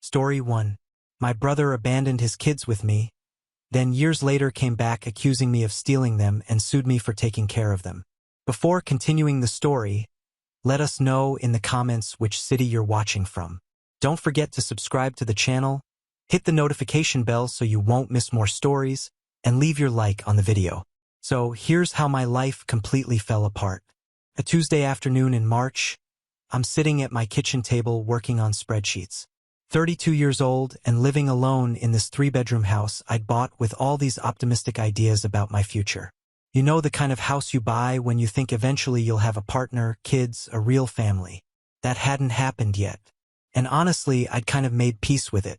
Story 1. My brother abandoned his kids with me, then years later came back accusing me of stealing them and sued me for taking care of them. Before continuing the story, let us know in the comments which city you're watching from. Don't forget to subscribe to the channel, hit the notification bell so you won't miss more stories, and leave your like on the video. So here's how my life completely fell apart. A Tuesday afternoon in March, I'm sitting at my kitchen table working on spreadsheets. 32 years old and living alone in this 3-bedroom house I'd bought with all these optimistic ideas about my future. You know, the kind of house you buy when you think eventually you'll have a partner, kids, a real family. That hadn't happened yet. And honestly, I'd kind of made peace with it.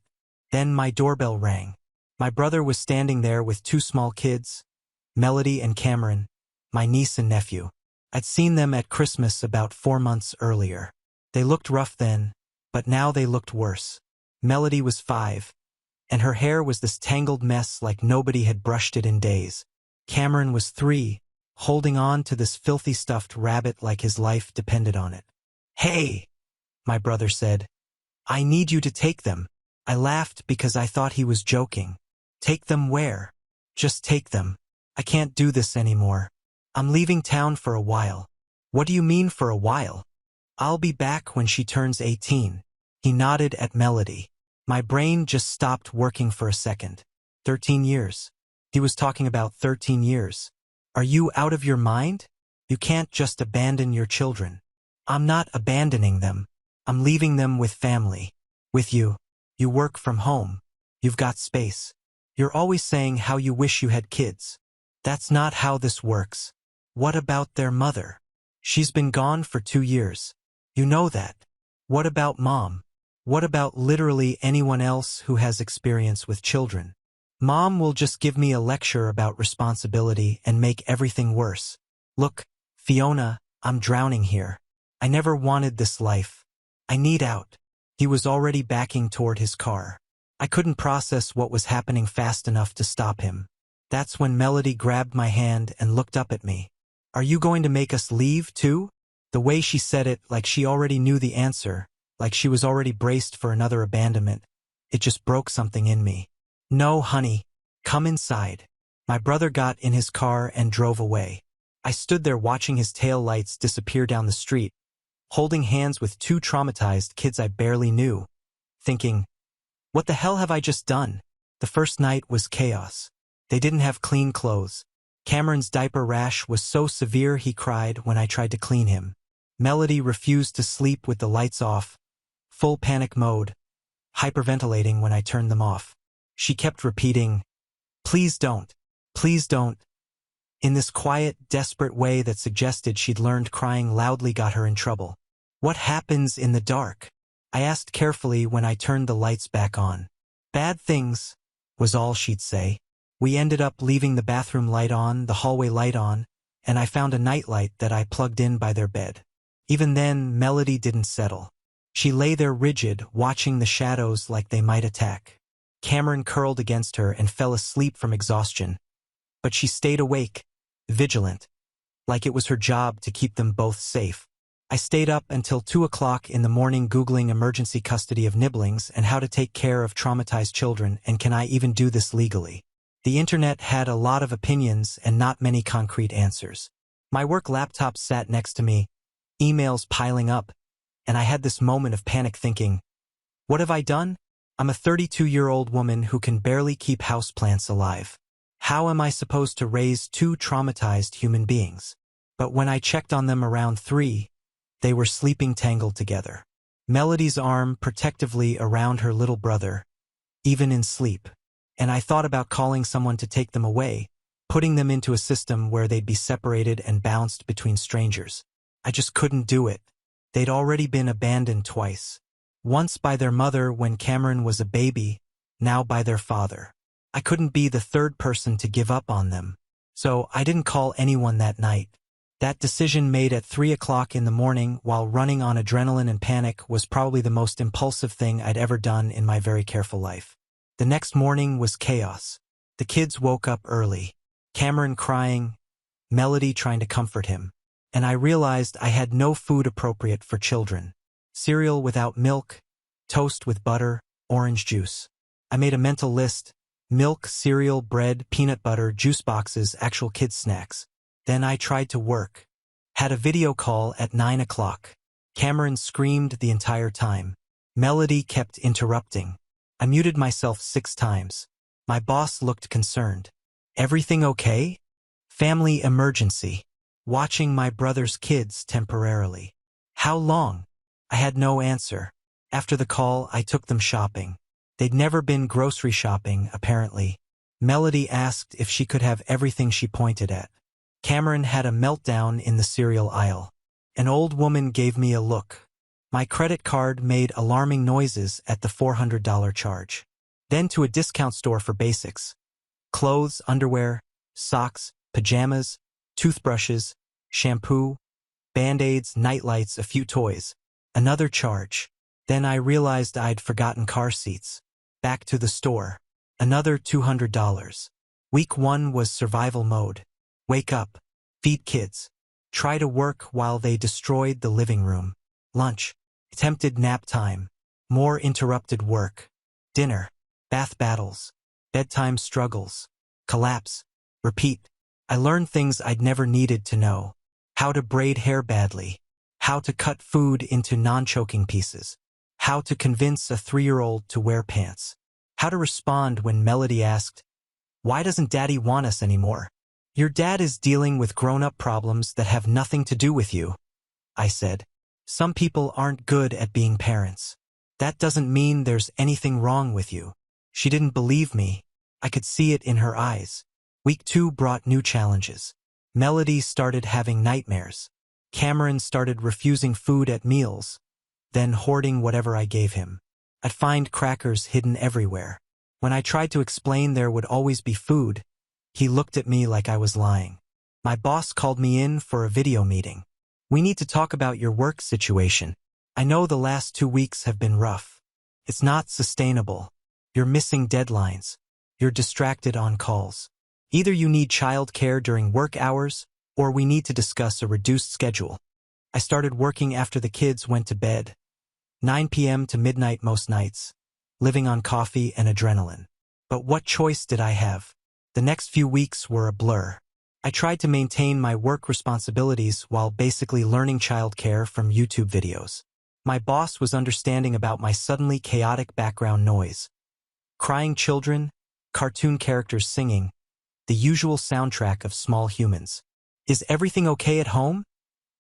Then my doorbell rang. My brother was standing there with 2 small kids, Melody and Cameron, my niece and nephew. I'd seen them at Christmas about 4 months earlier. They looked rough then, but now they looked worse. Melody was 5, and her hair was this tangled mess like nobody had brushed it in days. Cameron was 3, holding on to this filthy stuffed rabbit like his life depended on it. "Hey," my brother said, "I need you to take them." I laughed because I thought he was joking. "Take them where?" "Just take them. I can't do this anymore. I'm leaving town for a while." "What do you mean for a while?" "I'll be back when she turns 18. He nodded at Melody. My brain just stopped working for a second. 13 years. He was talking about 13 years. Are you out of your mind? You can't just abandon your children. I'm not abandoning them. I'm leaving them with family. With you. You work from home. You've got space. You're always saying how you wish you had kids. That's not how this works. What about their mother? She's been gone for 2 years. You know that. What about mom? What about literally anyone else who has experience with children? Mom will just give me a lecture about responsibility and make everything worse. Look, Fiona, I'm drowning here. I never wanted this life. I need out." He was already backing toward his car. I couldn't process what was happening fast enough to stop him. That's when Melody grabbed my hand and looked up at me. "Are you going to make us leave, too?" The way she said it, like she already knew the answer, like she was already braced for another abandonment, it just broke something in me. "No, honey. Come inside." My brother got in his car and drove away. I stood there watching his tail lights disappear down the street, holding hands with 2 traumatized kids I barely knew, thinking, what the hell have I just done? The first night was chaos. They didn't have clean clothes. Cameron's diaper rash was so severe he cried when I tried to clean him. Melody refused to sleep with the lights off, full panic mode, hyperventilating when I turned them off. She kept repeating, "Please don't. Please don't," in this quiet, desperate way that suggested she'd learned crying loudly got her in trouble. "What happens in the dark?" I asked carefully when I turned the lights back on. "Bad things," was all she'd say. We ended up leaving the bathroom light on, the hallway light on, and I found a nightlight that I plugged in by their bed. Even then, Melody didn't settle. She lay there rigid, watching the shadows like they might attack. Cameron curled against her and fell asleep from exhaustion, but she stayed awake, vigilant, like it was her job to keep them both safe. I stayed up until 2 o'clock in the morning Googling emergency custody of nibblings and how to take care of traumatized children, and can I even do this legally? The internet had a lot of opinions and not many concrete answers. My work laptop sat next to me, emails piling up, and I had this moment of panic thinking, what have I done? I'm a 32-year-old woman who can barely keep houseplants alive. How am I supposed to raise 2 traumatized human beings? But when I checked on them around 3, they were sleeping tangled together. Melody's arm protectively around her little brother, even in sleep. And I thought about calling someone to take them away, putting them into a system where they'd be separated and bounced between strangers. I just couldn't do it. They'd already been abandoned twice. Once by their mother when Cameron was a baby, now by their father. I couldn't be the 3rd person to give up on them. So I didn't call anyone that night. That decision made at 3 o'clock in the morning while running on adrenaline and panic was probably the most impulsive thing I'd ever done in my very careful life. The next morning was chaos. The kids woke up early. Cameron crying, Melody trying to comfort him. And I realized I had no food appropriate for children. Cereal without milk, toast with butter, orange juice. I made a mental list: milk, cereal, bread, peanut butter, juice boxes, actual kids' snacks. Then I tried to work. Had a video call at 9 o'clock. Cameron screamed the entire time. Melody kept interrupting. I muted myself 6 times. My boss looked concerned. Everything okay? Family emergency. Watching my brother's kids temporarily. How long? I had no answer. After the call, I took them shopping. They'd never been grocery shopping, apparently. Melody asked if she could have everything she pointed at. Cameron had a meltdown in the cereal aisle. An old woman gave me a look. My credit card made alarming noises at the $400 charge. Then to a discount store for basics. Clothes, underwear, socks, pajamas, toothbrushes, shampoo, Band-Aids, nightlights, a few toys. Another charge. Then I realized I'd forgotten car seats. Back to the store. Another $200. Week 1 was survival mode. Wake up. Feed kids. Try to work while they destroyed the living room. Lunch. Attempted nap time. More interrupted work. Dinner. Bath battles. Bedtime struggles. Collapse. Repeat. I learned things I'd never needed to know. How to braid hair badly. How to cut food into non-choking pieces. How to convince a 3-year-old to wear pants. How to respond when Melody asked, "Why doesn't Daddy want us anymore?" "Your dad is dealing with grown-up problems that have nothing to do with you," I said. "Some people aren't good at being parents. That doesn't mean there's anything wrong with you." She didn't believe me. I could see it in her eyes. Week 2 brought new challenges. Melody started having nightmares. Cameron started refusing food at meals, then hoarding whatever I gave him. I'd find crackers hidden everywhere. When I tried to explain there would always be food, he looked at me like I was lying. My boss called me in for a video meeting. "We need to talk about your work situation. I know the last 2 weeks have been rough. It's not sustainable. You're missing deadlines. You're distracted on calls. Either you need childcare during work hours, or we need to discuss a reduced schedule." I started working after the kids went to bed. 9 p.m. to midnight most nights. Living on coffee and adrenaline. But what choice did I have? The next few weeks were a blur. I tried to maintain my work responsibilities while basically learning childcare from YouTube videos. My boss was understanding about my suddenly chaotic background noise. Crying children, cartoon characters singing, the usual soundtrack of Small Humans. "Is everything okay at home?"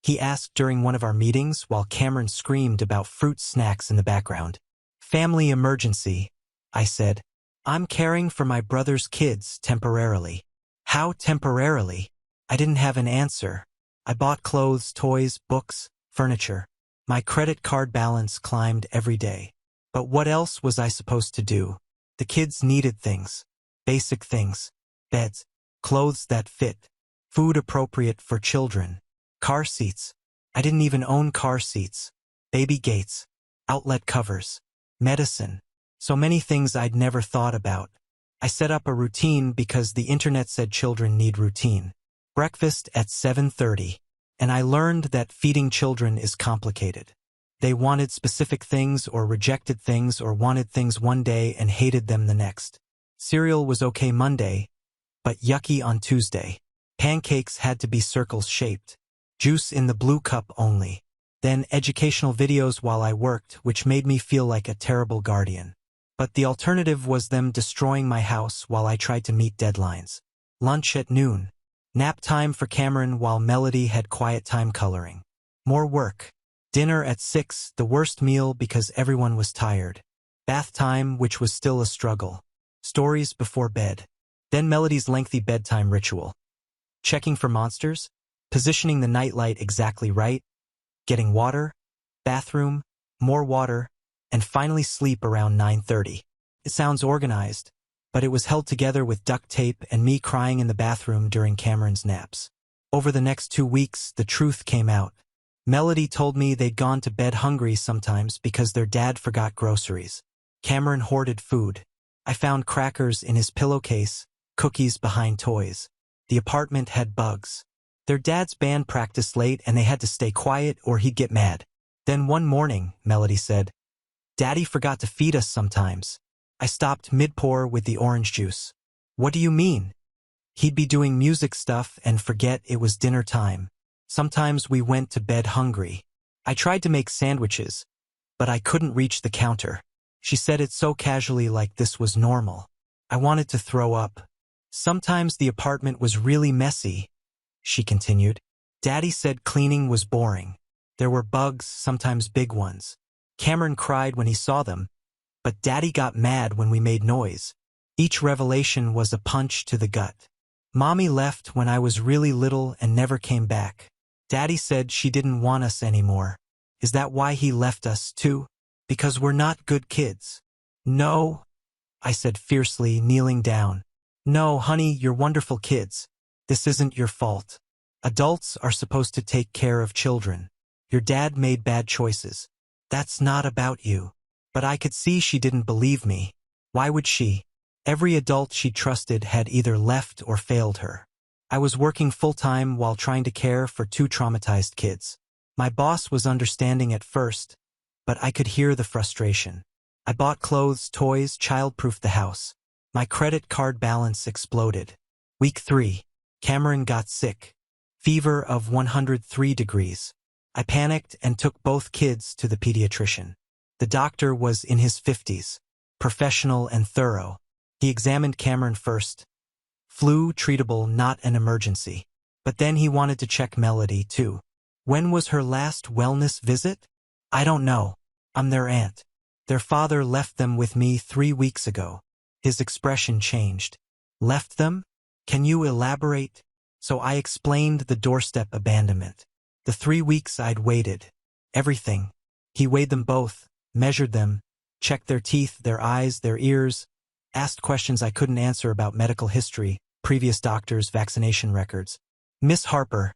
he asked during one of our meetings while Cameron screamed about fruit snacks in the background. "Family emergency," I said. "I'm caring for my brother's kids temporarily." "How temporarily?" I didn't have an answer. I bought clothes, toys, books, furniture. My credit card balance climbed every day. But what else was I supposed to do? The kids needed things. Basic things. Beds. Clothes that fit. Food appropriate for children. Car seats. I didn't even own car seats. Baby gates. Outlet covers. Medicine. So many things I'd never thought about. I set up a routine because the internet said children need routine. Breakfast at 7:30. And I learned that feeding children is complicated. They wanted specific things or rejected things or wanted things one day and hated them the next. Cereal was okay Monday, but yucky on Tuesday. Pancakes had to be circle-shaped. Juice in the blue cup only. Then educational videos while I worked, which made me feel like a terrible guardian. But the alternative was them destroying my house while I tried to meet deadlines. Lunch at noon. Nap time for Cameron while Melody had quiet time coloring. More work. Dinner at 6, the worst meal because everyone was tired. Bath time, which was still a struggle. Stories before bed. Then Melody's lengthy bedtime ritual. Checking for monsters. Positioning the nightlight exactly right. Getting water. Bathroom. More water. And finally sleep around 9:30. It sounds organized, but it was held together with duct tape and me crying in the bathroom during Cameron's naps. Over the next 2 weeks, the truth came out. Melody told me they'd gone to bed hungry sometimes because their dad forgot groceries. Cameron hoarded food. I found crackers in his pillowcase, cookies behind toys. The apartment had bugs. Their dad's band practiced late and they had to stay quiet or he'd get mad. Then one morning, Melody said, Daddy forgot to feed us sometimes. I stopped mid-pour with the orange juice. What do you mean? He'd be doing music stuff and forget it was dinner time. Sometimes we went to bed hungry. I tried to make sandwiches, but I couldn't reach the counter. She said it so casually like this was normal. I wanted to throw up. Sometimes the apartment was really messy, she continued. Daddy said cleaning was boring. There were bugs, sometimes big ones. Cameron cried when he saw them, but Daddy got mad when we made noise. Each revelation was a punch to the gut. Mommy left when I was really little and never came back. Daddy said she didn't want us anymore. Is that why he left us too? Because we're not good kids. No, I said fiercely, kneeling down. No, honey, you're wonderful kids. This isn't your fault. Adults are supposed to take care of children. Your dad made bad choices. That's not about you. But I could see she didn't believe me. Why would she? Every adult she trusted had either left or failed her. I was working full-time while trying to care for 2 traumatized kids. My boss was understanding at first, but I could hear the frustration. I bought clothes, toys, child-proofed the house. My credit card balance exploded. Week 3. Cameron got sick. Fever of 103 degrees. I panicked and took both kids to the pediatrician. The doctor was in his 50s, professional and thorough. He examined Cameron first. Flu, treatable, not an emergency. But then he wanted to check Melody, too. When was her last wellness visit? I don't know. I'm their aunt. Their father left them with me 3 weeks ago. His expression changed. Left them? Can you elaborate? So I explained the doorstep abandonment. The 3 weeks I'd waited. Everything. He weighed them both, measured them, checked their teeth, their eyes, their ears, asked questions I couldn't answer about medical history, previous doctors, vaccination records. Miss Harper,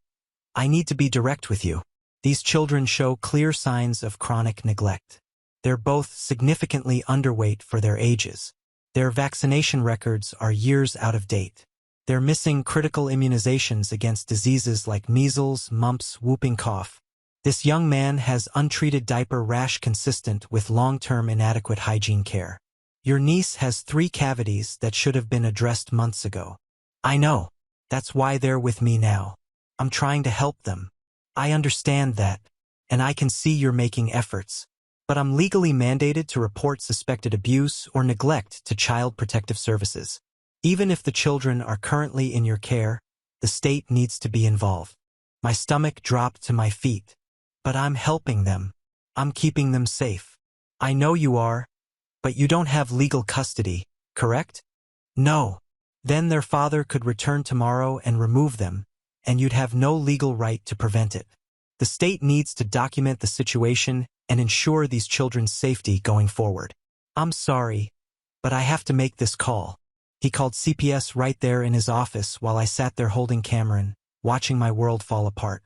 I need to be direct with you. These children show clear signs of chronic neglect. They're both significantly underweight for their ages. Their vaccination records are years out of date. They're missing critical immunizations against diseases like measles, mumps, whooping cough. This young man has untreated diaper rash consistent with long-term inadequate hygiene care. Your niece has 3 cavities that should have been addressed months ago. I know. That's why they're with me now. I'm trying to help them. I understand that, and I can see you're making efforts. But I'm legally mandated to report suspected abuse or neglect to Child Protective Services. Even if the children are currently in your care, the state needs to be involved. My stomach dropped to my feet. But I'm helping them. I'm keeping them safe. I know you are, but you don't have legal custody, correct? No. Then their father could return tomorrow and remove them, and you'd have no legal right to prevent it. The state needs to document the situation and ensure these children's safety going forward. I'm sorry, but I have to make this call. He called CPS right there in his office while I sat there holding Cameron, watching my world fall apart.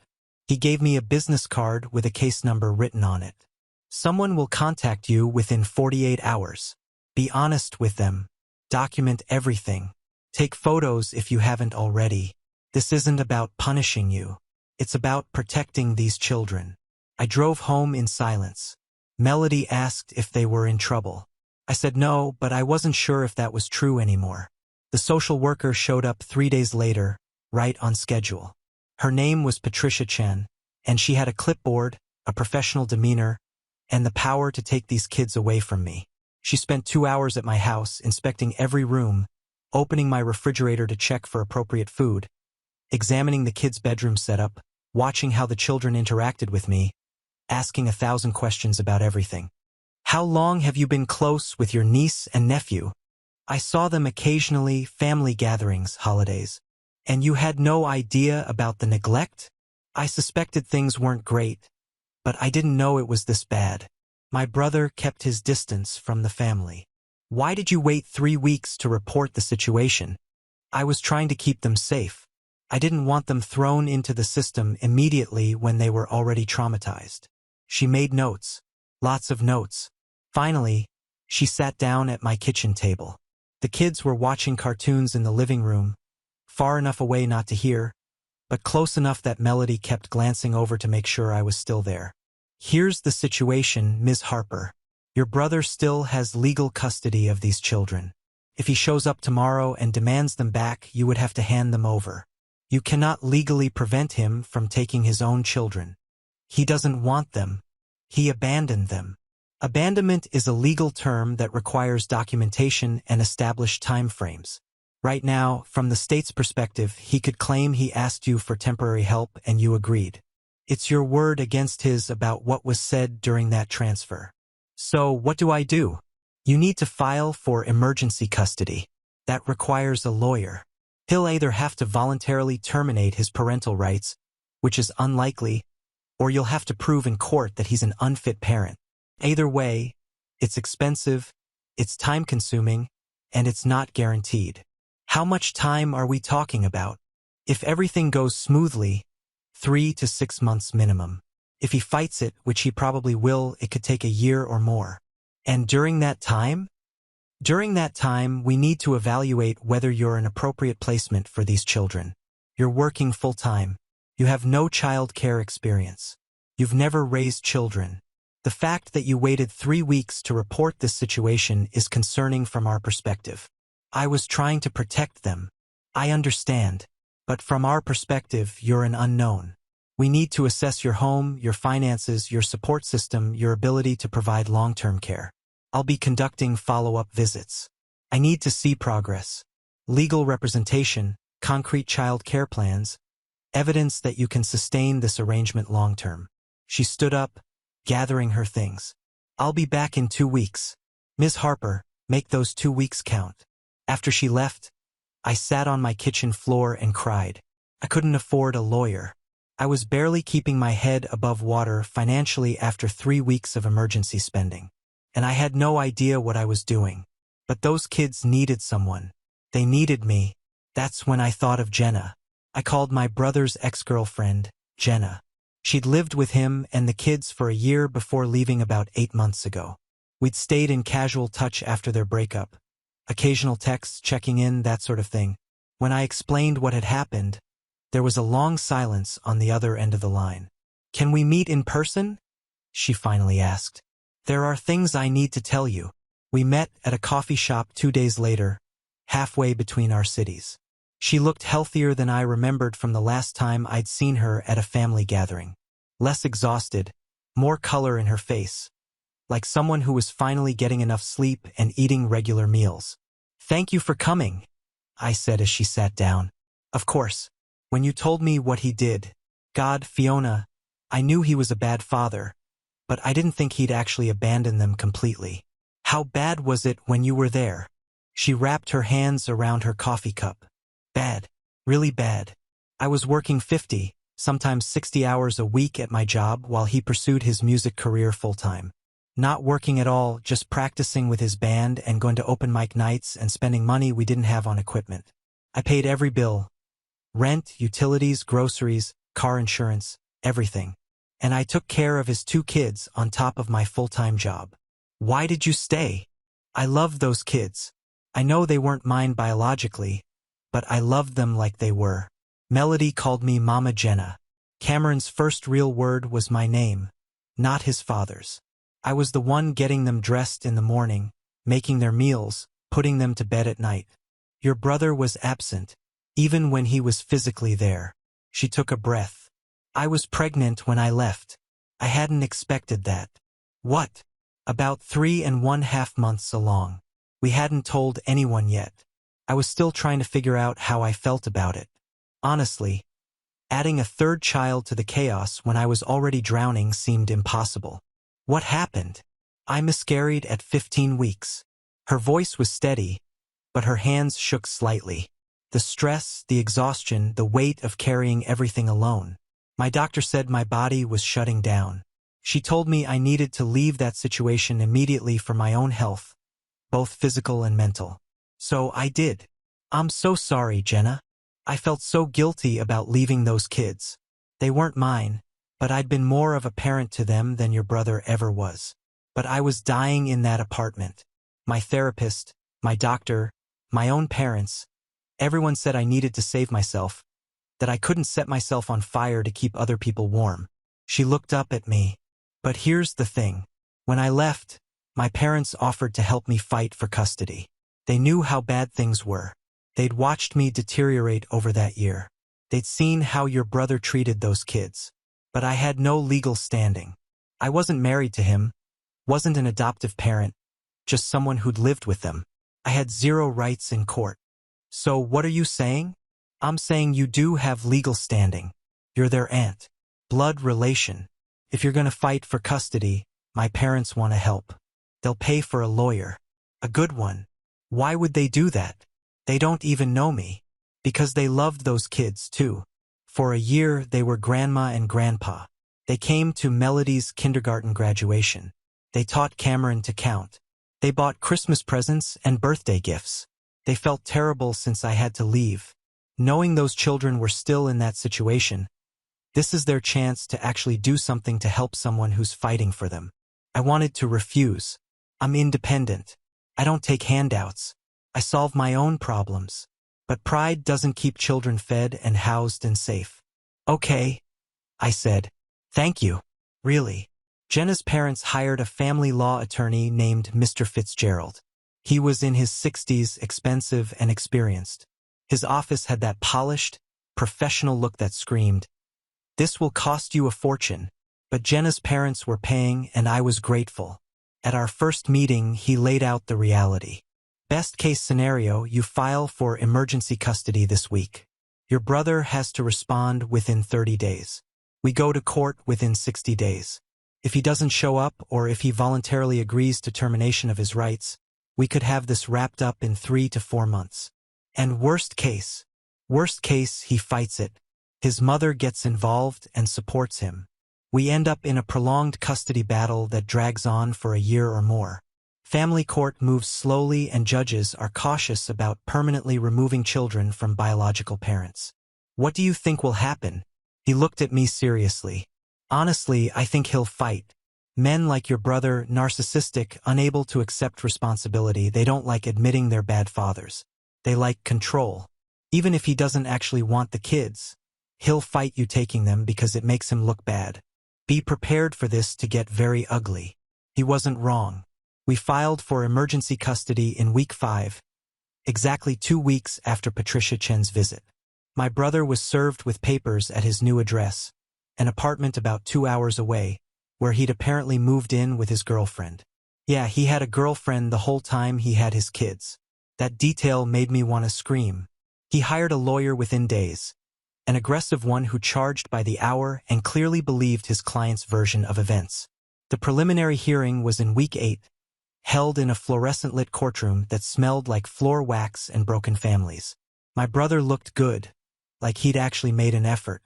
He gave me a business card with a case number written on it. Someone will contact you within 48 hours. Be honest with them. Document everything. Take photos if you haven't already. This isn't about punishing you. It's about protecting these children. I drove home in silence. Melody asked if they were in trouble. I said no, but I wasn't sure if that was true anymore. The social worker showed up 3 days later, right on schedule. Her name was Patricia Chen, and she had a clipboard, a professional demeanor, and the power to take these kids away from me. She spent 2 hours at my house, inspecting every room, opening my refrigerator to check for appropriate food, examining the kids' bedroom setup, watching how the children interacted with me, asking 1,000 questions about everything. How long have you been close with your niece and nephew? I saw them occasionally, family gatherings, holidays. And you had no idea about the neglect? I suspected things weren't great, but I didn't know it was this bad. My brother kept his distance from the family. Why did you wait 3 weeks to report the situation? I was trying to keep them safe. I didn't want them thrown into the system immediately when they were already traumatized. She made notes. Lots of notes. Finally, she sat down at my kitchen table. The kids were watching cartoons in the living room, far enough away not to hear, but close enough that Melody kept glancing over to make sure I was still there. Here's the situation, Ms. Harper. Your brother still has legal custody of these children. If he shows up tomorrow and demands them back, you would have to hand them over. You cannot legally prevent him from taking his own children. He doesn't want them. He abandoned them. Abandonment is a legal term that requires documentation and established timeframes. Right now, from the state's perspective, he could claim he asked you for temporary help and you agreed. It's your word against his about what was said during that transfer. So, what do I do? You need to file for emergency custody. That requires a lawyer. He'll either have to voluntarily terminate his parental rights, which is unlikely, or you'll have to prove in court that he's an unfit parent. Either way, it's expensive, it's time-consuming, and it's not guaranteed. How much time are we talking about? If everything goes smoothly, 3 to 6 months minimum. If he fights it, which he probably will, it could take a year or more. And during that time, we need to evaluate whether you're an appropriate placement for these children. You're working full-time. You have no child care experience. You've never raised children. The fact that you waited 3 weeks to report this situation is concerning from our perspective. I was trying to protect them. I understand. But from our perspective, you're an unknown. We need to assess your home, your finances, your support system, your ability to provide long-term care. I'll be conducting follow-up visits. I need to see progress. Legal representation, concrete child care plans, evidence that you can sustain this arrangement long-term. She stood up, gathering her things. I'll be back in 2 weeks. Ms. Harper, make those 2 weeks count. After she left, I sat on my kitchen floor and cried. I couldn't afford a lawyer. I was barely keeping my head above water financially after 3 weeks of emergency spending. And I had no idea what I was doing. But those kids needed someone. They needed me. That's when I thought of Jenna. I called my brother's ex-girlfriend, Jenna. She'd lived with him and the kids for a year before leaving about 8 months ago. We'd stayed in casual touch after their breakup. Occasional texts, checking in, that sort of thing. When I explained what had happened, there was a long silence on the other end of the line. "Can we meet in person?" she finally asked. "There are things I need to tell you." We met at a coffee shop 2 days later, halfway between our cities. She looked healthier than I remembered from the last time I'd seen her at a family gathering. Less exhausted, more color in her face, like someone who was finally getting enough sleep and eating regular meals. "Thank you for coming," I said as she sat down. "Of course, when you told me what he did, God, Fiona, I knew he was a bad father, but I didn't think he'd actually abandon them completely. How bad was it when you were there?" She wrapped her hands around her coffee cup. "Bad. Really bad. I was working 50, sometimes 60 hours a week at my job while he pursued his music career full-time. Not working at all, just practicing with his band and going to open mic nights and spending money we didn't have on equipment. I paid every bill. Rent, utilities, groceries, car insurance, everything. And I took care of his 2 kids on top of my full-time job. Why did you stay? I loved those kids. I know they weren't mine biologically, but I loved them like they were. Melody called me Mama Jenna. Cameron's first real word was my name, not his father's. I was the one getting them dressed in the morning, making their meals, putting them to bed at night. Your brother was absent, even when he was physically there. She took a breath. I was pregnant when I left. I hadn't expected that. What? About 3.5 months along. We hadn't told anyone yet. I was still trying to figure out how I felt about it. Honestly, adding a 3rd child to the chaos when I was already drowning seemed impossible. What happened? I miscarried at 15 weeks. Her voice was steady, but her hands shook slightly. The stress, the exhaustion, the weight of carrying everything alone. My doctor said my body was shutting down. She told me I needed to leave that situation immediately for my own health, both physical and mental. So I did. I'm so sorry, Jenna. I felt so guilty about leaving those kids. They weren't mine, but I'd been more of a parent to them than your brother ever was. But I was dying in that apartment. My therapist, my doctor, my own parents, everyone said I needed to save myself, that I couldn't set myself on fire to keep other people warm. She looked up at me. But here's the thing. When I left, My parents offered to help me fight for custody. They knew how bad things were. They'd watched me deteriorate over that year. They'd seen how your brother treated those kids. But I had no legal standing. I wasn't married to him, wasn't an adoptive parent, just someone who'd lived with them. I had zero rights in court. So what are you saying? I'm saying you do have legal standing. You're their aunt. Blood relation. If you're gonna fight for custody, my parents want to help. They'll pay for a lawyer. A good one. Why would they do that? They don't even know me. Because they loved those kids too. For a year, they were grandma and grandpa. They came to Melody's kindergarten graduation. They taught Cameron to count. They bought Christmas presents and birthday gifts. They felt terrible since I had to leave. Knowing those children were still in that situation, this is their chance to actually do something to help someone who's fighting for them. I wanted to refuse. I'm independent. I don't take handouts. I solve my own problems. But pride doesn't keep children fed and housed and safe. Okay, I said. Thank you. Really. Jenna's parents hired a family law attorney named Mr. Fitzgerald. He was in his 60s, expensive and experienced. His office had that polished, professional look that screamed, "This will cost you a fortune." But Jenna's parents were paying and I was grateful. At our first meeting, he laid out the reality. Best case scenario, you file for emergency custody this week. Your brother has to respond within 30 days. We go to court within 60 days. If he doesn't show up or if he voluntarily agrees to termination of his rights, we could have this wrapped up in 3 to 4 months. And worst case, he fights it. His mother gets involved and supports him. We end up in a prolonged custody battle that drags on for a year or more. Family court moves slowly and judges are cautious about permanently removing children from biological parents. What do you think will happen? He looked at me seriously. Honestly, I think he'll fight. Men like your brother, narcissistic, unable to accept responsibility, they don't like admitting they're bad fathers. They like control. Even if he doesn't actually want the kids, he'll fight you taking them because it makes him look bad. Be prepared for this to get very ugly. He wasn't wrong. We filed for emergency custody in week 5, exactly 2 weeks after Patricia Chen's visit. My brother was served with papers at his new address, an apartment about 2 hours away, where he'd apparently moved in with his girlfriend. Yeah, he had a girlfriend the whole time he had his kids. That detail made me want to scream. He hired a lawyer within days, an aggressive one who charged by the hour and clearly believed his client's version of events. The preliminary hearing was in week 8, held in a fluorescent-lit courtroom that smelled like floor wax and broken families. My brother looked good, like he'd actually made an effort.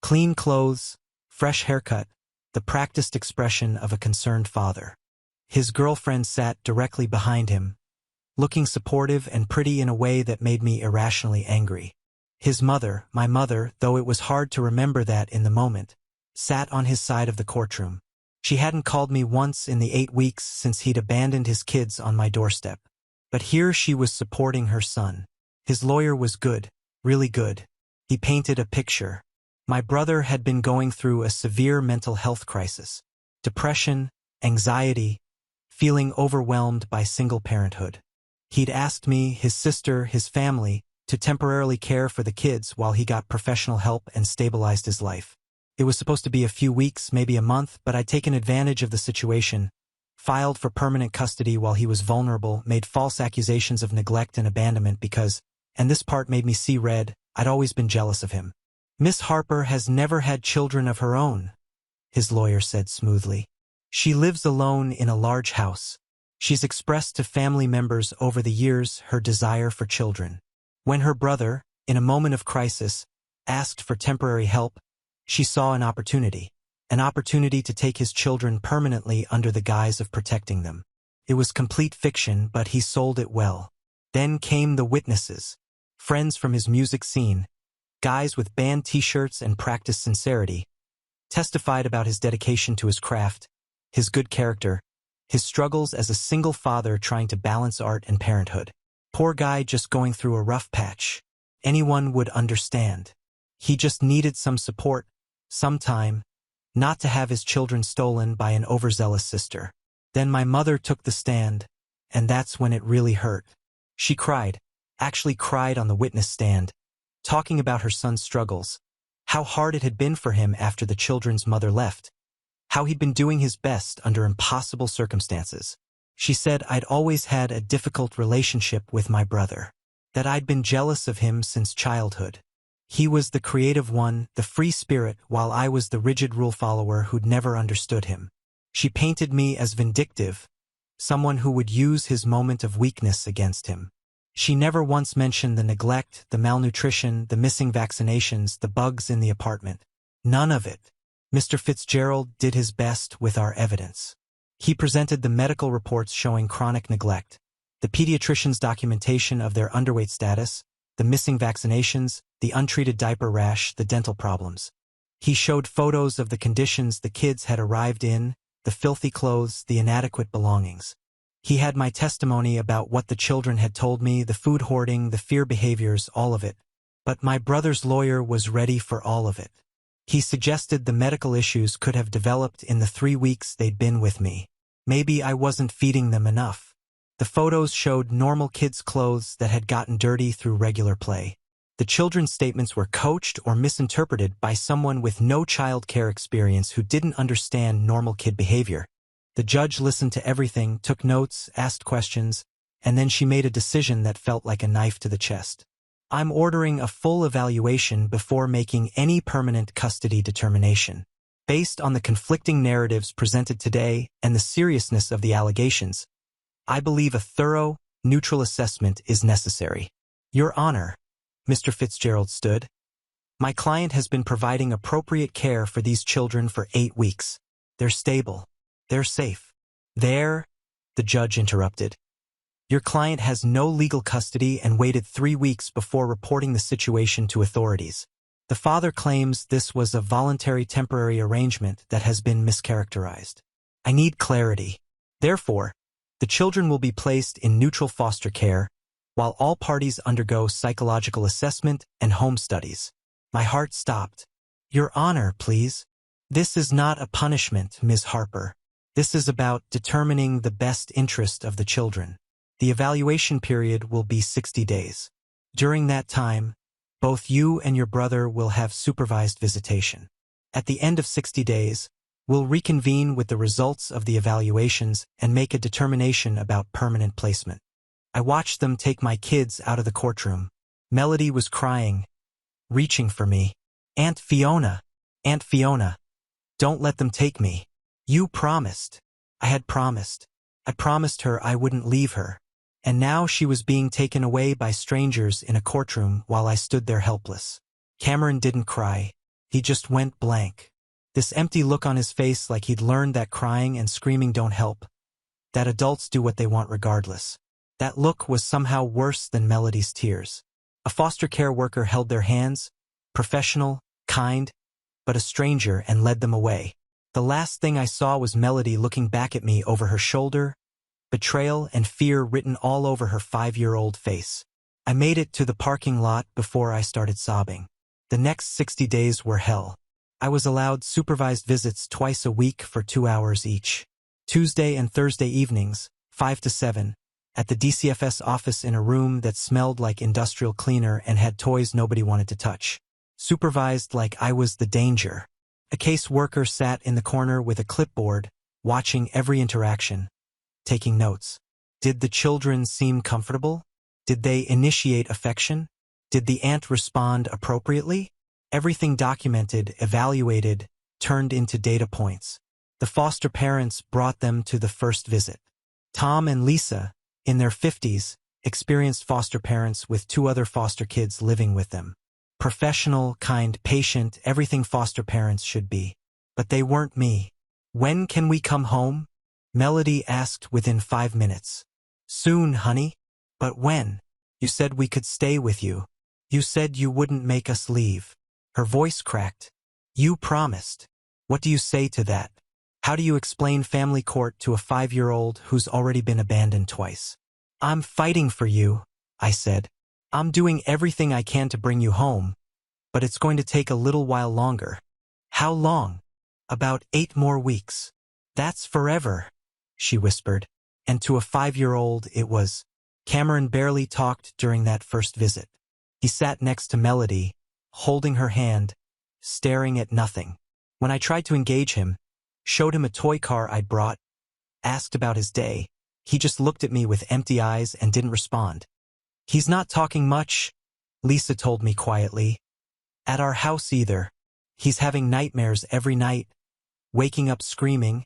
Clean clothes, fresh haircut, the practiced expression of a concerned father. His girlfriend sat directly behind him, looking supportive and pretty in a way that made me irrationally angry. His mother, my mother, though it was hard to remember that in the moment, sat on his side of the courtroom. She hadn't called me once in the 8 weeks since he'd abandoned his kids on my doorstep. But here she was supporting her son. His lawyer was good, really good. He painted a picture. My brother had been going through a severe mental health crisis. Depression, anxiety, feeling overwhelmed by single parenthood. He'd asked me, his sister, his family, to temporarily care for the kids while he got professional help and stabilized his life. It was supposed to be a few weeks, maybe a month, but I'd taken advantage of the situation, filed for permanent custody while he was vulnerable, made false accusations of neglect and abandonment because, and this part made me see red, I'd always been jealous of him. Miss Harper has never had children of her own, his lawyer said smoothly. She lives alone in a large house. She's expressed to family members over the years her desire for children. When her brother, in a moment of crisis, asked for temporary help, she saw an opportunity to take his children permanently under the guise of protecting them. It was complete fiction, but he sold it well. Then came the witnesses, friends from his music scene, guys with band t-shirts and practiced sincerity, testified about his dedication to his craft, his good character, his struggles as a single father trying to balance art and parenthood. Poor guy just going through a rough patch. Anyone would understand. He just needed some support, some time, not to have his children stolen by an overzealous sister. Then my mother took the stand, and that's when it really hurt. She cried, actually cried on the witness stand, talking about her son's struggles, how hard it had been for him after the children's mother left, how he'd been doing his best under impossible circumstances. She said I'd always had a difficult relationship with my brother, that I'd been jealous of him since childhood. He was the creative one, the free spirit, while I was the rigid rule follower who'd never understood him. She painted me as vindictive, someone who would use his moment of weakness against him. She never once mentioned the neglect, the malnutrition, the missing vaccinations, the bugs in the apartment. None of it. Mr. Fitzgerald did his best with our evidence. He presented the medical reports showing chronic neglect, the pediatrician's documentation of their underweight status, the missing vaccinations, the untreated diaper rash, the dental problems. He showed photos of the conditions the kids had arrived in, the filthy clothes, the inadequate belongings. He had my testimony about what the children had told me, the food hoarding, the fear behaviors, all of it. But my brother's lawyer was ready for all of it. He suggested the medical issues could have developed in the 3 weeks they'd been with me. Maybe I wasn't feeding them enough. The photos showed normal kids' clothes that had gotten dirty through regular play. The children's statements were coached or misinterpreted by someone with no child care experience who didn't understand normal kid behavior. The judge listened to everything, took notes, asked questions, and then she made a decision that felt like a knife to the chest. I'm ordering a full evaluation before making any permanent custody determination. Based on the conflicting narratives presented today and the seriousness of the allegations, I believe a thorough, neutral assessment is necessary. Your Honor, Mr. Fitzgerald stood. My client has been providing appropriate care for these children for 8 weeks. They're stable. They're safe. The judge interrupted. Your client has no legal custody and waited 3 weeks before reporting the situation to authorities. The father claims this was a voluntary temporary arrangement that has been mischaracterized. I need clarity. Therefore, the children will be placed in neutral foster care while all parties undergo psychological assessment and home studies. My heart stopped. Your Honor, please. This is not a punishment, Ms. Harper. This is about determining the best interest of the children. The evaluation period will be 60 days. During that time, both you and your brother will have supervised visitation. At the end of 60 days, we'll reconvene with the results of the evaluations and make a determination about permanent placement. I watched them take my kids out of the courtroom. Melody was crying, reaching for me. Aunt Fiona, don't let them take me. You promised. I had promised. I promised her I wouldn't leave her. And now she was being taken away by strangers in a courtroom while I stood there helpless. Cameron didn't cry. He just went blank. This empty look on his face like he'd learned that crying and screaming don't help, that adults do what they want regardless. That look was somehow worse than Melody's tears. A foster care worker held their hands, professional, kind, but a stranger, and led them away. The last thing I saw was Melody looking back at me over her shoulder, betrayal and fear written all over her 5-year-old face. I made it to the parking lot before I started sobbing. The next 60 days were hell. I was allowed supervised visits twice a week for 2 hours each. Tuesday and Thursday evenings, 5 to 7, at the DCFS office in a room that smelled like industrial cleaner and had toys nobody wanted to touch. Supervised like I was the danger. A case worker sat in the corner with a clipboard, watching every interaction, taking notes. Did the children seem comfortable? Did they initiate affection? Did the aunt respond appropriately? Everything documented, evaluated, turned into data points. The foster parents brought them to the first visit. Tom and Lisa, in their 50s, experienced foster parents with 2 other foster kids living with them. Professional, kind, patient, everything foster parents should be. But they weren't me. When can we come home? Melody asked within 5 minutes. Soon, honey. But when? You said we could stay with you. You said you wouldn't make us leave. Her voice cracked. You promised. What do you say to that? How do you explain family court to a 5-year-old who's already been abandoned twice? I'm fighting for you, I said. I'm doing everything I can to bring you home, but it's going to take a little while longer. How long? About 8 more weeks. That's forever. she whispered. And to a 5-year-old it was. Cameron barely talked during that first visit. He sat next to Melody, holding her hand, staring at nothing. When I tried to engage him, showed him a toy car I'd brought, asked about his day, he just looked at me with empty eyes and didn't respond. He's not talking much, Lisa told me quietly. At our house either. He's having nightmares every night, waking up screaming,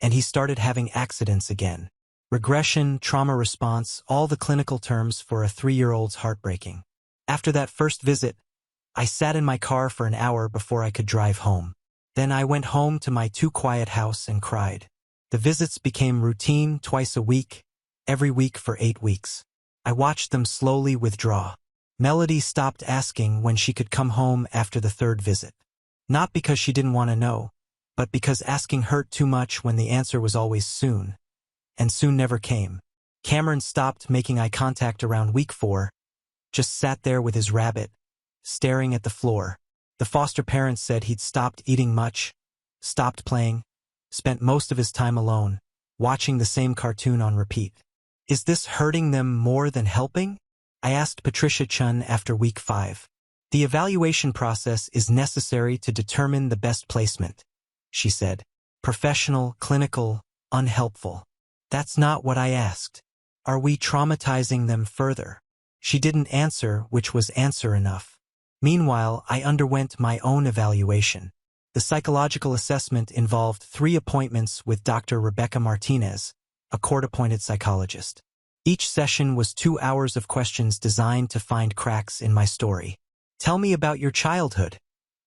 and he started having accidents again. Regression, trauma response, all the clinical terms for a 3-year-old's heartbreaking. After that first visit, I sat in my car for an hour before I could drive home. Then I went home to my too-quiet house and cried. The visits became routine twice a week, every week for 8 weeks. I watched them slowly withdraw. Melody stopped asking when she could come home after the 3rd visit. Not because she didn't want to know, but because asking hurt too much when the answer was always soon. And soon never came. Cameron stopped making eye contact around week 4, just sat there with his rabbit, staring at the floor. The foster parents said he'd stopped eating much, stopped playing, spent most of his time alone, watching the same cartoon on repeat. Is this hurting them more than helping? I asked Patricia Chun after week 5. The evaluation process is necessary to determine the best placement, she said. Professional, clinical, unhelpful. That's not what I asked. Are we traumatizing them further? She didn't answer, which was answer enough. Meanwhile, I underwent my own evaluation. The psychological assessment involved 3 appointments with Dr. Rebecca Martinez, a court-appointed psychologist. Each session was 2 hours of questions designed to find cracks in my story. Tell me about your childhood,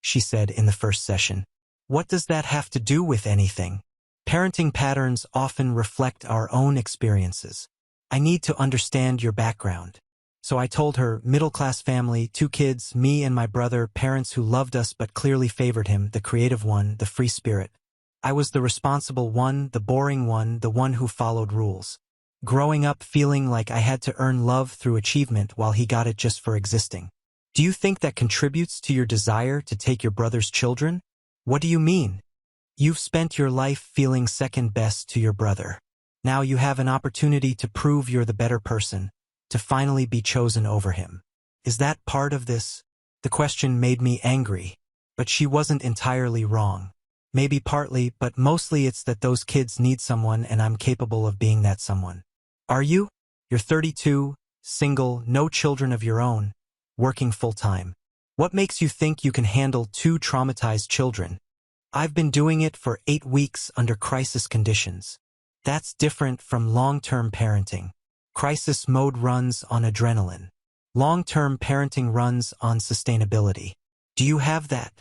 she said in the first session. What does that have to do with anything? Parenting patterns often reflect our own experiences. I need to understand your background. So I told her, middle-class family, 2 kids, me and my brother, parents who loved us but clearly favored him, the creative one, the free spirit. I was the responsible one, the boring one, the one who followed rules. Growing up feeling like I had to earn love through achievement while he got it just for existing. Do you think that contributes to your desire to take your brother's children? What do you mean? You've spent your life feeling second best to your brother. Now you have an opportunity to prove you're the better person, to finally be chosen over him. Is that part of this? The question made me angry, but she wasn't entirely wrong. Maybe partly, but mostly it's that those kids need someone and I'm capable of being that someone. Are you? You're 32, single, no children of your own, working full-time. What makes you think you can handle 2 traumatized children? I've been doing it for 8 weeks under crisis conditions. That's different from long-term parenting. Crisis mode runs on adrenaline. Long-term parenting runs on sustainability. Do you have that?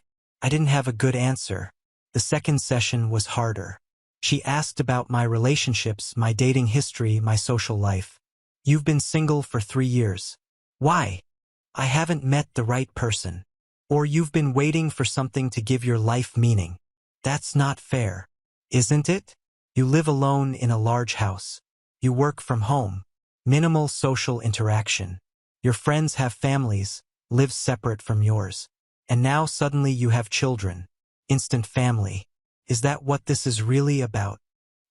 I didn't have a good answer. The second session was harder. She asked about my relationships, my dating history, my social life. You've been single for 3 years. Why? I haven't met the right person. Or you've been waiting for something to give your life meaning. That's not fair. Isn't it? You live alone in a large house. You work from home. Minimal social interaction. Your friends have families, live separate from yours. And now suddenly you have children. Instant family. Is that what this is really about?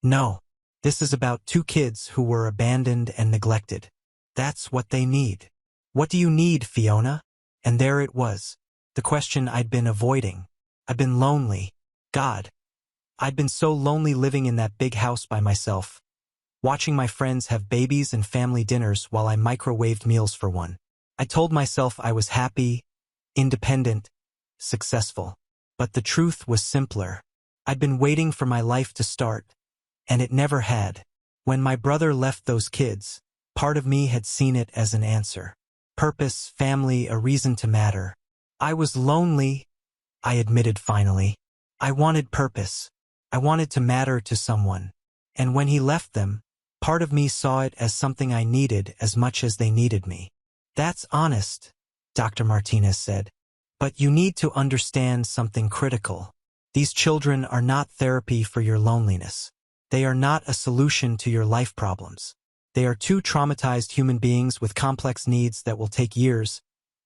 No. This is about 2 kids who were abandoned and neglected. That's what they need. What do you need, Fiona? And there it was. The question I'd been avoiding. I've been lonely. God. I'd been so lonely living in that big house by myself. Watching my friends have babies and family dinners while I microwaved meals for one. I told myself I was happy, independent, successful. But the truth was simpler. I'd been waiting for my life to start, and it never had. When my brother left those kids, part of me had seen it as an answer. Purpose, family, a reason to matter. I was lonely, I admitted finally. I wanted purpose. I wanted to matter to someone. And when he left them, part of me saw it as something I needed as much as they needed me. That's honest, Dr. Martinez said. But you need to understand something critical. These children are not therapy for your loneliness. They are not a solution to your life problems. They are 2 traumatized human beings with complex needs that will take years,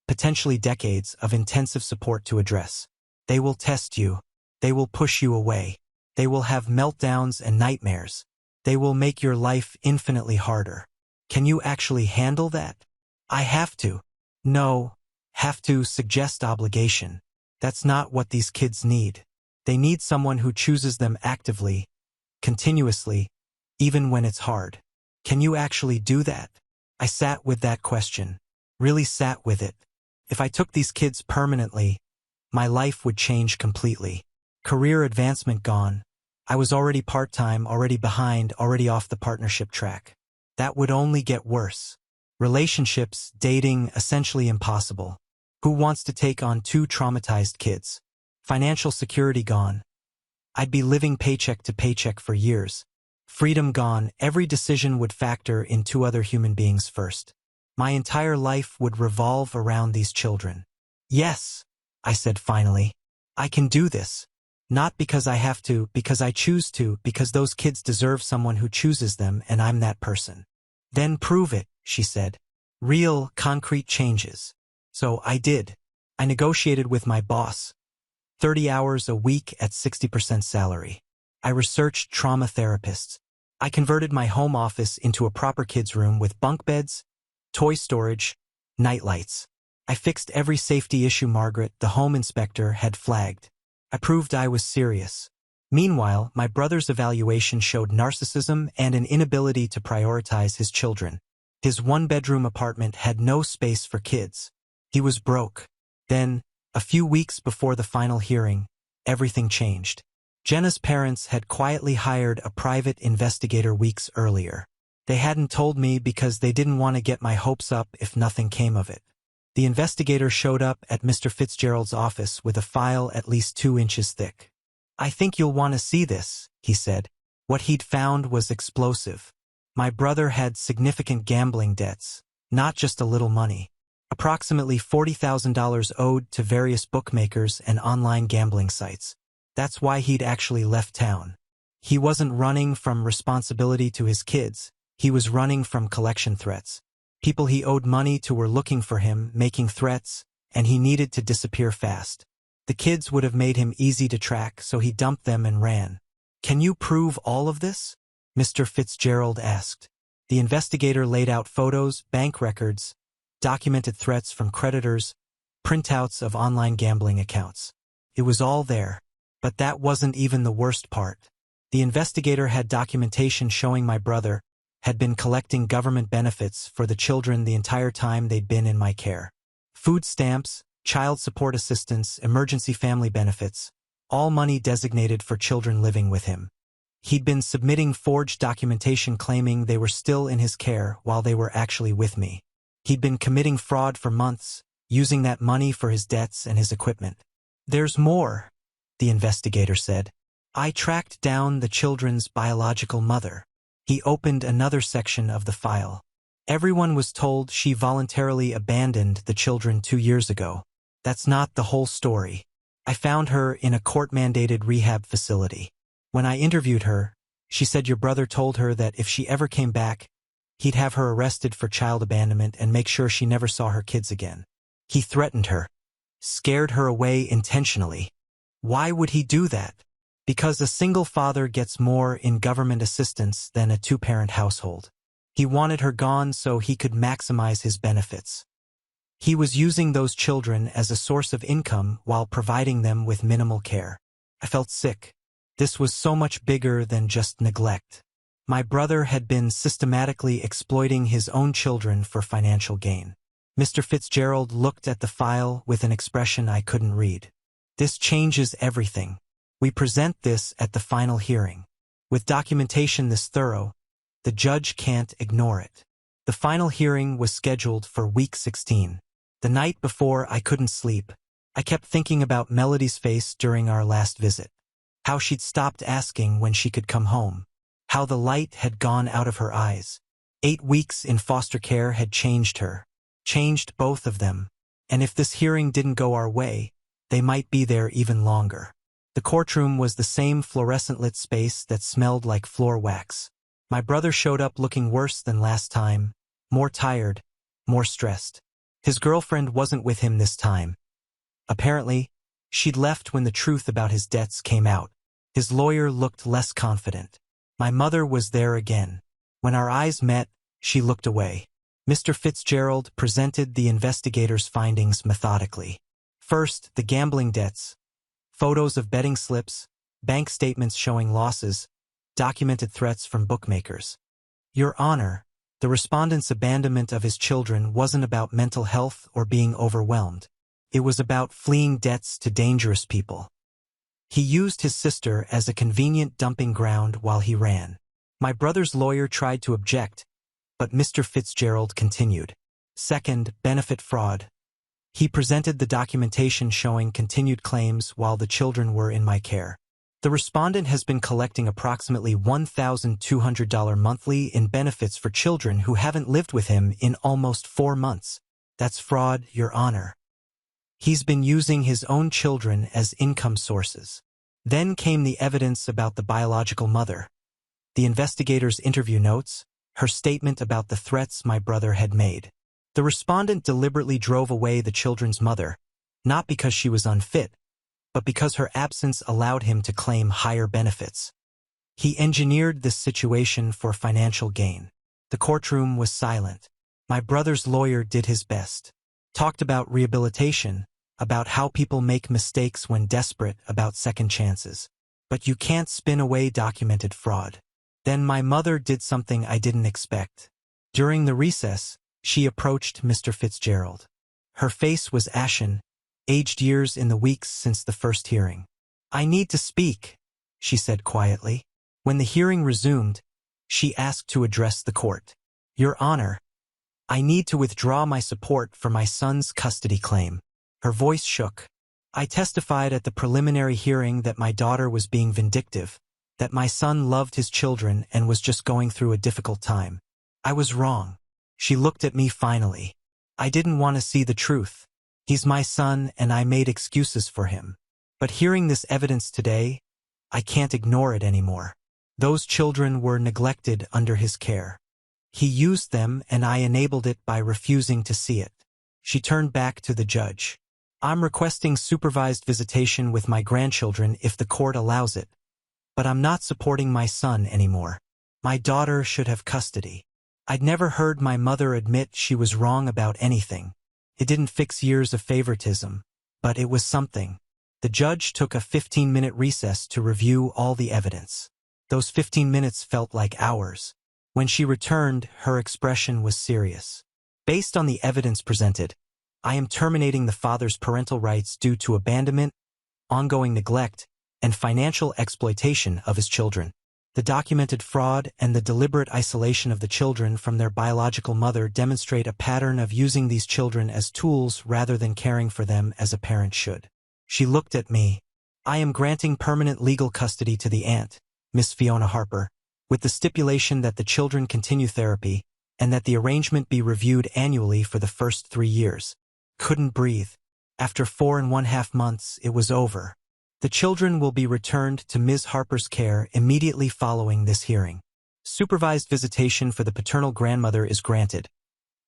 potentially decades, of intensive support to address. They will test you. They will push you away. They will have meltdowns and nightmares. They will make your life infinitely harder. Can you actually handle that? I have to. No, have to suggest obligation. That's not what these kids need. They need someone who chooses them actively, continuously, even when it's hard. Can you actually do that? I sat with that question. Really sat with it. If I took these kids permanently, my life would change completely. Career advancement gone. I was already part-time, already behind, already off the partnership track. That would only get worse. Relationships, dating, essentially impossible. Who wants to take on two traumatized kids? Financial security gone. I'd be living paycheck to paycheck for years. Freedom gone. Every decision would factor in two other human beings first. My entire life would revolve around these children. Yes, I said finally. I can do this. Not because I have to, because I choose to, because those kids deserve someone who chooses them, and I'm that person. Then prove it, she said. Real, concrete changes. So I did. I negotiated with my boss. 30 hours a week at 60% salary. I researched trauma therapists. I converted my home office into a proper kids' room with bunk beds, toy storage, nightlights. I fixed every safety issue Margaret, the home inspector, had flagged. I proved I was serious. Meanwhile, my brother's evaluation showed narcissism and an inability to prioritize his children. His one-bedroom apartment had no space for kids. He was broke. Then, a few weeks before the final hearing, everything changed. Jenna's parents had quietly hired a private investigator weeks earlier. They hadn't told me because they didn't want to get my hopes up if nothing came of it. The investigator showed up at Mr. Fitzgerald's office with a file at least 2 inches thick. I think you'll want to see this, he said. What he'd found was explosive. My brother had significant gambling debts, not just a little money. Approximately $40,000 owed to various bookmakers and online gambling sites. That's why he'd actually left town. He wasn't running from responsibility to his kids. He was running from collection threats. People he owed money to were looking for him, making threats, and he needed to disappear fast. The kids would have made him easy to track, so he dumped them and ran. Can you prove all of this? Mr. Fitzgerald asked. The investigator laid out photos, bank records, documented threats from creditors, printouts of online gambling accounts. It was all there. But that wasn't even the worst part. The investigator had documentation showing my brother had been collecting government benefits for the children the entire time they'd been in my care. Food stamps, child support assistance, emergency family benefits, all money designated for children living with him. He'd been submitting forged documentation claiming they were still in his care while they were actually with me. He'd been committing fraud for months, using that money for his debts and his equipment. There's more, the investigator said. I tracked down the children's biological mother. He opened another section of the file. Everyone was told she voluntarily abandoned the children 2 years ago. That's not the whole story. I found her in a court-mandated rehab facility. When I interviewed her, she said your brother told her that if she ever came back, he'd have her arrested for child abandonment and make sure she never saw her kids again. He threatened her, scared her away intentionally. Why would he do that? Because a single father gets more in government assistance than a 2-parent household. He wanted her gone so he could maximize his benefits. He was using those children as a source of income while providing them with minimal care. I felt sick. This was so much bigger than just neglect. My brother had been systematically exploiting his own children for financial gain. Mr. Fitzgerald looked at the file with an expression I couldn't read. This changes everything. We present this at the final hearing. With documentation this thorough, the judge can't ignore it. The final hearing was scheduled for week 16. The night before, I couldn't sleep. I kept thinking about Melody's face during our last visit. How she'd stopped asking when she could come home. How the light had gone out of her eyes. 8 weeks in foster care had changed her. Changed both of them. And if this hearing didn't go our way, they might be there even longer. The courtroom was the same fluorescent-lit space that smelled like floor wax. My brother showed up looking worse than last time, more tired, more stressed. His girlfriend wasn't with him this time. Apparently, she'd left when the truth about his debts came out. His lawyer looked less confident. My mother was there again. When our eyes met, she looked away. Mr. Fitzgerald presented the investigators' findings methodically. First, the gambling debts. Photos of betting slips, bank statements showing losses, documented threats from bookmakers. Your Honor, the respondent's abandonment of his children wasn't about mental health or being overwhelmed. It was about fleeing debts to dangerous people. He used his sister as a convenient dumping ground while he ran. My brother's lawyer tried to object, but Mr. Fitzgerald continued. Second, benefit fraud. He presented the documentation showing continued claims while the children were in my care. The respondent has been collecting approximately $1,200 monthly in benefits for children who haven't lived with him in almost 4 months. That's fraud, Your Honor. He's been using his own children as income sources. Then came the evidence about the biological mother. The investigator's interview notes, her statement about the threats my brother had made. The respondent deliberately drove away the children's mother, not because she was unfit, but because her absence allowed him to claim higher benefits. He engineered this situation for financial gain. The courtroom was silent. My brother's lawyer did his best. Talked about rehabilitation, about how people make mistakes when desperate, about second chances. But you can't spin away documented fraud. Then my mother did something I didn't expect. During the recess, she approached Mr. Fitzgerald. Her face was ashen, aged years in the weeks since the first hearing. I need to speak, she said quietly. When the hearing resumed, she asked to address the court. Your Honor, I need to withdraw my support for my son's custody claim. Her voice shook. I testified at the preliminary hearing that my daughter was being vindictive, that my son loved his children and was just going through a difficult time. I was wrong. She looked at me finally. I didn't want to see the truth. He's my son and I made excuses for him. But hearing this evidence today, I can't ignore it anymore. Those children were neglected under his care. He used them and I enabled it by refusing to see it. She turned back to the judge. I'm requesting supervised visitation with my grandchildren if the court allows it. But I'm not supporting my son anymore. My daughter should have custody. I'd never heard my mother admit she was wrong about anything. It didn't fix years of favoritism, but it was something. The judge took a 15-minute recess to review all the evidence. Those 15 minutes felt like hours. When she returned, her expression was serious. Based on the evidence presented, I am terminating the father's parental rights due to abandonment, ongoing neglect, and financial exploitation of his children. The documented fraud and the deliberate isolation of the children from their biological mother demonstrate a pattern of using these children as tools rather than caring for them as a parent should. She looked at me. I am granting permanent legal custody to the aunt, Miss Fiona Harper, with the stipulation that the children continue therapy and that the arrangement be reviewed annually for the first 3 years. Couldn't breathe. After 4.5 months, it was over. The children will be returned to Ms. Harper's care immediately following this hearing. Supervised visitation for the paternal grandmother is granted,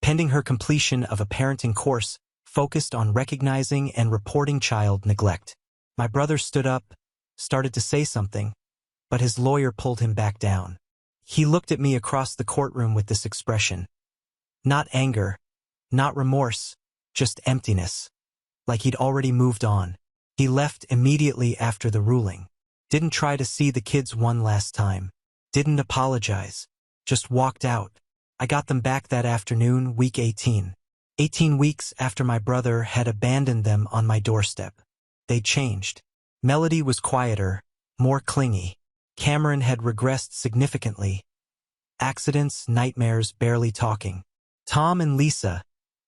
pending her completion of a parenting course focused on recognizing and reporting child neglect. My brother stood up, started to say something, but his lawyer pulled him back down. He looked at me across the courtroom with this expression. Not anger, not remorse, just emptiness. Like he'd already moved on. He left immediately after the ruling. Didn't try to see the kids one last time. Didn't apologize. Just walked out. I got them back that afternoon, week 18. 18 weeks after my brother had abandoned them on my doorstep. They changed. Melody was quieter, more clingy. Cameron had regressed significantly. Accidents, nightmares, barely talking. Tom and Lisa,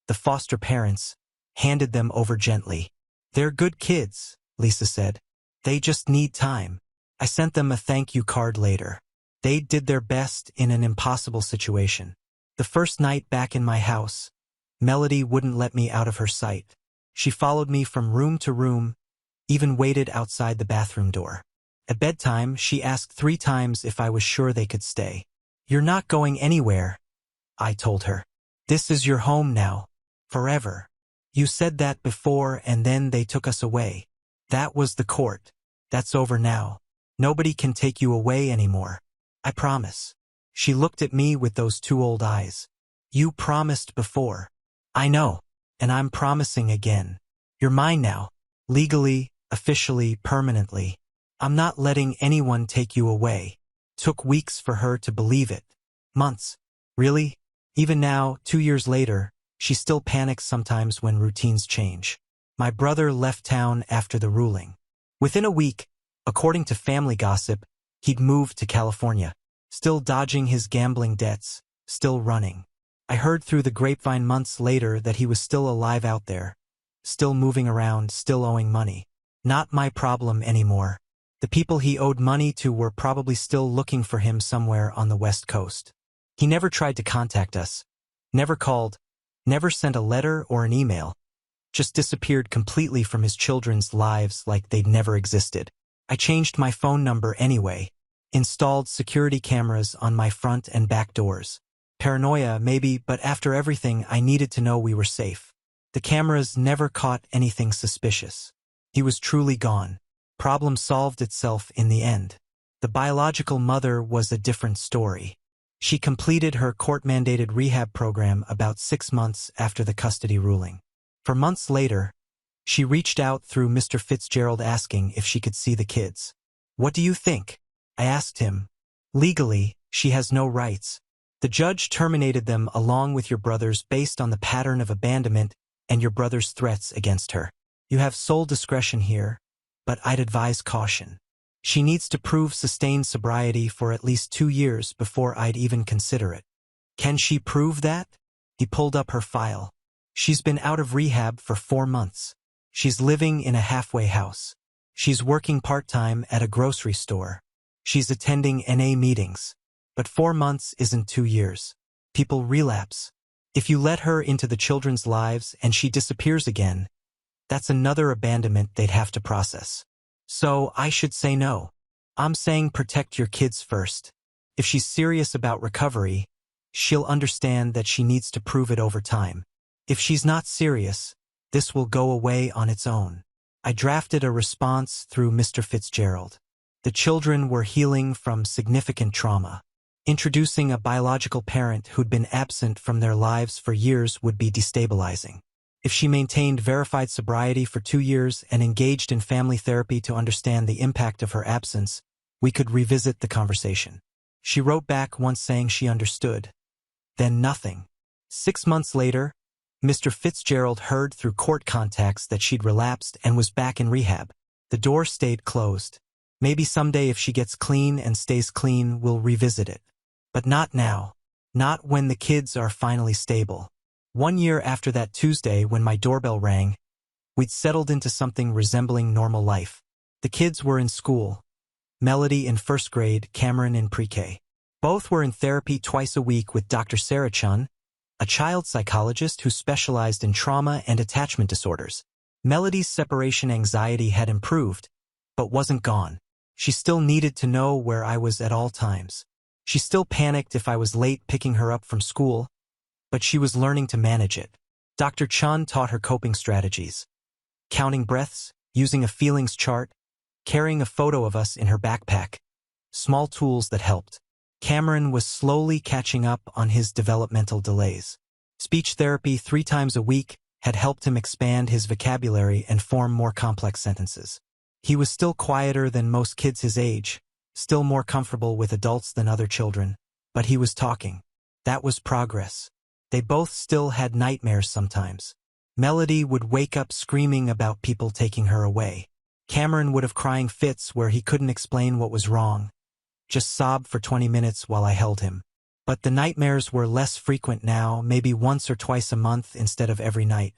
the foster parents, handed them over gently. They're good kids, Lisa said. They just need time. I sent them a thank you card later. They did their best in an impossible situation. The first night back in my house, Melody wouldn't let me out of her sight. She followed me from room to room, even waited outside the bathroom door. At bedtime, she asked 3 times if I was sure they could stay. You're not going anywhere, I told her. This is your home now. Forever. You said that before and then they took us away. That was the court. That's over now. Nobody can take you away anymore. I promise. She looked at me with those two old eyes. You promised before. I know. And I'm promising again. You're mine now. Legally, officially, permanently. I'm not letting anyone take you away. Took weeks for her to believe it. Months. Really? Even now, 2 years later, she still panics sometimes when routines change. My brother left town after the ruling. Within a week, according to family gossip, he'd moved to California. Still dodging his gambling debts, still running. I heard through the grapevine months later that he was still alive out there. Still moving around, still owing money. Not my problem anymore. The people he owed money to were probably still looking for him somewhere on the West Coast. He never tried to contact us. Never called. Never sent a letter or an email. Just disappeared completely from his children's lives like they'd never existed. I changed my phone number anyway. Installed security cameras on my front and back doors. Paranoia, maybe, but after everything, I needed to know we were safe. The cameras never caught anything suspicious. He was truly gone. Problem solved itself in the end. The biological mother was a different story. She completed her court-mandated rehab program about 6 months after the custody ruling. For months later, she reached out through Mr. Fitzgerald asking if she could see the kids. What do you think? I asked him. Legally, she has no rights. The judge terminated them along with your brother's based on the pattern of abandonment and your brother's threats against her. You have sole discretion here, but I'd advise caution. She needs to prove sustained sobriety for at least 2 years before I'd even consider it. Can she prove that? He pulled up her file. She's been out of rehab for 4 months. She's living in a halfway house. She's working part-time at a grocery store. She's attending NA meetings. But 4 months isn't 2 years. People relapse. If you let her into the children's lives and she disappears again, that's another abandonment they'd have to process. So I should say no. I'm saying protect your kids first. If she's serious about recovery, she'll understand that she needs to prove it over time. If she's not serious, this will go away on its own. I drafted a response through Mr. Fitzgerald. The children were healing from significant trauma. Introducing a biological parent who'd been absent from their lives for years would be destabilizing. If she maintained verified sobriety for 2 years and engaged in family therapy to understand the impact of her absence, we could revisit the conversation. She wrote back once saying she understood. Then nothing. 6 months later, Mr. Fitzgerald heard through court contacts that she'd relapsed and was back in rehab. The door stayed closed. Maybe someday if she gets clean and stays clean, we'll revisit it. But not now. Not when the kids are finally stable. 1 year after that Tuesday when my doorbell rang, we'd settled into something resembling normal life. The kids were in school. Melody in 1st grade, Cameron in pre-K. Both were in therapy twice a week with Dr. Sarah Chun, a child psychologist who specialized in trauma and attachment disorders. Melody's separation anxiety had improved, but wasn't gone. She still needed to know where I was at all times. She still panicked if I was late picking her up from school, but she was learning to manage it. Dr. Chun taught her coping strategies. Counting breaths, using a feelings chart, carrying a photo of us in her backpack. Small tools that helped. Cameron was slowly catching up on his developmental delays. Speech therapy 3 times a week had helped him expand his vocabulary and form more complex sentences. He was still quieter than most kids his age, still more comfortable with adults than other children, but he was talking. That was progress. They both still had nightmares sometimes. Melody would wake up screaming about people taking her away. Cameron would have crying fits where he couldn't explain what was wrong. Just sob for 20 minutes while I held him. But the nightmares were less frequent now, maybe once or twice a month instead of every night.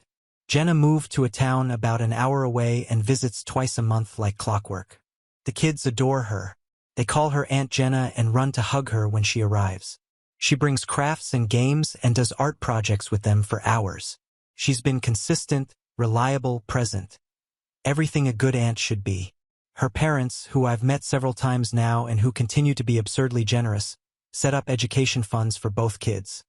Jenna moved to a town about an hour away and visits twice a month like clockwork. The kids adore her. They call her Aunt Jenna and run to hug her when she arrives. She brings crafts and games and does art projects with them for hours. She's been consistent, reliable, present. Everything a good aunt should be. Her parents, who I've met several times now and who continue to be absurdly generous, set up education funds for both kids.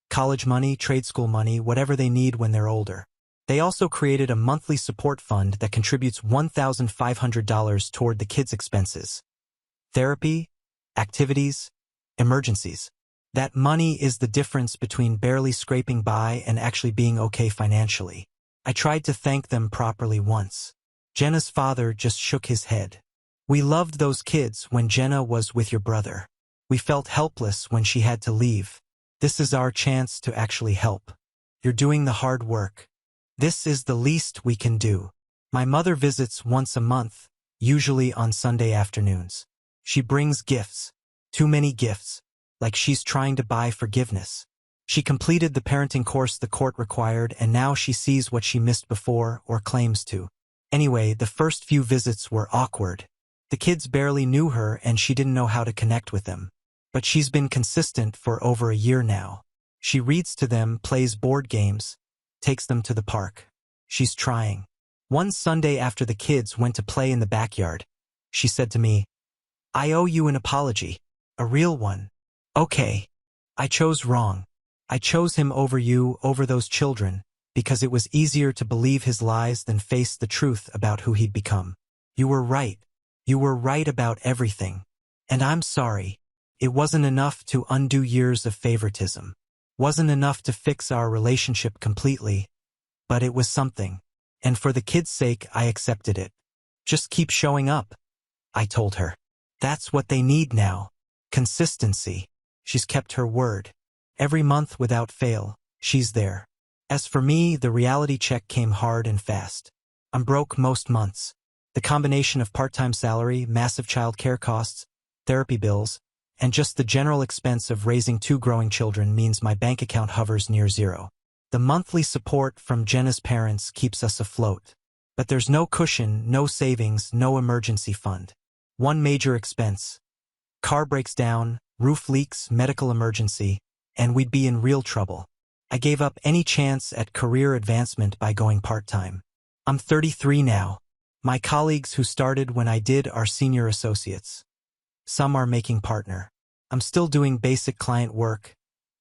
College money, trade school money, whatever they need when they're older. They also created a monthly support fund that contributes $1,500 toward the kids' expenses. Therapy, activities, Emergencies. That money is the difference between barely scraping by and actually being okay financially. I tried to thank them properly once. Jenna's father just shook his head. We loved those kids when Jenna was with your brother. We felt helpless when she had to leave. This is our chance to actually help. You're doing the hard work. This is the least we can do. My mother visits once a month, usually on Sunday afternoons. She brings gifts. Too many gifts. Like she's trying to buy forgiveness. She completed the parenting course the court required, and now she sees what she missed before, or claims to. Anyway, the first few visits were awkward. The kids barely knew her and she didn't know how to connect with them. But she's been consistent for over a year now. She reads to them, plays board games, takes them to the park. She's trying. One Sunday after the kids went to play in the backyard, she said to me, "I owe you an apology. A real one. Okay. I chose wrong. I chose him over you, over those children, because it was easier to believe his lies than face the truth about who he'd become. You were right. You were right about everything. And I'm sorry. It wasn't enough to undo years of favoritism. Wasn't enough to fix our relationship completely, but it was something. And for the kids' sake, I accepted it. Just keep showing up," I told her. That's what they need now. Consistency. She's kept her word. Every month without fail, she's there. As for me, the reality check came hard and fast. I'm broke most months. The combination of part-time salary, massive child care costs, therapy bills, and just the general expense of raising 2 growing children means my bank account hovers near zero. The monthly support from Jenna's parents keeps us afloat. But there's no cushion, no savings, no emergency fund. One major expense. Car breaks down, roof leaks, medical emergency, and we'd be in real trouble. I gave up any chance at career advancement by going part-time. I'm 33 now. My colleagues who started when I did are senior associates. Some are making partner. I'm still doing basic client work,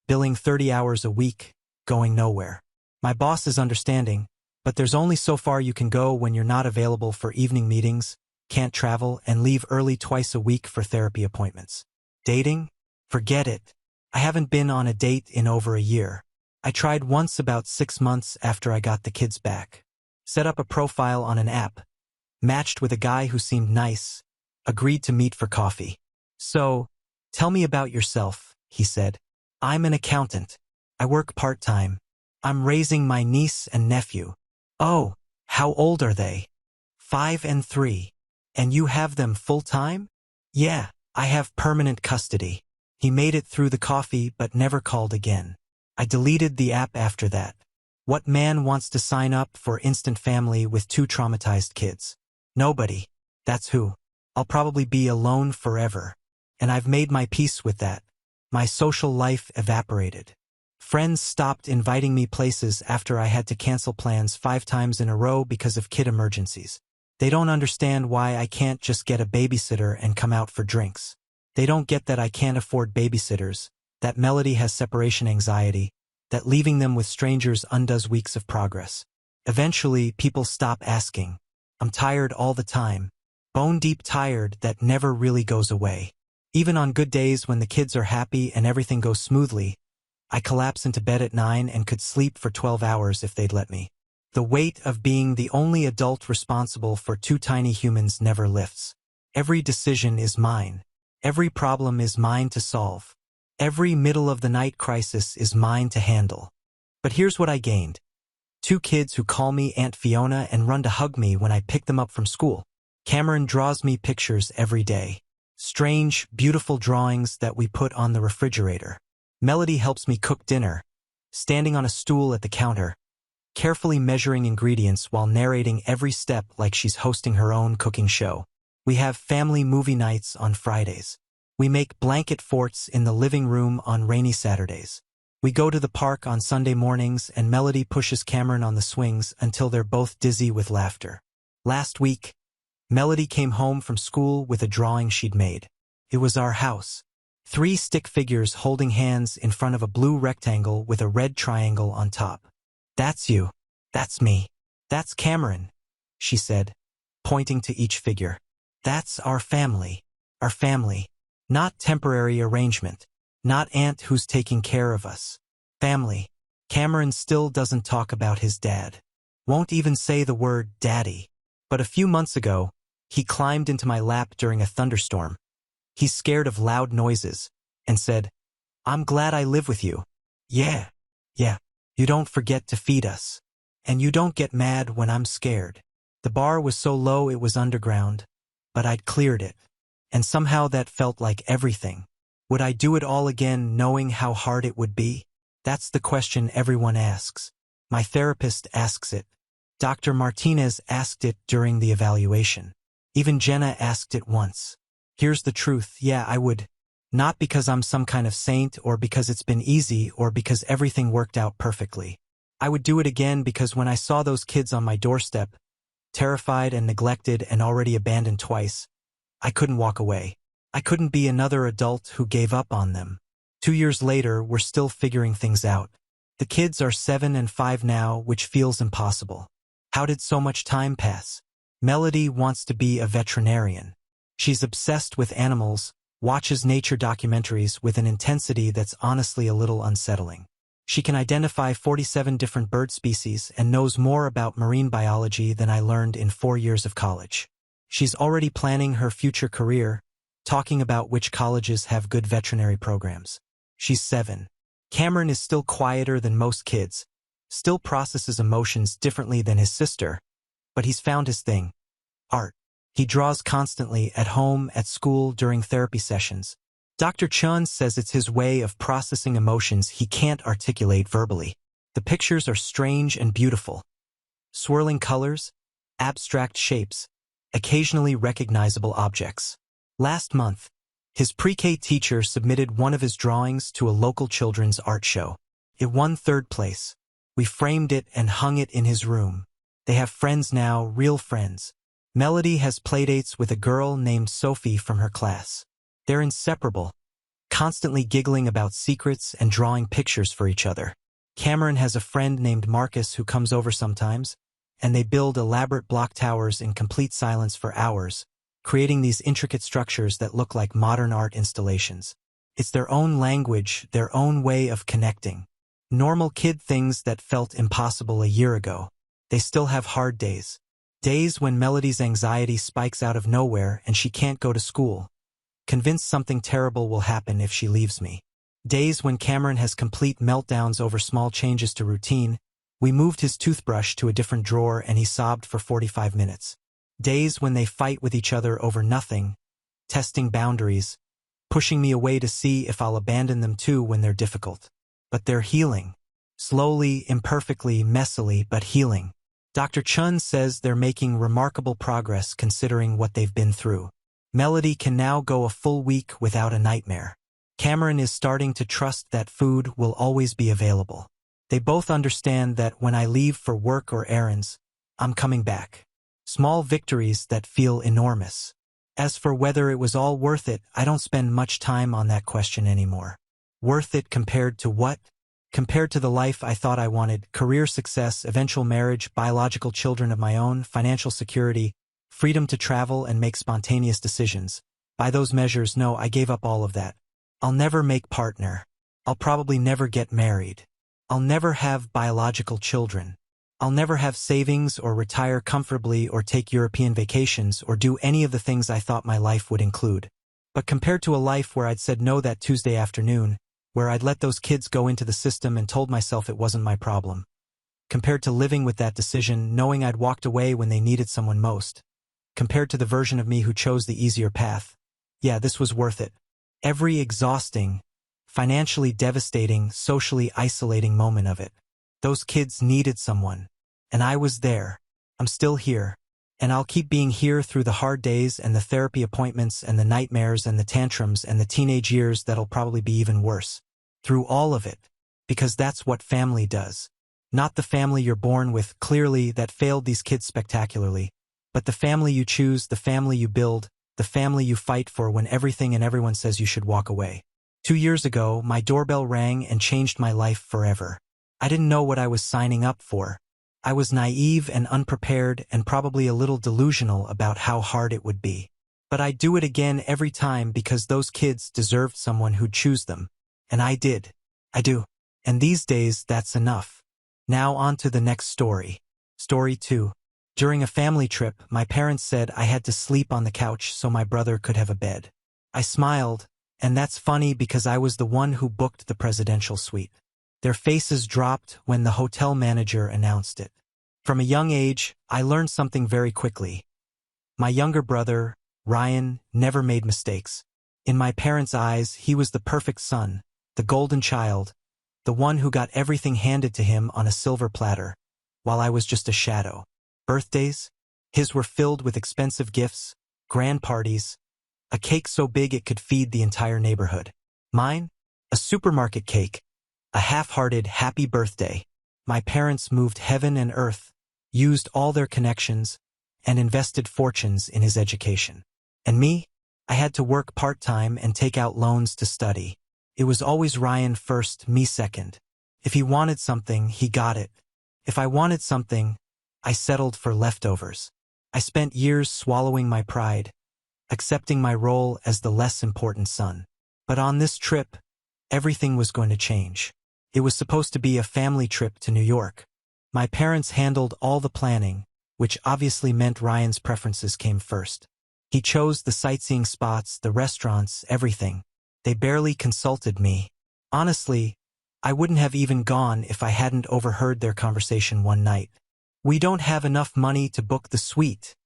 billing 30 hours a week, going nowhere. My boss is understanding, but there's only so far you can go when you're not available for evening meetings, can't travel, and leave early twice a week for therapy appointments. Dating? Forget it. I haven't been on a date in over a year. I tried once about 6 months after I got the kids back. Set up a profile on an app, matched with a guy who seemed nice, agreed to meet for coffee. "So, tell me about yourself," he said. "I'm an accountant. I work part-time. I'm raising my niece and nephew." "Oh, how old are they?" 5 and 3. "And you have them full-time?" "Yeah, I have permanent custody." He made it through the coffee but never called again. I deleted the app after that. What man wants to sign up for instant family with 2 traumatized kids? Nobody. That's who. I'll probably be alone forever. And I've made my peace with that. My social life evaporated. Friends stopped inviting me places after I had to cancel plans 5 times in a row because of kid emergencies. They don't understand why I can't just get a babysitter and come out for drinks. They don't get that I can't afford babysitters, that Melody has separation anxiety, that leaving them with strangers undoes weeks of progress. Eventually, people stop asking. I'm tired all the time. Bone-deep tired that never really goes away. Even on good days when the kids are happy and everything goes smoothly, I collapse into bed at 9 and could sleep for 12 hours if they'd let me. The weight of being the only adult responsible for 2 tiny humans never lifts. Every decision is mine. Every problem is mine to solve. Every middle-of-the-night crisis is mine to handle. But here's what I gained. 2 kids who call me Aunt Fiona and run to hug me when I pick them up from school. Cameron draws me pictures every day. Strange, beautiful drawings that we put on the refrigerator. Melody helps me cook dinner, standing on a stool at the counter, carefully measuring ingredients while narrating every step like she's hosting her own cooking show. We have family movie nights on Fridays. We make blanket forts in the living room on rainy Saturdays. We go to the park on Sunday mornings and Melody pushes Cameron on the swings until they're both dizzy with laughter. Last week, Melody came home from school with a drawing she'd made. It was our house. 3 stick figures holding hands in front of a blue rectangle with a red triangle on top. "That's you. That's me. That's Cameron," she said, pointing to each figure. "That's our family. Our family. Not temporary arrangement. Not aunt who's taking care of us. Family. Cameron still doesn't talk about his dad. Won't even say the word daddy. But a few months ago, he climbed into my lap during a thunderstorm. He's scared of loud noises, and said, "I'm glad I live with you. Yeah. You don't forget to feed us. And you don't get mad when I'm scared." The bar was so low it was underground, but I'd cleared it. And somehow that felt like everything. Would I do it all again knowing how hard it would be? That's the question everyone asks. My therapist asks it. Dr. Martinez asked it during the evaluation. Even Jenna asked it once. Here's the truth, yeah, I would. Not because I'm some kind of saint or because it's been easy or because everything worked out perfectly. I would do it again because when I saw those kids on my doorstep, terrified and neglected and already abandoned twice, I couldn't walk away. I couldn't be another adult who gave up on them. 2 years later, we're still figuring things out. The kids are 7 and 5 now, which feels impossible. How did so much time pass? Melody wants to be a veterinarian. She's obsessed with animals, watches nature documentaries with an intensity that's honestly a little unsettling. She can identify 47 different bird species and knows more about marine biology than I learned in 4 years of college. She's already planning her future career, talking about which colleges have good veterinary programs. She's 7. Cameron is still quieter than most kids, still processes emotions differently than his sister, but he's found his thing. Art. He draws constantly at home, at school, during therapy sessions. Dr. Chun says it's his way of processing emotions he can't articulate verbally. The pictures are strange and beautiful. Swirling colors, abstract shapes, occasionally recognizable objects. Last month, his pre-K teacher submitted one of his drawings to a local children's art show. It won 3rd place. We framed it and hung it in his room. They have friends now, real friends. Melody has playdates with a girl named Sophie from her class. They're inseparable, constantly giggling about secrets and drawing pictures for each other. Cameron has a friend named Marcus who comes over sometimes, and they build elaborate block towers in complete silence for hours, creating these intricate structures that look like modern art installations. It's their own language, their own way of connecting. Normal kid things that felt impossible a year ago. They still have hard days. Days when Melody's anxiety spikes out of nowhere and she can't go to school, convinced something terrible will happen if she leaves me. Days when Cameron has complete meltdowns over small changes to routine. We moved his toothbrush to a different drawer and he sobbed for 45 minutes. Days when they fight with each other over nothing, testing boundaries, pushing me away to see if I'll abandon them too when they're difficult. But they're healing. Slowly, imperfectly, messily, but healing. Dr. Chun says they're making remarkable progress considering what they've been through. Melody can now go a full week without a nightmare. Cameron is starting to trust that food will always be available. They both understand that when I leave for work or errands, I'm coming back. Small victories that feel enormous. As for whether it was all worth it, I don't spend much time on that question anymore. Worth it compared to what? Compared to the life I thought I wanted, career success, eventual marriage, biological children of my own, financial security, freedom to travel and make spontaneous decisions. By those measures, no, I gave up all of that. I'll never make partner. I'll probably never get married. I'll never have biological children. I'll never have savings or retire comfortably or take European vacations or do any of the things I thought my life would include. But compared to a life where I'd said no that Tuesday afternoon, where I'd let those kids go into the system and told myself it wasn't my problem. Compared to living with that decision, knowing I'd walked away when they needed someone most. Compared to the version of me who chose the easier path. Yeah, this was worth it. Every exhausting, financially devastating, socially isolating moment of it. Those kids needed someone. And I was there. I'm still here. And I'll keep being here through the hard days and the therapy appointments and the nightmares and the tantrums and the teenage years that'll probably be even worse. Through all of it. Because that's what family does. Not the family you're born with, clearly, that failed these kids spectacularly. But the family you choose, the family you build, the family you fight for when everything and everyone says you should walk away. 2 years ago, my doorbell rang and changed my life forever. I didn't know what I was signing up for. I was naive and unprepared and probably a little delusional about how hard it would be. But I'd do it again every time because those kids deserved someone who'd choose them. And I did. I do. And these days, that's enough. Now on to the next story. Story 2. During a family trip, my parents said I had to sleep on the couch so my brother could have a bed. I smiled, and that's funny because I was the one who booked the presidential suite. Their faces dropped when the hotel manager announced it. From a young age, I learned something very quickly. My younger brother, Ryan, never made mistakes. In my parents' eyes, he was the perfect son, the golden child, the one who got everything handed to him on a silver platter, while I was just a shadow. Birthdays? His were filled with expensive gifts, grand parties, a cake so big it could feed the entire neighborhood. Mine? A supermarket cake, a half-hearted happy birthday. My parents moved heaven and earth, used all their connections, and invested fortunes in his education. And me? I had to work part-time and take out loans to study. It was always Ryan first, me second. If he wanted something, he got it. If I wanted something, I settled for leftovers. I spent years swallowing my pride, accepting my role as the less important son. But on this trip, everything was going to change. It was supposed to be a family trip to New York. My parents handled all the planning, which obviously meant Ryan's preferences came first. He chose the sightseeing spots, the restaurants, everything. They barely consulted me. Honestly, I wouldn't have even gone if I hadn't overheard their conversation one night. "We don't have enough money to book the suite,"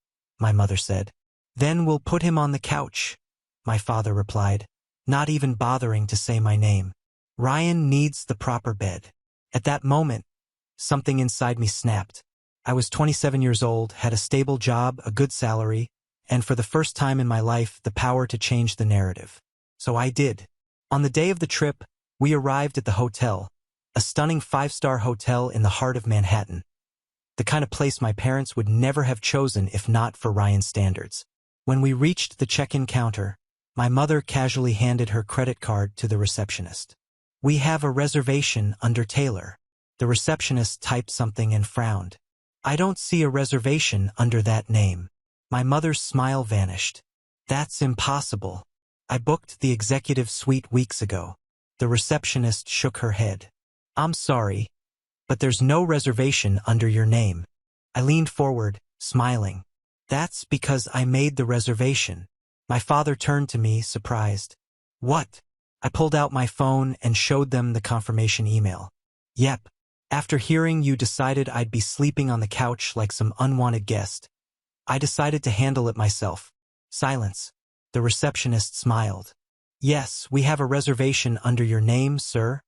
my mother said. "Then we'll put him on the couch," my father replied, not even bothering to say my name. "Ryan needs the proper bed." At that moment, something inside me snapped. I was 27 years old, had a stable job, a good salary, and for the first time in my life, the power to change the narrative. So I did. On the day of the trip, we arrived at the hotel, a stunning 5-star hotel in the heart of Manhattan. The kind of place my parents would never have chosen if not for Ryan's standards. When we reached the check-in counter, my mother casually handed her credit card to the receptionist. "We have a reservation under Taylor." The receptionist typed something and frowned. "I don't see a reservation under that name." My mother's smile vanished. "That's impossible. I booked the executive suite weeks ago." The receptionist shook her head. "I'm sorry, but there's no reservation under your name." I leaned forward, smiling. "That's because I made the reservation." My father turned to me, surprised. "What?" I pulled out my phone and showed them the confirmation email. "Yep. After hearing you decided I'd be sleeping on the couch like some unwanted guest, I decided to handle it myself." Silence. The receptionist smiled. "Yes, we have a reservation under your name, sir,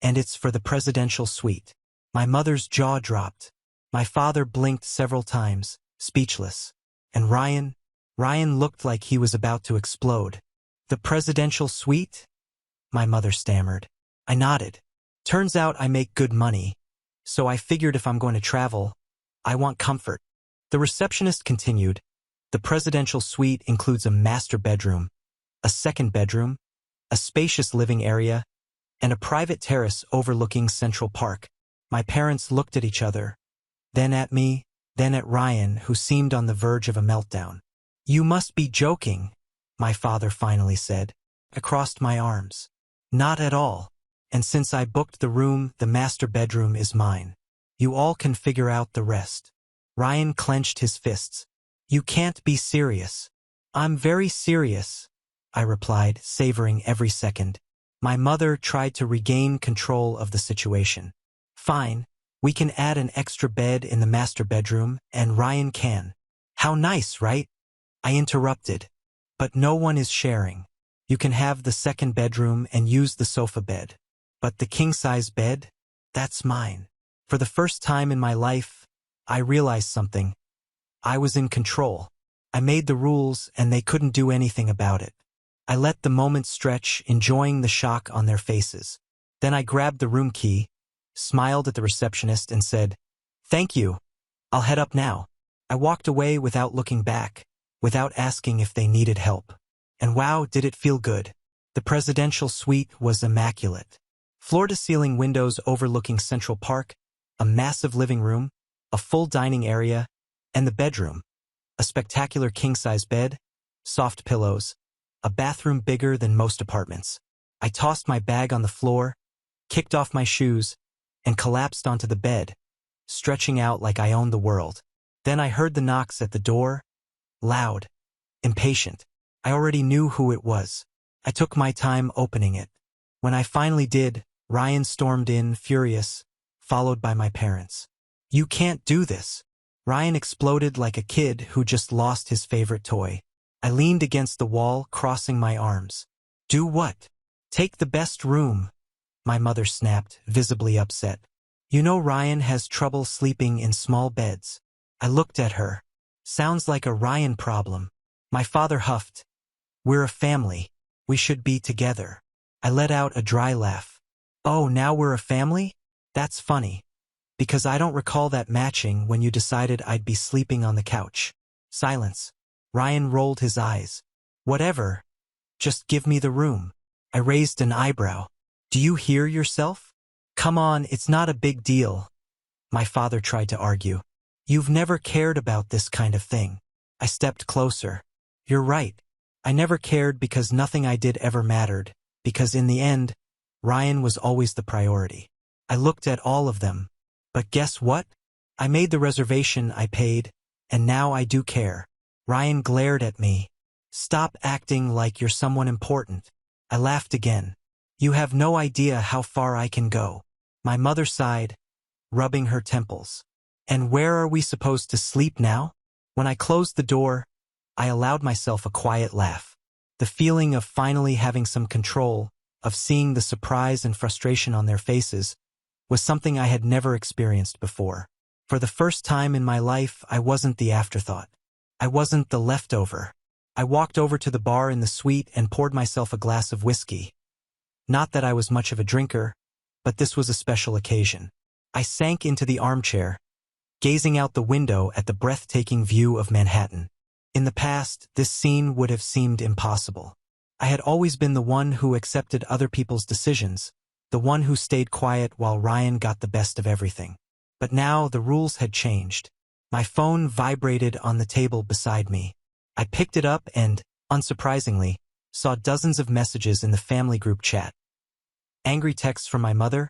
and it's for the presidential suite." My mother's jaw dropped. My father blinked several times, speechless. And Ryan looked like he was about to explode. "The presidential suite?" my mother stammered. I nodded. "Turns out I make good money, so I figured if I'm going to travel, I want comfort." The receptionist continued, "The presidential suite includes a master bedroom, a second bedroom, a spacious living area, and a private terrace overlooking Central Park." My parents looked at each other, then at me, then at Ryan, who seemed on the verge of a meltdown. "You must be joking," my father finally said. I crossed my arms. "Not at all. And since I booked the room, the master bedroom is mine. You all can figure out the rest." Ryan clenched his fists. "You can't be serious." "I'm very serious," I replied, savoring every second. My mother tried to regain control of the situation. "Fine, we can add an extra bed in the master bedroom, and Ryan can." "How nice, right?" I interrupted. "But no one is sharing. You can have the second bedroom and use the sofa bed. But the king-size bed? That's mine." For the first time in my life, I realized something. I was in control. I made the rules, and they couldn't do anything about it. I let the moment stretch, enjoying the shock on their faces. Then I grabbed the room key, smiled at the receptionist, and said, "Thank you. I'll head up now." I walked away without looking back, without asking if they needed help. And wow, did it feel good. The presidential suite was immaculate. Floor-to-ceiling windows overlooking Central Park, a massive living room, a full dining area, and the bedroom, a spectacular king-size bed, soft pillows, a bathroom bigger than most apartments. I tossed my bag on the floor, kicked off my shoes, and collapsed onto the bed, stretching out like I owned the world. Then I heard the knocks at the door, loud, impatient. I already knew who it was. I took my time opening it. When I finally did, Ryan stormed in, furious, followed by my parents. "You can't do this." Ryan exploded like a kid who just lost his favorite toy. I leaned against the wall, crossing my arms. "Do what?" "Take the best room," my mother snapped, visibly upset. "You know Ryan has trouble sleeping in small beds." I looked at her. "Sounds like a Ryan problem." My father huffed. "We're a family. We should be together." I let out a dry laugh. "Oh, now we're a family? That's funny. Because I don't recall that matching when you decided I'd be sleeping on the couch." Silence. Ryan rolled his eyes. "Whatever. Just give me the room." I raised an eyebrow. "Do you hear yourself? Come on, it's not a big deal." My father tried to argue. "You've never cared about this kind of thing." I stepped closer. "You're right. I never cared because nothing I did ever mattered, because in the end, Ryan was always the priority." I looked at all of them. "But guess what? I made the reservation, I paid, and now I do care." Ryan glared at me. "Stop acting like you're someone important." I laughed again. "You have no idea how far I can go." My mother sighed, rubbing her temples. "And where are we supposed to sleep now?" When I closed the door, I allowed myself a quiet laugh. The feeling of finally having some control, of seeing the surprise and frustration on their faces, was something I had never experienced before. For the first time in my life, I wasn't the afterthought. I wasn't the leftover. I walked over to the bar in the suite and poured myself a glass of whiskey. Not that I was much of a drinker, but this was a special occasion. I sank into the armchair, gazing out the window at the breathtaking view of Manhattan. In the past, this scene would have seemed impossible. I had always been the one who accepted other people's decisions, the one who stayed quiet while Ryan got the best of everything. But now the rules had changed. My phone vibrated on the table beside me. I picked it up and, unsurprisingly, saw dozens of messages in the family group chat. Angry texts from my mother,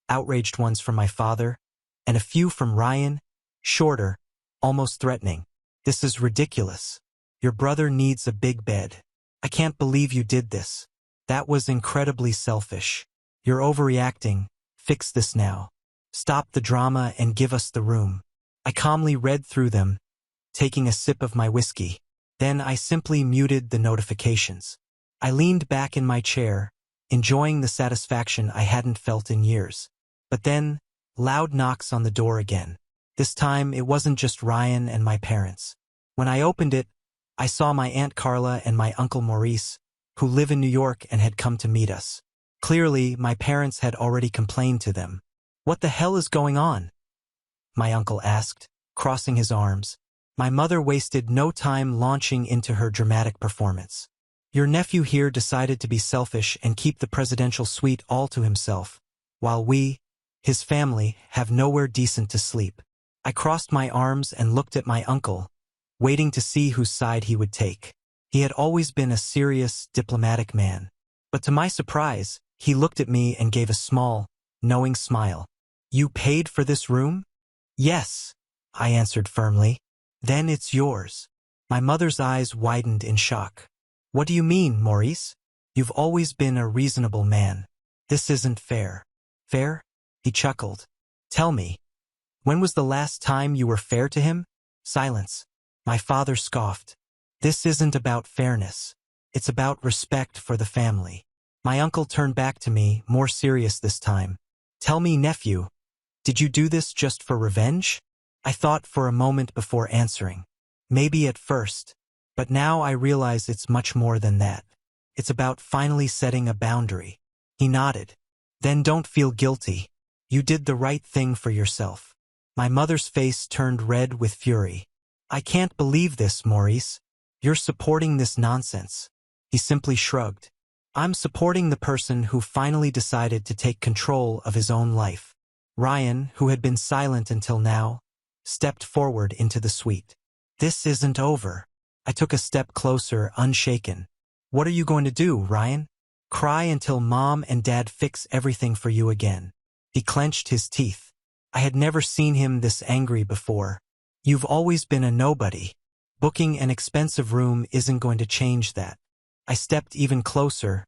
outraged ones from my father, and a few from Ryan, shorter, almost threatening. "This is ridiculous. Your brother needs a big bed. I can't believe you did this. That was incredibly selfish. You're overreacting. Fix this now. Stop the drama and give us the room." I calmly read through them, taking a sip of my whiskey. Then I simply muted the notifications. I leaned back in my chair, enjoying the satisfaction I hadn't felt in years. But then, loud knocks on the door again. This time, it wasn't just Ryan and my parents. When I opened it, I saw my Aunt Carla and my Uncle Maurice, who live in New York and had come to meet us. Clearly, my parents had already complained to them. "What the hell is going on?" my uncle asked, crossing his arms. My mother wasted no time launching into her dramatic performance. "Your nephew here decided to be selfish and keep the presidential suite all to himself, while we, his family, have nowhere decent to sleep." I crossed my arms and looked at my uncle, waiting to see whose side he would take. He had always been a serious, diplomatic man. But to my surprise, he looked at me and gave a small, knowing smile. "You paid for this room?" "Yes," I answered firmly. "Then it's yours." My mother's eyes widened in shock. "What do you mean, Maurice? You've always been a reasonable man. This isn't fair." "Fair?" he chuckled. "Tell me, when was the last time you were fair to him?" Silence. My father scoffed. "This isn't about fairness. It's about respect for the family." My uncle turned back to me, more serious this time. "Tell me, nephew, did you do this just for revenge?" I thought for a moment before answering. Maybe at first, but now I realize it's much more than that. It's about finally setting a boundary. He nodded. "Then don't feel guilty. You did the right thing for yourself." My mother's face turned red with fury. "I can't believe this, Maurice. You're supporting this nonsense." He simply shrugged. "I'm supporting the person who finally decided to take control of his own life." Ryan, who had been silent until now, stepped forward into the suite. "This isn't over." I took a step closer, unshaken. What are you going to do, Ryan? Cry until Mom and Dad fix everything for you again. He clenched his teeth. I had never seen him this angry before. You've always been a nobody. Booking an expensive room isn't going to change that. I stepped even closer,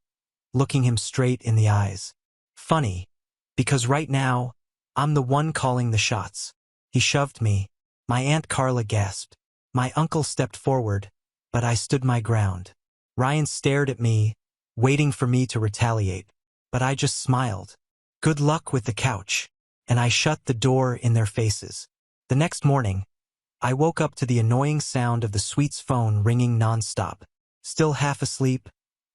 looking him straight in the eyes. Funny, because right now, I'm the one calling the shots. He shoved me. My Aunt Carla gasped. My uncle stepped forward, but I stood my ground. Ryan stared at me, waiting for me to retaliate, but I just smiled. Good luck with the couch, and I shut the door in their faces. The next morning, I woke up to the annoying sound of the suite's phone ringing nonstop. Still half asleep,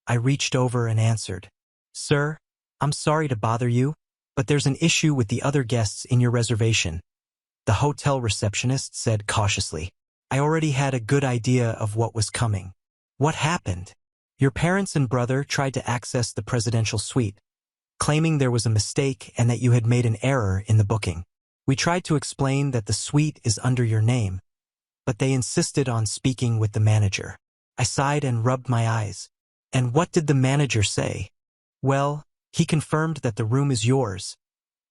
I reached over and answered. Sir, I'm sorry to bother you, but there's an issue with the other guests in your reservation, the hotel receptionist said cautiously. I already had a good idea of what was coming. What happened? Your parents and brother tried to access the presidential suite, claiming there was a mistake and that you had made an error in the booking. We tried to explain that the suite is under your name, but they insisted on speaking with the manager. I sighed and rubbed my eyes. And what did the manager say? Well, he confirmed that the room is yours,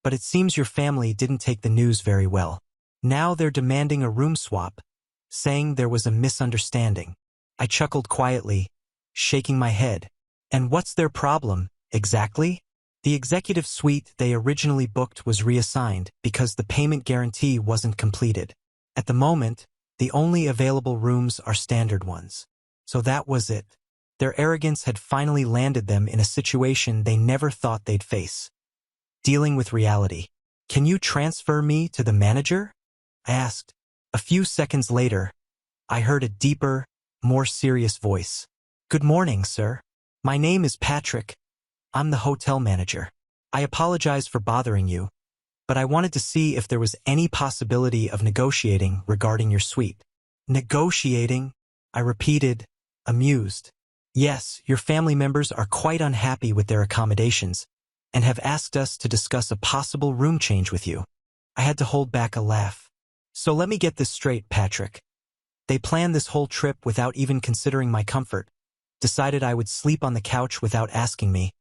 but it seems your family didn't take the news very well. Now they're demanding a room swap, saying there was a misunderstanding. I chuckled quietly, shaking my head. And what's their problem, exactly? The executive suite they originally booked was reassigned because the payment guarantee wasn't completed. At the moment, the only available rooms are standard ones. So that was it. Their arrogance had finally landed them in a situation they never thought they'd face. Dealing with reality. Can you transfer me to the manager? I asked. A few seconds later, I heard a deeper, more serious voice. Good morning, sir. My name is Patrick. I'm the hotel manager. I apologize for bothering you, but I wanted to see if there was any possibility of negotiating regarding your suite. Negotiating? I repeated, amused. Yes, your family members are quite unhappy with their accommodations and have asked us to discuss a possible room change with you. I had to hold back a laugh. So let me get this straight, Patrick. They planned this whole trip without even considering my comfort, decided I would sleep on the couch without asking me,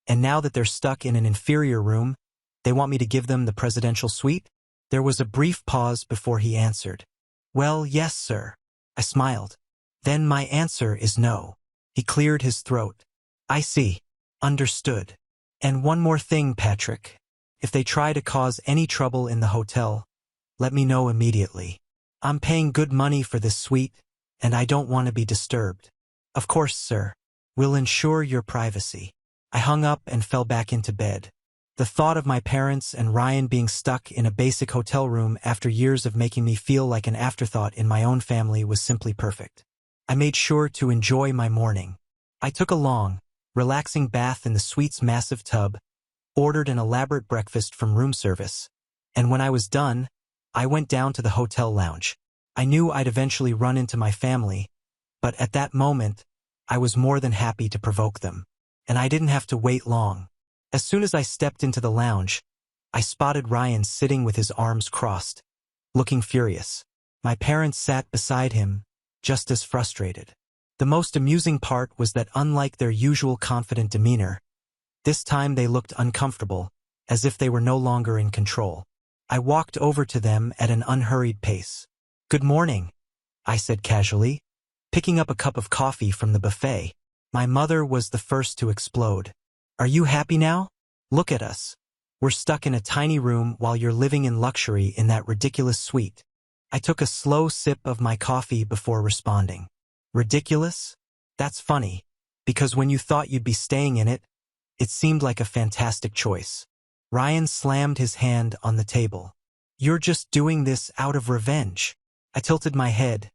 and now that they're stuck in an inferior room, they want me to give them the presidential suite? There was a brief pause before he answered. Well, yes, sir. I smiled. Then my answer is no. He cleared his throat. I see. Understood. And one more thing, Patrick. If they try to cause any trouble in the hotel, let me know immediately. I'm paying good money for this suite, and I don't want to be disturbed. Of course, sir. We'll ensure your privacy. I hung up and fell back into bed. The thought of my parents and Ryan being stuck in a basic hotel room after years of making me feel like an afterthought in my own family was simply perfect. I made sure to enjoy my morning. I took a long, relaxing bath in the suite's massive tub, ordered an elaborate breakfast from room service, and when I was done, I went down to the hotel lounge. I knew I'd eventually run into my family, but at that moment, I was more than happy to provoke them. And I didn't have to wait long. As soon as I stepped into the lounge, I spotted Ryan sitting with his arms crossed, looking furious. My parents sat beside him, just as frustrated. The most amusing part was that unlike their usual confident demeanor, this time they looked uncomfortable, as if they were no longer in control. I walked over to them at an unhurried pace. Good morning, I said casually, picking up a cup of coffee from the buffet. My mother was the first to explode. Are you happy now? Look at us. We're stuck in a tiny room while you're living in luxury in that ridiculous suite. I took a slow sip of my coffee before responding. Ridiculous? That's funny, because when you thought you'd be staying in it, it seemed like a fantastic choice. Ryan slammed his hand on the table. You're just doing this out of revenge. I tilted my head,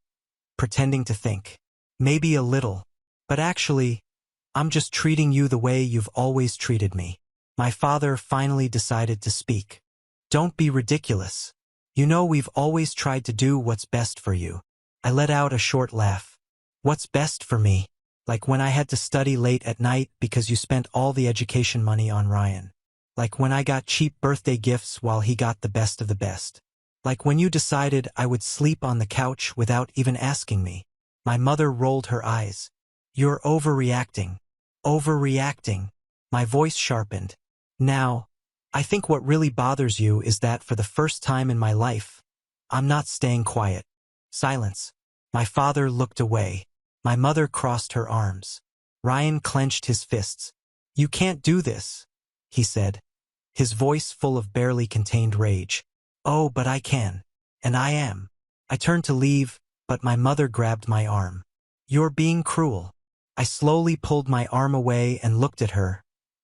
pretending to think. Maybe a little. But actually, I'm just treating you the way you've always treated me. My father finally decided to speak. Don't be ridiculous. You know we've always tried to do what's best for you. I let out a short laugh. What's best for me? Like when I had to study late at night because you spent all the education money on Ryan. Like when I got cheap birthday gifts while he got the best of the best. Like when you decided I would sleep on the couch without even asking me. My mother rolled her eyes. You're overreacting. Overreacting. My voice sharpened. Now, I think what really bothers you is that for the first time in my life, I'm not staying quiet. Silence. My father looked away. My mother crossed her arms. Ryan clenched his fists. You can't do this, he said, his voice full of barely contained rage. Oh, but I can. And I am. I turned to leave, but my mother grabbed my arm. You're being cruel. I slowly pulled my arm away and looked at her,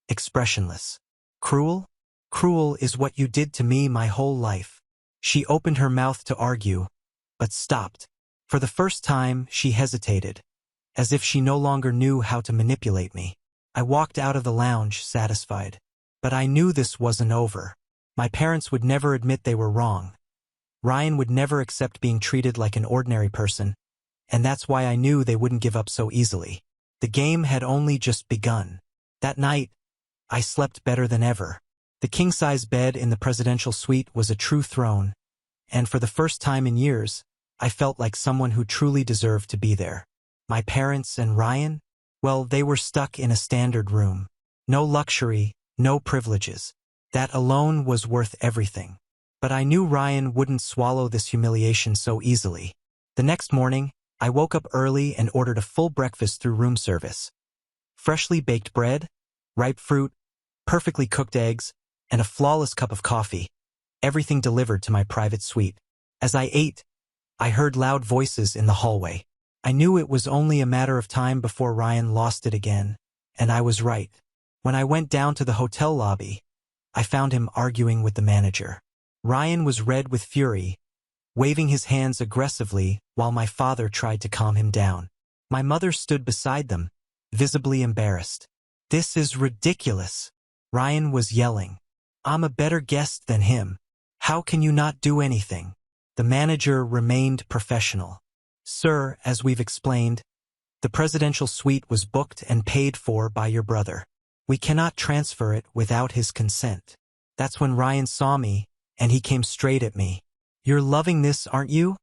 expressionless. Cruel? Cruel is what you did to me my whole life. She opened her mouth to argue, but stopped. For the first time, she hesitated, as if she no longer knew how to manipulate me. I walked out of the lounge, satisfied. But I knew this wasn't over. My parents would never admit they were wrong. Ryan would never accept being treated like an ordinary person, and that's why I knew they wouldn't give up so easily. The game had only just begun. That night, I slept better than ever. The king-size bed in the presidential suite was a true throne, and for the first time in years, I felt like someone who truly deserved to be there. My parents and Ryan? Well, they were stuck in a standard room. No luxury, no privileges. That alone was worth everything. But I knew Ryan wouldn't swallow this humiliation so easily. The next morning, I woke up early and ordered a full breakfast through room service. Freshly baked bread, ripe fruit, perfectly cooked eggs, and a flawless cup of coffee. Everything delivered to my private suite. As I ate, I heard loud voices in the hallway. I knew it was only a matter of time before Ryan lost it again, and I was right. When I went down to the hotel lobby, I found him arguing with the manager. Ryan was red with fury, waving his hands aggressively while my father tried to calm him down. My mother stood beside them, visibly embarrassed. This is ridiculous, Ryan was yelling. I'm a better guest than him. How can you not do anything? The manager remained professional. Sir, as we've explained, the presidential suite was booked and paid for by your brother. We cannot transfer it without his consent. That's when Ryan saw me, and he came straight at me. You're loving this, aren't you?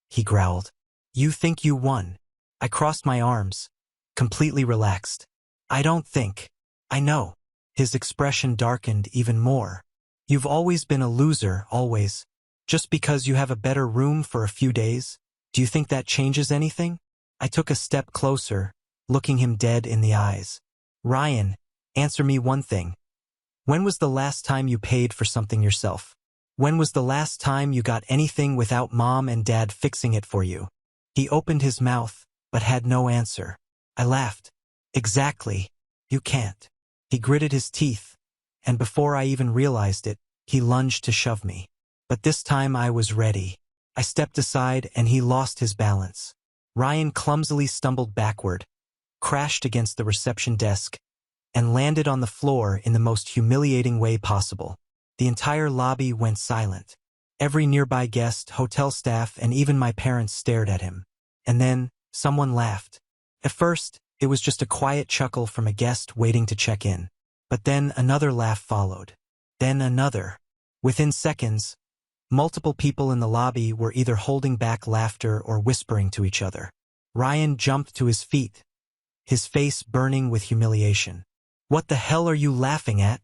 He growled. You think you won. I crossed my arms, completely relaxed. I don't think. I know. His expression darkened even more. You've always been a loser, always. Just because you have a better room for a few days, do you think that changes anything? I took a step closer, looking him dead in the eyes. Ryan, answer me one thing. When was the last time you paid for something yourself? When was the last time you got anything without mom and dad fixing it for you? He opened his mouth, but had no answer. I laughed. Exactly. You can't. He gritted his teeth, and before I even realized it, he lunged to shove me. But this time I was ready. I stepped aside and he lost his balance. Ryan clumsily stumbled backward, crashed against the reception desk, and landed on the floor in the most humiliating way possible. The entire lobby went silent. Every nearby guest, hotel staff, and even my parents stared at him. And then, someone laughed. At first, it was just a quiet chuckle from a guest waiting to check in. But then another laugh followed. Then another. Within seconds, multiple people in the lobby were either holding back laughter or whispering to each other. Ryan jumped to his feet, his face burning with humiliation. What the hell are you laughing at?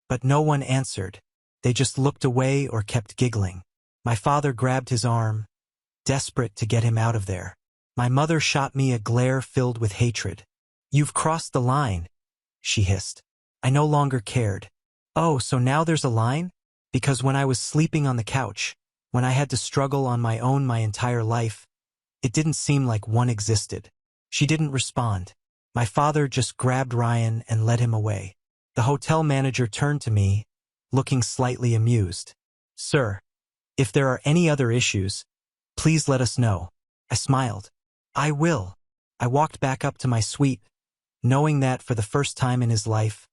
But no one answered. They just looked away or kept giggling. My father grabbed his arm, desperate to get him out of there. My mother shot me a glare filled with hatred. You've crossed the line, she hissed. I no longer cared. Oh, so now there's a line? Because when I was sleeping on the couch, when I had to struggle on my own my entire life, it didn't seem like one existed. She didn't respond. My father just grabbed Ryan and led him away. The hotel manager turned to me, looking slightly amused. Sir, if there are any other issues, please let us know. I smiled. I will. I walked back up to my suite, knowing that for the first time in his life,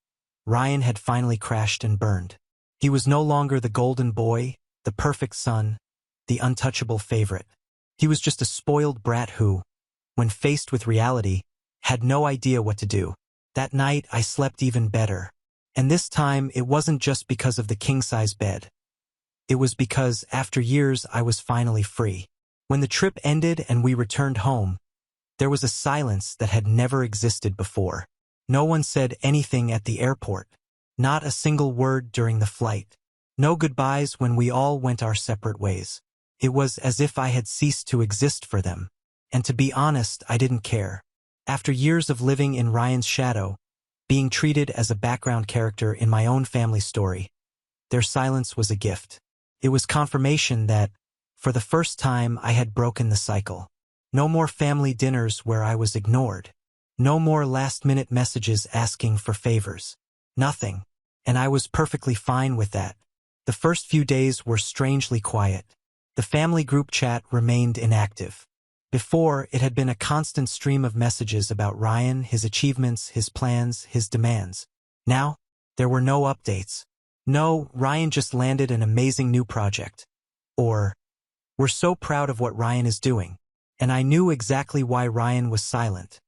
Ryan had finally crashed and burned. He was no longer the golden boy, the perfect son, the untouchable favorite. He was just a spoiled brat who, when faced with reality, had no idea what to do. That night I slept even better. And this time it wasn't just because of the king-size bed. It was because, after years, I was finally free. When the trip ended and we returned home, There was a silence that had never existed before. No one said anything at the airport. Not a single word during the flight. No goodbyes when we all went our separate ways. It was as if I had ceased to exist for them. And to be honest, I didn't care. After years of living in Ryan's shadow, being treated as a background character in my own family story, their silence was a gift. It was confirmation that, for the first time, I had broken the cycle. No more family dinners where I was ignored. No more last-minute messages asking for favors. Nothing. And I was perfectly fine with that. The first few days were strangely quiet. The family group chat remained inactive. Before, it had been a constant stream of messages about Ryan, his achievements, his plans, his demands. Now, there were no updates. No, Ryan just landed an amazing new project. Or, we're so proud of what Ryan is doing. And I knew exactly why Ryan was silent.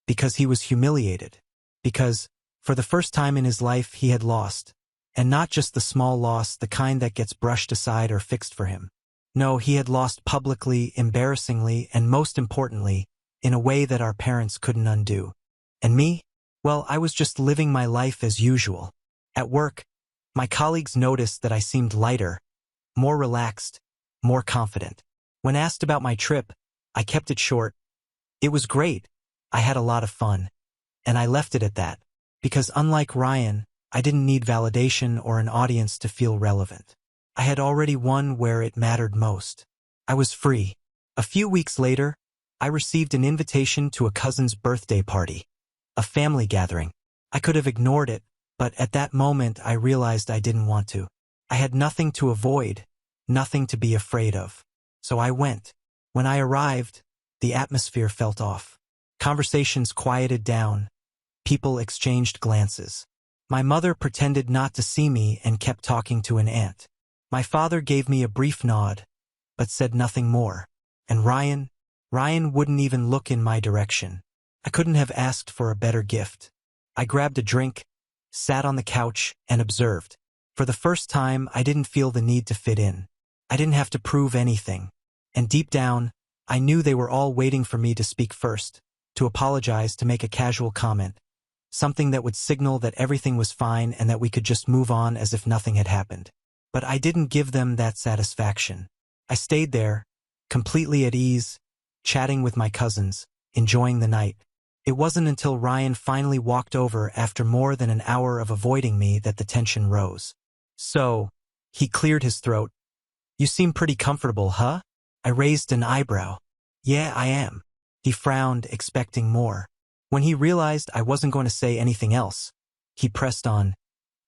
Because he was humiliated. Because, for the first time in his life, he had lost. And not just the small loss, the kind that gets brushed aside or fixed for him. No, he had lost publicly, embarrassingly, and most importantly, in a way that our parents couldn't undo. And me? Well, I was just living my life as usual. At work, my colleagues noticed that I seemed lighter, more relaxed, more confident. When asked about my trip, I kept it short. It was great. I had a lot of fun. And I left it at that. Because unlike Ryan, I didn't need validation or an audience to feel relevant. I had already won where it mattered most. I was free. A few weeks later, I received an invitation to a cousin's birthday party. A family gathering. I could have ignored it, but at that moment I realized I didn't want to. I had nothing to avoid, nothing to be afraid of. So I went. When I arrived, the atmosphere felt off. Conversations quieted down. People exchanged glances. My mother pretended not to see me and kept talking to an aunt. My father gave me a brief nod, but said nothing more. And Ryan wouldn't even look in my direction. I couldn't have asked for a better gift. I grabbed a drink, sat on the couch, and observed. For the first time, I didn't feel the need to fit in. I didn't have to prove anything. And deep down, I knew they were all waiting for me to speak first, to apologize, to make a casual comment. Something that would signal that everything was fine and that we could just move on as if nothing had happened. But I didn't give them that satisfaction. I stayed there, completely at ease, chatting with my cousins, enjoying the night. It wasn't until Ryan finally walked over after more than an hour of avoiding me that the tension rose. So, he cleared his throat. "You seem pretty comfortable, huh?" I raised an eyebrow. "Yeah, I am." He frowned, expecting more. When he realized I wasn't going to say anything else, he pressed on.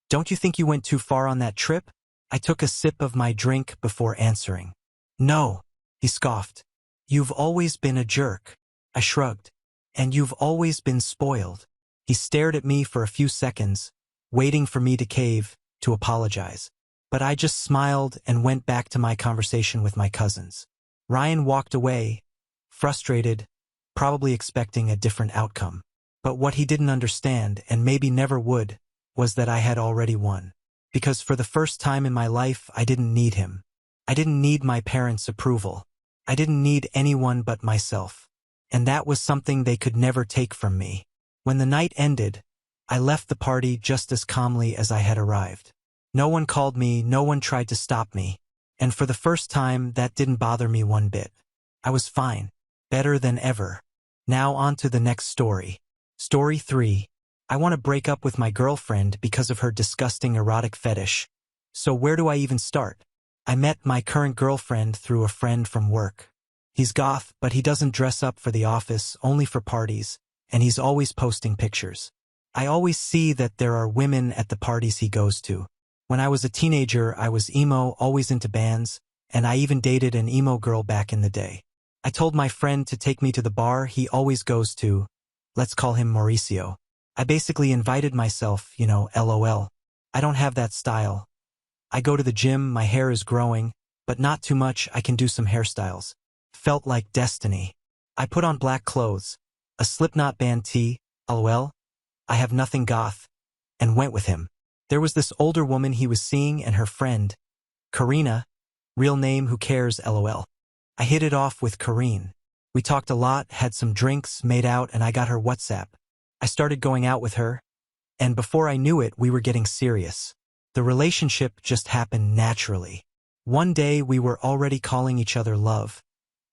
"Don't you think you went too far on that trip?" I took a sip of my drink before answering. "No," he scoffed. "You've always been a jerk." I shrugged. "And you've always been spoiled." He stared at me for a few seconds, waiting for me to cave, to apologize. But I just smiled and went back to my conversation with my cousins. Ryan walked away, frustrated, probably expecting a different outcome. But what he didn't understand, and maybe never would, was that I had already won. Because for the first time in my life, I didn't need him. I didn't need my parents' approval. I didn't need anyone but myself. And that was something they could never take from me. When the night ended, I left the party just as calmly as I had arrived. No one called me, no one tried to stop me. And for the first time, that didn't bother me one bit. I was fine. Better than ever. Now on to the next story. Story 3. I want to break up with my girlfriend because of her disgusting erotic fetish. So where do I even start? I met my current girlfriend through a friend from work. He's goth, but he doesn't dress up for the office, only for parties, and he's always posting pictures. I always see that there are women at the parties he goes to. When I was a teenager, I was emo, always into bands, and I even dated an emo girl back in the day. I told my friend to take me to the bar he always goes to. Let's call him Mauricio. I basically invited myself, LOL. I don't have that style. I go to the gym, my hair is growing, but not too much, I can do some hairstyles. Felt like destiny. I put on black clothes, a Slipknot band tee, LOL. I have nothing goth, and went with him. There was this older woman he was seeing and her friend, Karina, real name who cares, LOL. I hit it off with Karine. We talked a lot, had some drinks, made out, and I got her WhatsApp. I started going out with her, and before I knew it, we were getting serious. The relationship just happened naturally. One day we were already calling each other love,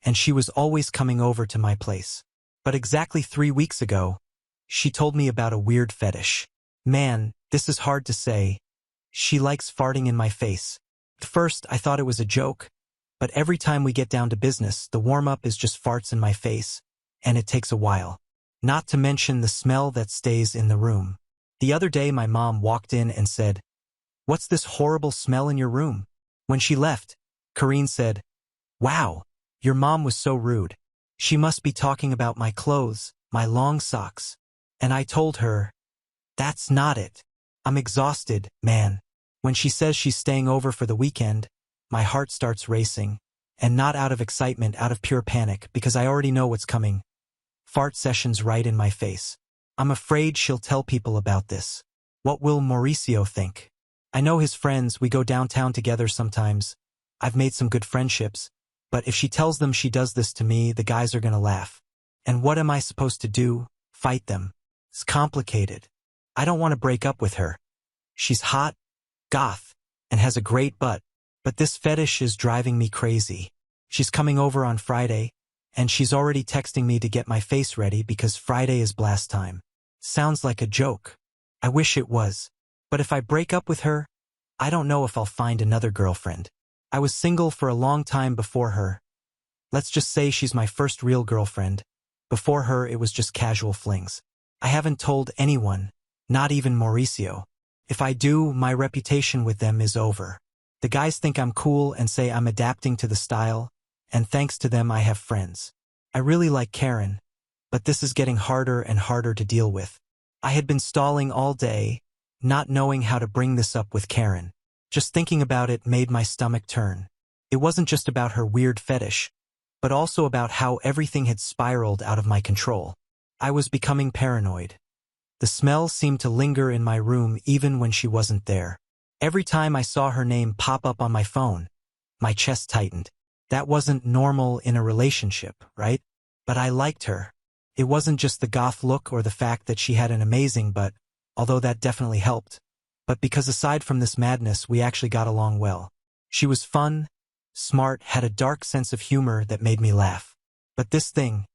and she was always coming over to my place. But exactly 3 weeks ago, she told me about a weird fetish. Man, this is hard to say. She likes farting in my face. At first, I thought it was a joke, but every time we get down to business, the warm-up is just farts in my face, and it takes a while. Not to mention the smell that stays in the room. The other day my mom walked in and said, "What's this horrible smell in your room?" When she left, Karine said, "Wow, your mom was so rude. She must be talking about my clothes, my long socks." And I told her, "That's not it. I'm exhausted, man." When she says she's staying over for the weekend, my heart starts racing, and not out of excitement, out of pure panic, because I already know what's coming. Fart sessions right in my face. I'm afraid she'll tell people about this. What will Mauricio think? I know his friends, we go downtown together sometimes. I've made some good friendships, but if she tells them she does this to me, the guys are gonna laugh. And what am I supposed to do? Fight them? It's complicated. I don't want to break up with her. She's hot, goth, and has a great butt, but this fetish is driving me crazy. She's coming over on Friday, and she's already texting me to get my face ready because Friday is blast time. Sounds like a joke. I wish it was. But if I break up with her, I don't know if I'll find another girlfriend. I was single for a long time before her. Let's just say she's my first real girlfriend. Before her, it was just casual flings. I haven't told anyone, not even Mauricio. If I do, my reputation with them is over. The guys think I'm cool and say I'm adapting to the style, and thanks to them I have friends. I really like Karen, but this is getting harder and harder to deal with. I had been stalling all day, not knowing how to bring this up with Karen. Just thinking about it made my stomach turn. It wasn't just about her weird fetish, but also about how everything had spiraled out of my control. I was becoming paranoid. The smell seemed to linger in my room even when she wasn't there. Every time I saw her name pop up on my phone, my chest tightened. That wasn't normal in a relationship, right? But I liked her. It wasn't just the goth look or the fact that she had an amazing butt, although that definitely helped, but because aside from this madness, we actually got along well. She was fun, smart, had a dark sense of humor that made me laugh. But this thing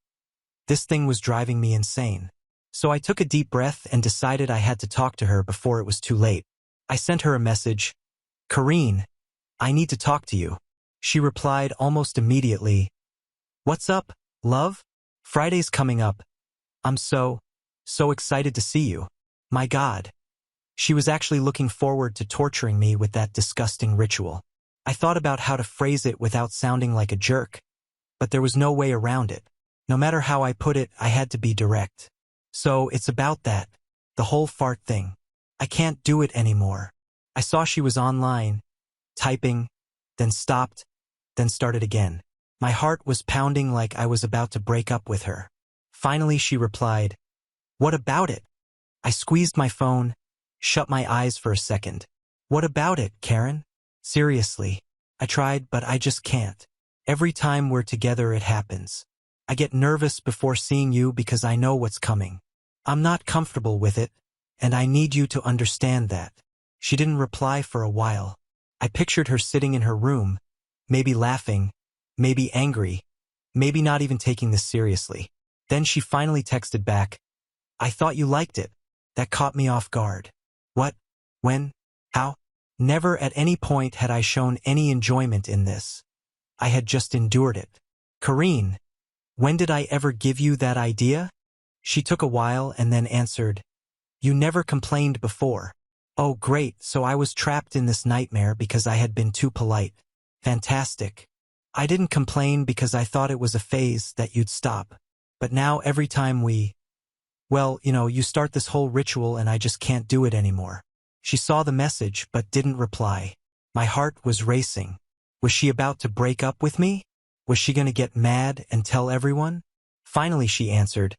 was driving me insane. So I took a deep breath and decided I had to talk to her before it was too late. I sent her a message. "Karine, I need to talk to you." She replied almost immediately, "What's up, love? Friday's coming up. I'm so excited to see you." My God. She was actually looking forward to torturing me with that disgusting ritual. I thought about how to phrase it without sounding like a jerk, but there was no way around it. No matter how I put it, I had to be direct. So it's about that, the whole fart thing. I can't do it anymore. I saw she was online, typing, then stopped, then started again. My heart was pounding like I was about to break up with her. Finally she replied, "What about it?" I squeezed my phone, shut my eyes for a second. "What about it, Karen? Seriously." I tried, but I just can't. Every time we're together it happens. I get nervous before seeing you because I know what's coming. I'm not comfortable with it, and I need you to understand that. She didn't reply for a while. I pictured her sitting in her room, maybe laughing, maybe angry, maybe not even taking this seriously. Then she finally texted back, "I thought you liked it." That caught me off guard. What? When? How? Never at any point had I shown any enjoyment in this. I had just endured it. "Karine, when did I ever give you that idea?" She took a while and then answered, "You never complained before." Oh great, so I was trapped in this nightmare because I had been too polite. Fantastic. I didn't complain because I thought it was a phase that you'd stop. But now every time you start this whole ritual and I just can't do it anymore. She saw the message but didn't reply. My heart was racing. Was she about to break up with me? Was she going to get mad and tell everyone? Finally she answered,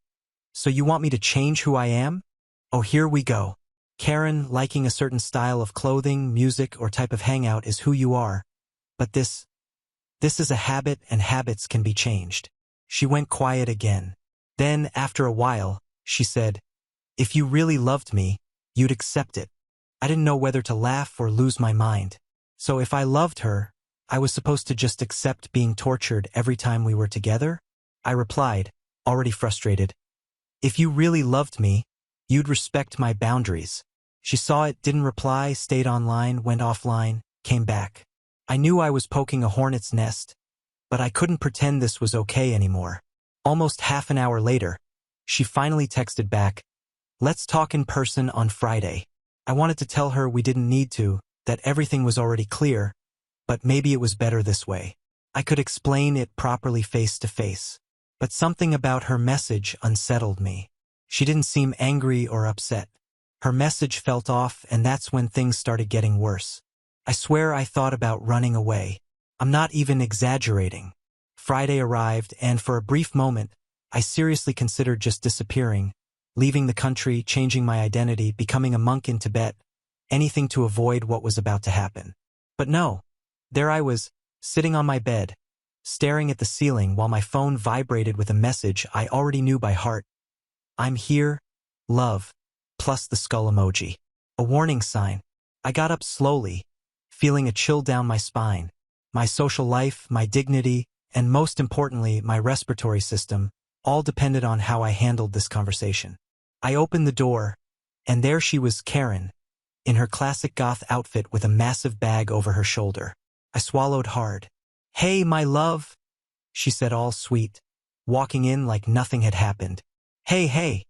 "So you want me to change who I am?" Oh, here we go. Karen, liking a certain style of clothing, music, or type of hangout is who you are. But this is a habit and habits can be changed. She went quiet again. Then, after a while, she said, "If you really loved me, you'd accept it." I didn't know whether to laugh or lose my mind. So if I loved her, I was supposed to just accept being tortured every time we were together? I replied, already frustrated, "If you really loved me, you'd respect my boundaries." She saw it, didn't reply, stayed online, went offline, came back. I knew I was poking a hornet's nest, but I couldn't pretend this was okay anymore. Almost half an hour later, she finally texted back, "Let's talk in person on Friday." I wanted to tell her we didn't need to, that everything was already clear, but maybe it was better this way. I could explain it properly face to face. But something about her message unsettled me. She didn't seem angry or upset. Her message felt off, and that's when things started getting worse. I swear I thought about running away. I'm not even exaggerating. Friday arrived, and for a brief moment, I seriously considered just disappearing, leaving the country, changing my identity, becoming a monk in Tibet, anything to avoid what was about to happen. But no, there I was, sitting on my bed, staring at the ceiling while my phone vibrated with a message I already knew by heart. "I'm here, love," plus the skull emoji. A warning sign. I got up slowly, feeling a chill down my spine. My social life, my dignity, and most importantly, my respiratory system, all depended on how I handled this conversation. I opened the door, and there she was, Karen, in her classic goth outfit with a massive bag over her shoulder. I swallowed hard. "Hey, my love," she said, all sweet, walking in like nothing had happened. Hey.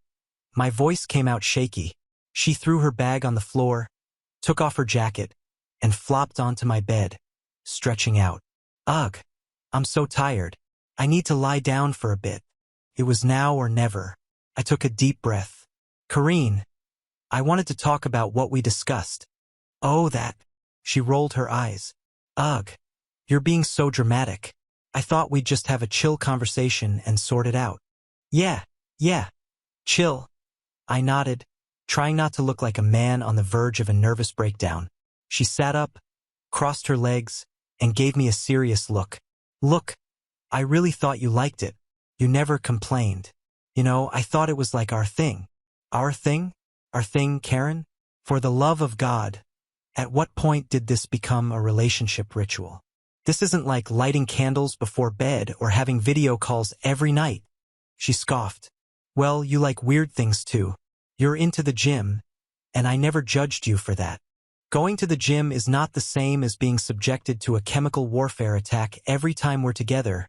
My voice came out shaky. She threw her bag on the floor, took off her jacket, and flopped onto my bed, stretching out. "Ugh, I'm so tired. I need to lie down for a bit." It was now or never. I took a deep breath. "Karine, I wanted to talk about what we discussed." "Oh, that." She rolled her eyes. "Ugh, you're being so dramatic. I thought we'd just have a chill conversation and sort it out." Yeah, chill." I nodded, trying not to look like a man on the verge of a nervous breakdown. She sat up, crossed her legs, and gave me a serious look. "Look, I really thought you liked it. You never complained. You know, I thought it was like our thing." "Our thing? Our thing, Karen? For the love of God, at what point did this become a relationship ritual? This isn't like lighting candles before bed or having video calls every night." She scoffed. "Well, you like weird things too. You're into the gym, and I never judged you for that. Going to the gym is not the same as being subjected to a chemical warfare attack every time we're together.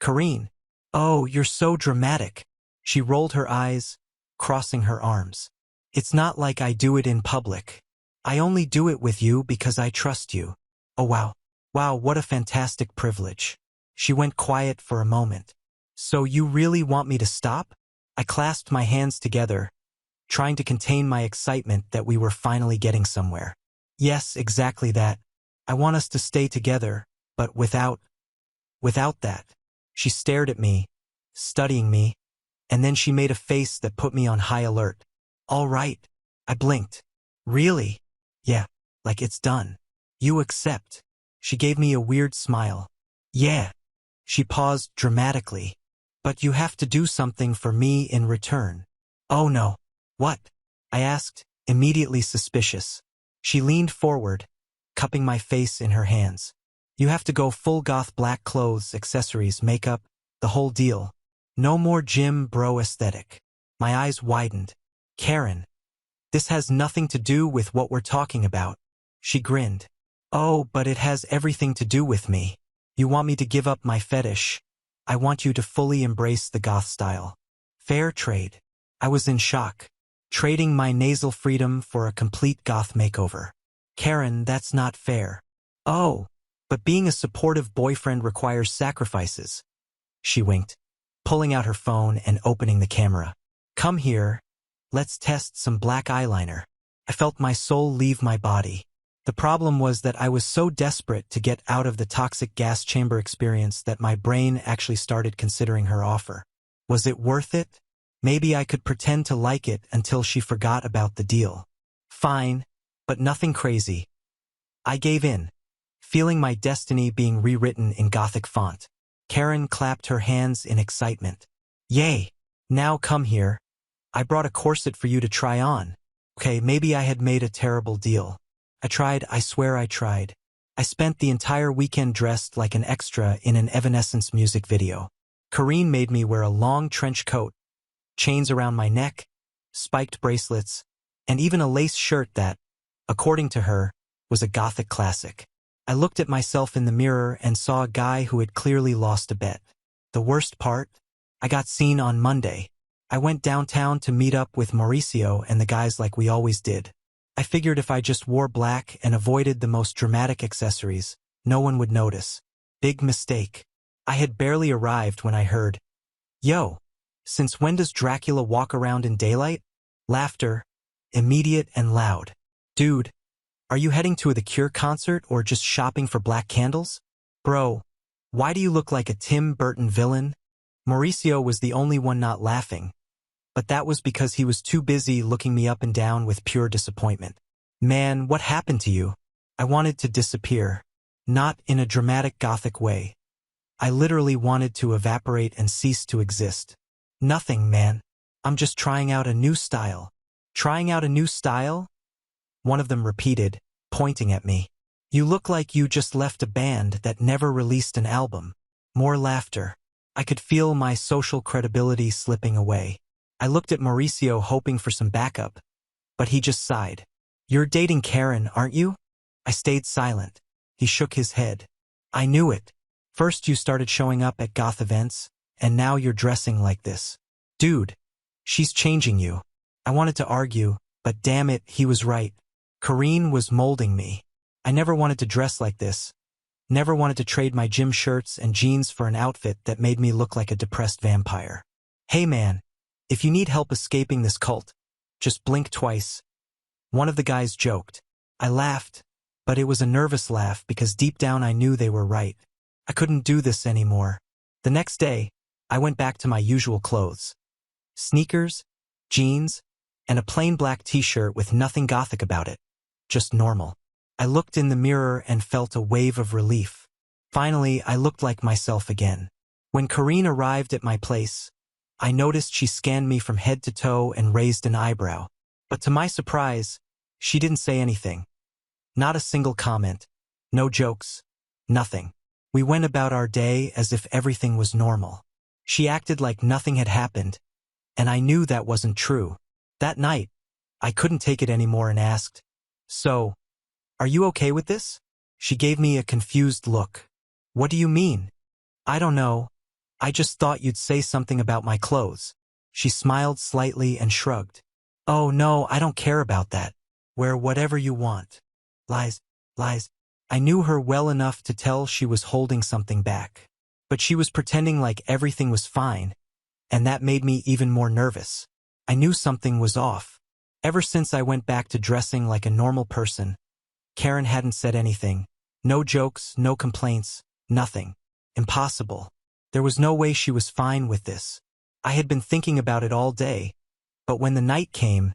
Karine." "Oh, you're so dramatic." She rolled her eyes, crossing her arms. "It's not like I do it in public. I only do it with you because I trust you." "Oh, wow. Wow, what a fantastic privilege." She went quiet for a moment. "So you really want me to stop?" I clasped my hands together, trying to contain my excitement that we were finally getting somewhere. "Yes, exactly that. I want us to stay together, but without that." She stared at me, studying me, and then she made a face that put me on high alert. "All right." I blinked. "Really?" "Yeah, like it's done. You accept." She gave me a weird smile. "Yeah." She paused dramatically. "But you have to do something for me in return." "Oh no. What?" I asked, immediately suspicious. She leaned forward, cupping my face in her hands. "You have to go full goth, black clothes, accessories, makeup, the whole deal. No more gym bro aesthetic." My eyes widened. "Karen, this has nothing to do with what we're talking about." She grinned. "Oh, but it has everything to do with me. You want me to give up my fetish. I want you to fully embrace the goth style. Fair trade." I was in shock, trading my nasal freedom for a complete goth makeover. "Karen, that's not fair." "Oh, but being a supportive boyfriend requires sacrifices." She winked, pulling out her phone and opening the camera. "Come here. Let's test some black eyeliner." I felt my soul leave my body. The problem was that I was so desperate to get out of the toxic gas chamber experience that my brain actually started considering her offer. Was it worth it? Maybe I could pretend to like it until she forgot about the deal. Fine, but nothing crazy. I gave in, feeling my destiny being rewritten in Gothic font. Karen clapped her hands in excitement. Yay! Now come here. I brought a corset for you to try on. Okay, maybe I had made a terrible deal. I tried, I swear I tried. I spent the entire weekend dressed like an extra in an Evanescence music video. Karine made me wear a long trench coat, chains around my neck, spiked bracelets, and even a lace shirt that, according to her, was a gothic classic. I looked at myself in the mirror and saw a guy who had clearly lost a bet. The worst part? I got seen on Monday. I went downtown to meet up with Mauricio and the guys like we always did. I figured if I just wore black and avoided the most dramatic accessories, no one would notice. Big mistake. I had barely arrived when I heard, "Yo, since when does Dracula walk around in daylight?" Laughter, immediate and loud. Dude, are you heading to The Cure concert or just shopping for black candles? Bro, why do you look like a Tim Burton villain? Mauricio was the only one not laughing, but that was because he was too busy looking me up and down with pure disappointment. Man, what happened to you? I wanted to disappear. Not in a dramatic gothic way. I literally wanted to evaporate and cease to exist. Nothing, man. I'm just trying out a new style. Trying out a new style? One of them repeated, pointing at me. You look like you just left a band that never released an album. More laughter. I could feel my social credibility slipping away. I looked at Mauricio hoping for some backup, but he just sighed. You're dating Karen, aren't you? I stayed silent. He shook his head. I knew it. First you started showing up at goth events, and now you're dressing like this. Dude, she's changing you. I wanted to argue, but damn it, he was right. Karine was molding me. I never wanted to dress like this. Never wanted to trade my gym shirts and jeans for an outfit that made me look like a depressed vampire. Hey man, if you need help escaping this cult, just blink twice. One of the guys joked. I laughed, but it was a nervous laugh because deep down I knew they were right. I couldn't do this anymore. The next day, I went back to my usual clothes. Sneakers, jeans, and a plain black t-shirt with nothing gothic about it. Just normal. I looked in the mirror and felt a wave of relief. Finally, I looked like myself again. When Karine arrived at my place, I noticed she scanned me from head to toe and raised an eyebrow. But to my surprise, she didn't say anything. Not a single comment. No jokes. Nothing. We went about our day as if everything was normal. She acted like nothing had happened, and I knew that wasn't true. That night, I couldn't take it anymore and asked, "So, are you okay with this?" She gave me a confused look. What do you mean? I don't know. I just thought you'd say something about my clothes. She smiled slightly and shrugged. Oh no, I don't care about that. Wear whatever you want. Lies. I knew her well enough to tell she was holding something back. But she was pretending like everything was fine, and that made me even more nervous. I knew something was off. Ever since I went back to dressing like a normal person, Karen hadn't said anything. No jokes, no complaints, nothing. Impossible. There was no way she was fine with this. I had been thinking about it all day, but when the night came,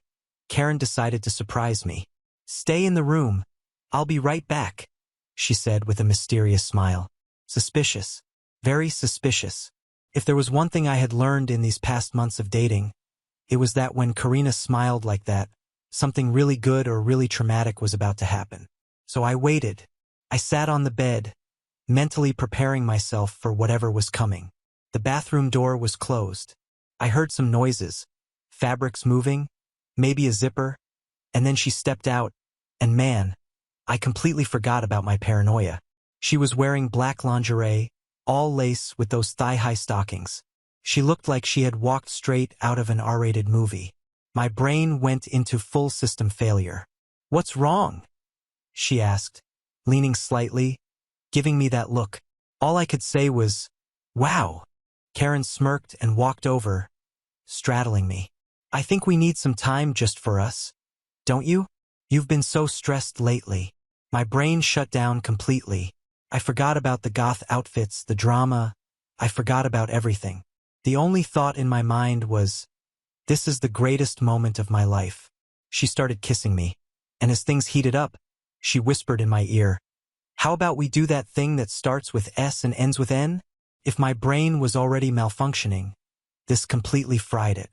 Karen decided to surprise me. Stay in the room. I'll be right back, she said with a mysterious smile. Suspicious. Very suspicious. If there was one thing I had learned in these past months of dating, it was that when Karina smiled like that, something really good or really traumatic was about to happen. So I waited. I sat on the bed, mentally preparing myself for whatever was coming. The bathroom door was closed. I heard some noises, fabrics moving, maybe a zipper, and then she stepped out, and man, I completely forgot about my paranoia. She was wearing black lingerie, all lace with those thigh-high stockings. She looked like she had walked straight out of an R-rated movie. My brain went into full system failure. What's wrong? She asked, leaning slightly, giving me that look. All I could say was, wow. Karen smirked and walked over, straddling me. I think we need some time just for us. Don't you? You've been so stressed lately. My brain shut down completely. I forgot about the goth outfits, the drama. I forgot about everything. The only thought in my mind was, this is the greatest moment of my life. She started kissing me, and as things heated up, she whispered in my ear, how about we do that thing that starts with S and ends with N? If my brain was already malfunctioning, this completely fried it.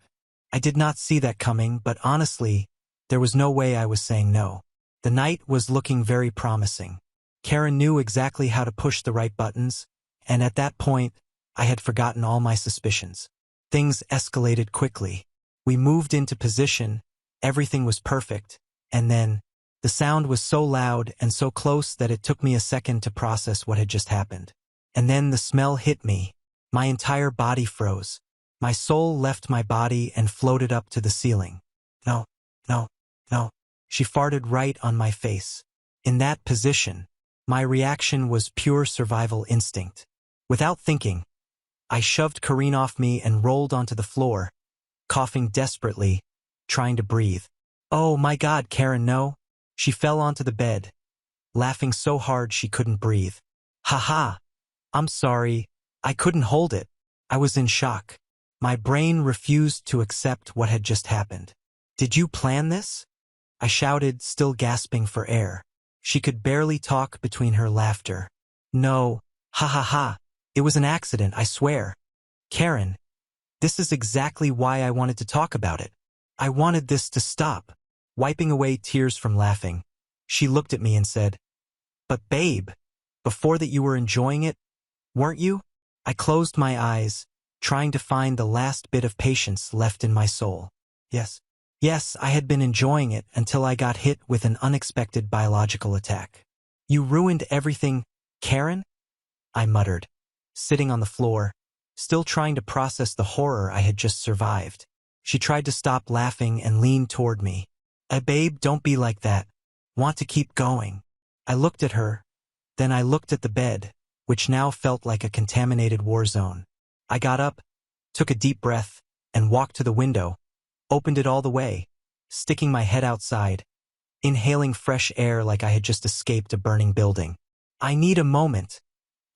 I did not see that coming, but honestly, there was no way I was saying no. The night was looking very promising. Karen knew exactly how to push the right buttons, and at that point, I had forgotten all my suspicions. Things escalated quickly. We moved into position, everything was perfect, and then, the sound was so loud and so close that it took me a second to process what had just happened. And then the smell hit me. My entire body froze. My soul left my body and floated up to the ceiling. No, no, no. She farted right on my face. In that position, my reaction was pure survival instinct. Without thinking, I shoved Karine off me and rolled onto the floor, coughing desperately, trying to breathe. Oh my God, Karen, no. She fell onto the bed, laughing so hard she couldn't breathe. Ha ha. I'm sorry. I couldn't hold it. I was in shock. My brain refused to accept what had just happened. Did you plan this? I shouted, still gasping for air. She could barely talk between her laughter. No. Ha ha ha. It was an accident, I swear. Karen, this is exactly why I wanted to talk about it. I wanted this to stop. Wiping away tears from laughing, she looked at me and said, "But babe, before that you were enjoying it, weren't you?" I closed my eyes, trying to find the last bit of patience left in my soul. Yes. Yes, I had been enjoying it until I got hit with an unexpected biological attack. You ruined everything, Karen? I muttered, sitting on the floor, still trying to process the horror I had just survived. She tried to stop laughing and leaned toward me. Babe, don't be like that. Want to keep going." I looked at her, then I looked at the bed, which now felt like a contaminated war zone. I got up, took a deep breath, and walked to the window, opened it all the way, sticking my head outside, inhaling fresh air like I had just escaped a burning building. "I need a moment,"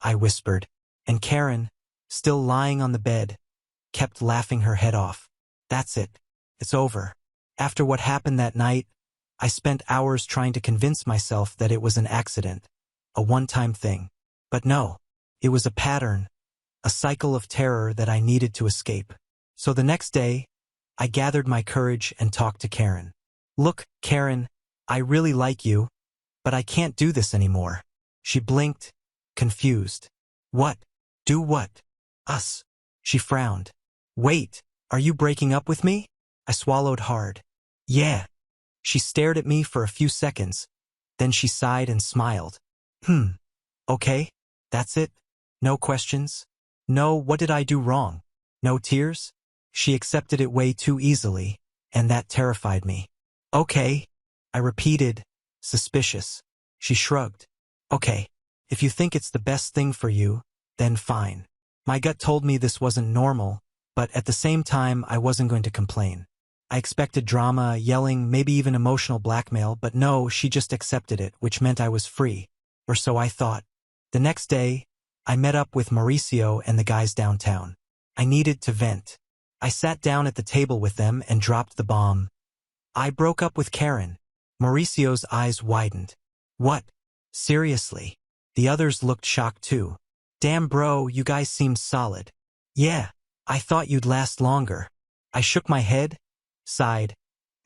I whispered, and Karen, still lying on the bed, kept laughing her head off. "That's it. It's over." After what happened that night, I spent hours trying to convince myself that it was an accident, a one-time thing. But no, it was a pattern, a cycle of terror that I needed to escape. So the next day, I gathered my courage and talked to Karen. "Look, Karen, I really like you, but I can't do this anymore." She blinked, confused. "What? Do what?" "Us." She frowned. "Wait, are you breaking up with me?" I swallowed hard. "Yeah." She stared at me for a few seconds, then she sighed and smiled. Okay, that's it? No questions? No, what did I do wrong? No tears?" She accepted it way too easily, and that terrified me. "Okay," I repeated, suspicious. She shrugged. "Okay, if you think it's the best thing for you, then fine." My gut told me this wasn't normal, but at the same time I wasn't going to complain. I expected drama, yelling, maybe even emotional blackmail, but no, she just accepted it, which meant I was free. Or so I thought. The next day, I met up with Mauricio and the guys downtown. I needed to vent. I sat down at the table with them and dropped the bomb. I broke up with Karen. Mauricio's eyes widened. "What? Seriously?" The others looked shocked too. "Damn bro, you guys seemed solid." "Yeah, I thought you'd last longer." I shook my head, sighed,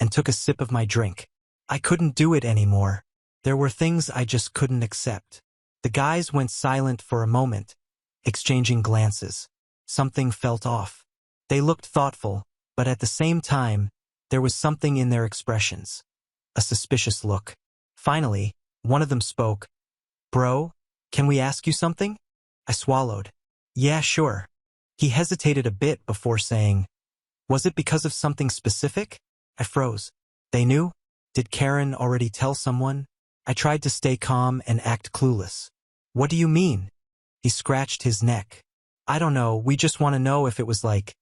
and took a sip of my drink. I couldn't do it anymore. There were things I just couldn't accept. The guys went silent for a moment, exchanging glances. Something felt off. They looked thoughtful, but at the same time, there was something in their expressions. A suspicious look. Finally, one of them spoke. "Bro, can we ask you something?" I swallowed. "Yeah, sure." He hesitated a bit before saying, "Was it because of something specific?" I froze. "They knew? Did Karen already tell someone?" I tried to stay calm and act clueless. "What do you mean?" He scratched his neck. "I don't know, we just want to know if it was like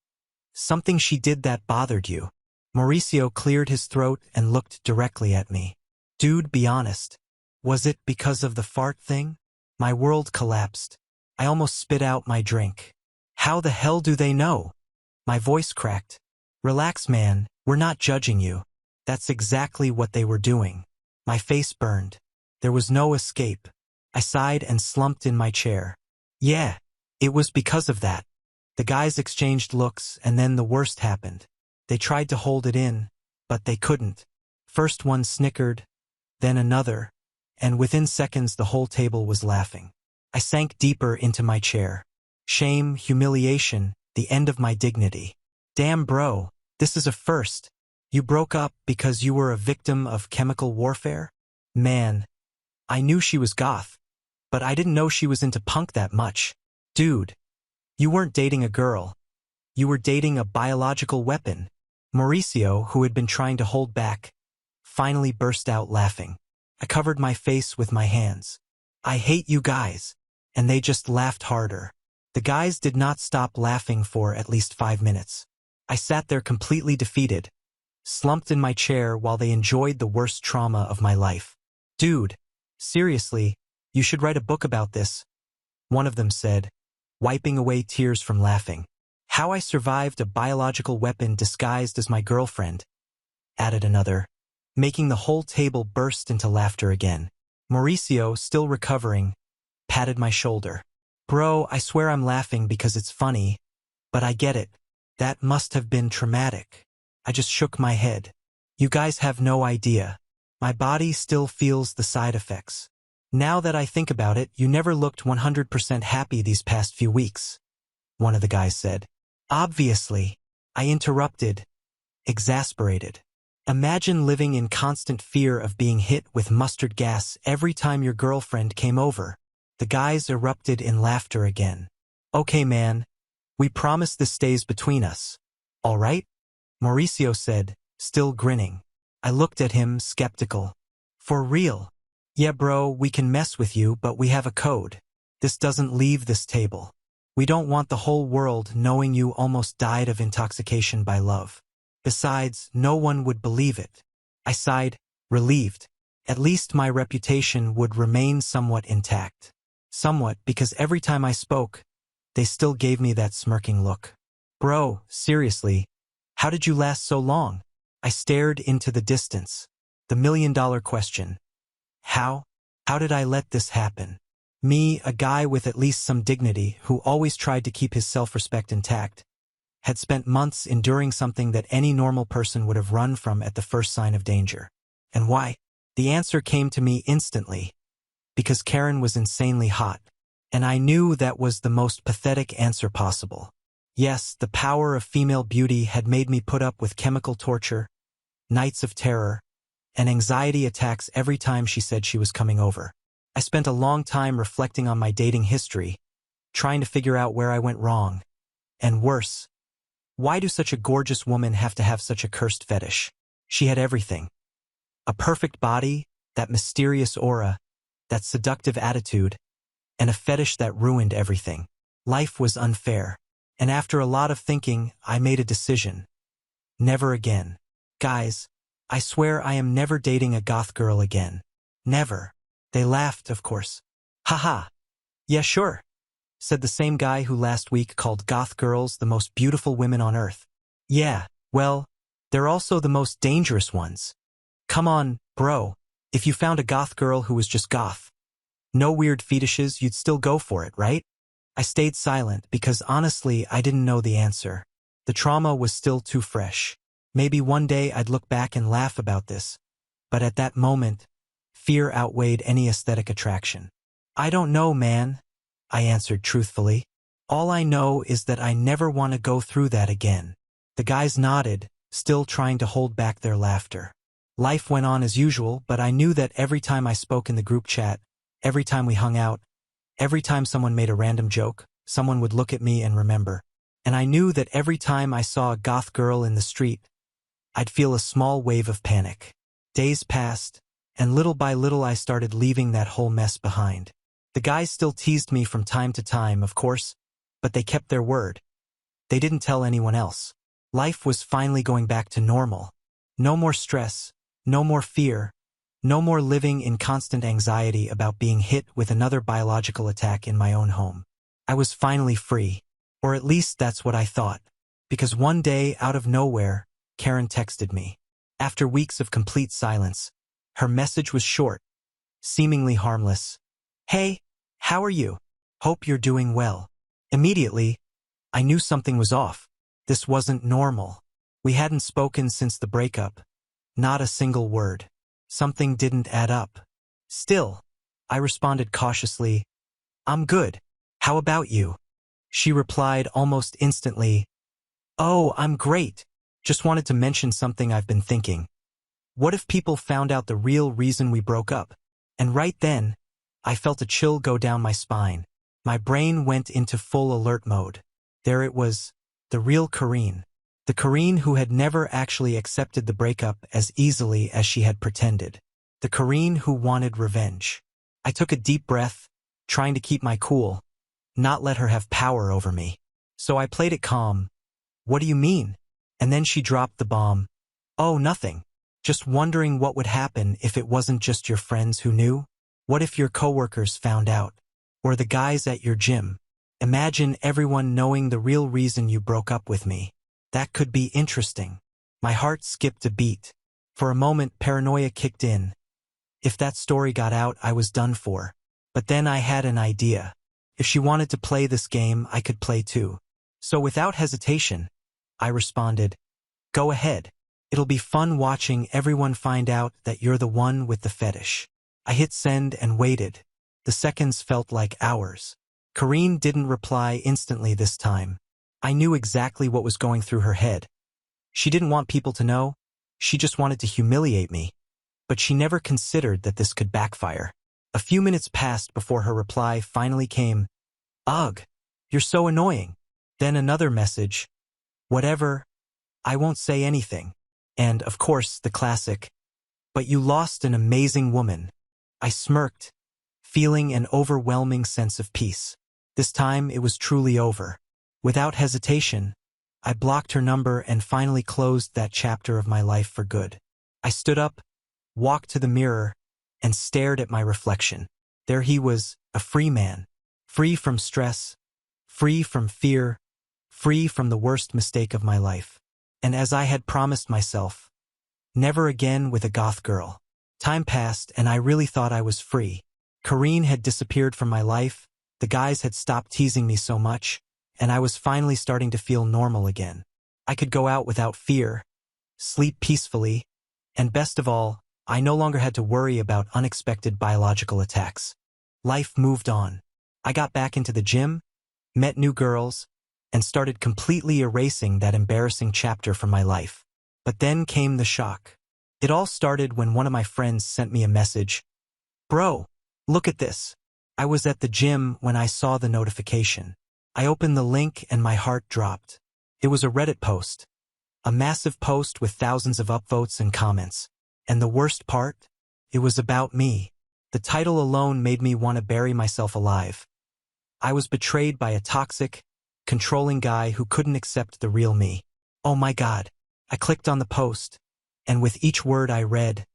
something she did that bothered you." Mauricio cleared his throat and looked directly at me. "Dude, be honest. Was it because of the fart thing?" My world collapsed. I almost spit out my drink. "How the hell do they know?" My voice cracked. "Relax, man, we're not judging you." That's exactly what they were doing. My face burned. There was no escape. I sighed and slumped in my chair. "Yeah, It was because of that. The guys exchanged looks, and then the worst happened. They tried to hold it in, but they couldn't. First one snickered, then another, and within seconds the whole table was laughing. I sank deeper into my chair. Shame, humiliation, the end of my dignity. Damn bro, this is a first. You broke up because you were a victim of chemical warfare? Man, I knew she was goth, but I didn't know she was into punk that much. Dude, you weren't dating a girl. You were dating a biological weapon. Mauricio, who had been trying to hold back, finally burst out laughing. I covered my face with my hands. I hate you guys. And they just laughed harder. The guys did not stop laughing for at least 5 minutes. I sat there completely defeated, slumped in my chair while they enjoyed the worst trauma of my life. Dude, seriously, you should write a book about this, one of them said, wiping away tears from laughing. How I survived a biological weapon disguised as my girlfriend, added another, making the whole table burst into laughter again. Mauricio, still recovering, patted my shoulder. Bro, I swear I'm laughing because it's funny, but I get it. That must have been traumatic. I just shook my head. You guys have no idea. My body still feels the side effects. Now that I think about it, you never looked 100% happy these past few weeks, one of the guys said. Obviously, I interrupted, exasperated. Imagine living in constant fear of being hit with mustard gas every time your girlfriend came over. The guys erupted in laughter again. Okay man, we promise this stays between us. All right? Mauricio said, still grinning. I looked at him, skeptical. For real? Yeah bro, we can mess with you, but we have a code. This doesn't leave this table. We don't want the whole world knowing you almost died of intoxication by love. Besides, no one would believe it. I sighed, relieved. At least my reputation would remain somewhat intact. Somewhat, because every time I spoke, they still gave me that smirking look. Bro, seriously, how did you last so long? I stared into the distance. The million-dollar question. How? How did I let this happen? Me, a guy with at least some dignity, who always tried to keep his self-respect intact, had spent months enduring something that any normal person would have run from at the first sign of danger. And why? The answer came to me instantly. Because Karen was insanely hot. And I knew that was the most pathetic answer possible. Yes, the power of female beauty had made me put up with chemical torture, nights of terror, and anxiety attacks every time she said she was coming over. I spent a long time reflecting on my dating history, trying to figure out where I went wrong. And worse, why do such a gorgeous woman have to have such a cursed fetish? She had everything. A perfect body, that mysterious aura, that seductive attitude, and a fetish that ruined everything. Life was unfair. And after a lot of thinking, I made a decision. Never again. Guys, I swear I am never dating a goth girl again. Never. They laughed, of course. Haha. Yeah, sure, said the same guy who last week called goth girls the most beautiful women on earth. Yeah, well, they're also the most dangerous ones. Come on, bro. If you found a goth girl who was just goth, no weird fetishes, you'd still go for it, right? I stayed silent because honestly, I didn't know the answer. The trauma was still too fresh. Maybe one day I'd look back and laugh about this. But at that moment, fear outweighed any aesthetic attraction. I don't know, man, I answered truthfully. All I know is that I never want to go through that again. The guys nodded, still trying to hold back their laughter. Life went on as usual, but I knew that every time I spoke in the group chat, every time we hung out, every time someone made a random joke, someone would look at me and remember. And I knew that every time I saw a goth girl in the street, I'd feel a small wave of panic. Days passed, and little by little I started leaving that whole mess behind. The guys still teased me from time to time, of course, but they kept their word. They didn't tell anyone else. Life was finally going back to normal. No more stress, no more fear, no more living in constant anxiety about being hit with another biological attack in my own home. I was finally free, or at least that's what I thought, because one day, out of nowhere, Karen texted me. After weeks of complete silence, her message was short, seemingly harmless. Hey, how are you? Hope you're doing well. Immediately, I knew something was off. This wasn't normal. We hadn't spoken since the breakup. Not a single word. Something didn't add up. Still, I responded cautiously, "I'm good. How about you?" She replied almost instantly, "Oh, I'm great. Just wanted to mention something I've been thinking. What if people found out the real reason we broke up?" And right then, I felt a chill go down my spine. My brain went into full alert mode. There it was, the real Karine. The Karine who had never actually accepted the breakup as easily as she had pretended. The Karine who wanted revenge. I took a deep breath, trying to keep my cool, not let her have power over me. So I played it calm. "What do you mean?" And then she dropped the bomb. "Oh, nothing. Just wondering what would happen if it wasn't just your friends who knew? What if your coworkers found out? Or the guys at your gym? Imagine everyone knowing the real reason you broke up with me. That could be interesting." My heart skipped a beat. For a moment, paranoia kicked in. If that story got out, I was done for. But then I had an idea. If she wanted to play this game, I could play too. So without hesitation, I responded, "Go ahead. It'll be fun watching everyone find out that you're the one with the fetish." I hit send and waited. The seconds felt like hours. Karine didn't reply instantly this time. I knew exactly what was going through her head. She didn't want people to know. She just wanted to humiliate me. But she never considered that this could backfire. A few minutes passed before her reply finally came. "Ugh, you're so annoying." Then another message. "Whatever. I won't say anything." And, of course, the classic. "But you lost an amazing woman." I smirked, feeling an overwhelming sense of peace. This time it was truly over. Without hesitation, I blocked her number and finally closed that chapter of my life for good. I stood up, walked to the mirror, and stared at my reflection. There he was, a free man. Free from stress, free from fear, free from the worst mistake of my life. And as I had promised myself, never again with a goth girl. Time passed and I really thought I was free. Karine had disappeared from my life, the guys had stopped teasing me so much, and I was finally starting to feel normal again. I could go out without fear, sleep peacefully, and best of all, I no longer had to worry about unexpected biological attacks. Life moved on. I got back into the gym, met new girls, and started completely erasing that embarrassing chapter from my life. But then came the shock. It all started when one of my friends sent me a message. "Bro, look at this." I was at the gym when I saw the notification. I opened the link and my heart dropped. It was a Reddit post. A massive post with thousands of upvotes and comments. And the worst part? It was about me. The title alone made me want to bury myself alive. I was betrayed by a toxic, controlling guy who couldn't accept the real me. Oh my God. I clicked on the post, and with each word I read,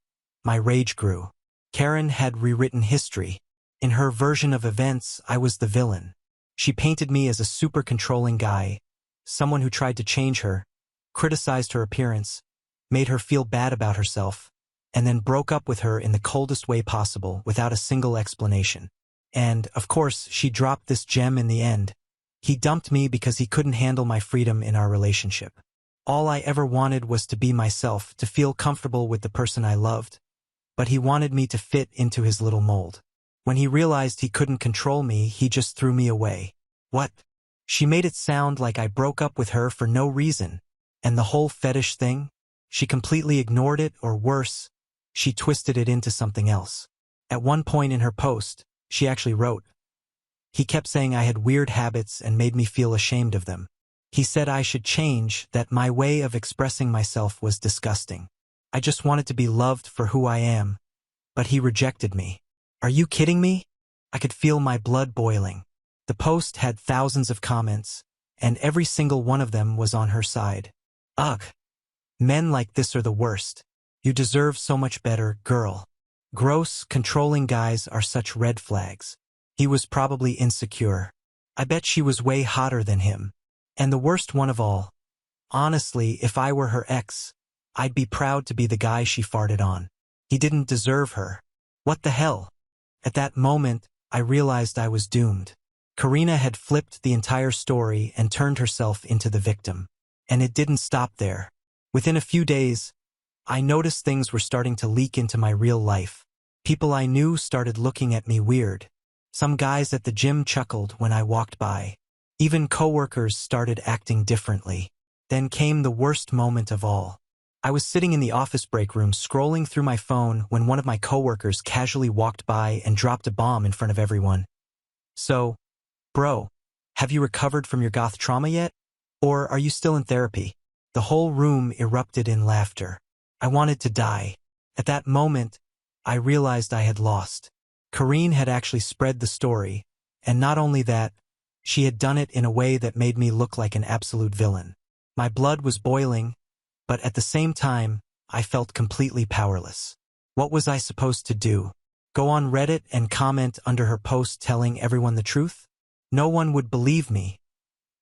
my rage grew. Karen had rewritten history. In her version of events, I was the villain. She painted me as a super controlling guy, someone who tried to change her, criticized her appearance, made her feel bad about herself, and then broke up with her in the coldest way possible without a single explanation. And, of course, she dropped this gem in the end. He dumped me because he couldn't handle my freedom in our relationship. All I ever wanted was to be myself, to feel comfortable with the person I loved. But he wanted me to fit into his little mold. When he realized he couldn't control me, he just threw me away. What? She made it sound like I broke up with her for no reason. And the whole fetish thing? She completely ignored it, or worse, she twisted it into something else. At one point in her post, she actually wrote, "He kept saying I had weird habits and made me feel ashamed of them. He said I should change, that my way of expressing myself was disgusting. I just wanted to be loved for who I am, but he rejected me. Are you kidding me?" I could feel my blood boiling. The post had thousands of comments, and every single one of them was on her side. Ugh. Men like this are the worst. You deserve so much better, girl. Gross, controlling guys are such red flags. He was probably insecure. I bet she was way hotter than him. And the worst one of all, honestly, if I were her ex, I'd be proud to be the guy she farted on. He didn't deserve her. What the hell? At that moment, I realized I was doomed. Karina had flipped the entire story and turned herself into the victim. And it didn't stop there. Within a few days, I noticed things were starting to leak into my real life. People I knew started looking at me weird. Some guys at the gym chuckled when I walked by. Even coworkers started acting differently. Then came the worst moment of all. I was sitting in the office break room scrolling through my phone when one of my coworkers casually walked by and dropped a bomb in front of everyone. So, bro, have you recovered from your goth trauma yet? Or are you still in therapy? The whole room erupted in laughter. I wanted to die. At that moment, I realized I had lost. Karine had actually spread the story, and not only that, she had done it in a way that made me look like an absolute villain. My blood was boiling, but at the same time, I felt completely powerless. What was I supposed to do? Go on Reddit and comment under her post telling everyone the truth? No one would believe me.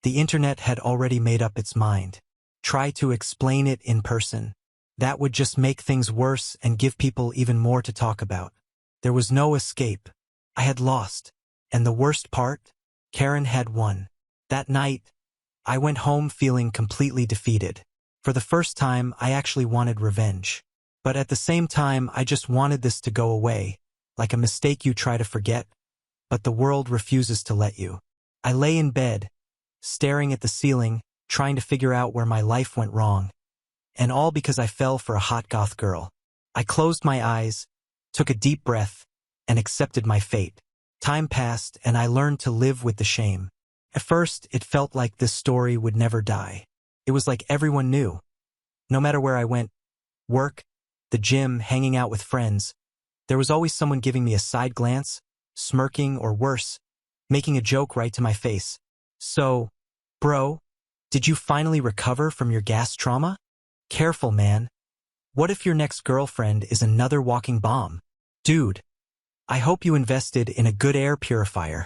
The internet had already made up its mind. Try to explain it in person. That would just make things worse and give people even more to talk about. There was no escape. I had lost. And the worst part? Karen had won. That night, I went home feeling completely defeated. For the first time, I actually wanted revenge. But at the same time, I just wanted this to go away, like a mistake you try to forget, but the world refuses to let you. I lay in bed, staring at the ceiling, trying to figure out where my life went wrong. And all because I fell for a hot goth girl. I closed my eyes, took a deep breath, and accepted my fate. Time passed, and I learned to live with the shame. At first, it felt like this story would never die. It was like everyone knew. No matter where I went, work, the gym, hanging out with friends, there was always someone giving me a side glance, smirking, or worse, making a joke right to my face. So, bro, did you finally recover from your gas trauma? Careful, man. What if your next girlfriend is another walking bomb? Dude, I hope you invested in a good air purifier.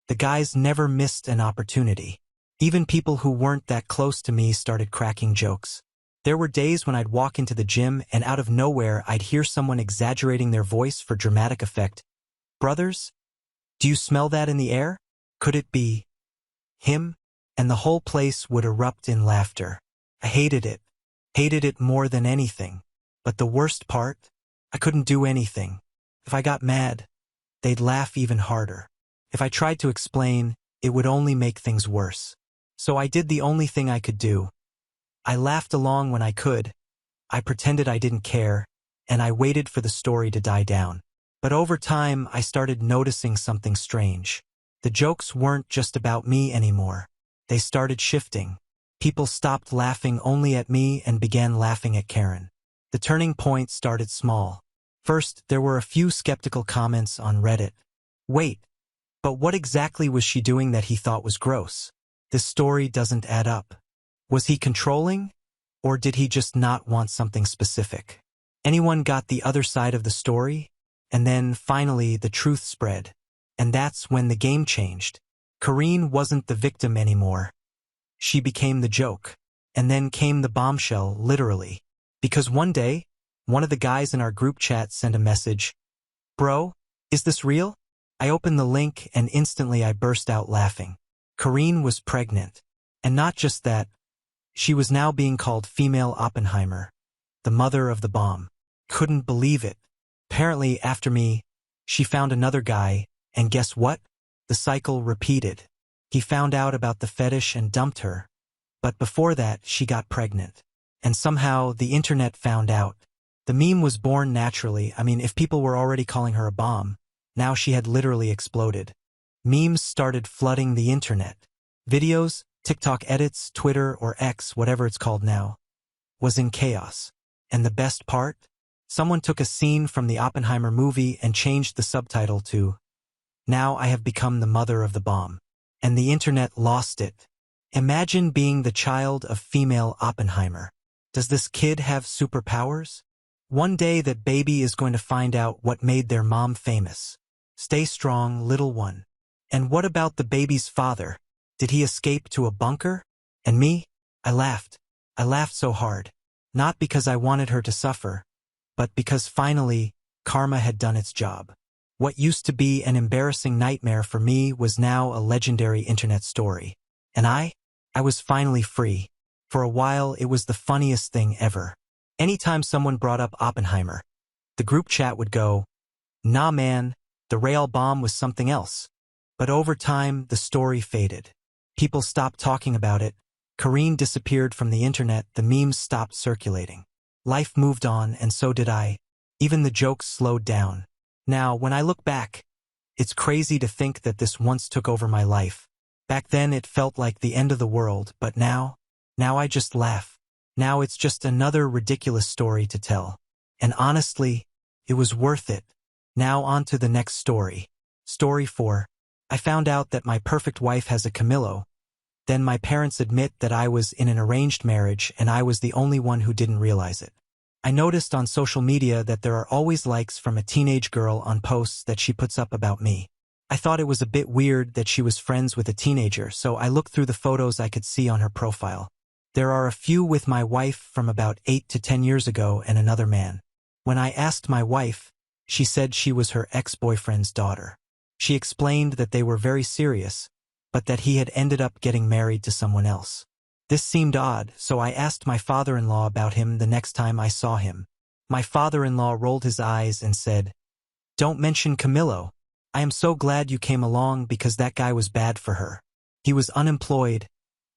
The guys never missed an opportunity. Even people who weren't that close to me started cracking jokes. There were days when I'd walk into the gym and out of nowhere I'd hear someone exaggerating their voice for dramatic effect. Brothers, do you smell that in the air? Could it be him? And the whole place would erupt in laughter. I hated it more than anything. But the worst part? I couldn't do anything. If I got mad, they'd laugh even harder. If I tried to explain, it would only make things worse. So I did the only thing I could do. I laughed along when I could. I pretended I didn't care, and I waited for the story to die down. But over time, I started noticing something strange. The jokes weren't just about me anymore. They started shifting. People stopped laughing only at me and began laughing at Karen. The turning point started small. First, there were a few skeptical comments on Reddit. Wait, but what exactly was she doing that he thought was gross? This story doesn't add up. Was he controlling? Or did he just not want something specific? Anyone got the other side of the story? And then, finally, the truth spread. And that's when the game changed. Karine wasn't the victim anymore. She became the joke. And then came the bombshell, literally. Because one day, one of the guys in our group chat sent a message. Bro, is this real? I opened the link and instantly I burst out laughing. Karine was pregnant. And not just that, she was now being called female Oppenheimer, the mother of the bomb. Couldn't believe it. Apparently, after me, she found another guy, and guess what? The cycle repeated. He found out about the fetish and dumped her. But before that, she got pregnant. And somehow, the internet found out. The meme was born naturally. If people were already calling her a bomb, now she had literally exploded. Memes started flooding the internet. Videos, TikTok edits, Twitter or X, whatever it's called now, was in chaos. And the best part? Someone took a scene from the Oppenheimer movie and changed the subtitle to, "Now I have become the mother of the bomb." And the internet lost it. Imagine being the child of female Oppenheimer. Does this kid have superpowers? One day that baby is going to find out what made their mom famous. Stay strong, little one. And what about the baby's father? Did he escape to a bunker? And me? I laughed. I laughed so hard. Not because I wanted her to suffer, but because finally, karma had done its job. What used to be an embarrassing nightmare for me was now a legendary internet story. And I was finally free. For a while, it was the funniest thing ever. Anytime someone brought up Oppenheimer, the group chat would go, "Nah man, the rail bomb was something else." But over time, the story faded. People stopped talking about it. Kareen disappeared from the internet, the memes stopped circulating. Life moved on, and so did I. Even the jokes slowed down. Now, when I look back, it's crazy to think that this once took over my life. Back then it felt like the end of the world, but now I just laugh. Now it's just another ridiculous story to tell. And honestly, it was worth it. Now on to the next story. Story 4. I found out that my perfect wife has a Camilo. Then my parents admit that I was in an arranged marriage and I was the only one who didn't realize it. I noticed on social media that there are always likes from a teenage girl on posts that she puts up about me. I thought it was a bit weird that she was friends with a teenager, so I looked through the photos I could see on her profile. There are a few with my wife from about 8 to 10 years ago and another man. When I asked my wife, she said she was her ex-boyfriend's daughter. She explained that they were very serious, but that he had ended up getting married to someone else. This seemed odd, so I asked my father-in-law about him the next time I saw him. My father-in-law rolled his eyes and said, "Don't mention Camilo. I am so glad you came along because that guy was bad for her. He was unemployed,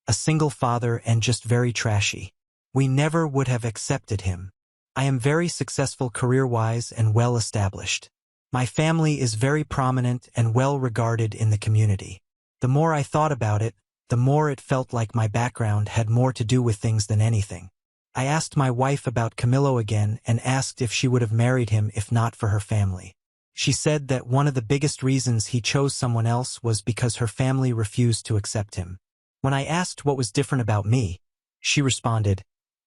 a single father, and just very trashy. We never would have accepted him. I am very successful career-wise and well-established. My family is very prominent and well-regarded in the community." The more I thought about it, the more it felt like my background had more to do with things than anything. I asked my wife about Camilo again and asked if she would have married him if not for her family. She said that one of the biggest reasons he chose someone else was because her family refused to accept him. When I asked what was different about me, she responded,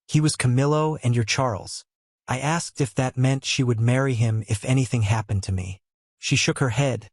"He was Camilo and you're Charles." I asked if that meant she would marry him if anything happened to me. She shook her head,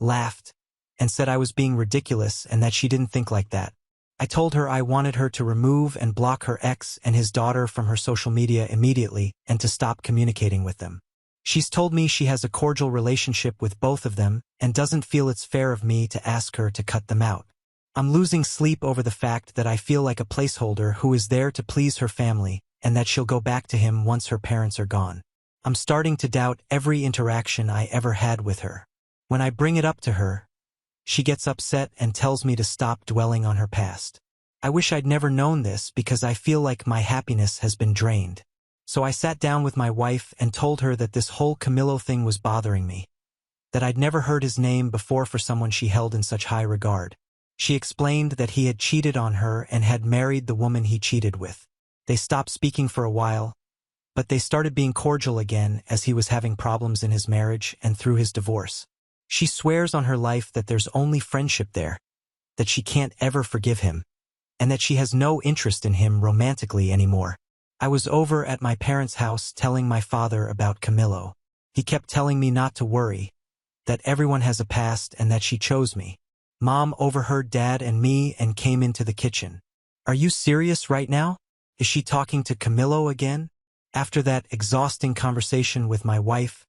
laughed, and said I was being ridiculous and that she didn't think like that. I told her I wanted her to remove and block her ex and his daughter from her social media immediately and to stop communicating with them. She's told me she has a cordial relationship with both of them and doesn't feel it's fair of me to ask her to cut them out. I'm losing sleep over the fact that I feel like a placeholder who is there to please her family and that she'll go back to him once her parents are gone. I'm starting to doubt every interaction I ever had with her. When I bring it up to her, she gets upset and tells me to stop dwelling on her past. I wish I'd never known this because I feel like my happiness has been drained. So I sat down with my wife and told her that this whole Camilo thing was bothering me, that I'd never heard his name before for someone she held in such high regard. She explained that he had cheated on her and had married the woman he cheated with. They stopped speaking for a while, but they started being cordial again as he was having problems in his marriage and through his divorce. She swears on her life that there's only friendship there, that she can't ever forgive him, and that she has no interest in him romantically anymore. I was over at my parents' house telling my father about Camilo. He kept telling me not to worry, that everyone has a past and that she chose me. Mom overheard Dad and me and came into the kitchen. "Are you serious right now? Is she talking to Camilo again?" After that exhausting conversation with my wife,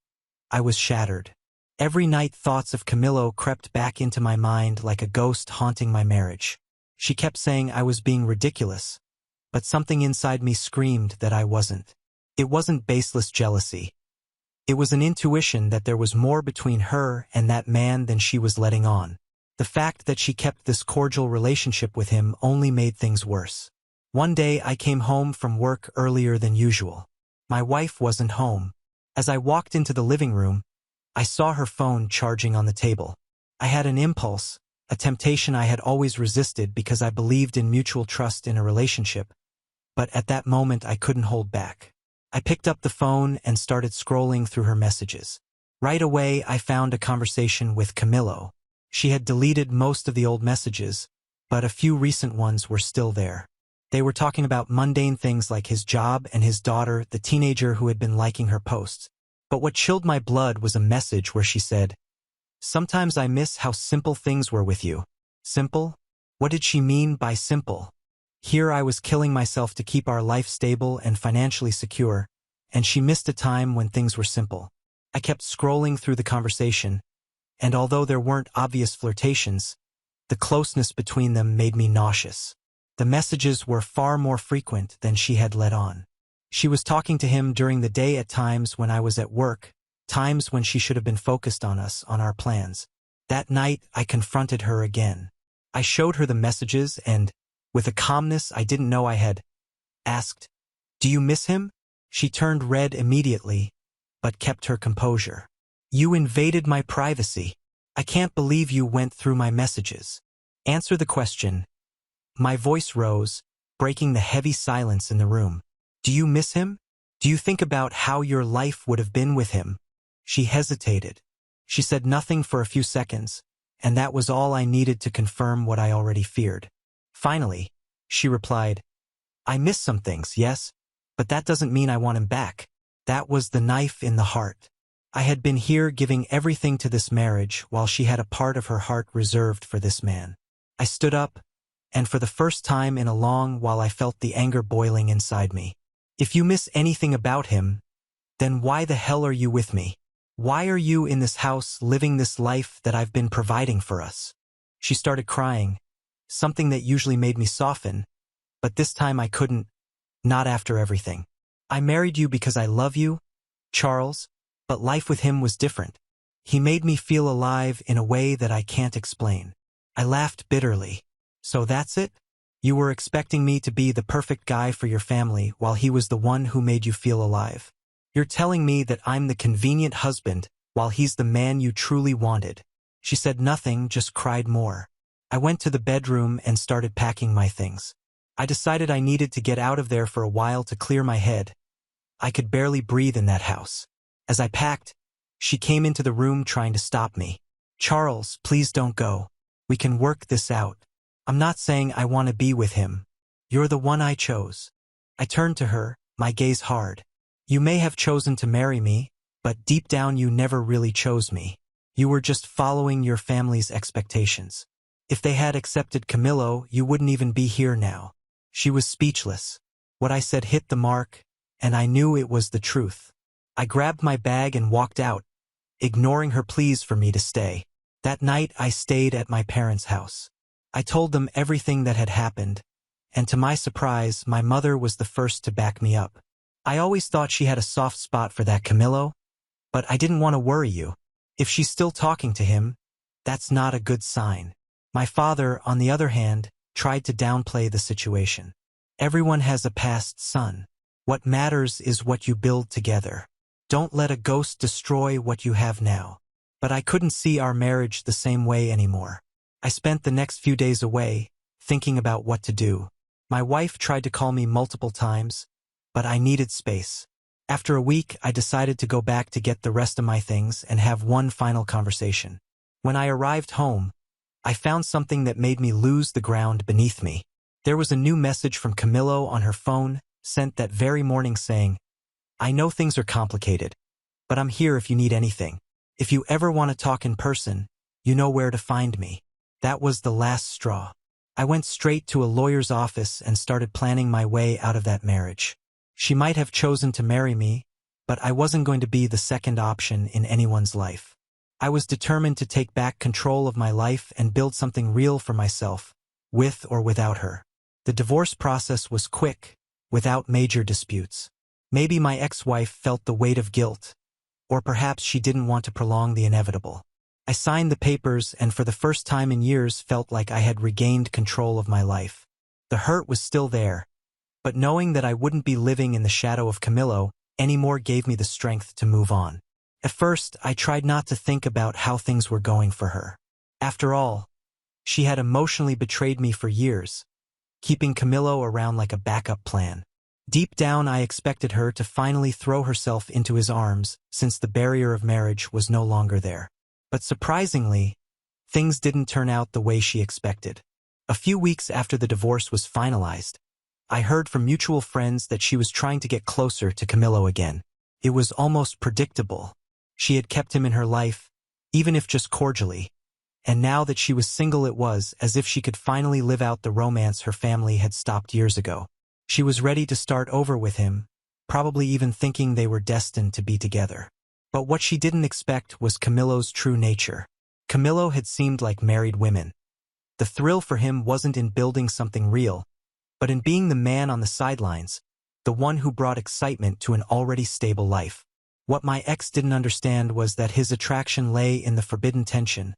I was shattered. Every night thoughts of Camilo crept back into my mind like a ghost haunting my marriage. She kept saying I was being ridiculous, but something inside me screamed that I wasn't. It wasn't baseless jealousy. It was an intuition that there was more between her and that man than she was letting on. The fact that she kept this cordial relationship with him only made things worse. One day I came home from work earlier than usual. My wife wasn't home. As I walked into the living room, I saw her phone charging on the table. I had an impulse, a temptation I had always resisted because I believed in mutual trust in a relationship, but at that moment I couldn't hold back. I picked up the phone and started scrolling through her messages. Right away I found a conversation with Camilo. She had deleted most of the old messages, but a few recent ones were still there. They were talking about mundane things like his job and his daughter, the teenager who had been liking her posts. But what chilled my blood was a message where she said, "Sometimes I miss how simple things were with you." Simple? What did she mean by simple? Here I was killing myself to keep our life stable and financially secure, and she missed a time when things were simple. I kept scrolling through the conversation, and although there weren't obvious flirtations, the closeness between them made me nauseous. The messages were far more frequent than she had let on. She was talking to him during the day at times when I was at work, times when she should have been focused on us, on our plans. That night, I confronted her again. I showed her the messages and, with a calmness I didn't know I had, asked, "Do you miss him?" She turned red immediately, but kept her composure. "You invaded my privacy. I can't believe you went through my messages. Answer the question." My voice rose, breaking the heavy silence in the room. "Do you miss him? Do you think about how your life would have been with him?" She hesitated. She said nothing for a few seconds, and that was all I needed to confirm what I already feared. Finally, she replied, "I miss some things, yes, but that doesn't mean I want him back." That was the knife in the heart. I had been here giving everything to this marriage while she had a part of her heart reserved for this man. I stood up, and for the first time in a long while I felt the anger boiling inside me. "If you miss anything about him, then why the hell are you with me? Why are you in this house living this life that I've been providing for us?" She started crying, something that usually made me soften, but this time I couldn't, not after everything. "I married you because I love you, Charles, but life with him was different. He made me feel alive in a way that I can't explain." I laughed bitterly. "So that's it? You were expecting me to be the perfect guy for your family while he was the one who made you feel alive. You're telling me that I'm the convenient husband while he's the man you truly wanted." She said nothing, just cried more. I went to the bedroom and started packing my things. I decided I needed to get out of there for a while to clear my head. I could barely breathe in that house. As I packed, she came into the room trying to stop me. "Charles, please don't go. We can work this out. I'm not saying I want to be with him. You're the one I chose." I turned to her, my gaze hard. "You may have chosen to marry me, but deep down you never really chose me. You were just following your family's expectations. If they had accepted Camillo, you wouldn't even be here now." She was speechless. What I said hit the mark, and I knew it was the truth. I grabbed my bag and walked out, ignoring her pleas for me to stay. That night I stayed at my parents' house. I told them everything that had happened, and to my surprise, my mother was the first to back me up. "I always thought she had a soft spot for that Camillo, but I didn't want to worry you. If she's still talking to him, that's not a good sign." My father, on the other hand, tried to downplay the situation. "Everyone has a past, son. What matters is what you build together. Don't let a ghost destroy what you have now." But I couldn't see our marriage the same way anymore. I spent the next few days away, thinking about what to do. My wife tried to call me multiple times, but I needed space. After a week, I decided to go back to get the rest of my things and have one final conversation. When I arrived home, I found something that made me lose the ground beneath me. There was a new message from Camillo on her phone, sent that very morning saying, "I know things are complicated, but I'm here if you need anything. If you ever want to talk in person, you know where to find me." That was the last straw. I went straight to a lawyer's office and started planning my way out of that marriage. She might have chosen to marry me, but I wasn't going to be the second option in anyone's life. I was determined to take back control of my life and build something real for myself, with or without her. The divorce process was quick, without major disputes. Maybe my ex-wife felt the weight of guilt, or perhaps she didn't want to prolong the inevitable. I signed the papers and for the first time in years felt like I had regained control of my life. The hurt was still there, but knowing that I wouldn't be living in the shadow of Camillo anymore gave me the strength to move on. At first, I tried not to think about how things were going for her. After all, she had emotionally betrayed me for years, keeping Camillo around like a backup plan. Deep down, I expected her to finally throw herself into his arms since the barrier of marriage was no longer there. But surprisingly, things didn't turn out the way she expected. A few weeks after the divorce was finalized, I heard from mutual friends that she was trying to get closer to Camillo again. It was almost predictable. She had kept him in her life, even if just cordially, and now that she was single it was as if she could finally live out the romance her family had stopped years ago. She was ready to start over with him, probably even thinking they were destined to be together. But what she didn't expect was Camillo's true nature. Camillo had seemed like married women. The thrill for him wasn't in building something real, but in being the man on the sidelines, the one who brought excitement to an already stable life. What my ex didn't understand was that his attraction lay in the forbidden tension,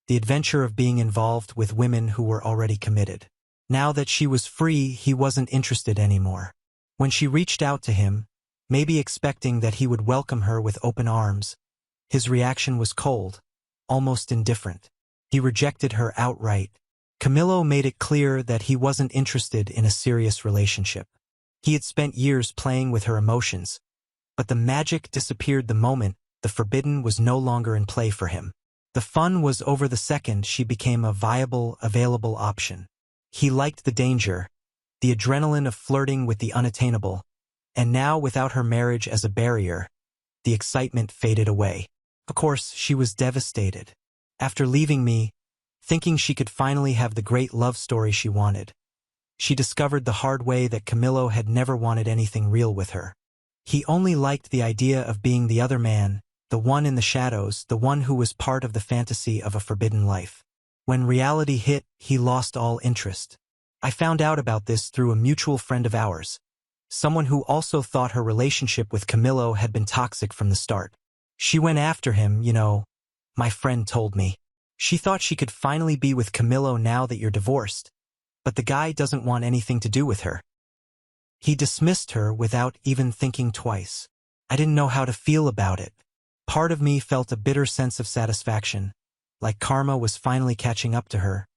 the adventure of being involved with women who were already committed. Now that she was free, he wasn't interested anymore. When she reached out to him, maybe expecting that he would welcome her with open arms, his reaction was cold, almost indifferent. He rejected her outright. Camillo made it clear that he wasn't interested in a serious relationship. He had spent years playing with her emotions, but the magic disappeared the moment the forbidden was no longer in play for him. The fun was over the second she became a viable, available option. He liked the danger, the adrenaline of flirting with the unattainable, and now without her marriage as a barrier, the excitement faded away. Of course, she was devastated. After leaving me, thinking she could finally have the great love story she wanted, she discovered the hard way that Camillo had never wanted anything real with her. He only liked the idea of being the other man, the one in the shadows, the one who was part of the fantasy of a forbidden life. When reality hit, he lost all interest. I found out about this through a mutual friend of ours, someone who also thought her relationship with Camillo had been toxic from the start. She went after him, my friend told me. She thought she could finally be with Camillo now that you're divorced, but the guy doesn't want anything to do with her. He dismissed her without even thinking twice. I didn't know how to feel about it. Part of me felt a bitter sense of satisfaction, like karma was finally catching up to her,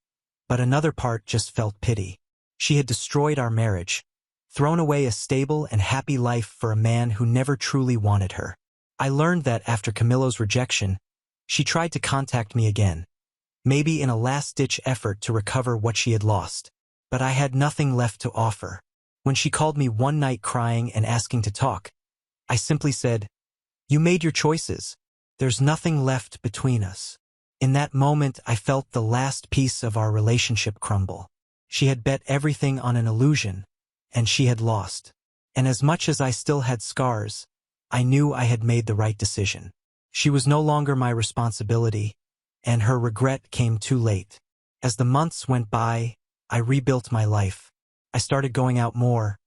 but another part just felt pity. She had destroyed our marriage, thrown away a stable and happy life for a man who never truly wanted her. I learned that after Camillo's rejection, she tried to contact me again, maybe in a last-ditch effort to recover what she had lost, but I had nothing left to offer. When she called me one night crying and asking to talk, I simply said, "You made your choices. There's nothing left between us." In that moment, I felt the last piece of our relationship crumble. She had bet everything on an illusion, and she had lost. And as much as I still had scars, I knew I had made the right decision. She was no longer my responsibility, and her regret came too late. As the months went by, I rebuilt my life. I started going out more,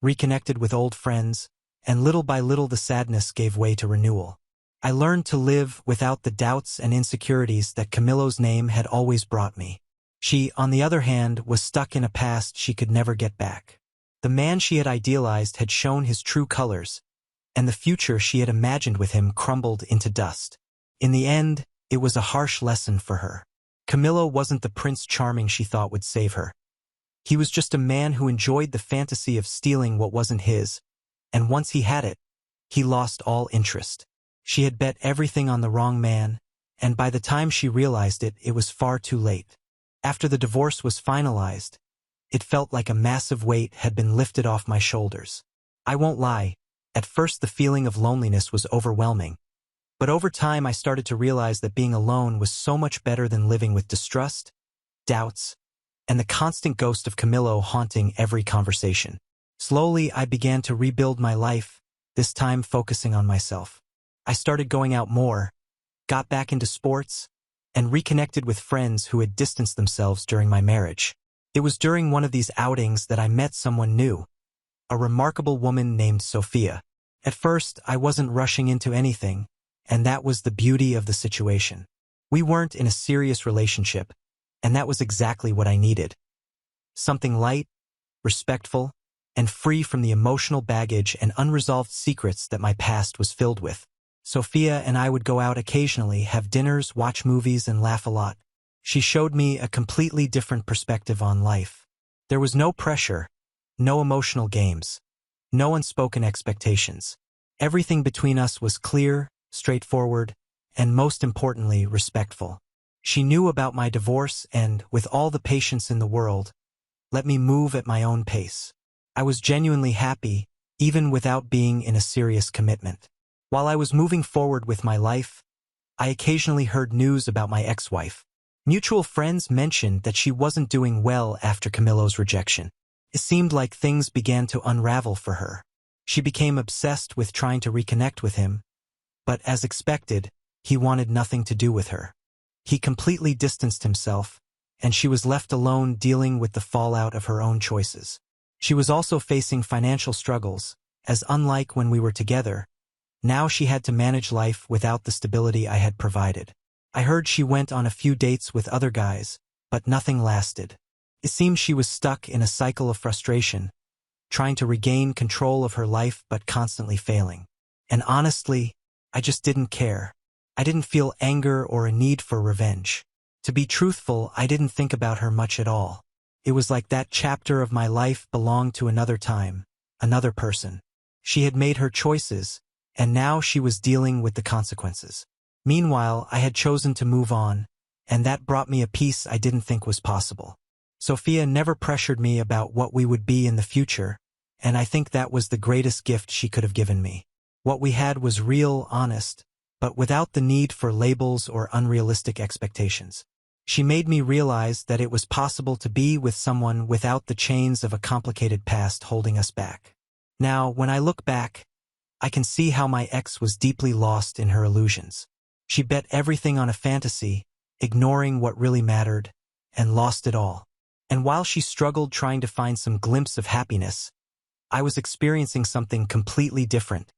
reconnected with old friends, and little by little the sadness gave way to renewal. I learned to live without the doubts and insecurities that Camillo's name had always brought me. She, on the other hand, was stuck in a past she could never get back. The man she had idealized had shown his true colors, and the future she had imagined with him crumbled into dust. In the end, it was a harsh lesson for her. Camillo wasn't the Prince Charming she thought would save her. He was just a man who enjoyed the fantasy of stealing what wasn't his, and once he had it, he lost all interest. She had bet everything on the wrong man, and by the time she realized it, it was far too late. After the divorce was finalized, it felt like a massive weight had been lifted off my shoulders. I won't lie, at first the feeling of loneliness was overwhelming, but over time I started to realize that being alone was so much better than living with distrust, doubts, and the constant ghost of Camillo haunting every conversation. Slowly, I began to rebuild my life, this time focusing on myself. I started going out more, got back into sports, and reconnected with friends who had distanced themselves during my marriage. It was during one of these outings that I met someone new, a remarkable woman named Sophia. At first, I wasn't rushing into anything, and that was the beauty of the situation. We weren't in a serious relationship, and that was exactly what I needed. Something light, respectful, and free from the emotional baggage and unresolved secrets that my past was filled with. Sophia and I would go out occasionally, have dinners, watch movies, and laugh a lot. She showed me a completely different perspective on life. There was no pressure, no emotional games, no unspoken expectations. Everything between us was clear, straightforward, and most importantly, respectful. She knew about my divorce and, with all the patience in the world, let me move at my own pace. I was genuinely happy, even without being in a serious commitment. While I was moving forward with my life, I occasionally heard news about my ex-wife. Mutual friends mentioned that she wasn't doing well after Camillo's rejection. It seemed like things began to unravel for her. She became obsessed with trying to reconnect with him, But as expected, he wanted nothing to do with her. He completely distanced himself, and she was left alone dealing with the fallout of her own choices. She was also facing financial struggles, as unlike when we were together, now she had to manage life without the stability I had provided. I heard she went on a few dates with other guys, but nothing lasted. It seemed she was stuck in a cycle of frustration, trying to regain control of her life but constantly failing. And honestly, I just didn't care. I didn't feel anger or a need for revenge. To be truthful, I didn't think about her much at all. It was like that chapter of my life belonged to another time, another person. She had made her choices, and now she was dealing with the consequences. Meanwhile, I had chosen to move on, and that brought me a peace I didn't think was possible. Sophia never pressured me about what we would be in the future, and I think that was the greatest gift she could have given me. What we had was real, honest, but without the need for labels or unrealistic expectations. She made me realize that it was possible to be with someone without the chains of a complicated past holding us back. Now, when I look back, I can see how my ex was deeply lost in her illusions. She bet everything on a fantasy, ignoring what really mattered, and lost it all. And while she struggled trying to find some glimpse of happiness, I was experiencing something completely different.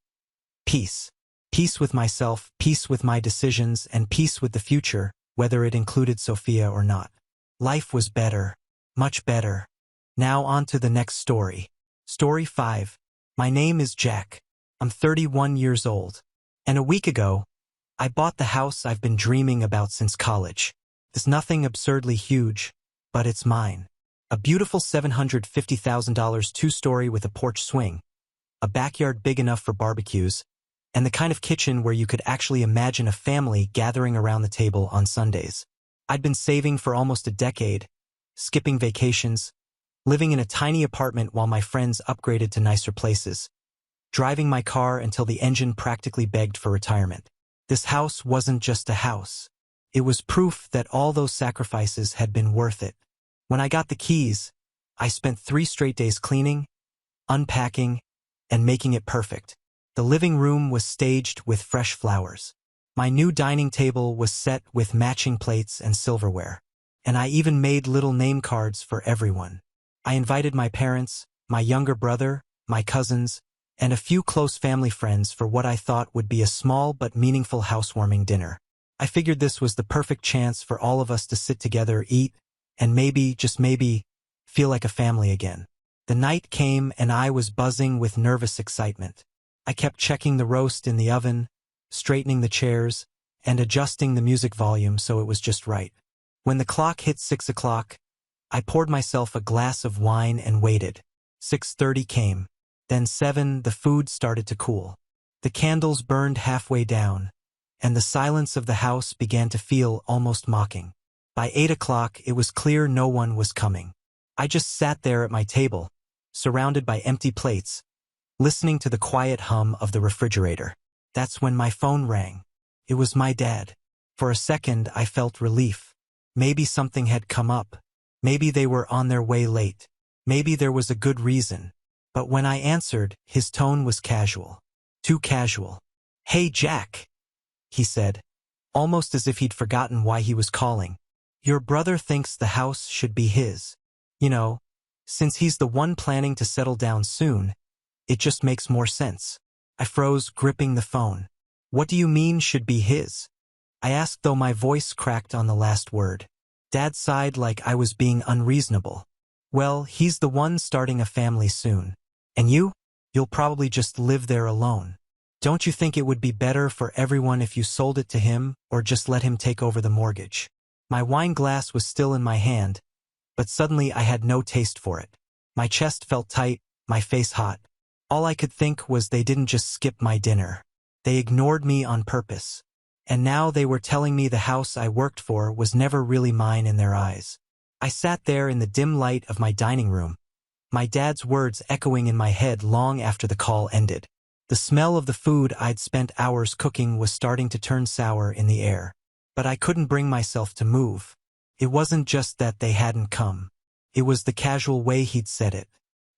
Peace. Peace with myself, peace with my decisions, and peace with the future, whether it included Sophia or not. Life was better. Much better. Now on to the next story. Story 5. My name is Jack. I'm 31 years old. And a week ago, I bought the house I've been dreaming about since college. It's nothing absurdly huge, but it's mine. A beautiful $750,000 two-story with a porch swing, a backyard big enough for barbecues, and the kind of kitchen where you could actually imagine a family gathering around the table on Sundays. I'd been saving for almost a decade, skipping vacations, living in a tiny apartment while my friends upgraded to nicer places, driving my car until the engine practically begged for retirement. This house wasn't just a house. It was proof that all those sacrifices had been worth it. When I got the keys, I spent 3 straight days cleaning, unpacking, and making it perfect. The living room was staged with fresh flowers. My new dining table was set with matching plates and silverware. And I even made little name cards for everyone. I invited my parents, my younger brother, my cousins, and a few close family friends for what I thought would be a small but meaningful housewarming dinner. I figured this was the perfect chance for all of us to sit together, eat, and maybe, just maybe, feel like a family again. The night came and I was buzzing with nervous excitement. I kept checking the roast in the oven, straightening the chairs, and adjusting the music volume so it was just right. When the clock hit 6 o'clock, I poured myself a glass of wine and waited. 6:30 came. Then 7, the food started to cool. The candles burned halfway down, and the silence of the house began to feel almost mocking. By 8 o'clock, it was clear no one was coming. I just sat there at my table, surrounded by empty plates, listening to the quiet hum of the refrigerator. That's when my phone rang. It was my dad. For a second, I felt relief. Maybe something had come up. Maybe they were on their way late. Maybe there was a good reason. But when I answered, his tone was casual. Too casual. "Hey, Jack," he said, almost as if he'd forgotten why he was calling. "Your brother thinks the house should be his. You know, since he's the one planning to settle down soon, it just makes more sense." I froze, gripping the phone. "What do you mean should be his?" I asked, though my voice cracked on the last word. Dad sighed like I was being unreasonable. "Well, he's the one starting a family soon. And you'll probably just live there alone. Don't you think it would be better for everyone if you sold it to him or just let him take over the mortgage?" My wine glass was still in my hand, but suddenly I had no taste for it. My chest felt tight, my face hot. All I could think was they didn't just skip my dinner. They ignored me on purpose. And now they were telling me the house I worked for was never really mine in their eyes. I sat there in the dim light of my dining room, my dad's words echoing in my head long after the call ended. The smell of the food I'd spent hours cooking was starting to turn sour in the air. But I couldn't bring myself to move. It wasn't just that they hadn't come. It was the casual way he'd said it.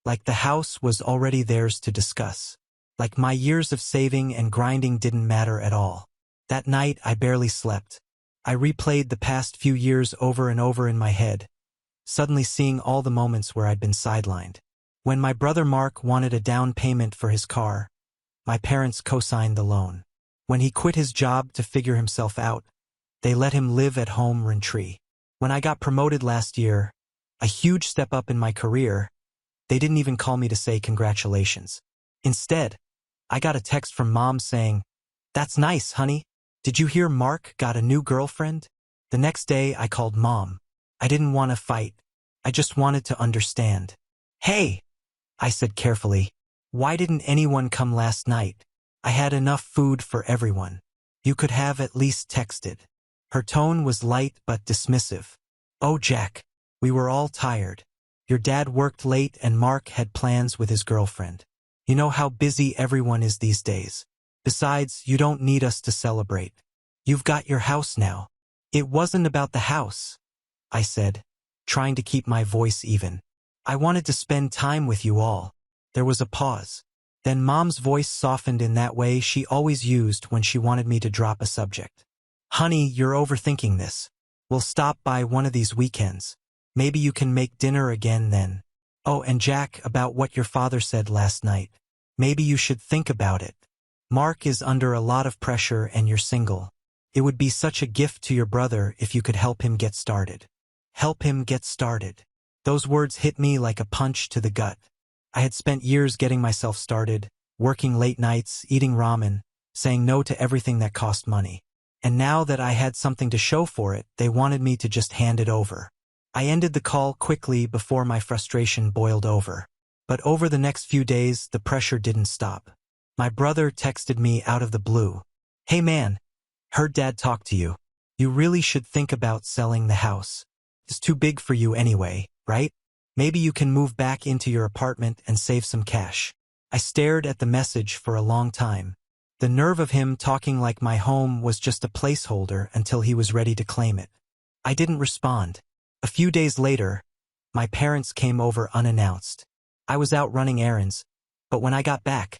Like the house was already theirs to discuss. Like my years of saving and grinding didn't matter at all. That night, I barely slept. I replayed the past few years over and over in my head, suddenly seeing all the moments where I'd been sidelined. When my brother Mark wanted a down payment for his car, my parents co-signed the loan. When he quit his job to figure himself out, they let him live at home rent-free. When I got promoted last year, a huge step up in my career, they didn't even call me to say congratulations. Instead, I got a text from Mom saying, "That's nice, honey. Did you hear Mark got a new girlfriend?" The next day, I called Mom. I didn't want to fight. I just wanted to understand. "Hey," I said carefully, "why didn't anyone come last night? I had enough food for everyone. You could have at least texted." Her tone was light but dismissive. "Oh, Jack, we were all tired. Your dad worked late and Mark had plans with his girlfriend. You know how busy everyone is these days. Besides, you don't need us to celebrate. You've got your house now." "It wasn't about the house," I said, trying to keep my voice even. "I wanted to spend time with you all." There was a pause. Then Mom's voice softened in that way she always used when she wanted me to drop a subject. "Honey, you're overthinking this. We'll stop by one of these weekends. Maybe you can make dinner again then. Oh, and Jack, about what your father said last night. Maybe you should think about it. Mark is under a lot of pressure and you're single. It would be such a gift to your brother if you could help him get started." Help him get started. Those words hit me like a punch to the gut. I had spent years getting myself started, working late nights, eating ramen, saying no to everything that cost money. And now that I had something to show for it, they wanted me to just hand it over. I ended the call quickly before my frustration boiled over. But over the next few days, the pressure didn't stop. My brother texted me out of the blue. "Hey man, heard Dad talk to you. You really should think about selling the house. It's too big for you anyway, right? Maybe you can move back into your apartment and save some cash." I stared at the message for a long time. The nerve of him talking like my home was just a placeholder until he was ready to claim it. I didn't respond. A few days later, my parents came over unannounced. I was out running errands, but when I got back,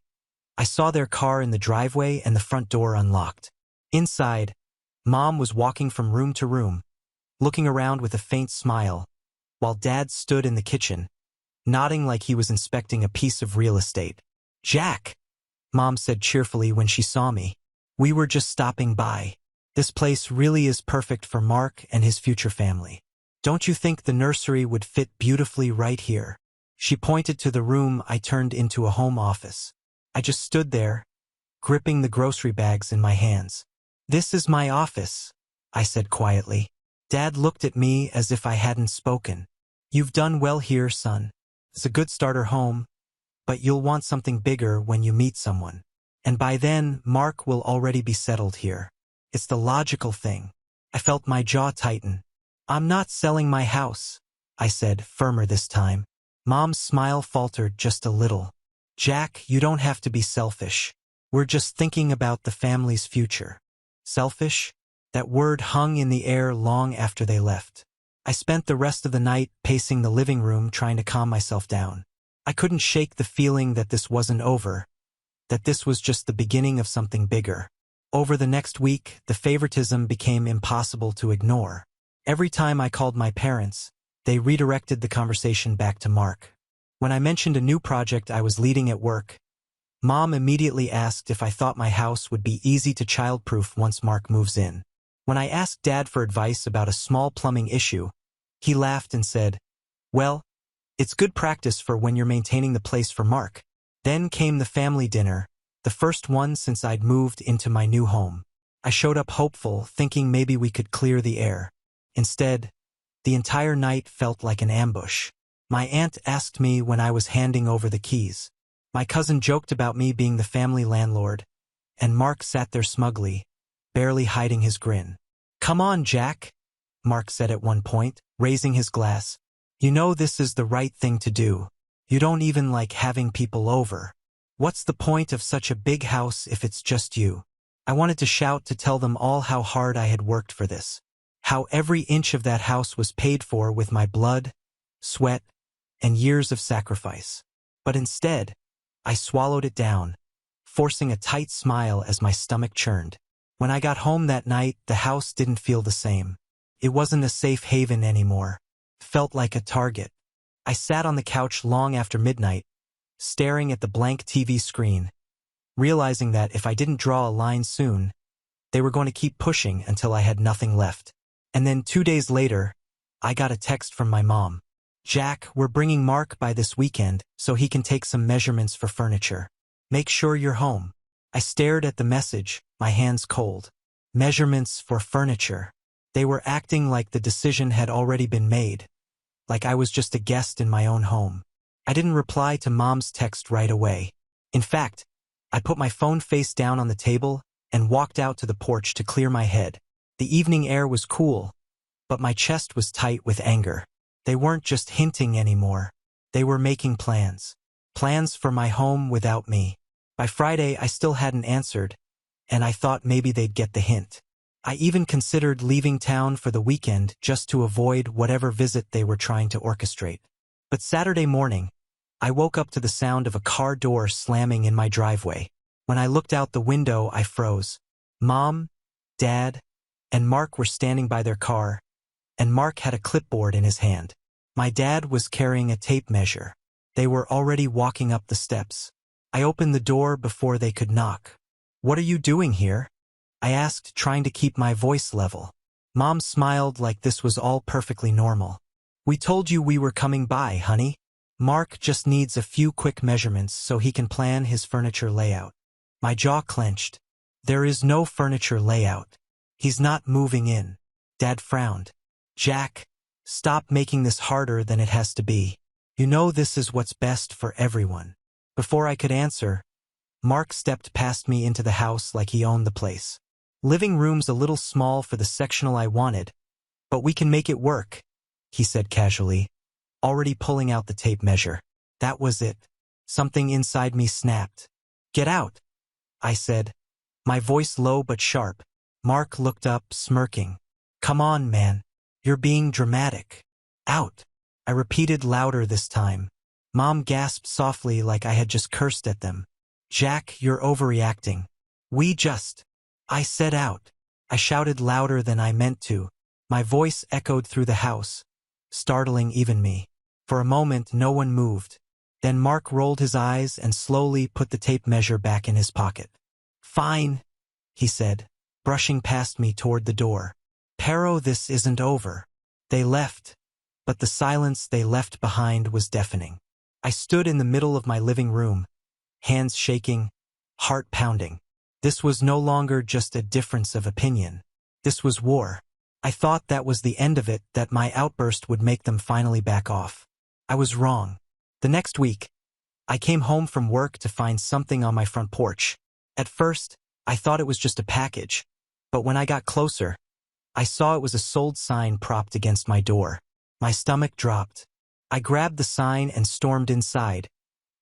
I saw their car in the driveway and the front door unlocked. Inside, Mom was walking from room to room, looking around with a faint smile, while Dad stood in the kitchen, nodding like he was inspecting a piece of real estate. "Jack," Mom said cheerfully when she saw me. "We were just stopping by. This place really is perfect for Mark and his future family. Don't you think the nursery would fit beautifully right here?" She pointed to the room I turned into a home office. I just stood there, gripping the grocery bags in my hands. "This is my office," I said quietly. Dad looked at me as if I hadn't spoken. "You've done well here, son. It's a good starter home, but you'll want something bigger when you meet someone. And by then, Mark will already be settled here. It's the logical thing." I felt my jaw tighten. "I'm not selling my house," I said, firmer this time. Mom's smile faltered just a little. "Jack, you don't have to be selfish. We're just thinking about the family's future." Selfish? That word hung in the air long after they left. I spent the rest of the night pacing the living room trying to calm myself down. I couldn't shake the feeling that this wasn't over, that this was just the beginning of something bigger. Over the next week, the favoritism became impossible to ignore. Every time I called my parents, they redirected the conversation back to Mark. When I mentioned a new project I was leading at work, Mom immediately asked if I thought my house would be easy to childproof once Mark moves in. When I asked Dad for advice about a small plumbing issue, he laughed and said, "Well, it's good practice for when you're maintaining the place for Mark." Then came the family dinner, the first one since I'd moved into my new home. I showed up hopeful, thinking maybe we could clear the air. Instead, the entire night felt like an ambush. My aunt asked me when I was handing over the keys. My cousin joked about me being the family landlord, and Mark sat there smugly, barely hiding his grin. "Come on, Jack," Mark said at one point, raising his glass. "You know this is the right thing to do. You don't even like having people over. What's the point of such a big house if it's just you?" I wanted to shout to tell them all how hard I had worked for this, how every inch of that house was paid for with my blood, sweat, and years of sacrifice. But instead, I swallowed it down. forcing a tight smile as my stomach churned. When I got home that night, the house didn't feel the same. It wasn't a safe haven anymore. Felt like a target. I sat on the couch long after midnight, staring at the blank TV screen, realizing that if I didn't draw a line soon, they were going to keep pushing until I had nothing left. And then 2 days later, I got a text from my mom. "Jack, we're bringing Mark by this weekend so he can take some measurements for furniture. Make sure you're home." I stared at the message, my hands cold. Measurements for furniture. They were acting like the decision had already been made, like I was just a guest in my own home. I didn't reply to Mom's text right away. In fact, I put my phone face down on the table and walked out to the porch to clear my head. The evening air was cool, but my chest was tight with anger. They weren't just hinting anymore. They were making plans. Plans for my home without me. By Friday, I still hadn't answered, and I thought maybe they'd get the hint. I even considered leaving town for the weekend just to avoid whatever visit they were trying to orchestrate. But Saturday morning, I woke up to the sound of a car door slamming in my driveway. When I looked out the window, I froze. Mom, Dad, and Mark were standing by their car, and Mark had a clipboard in his hand. My dad was carrying a tape measure. They were already walking up the steps. I opened the door before they could knock. "What are you doing here?" I asked, trying to keep my voice level. Mom smiled like this was all perfectly normal. "We told you we were coming by, honey. Mark just needs a few quick measurements so he can plan his furniture layout." My jaw clenched. "There is no furniture layout. He's not moving in." Dad frowned. "Jack, stop making this harder than it has to be. You know this is what's best for everyone." Before I could answer, Mark stepped past me into the house like he owned the place. "Living room's a little small for the sectional I wanted, but we can make it work," he said casually, already pulling out the tape measure. That was it. Something inside me snapped. "Get out," I said, my voice low but sharp. Mark looked up, smirking. "Come on, man. You're being dramatic." "Out," I repeated louder this time. Mom gasped softly like I had just cursed at them. "Jack, you're overreacting. I said out." I shouted louder than I meant to. My voice echoed through the house, startling even me. For a moment, no one moved. Then Mark rolled his eyes and slowly put the tape measure back in his pocket. "Fine," he said, brushing past me toward the door. "Pero, this isn't over." They left, but the silence they left behind was deafening. I stood in the middle of my living room, hands shaking, heart pounding. This was no longer just a difference of opinion. This was war. I thought that was the end of it, that my outburst would make them finally back off. I was wrong. The next week, I came home from work to find something on my front porch. At first, I thought it was just a package, but when I got closer, I saw it was a sold sign propped against my door. My stomach dropped. I grabbed the sign and stormed inside,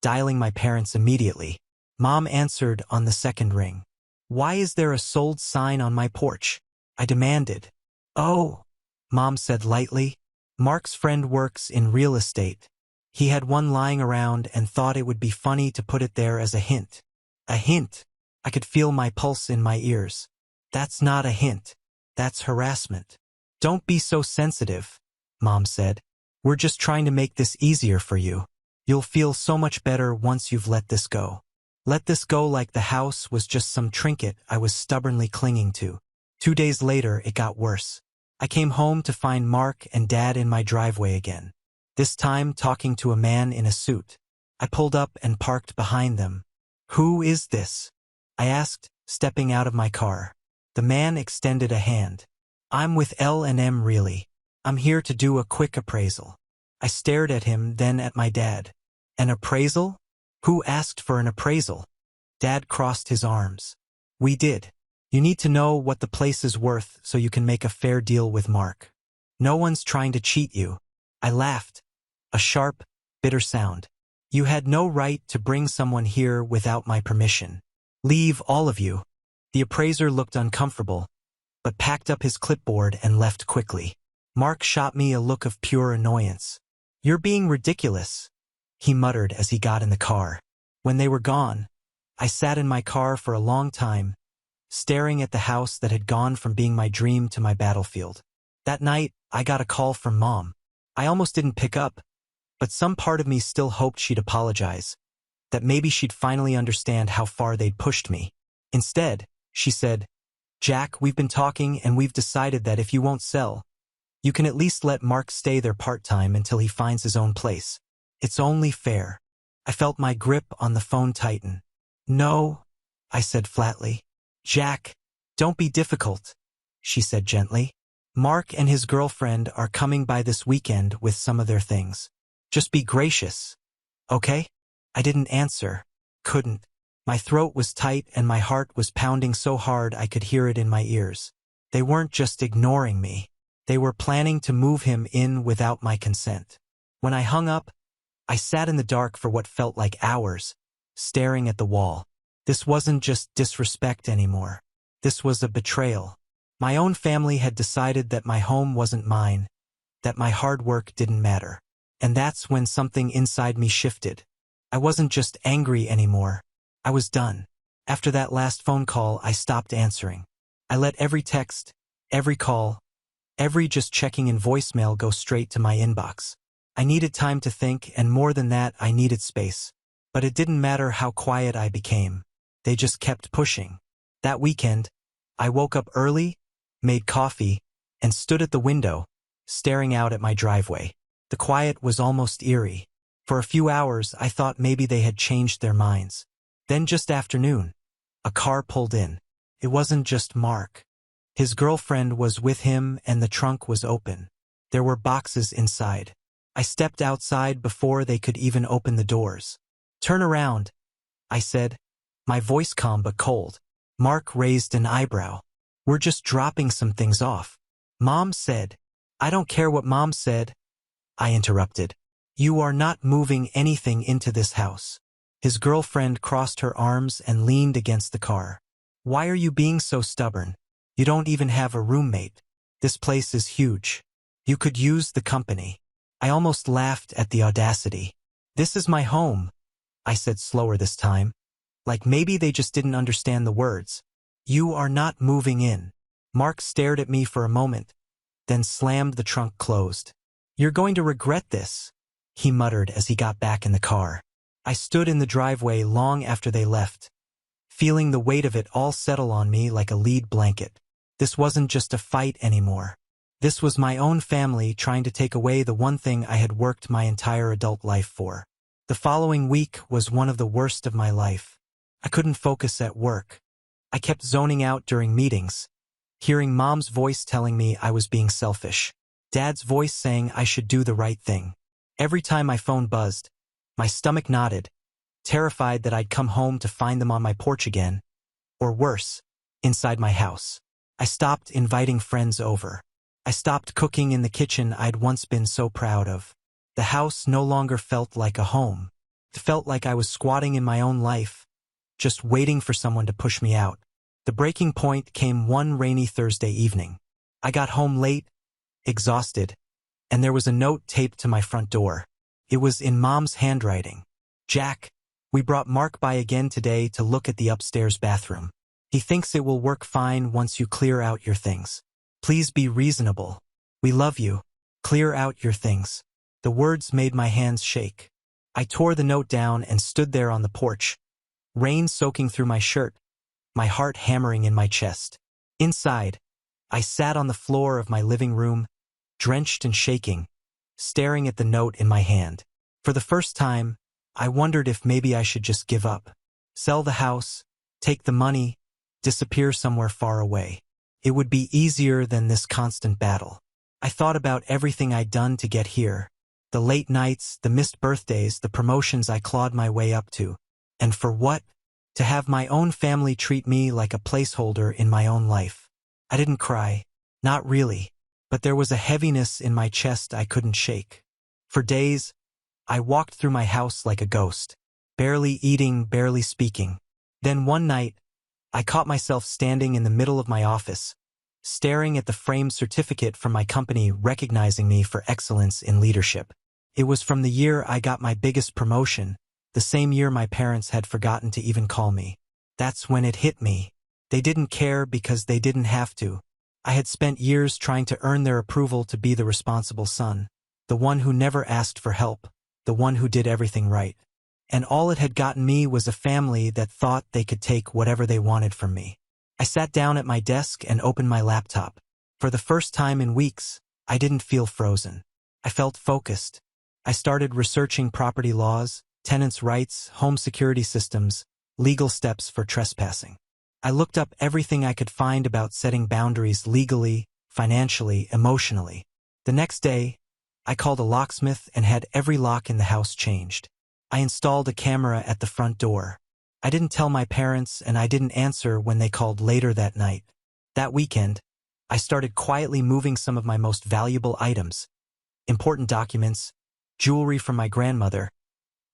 dialing my parents immediately. Mom answered on the second ring. "Why is there a sold sign on my porch?" I demanded. "Oh," Mom said lightly. "Mark's friend works in real estate. He had one lying around and thought it would be funny to put it there as a hint." A hint? I could feel my pulse in my ears. "That's not a hint. That's harassment." "Don't be so sensitive," Mom said. "We're just trying to make this easier for you. You'll feel so much better once you've let this go." Let this go like the house was just some trinket I was stubbornly clinging to. 2 days later, it got worse. I came home to find Mark and Dad in my driveway again. This time talking to a man in a suit. I pulled up and parked behind them. "Who is this?" I asked, stepping out of my car. The man extended a hand. "I'm with L&M really. I'm here to do a quick appraisal." I stared at him, then at my dad. "An appraisal? Who asked for an appraisal?" Dad crossed his arms. "We did. You need to know what the place is worth so you can make a fair deal with Mark. No one's trying to cheat you." I laughed. A sharp, bitter sound. "You had no right to bring someone here without my permission. Leave, all of you." The appraiser looked uncomfortable, but packed up his clipboard and left quickly. Mark shot me a look of pure annoyance. "You're being ridiculous," he muttered as he got in the car. When they were gone, I sat in my car for a long time, staring at the house that had gone from being my dream to my battlefield. That night, I got a call from Mom. I almost didn't pick up, but some part of me still hoped she'd apologize, that maybe she'd finally understand how far they'd pushed me. Instead, she said, "Jack, we've been talking and we've decided that if you won't sell, you can at least let Mark stay there part-time until he finds his own place. It's only fair." I felt my grip on the phone tighten. "No," I said flatly. "Jack, don't be difficult," she said gently. "Mark and his girlfriend are coming by this weekend with some of their things. Just be gracious, okay?" I didn't answer. Couldn't. My throat was tight and my heart was pounding so hard I could hear it in my ears. They weren't just ignoring me. They were planning to move him in without my consent. When I hung up, I sat in the dark for what felt like hours, staring at the wall. This wasn't just disrespect anymore. This was a betrayal. My own family had decided that my home wasn't mine, that my hard work didn't matter. And that's when something inside me shifted. I wasn't just angry anymore. I was done. After that last phone call, I stopped answering. I let every text, every call, every just checking in voicemail go straight to my inbox. I needed time to think, and more than that, I needed space. But it didn't matter how quiet I became. They just kept pushing. That weekend, I woke up early, made coffee, and stood at the window, staring out at my driveway. The quiet was almost eerie. For a few hours, I thought maybe they had changed their minds. Then just afternoon, a car pulled in. It wasn't just Mark. His girlfriend was with him and the trunk was open. There were boxes inside. I stepped outside before they could even open the doors. "Turn around," I said, my voice calm but cold. Mark raised an eyebrow. "We're just dropping some things off." "Mom said." "I don't care what Mom said," I interrupted. "You are not moving anything into this house." His girlfriend crossed her arms and leaned against the car. "Why are you being so stubborn? You don't even have a roommate. This place is huge. You could use the company." I almost laughed at the audacity. "This is my home," I said slower this time. Like maybe they just didn't understand the words. "You are not moving in." Mark stared at me for a moment, then slammed the trunk closed. "You're going to regret this," he muttered as he got back in the car. I stood in the driveway long after they left, feeling the weight of it all settle on me like a lead blanket. This wasn't just a fight anymore. This was my own family trying to take away the one thing I had worked my entire adult life for. The following week was one of the worst of my life. I couldn't focus at work. I kept zoning out during meetings, hearing Mom's voice telling me I was being selfish, Dad's voice saying I should do the right thing. Every time my phone buzzed, my stomach knotted, terrified that I'd come home to find them on my porch again, or worse, inside my house. I stopped inviting friends over. I stopped cooking in the kitchen I'd once been so proud of. The house no longer felt like a home. It felt like I was squatting in my own life, just waiting for someone to push me out. The breaking point came one rainy Thursday evening. I got home late, exhausted, and there was a note taped to my front door. It was in Mom's handwriting. "Jack, we brought Mark by again today to look at the upstairs bathroom. He thinks it will work fine once you clear out your things. Please be reasonable. We love you. Clear out your things." The words made my hands shake. I tore the note down and stood there on the porch, rain soaking through my shirt, my heart hammering in my chest. Inside, I sat on the floor of my living room, drenched and shaking, staring at the note in my hand. For the first time, I wondered if maybe I should just give up. Sell the house, take the money, disappear somewhere far away. It would be easier than this constant battle. I thought about everything I'd done to get here. The late nights, the missed birthdays, the promotions I clawed my way up to. And for what? To have my own family treat me like a placeholder in my own life. I didn't cry. Not really. But there was a heaviness in my chest I couldn't shake. For days, I walked through my house like a ghost, barely eating, barely speaking. Then one night, I caught myself standing in the middle of my office, staring at the framed certificate from my company recognizing me for excellence in leadership. It was from the year I got my biggest promotion, the same year my parents had forgotten to even call me. That's when it hit me. They didn't care because they didn't have to. I had spent years trying to earn their approval to be the responsible son, the one who never asked for help, the one who did everything right. And all it had gotten me was a family that thought they could take whatever they wanted from me. I sat down at my desk and opened my laptop. For the first time in weeks, I didn't feel frozen. I felt focused. I started researching property laws, tenants' rights, home security systems, legal steps for trespassing. I looked up everything I could find about setting boundaries legally, financially, emotionally. The next day, I called a locksmith and had every lock in the house changed. I installed a camera at the front door. I didn't tell my parents and I didn't answer when they called later that night. That weekend, I started quietly moving some of my most valuable items, important documents, jewelry from my grandmother,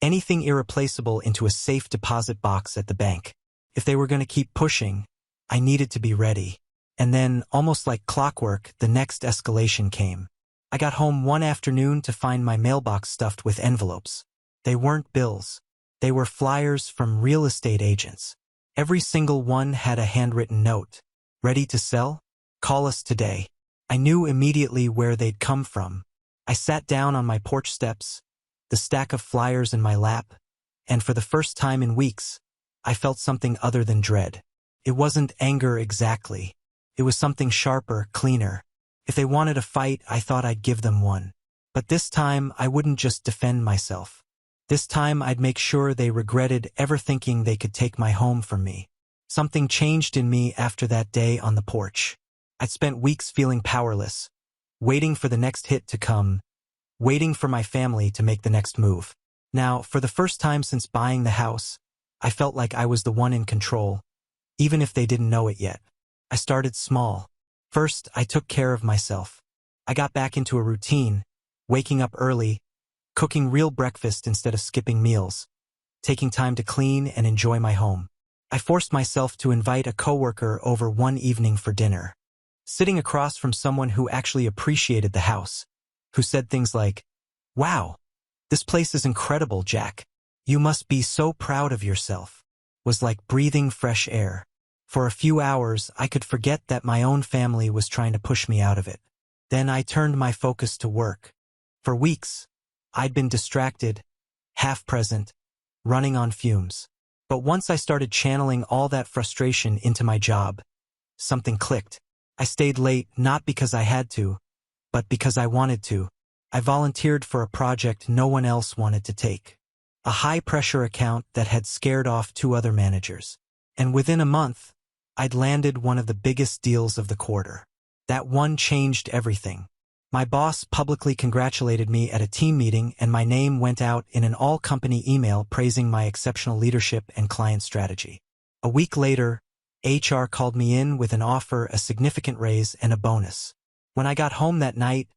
anything irreplaceable into a safe deposit box at the bank. If they were going to keep pushing, I needed to be ready. And then, almost like clockwork, the next escalation came. I got home one afternoon to find my mailbox stuffed with envelopes. They weren't bills. They were flyers from real estate agents. Every single one had a handwritten note. Ready to sell? Call us today. I knew immediately where they'd come from. I sat down on my porch steps, the stack of flyers in my lap, and for the first time in weeks, I felt something other than dread. It wasn't anger exactly. It was something sharper, cleaner. If they wanted a fight, I thought I'd give them one. But this time, I wouldn't just defend myself. This time, I'd make sure they regretted ever thinking they could take my home from me. Something changed in me after that day on the porch. I'd spent weeks feeling powerless, waiting for the next hit to come, waiting for my family to make the next move. Now, for the first time since buying the house, I felt like I was the one in control, even if they didn't know it yet. I started small. First, I took care of myself. I got back into a routine, waking up early, cooking real breakfast instead of skipping meals, taking time to clean and enjoy my home. I forced myself to invite a coworker over one evening for dinner, sitting across from someone who actually appreciated the house, who said things like, "Wow, this place is incredible, Jack. You must be so proud of yourself," was like breathing fresh air. For a few hours, I could forget that my own family was trying to push me out of it. Then I turned my focus to work. For weeks, I'd been distracted, half present, running on fumes. But once I started channeling all that frustration into my job, something clicked. I stayed late not because I had to, but because I wanted to. I volunteered for a project no one else wanted to take. A high-pressure account that had scared off 2 other managers. And within a month, I'd landed one of the biggest deals of the quarter. That one changed everything. My boss publicly congratulated me at a team meeting and my name went out in an all-company email praising my exceptional leadership and client strategy. A week later, HR called me in with an offer, a significant raise, and a bonus. When I got home that night,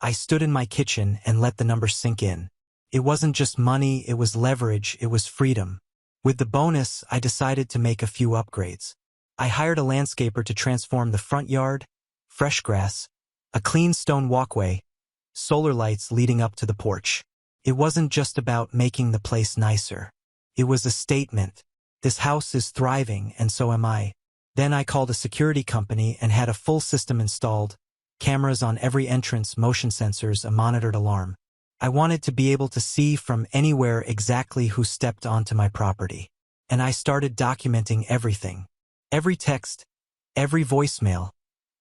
I stood in my kitchen and let the numbers sink in. It wasn't just money, it was leverage, it was freedom. With the bonus, I decided to make a few upgrades. I hired a landscaper to transform the front yard, fresh grass, a clean stone walkway, solar lights leading up to the porch. It wasn't just about making the place nicer. It was a statement. This house is thriving, and so am I. Then I called a security company and had a full system installed, cameras on every entrance, motion sensors, a monitored alarm. I wanted to be able to see from anywhere exactly who stepped onto my property. And I started documenting everything. Every text, every voicemail,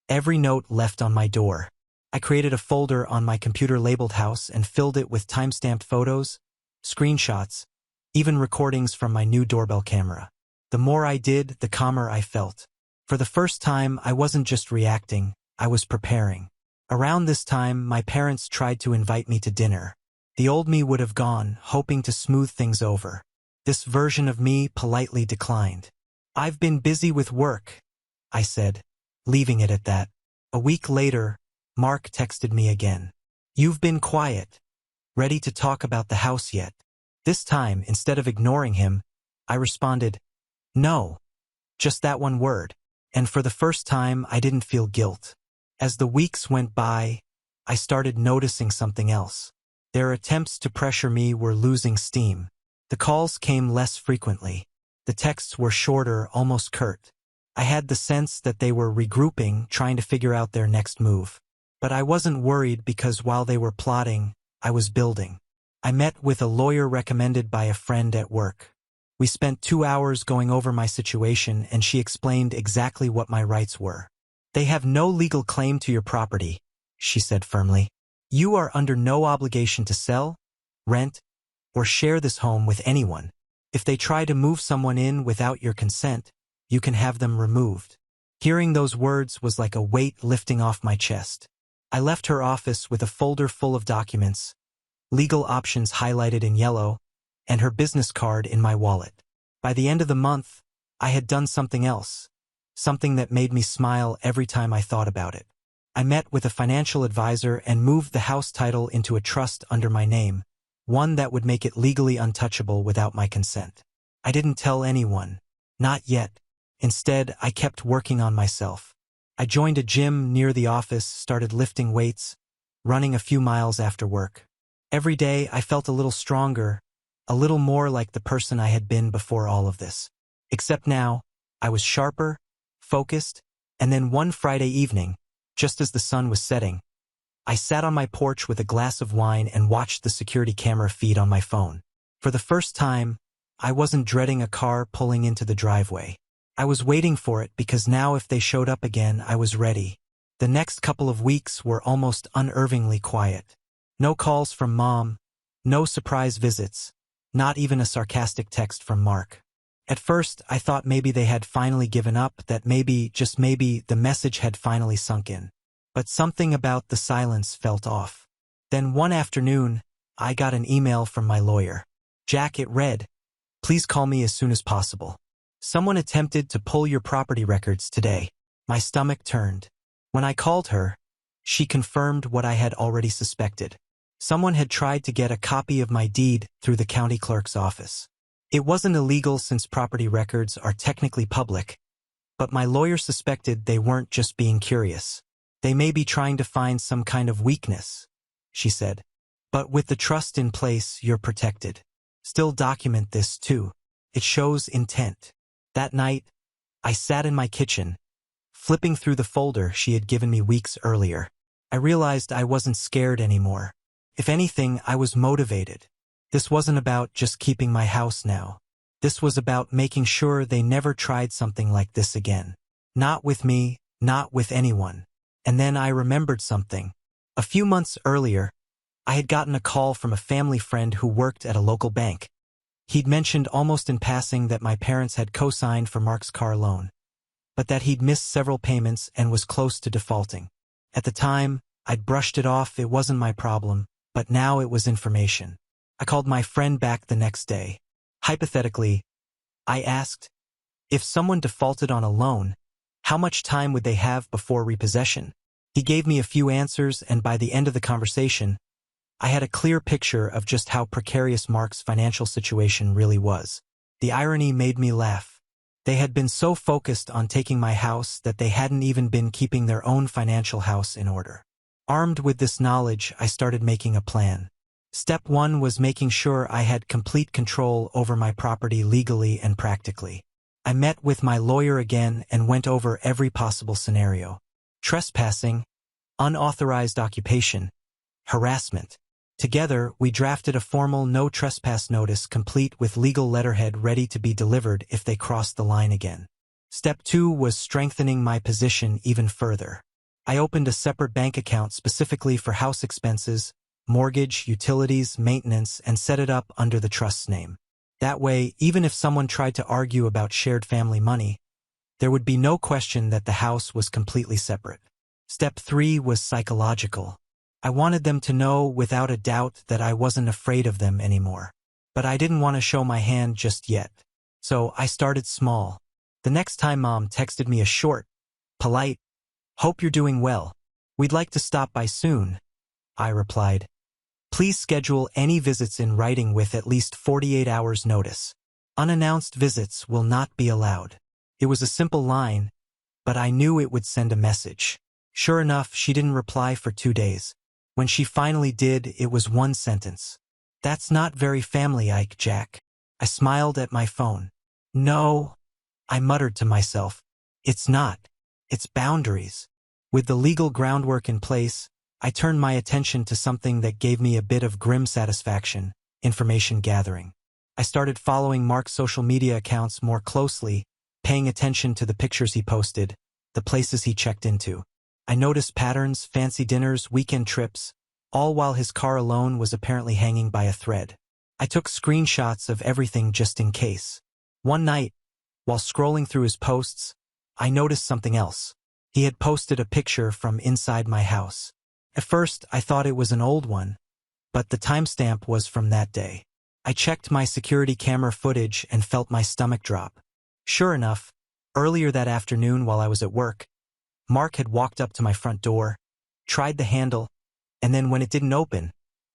every note left on my door. I created a folder on my computer labeled house and filled it with time-stamped photos, screenshots, even recordings from my new doorbell camera. The more I did, the calmer I felt. For the first time, I wasn't just reacting, I was preparing. Around this time, my parents tried to invite me to dinner. The old me would have gone, hoping to smooth things over. This version of me politely declined. "I've been busy with work," I said, leaving it at that. A week later, Mark texted me again. "You've been quiet. Ready to talk about the house yet?" This time, instead of ignoring him, I responded, "No, just that one word." And for the first time, I didn't feel guilt. As the weeks went by, I started noticing something else. Their attempts to pressure me were losing steam. The calls came less frequently. The texts were shorter, almost curt. I had the sense that they were regrouping, trying to figure out their next move. But I wasn't worried because while they were plotting, I was building. I met with a lawyer recommended by a friend at work. We spent 2 hours going over my situation and she explained exactly what my rights were. They have no legal claim to your property, she said firmly. You are under no obligation to sell, rent, or share this home with anyone. If they try to move someone in without your consent, you can have them removed. Hearing those words was like a weight lifting off my chest. I left her office with a folder full of documents, legal options highlighted in yellow, and her business card in my wallet. By the end of the month, I had done something else, something that made me smile every time I thought about it. I met with a financial advisor and moved the house title into a trust under my name, one that would make it legally untouchable without my consent. I didn't tell anyone. Not yet. Instead, I kept working on myself. I joined a gym near the office, started lifting weights, running a few miles after work. Every day, I felt a little stronger, a little more like the person I had been before all of this. Except now, I was sharper, focused, and then one Friday evening, just as the sun was setting, I sat on my porch with a glass of wine and watched the security camera feed on my phone. For the first time, I wasn't dreading a car pulling into the driveway. I was waiting for it because now if they showed up again, I was ready. The next couple of weeks were almost unnervingly quiet. No calls from Mom, no surprise visits, not even a sarcastic text from Mark. At first, I thought maybe they had finally given up, that maybe, just maybe, the message had finally sunk in. But something about the silence felt off. Then one afternoon, I got an email from my lawyer. Jack, it read, "Please call me as soon as possible. Someone attempted to pull your property records today." My stomach turned. When I called her, she confirmed what I had already suspected. Someone had tried to get a copy of my deed through the county clerk's office. It wasn't illegal since property records are technically public, but my lawyer suspected they weren't just being curious. They may be trying to find some kind of weakness, she said. But with the trust in place, you're protected. Still document this too. It shows intent. That night, I sat in my kitchen, flipping through the folder she had given me weeks earlier. I realized I wasn't scared anymore. If anything, I was motivated. This wasn't about just keeping my house now. This was about making sure they never tried something like this again. Not with me, not with anyone. And then I remembered something. A few months earlier, I had gotten a call from a family friend who worked at a local bank. He'd mentioned almost in passing that my parents had co-signed for Mark's car loan, but that he'd missed several payments and was close to defaulting. At the time, I'd brushed it off, it wasn't my problem, but now it was information. I called my friend back the next day. Hypothetically, I asked, if someone defaulted on a loan, how much time would they have before repossession? He gave me a few answers, and by the end of the conversation, I had a clear picture of just how precarious Mark's financial situation really was. The irony made me laugh. They had been so focused on taking my house that they hadn't even been keeping their own financial house in order. Armed with this knowledge, I started making a plan. Step 1 was making sure I had complete control over my property legally and practically. I met with my lawyer again and went over every possible scenario. Trespassing, unauthorized occupation, harassment. Together, we drafted a formal no trespass notice complete with legal letterhead ready to be delivered if they crossed the line again. Step 2 was strengthening my position even further. I opened a separate bank account specifically for house expenses, mortgage, utilities, maintenance, and set it up under the trust's name. That way, even if someone tried to argue about shared family money, there would be no question that the house was completely separate. Step 3 was psychological. I wanted them to know without a doubt that I wasn't afraid of them anymore. But I didn't want to show my hand just yet. So I started small. The next time Mom texted me a short, polite, "Hope you're doing well. We'd like to stop by soon," I replied. "Please schedule any visits in writing with at least 48 hours notice. Unannounced visits will not be allowed." It was a simple line, but I knew it would send a message. Sure enough, she didn't reply for 2 days. When she finally did, it was one sentence. "That's not very family-like, Jack." I smiled at my phone. No, I muttered to myself. It's not. It's boundaries. With the legal groundwork in place, I turned my attention to something that gave me a bit of grim satisfaction: information gathering. I started following Mark's social media accounts more closely, paying attention to the pictures he posted, the places he checked into. I noticed patterns, fancy dinners, weekend trips, all while his car alone was apparently hanging by a thread. I took screenshots of everything just in case. One night, while scrolling through his posts, I noticed something else. He had posted a picture from inside my house. At first, I thought it was an old one, but the timestamp was from that day. I checked my security camera footage and felt my stomach drop. Sure enough, earlier that afternoon while I was at work, Mark had walked up to my front door, tried the handle, and then when it didn't open,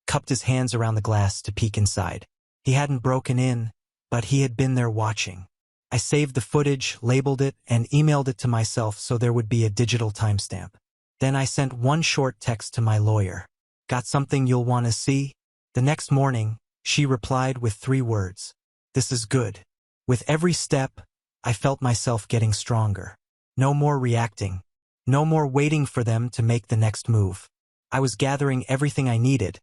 cupped his hands around the glass to peek inside. He hadn't broken in, but he had been there watching. I saved the footage, labeled it, and emailed it to myself so there would be a digital timestamp. Then I sent one short text to my lawyer. Got something you'll want to see? The next morning, she replied with 3 words. This is good. With every step, I felt myself getting stronger. No more reacting. No more waiting for them to make the next move. I was gathering everything I needed,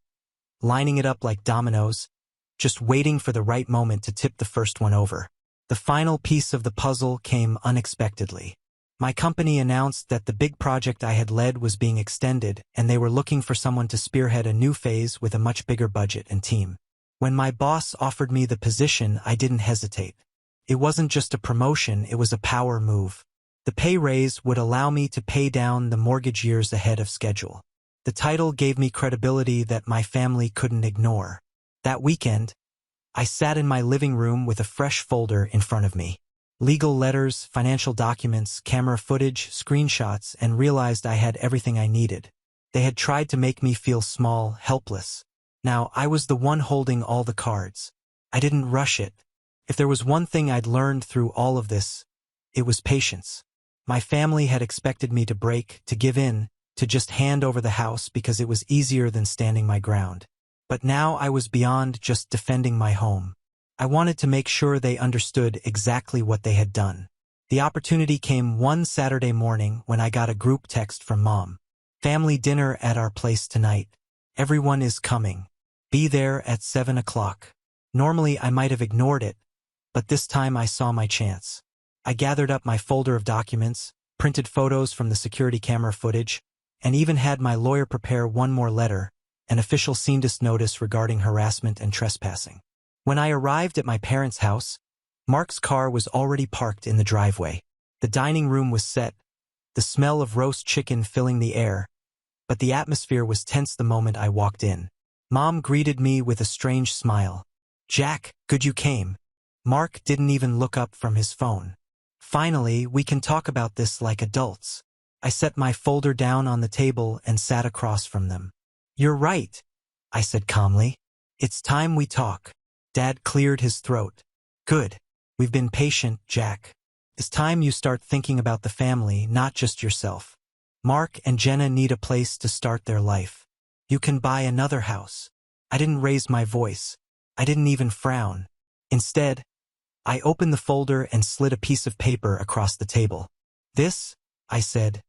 lining it up like dominoes, just waiting for the right moment to tip the first one over. The final piece of the puzzle came unexpectedly. My company announced that the big project I had led was being extended, and they were looking for someone to spearhead a new phase with a much bigger budget and team. When my boss offered me the position, I didn't hesitate. It wasn't just a promotion, it was a power move. The pay raise would allow me to pay down the mortgage years ahead of schedule. The title gave me credibility that my family couldn't ignore. That weekend, I sat in my living room with a fresh folder in front of me. Legal letters, financial documents, camera footage, screenshots, and realized I had everything I needed. They had tried to make me feel small, helpless. Now I was the one holding all the cards. I didn't rush it. If there was one thing I'd learned through all of this, it was patience. My family had expected me to break, to give in, to just hand over the house because it was easier than standing my ground. But now I was beyond just defending my home. I wanted to make sure they understood exactly what they had done. The opportunity came one Saturday morning when I got a group text from Mom. Family dinner at our place tonight. Everyone is coming. Be there at 7 o'clock. Normally I might have ignored it, but this time I saw my chance. I gathered up my folder of documents, printed photos from the security camera footage, and even had my lawyer prepare one more letter, an official CNDIS notice regarding harassment and trespassing. When I arrived at my parents' house, Mark's car was already parked in the driveway. The dining room was set, the smell of roast chicken filling the air, but the atmosphere was tense the moment I walked in. Mom greeted me with a strange smile. Jack, good you came. Mark didn't even look up from his phone. Finally, we can talk about this like adults. I set my folder down on the table and sat across from them. You're right, I said calmly. It's time we talk. Dad cleared his throat. Good. We've been patient, Jack. It's time you start thinking about the family, not just yourself. Mark and Jenna need a place to start their life. You can buy another house. I didn't raise my voice. I didn't even frown. Instead, I opened the folder and slid a piece of paper across the table. This, I said,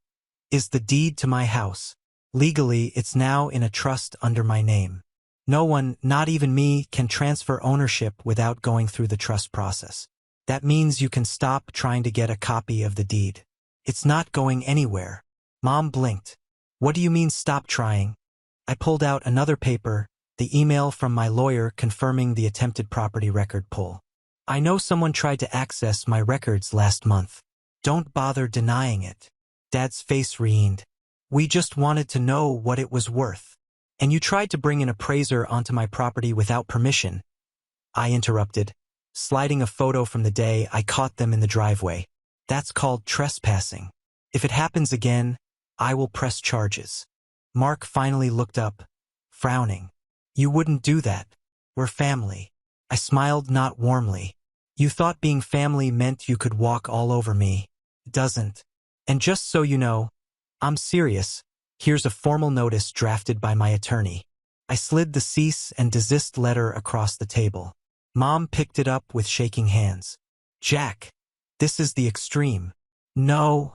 is the deed to my house. Legally, it's now in a trust under my name. No one, not even me, can transfer ownership without going through the trust process. That means you can stop trying to get a copy of the deed. It's not going anywhere. Mom blinked. What do you mean stop trying? I pulled out another paper, the email from my lawyer confirming the attempted property record pull. I know someone tried to access my records last month. Don't bother denying it. Dad's face reened. We just wanted to know what it was worth. And you tried to bring an appraiser onto my property without permission. I interrupted, sliding a photo from the day I caught them in the driveway. That's called trespassing. If it happens again, I will press charges. Mark finally looked up, frowning. You wouldn't do that. We're family. I smiled not warmly. You thought being family meant you could walk all over me. It doesn't. And just so you know, I'm serious. Here's a formal notice drafted by my attorney. I slid the cease and desist letter across the table. Mom picked it up with shaking hands. Jack, this is the extreme. No,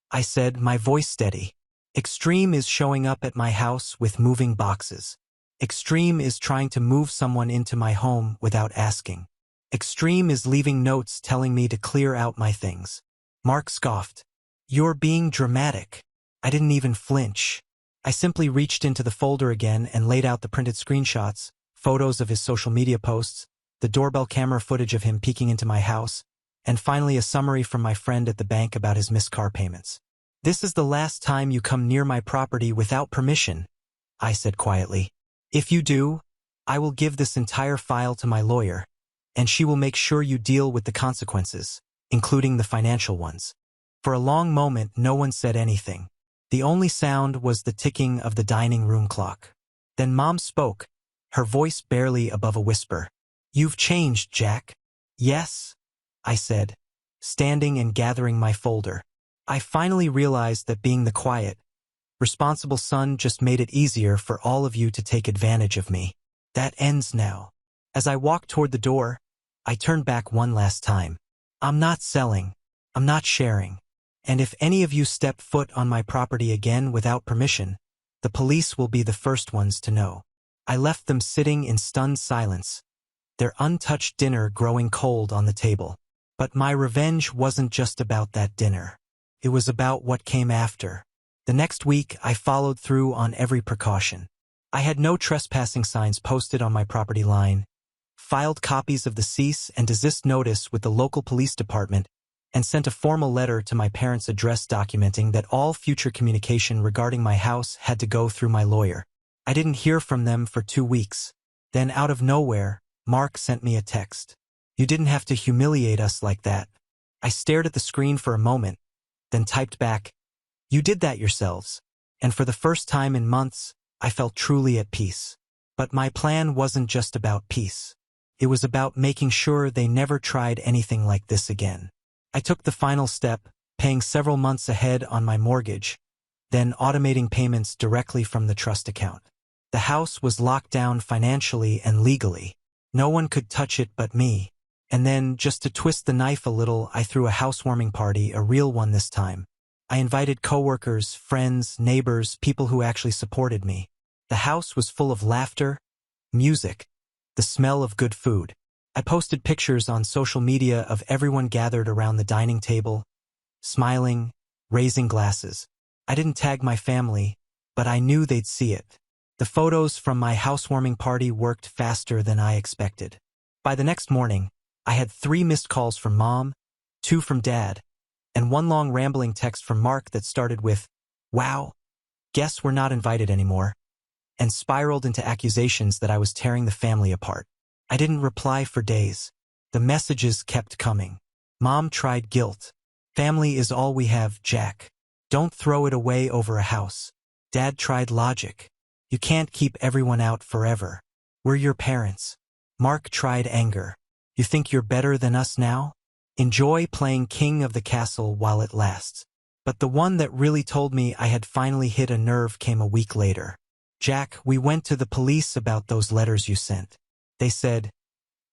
I said, my voice steady. Extreme is showing up at my house with moving boxes. Extreme is trying to move someone into my home without asking. Extreme is leaving notes telling me to clear out my things. Mark scoffed. You're being dramatic. I didn't even flinch. I simply reached into the folder again and laid out the printed screenshots, photos of his social media posts, the doorbell camera footage of him peeking into my house, and finally a summary from my friend at the bank about his missed car payments. This is the last time you come near my property without permission, I said quietly. If you do, I will give this entire file to my lawyer, and she will make sure you deal with the consequences, including the financial ones. For a long moment, no one said anything. The only sound was the ticking of the dining room clock. Then Mom spoke, her voice barely above a whisper. You've changed, Jack. Yes, I said, standing and gathering my folder. I finally realized that being the quiet, responsible son just made it easier for all of you to take advantage of me. That ends now. As I walked toward the door, I turned back one last time. I'm not selling. I'm not sharing. And if any of you step foot on my property again without permission, the police will be the first ones to know. I left them sitting in stunned silence, their untouched dinner growing cold on the table. But my revenge wasn't just about that dinner. It was about what came after. The next week, I followed through on every precaution. I had no trespassing signs posted on my property line, filed copies of the cease and desist notice with the local police department, and sent a formal letter to my parents' address documenting that all future communication regarding my house had to go through my lawyer. I didn't hear from them for 2 weeks. Then out of nowhere, Mark sent me a text. You didn't have to humiliate us like that. I stared at the screen for a moment, then typed back, you did that yourselves. And for the first time in months, I felt truly at peace. But my plan wasn't just about peace. It was about making sure they never tried anything like this again. I took the final step, paying several months ahead on my mortgage, then automating payments directly from the trust account. The house was locked down financially and legally. No one could touch it but me. And then, just to twist the knife a little, I threw a housewarming party, a real one this time. I invited coworkers, friends, neighbors, people who actually supported me. The house was full of laughter, music, the smell of good food. I posted pictures on social media of everyone gathered around the dining table, smiling, raising glasses. I didn't tag my family, but I knew they'd see it. The photos from my housewarming party worked faster than I expected. By the next morning, I had 3 missed calls from Mom, 2 from Dad, and 1 long rambling text from Mark that started with, "Wow, guess we're not invited anymore," and spiraled into accusations that I was tearing the family apart. I didn't reply for days. The messages kept coming. Mom tried guilt. Family is all we have, Jack. Don't throw it away over a house. Dad tried logic. You can't keep everyone out forever. We're your parents. Mark tried anger. You think you're better than us now? Enjoy playing king of the castle while it lasts. But the one that really told me I had finally hit a nerve came a week later. Jack, we went to the police about those letters you sent. They said,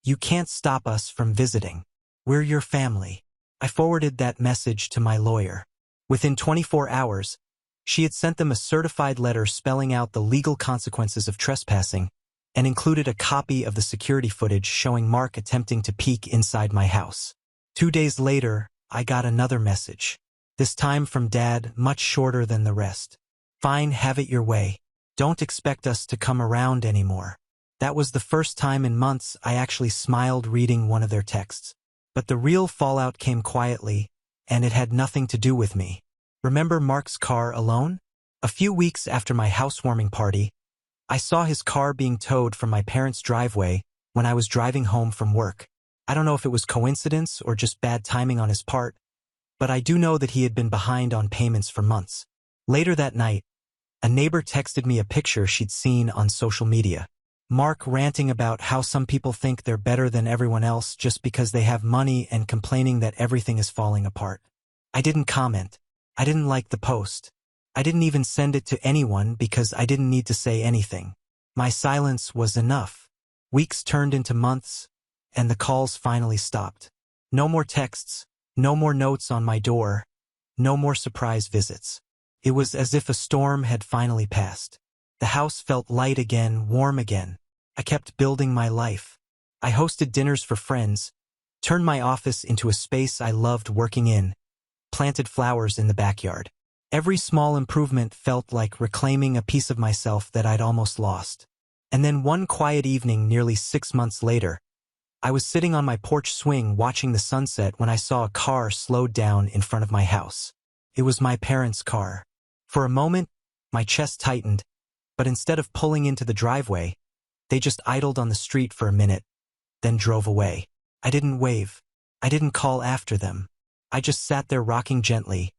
you can't stop us from visiting. We're your family. I forwarded that message to my lawyer. Within 24 hours, she had sent them a certified letter spelling out the legal consequences of trespassing and included a copy of the security footage showing Mark attempting to peek inside my house. 2 days later, I got another message. This time from Dad, much shorter than the rest. Fine, have it your way. Don't expect us to come around anymore. That was the first time in months I actually smiled reading one of their texts. But the real fallout came quietly, and it had nothing to do with me. Remember Mark's car alone? A few weeks after my housewarming party, I saw his car being towed from my parents' driveway when I was driving home from work. I don't know if it was coincidence or just bad timing on his part, but I do know that he had been behind on payments for months. Later that night, a neighbor texted me a picture she'd seen on social media. Mark ranting about how some people think they're better than everyone else just because they have money and complaining that everything is falling apart. I didn't comment. I didn't like the post. I didn't even send it to anyone because I didn't need to say anything. My silence was enough. Weeks turned into months, and the calls finally stopped. No more texts, no more notes on my door, no more surprise visits. It was as if a storm had finally passed. The house felt light again, warm again. I kept building my life. I hosted dinners for friends, turned my office into a space I loved working in, planted flowers in the backyard. Every small improvement felt like reclaiming a piece of myself that I'd almost lost. And then one quiet evening nearly 6 months later, I was sitting on my porch swing watching the sunset when I saw a car slowed down in front of my house. It was my parents' car. For a moment, my chest tightened, but instead of pulling into the driveway, they just idled on the street for a minute, then drove away. I didn't wave. I didn't call after them. I just sat there rocking gently,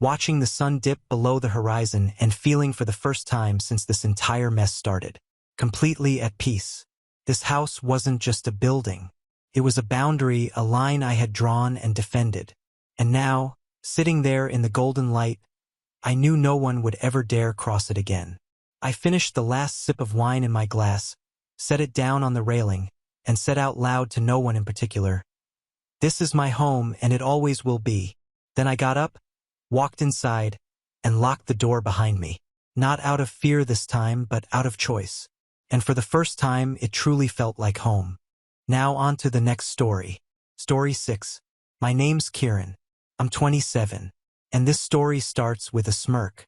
watching the sun dip below the horizon and feeling for the first time since this entire mess started, completely at peace. This house wasn't just a building. It was a boundary, a line I had drawn and defended. And now, sitting there in the golden light, I knew no one would ever dare cross it again. I finished the last sip of wine in my glass, set it down on the railing, and said out loud to no one in particular, "This is my home and it always will be." Then I got up, walked inside, and locked the door behind me. Not out of fear this time, but out of choice. And for the first time, it truly felt like home. Now on to the next story. Story 6. My name's Kieran. I'm 27. And this story starts with a smirk.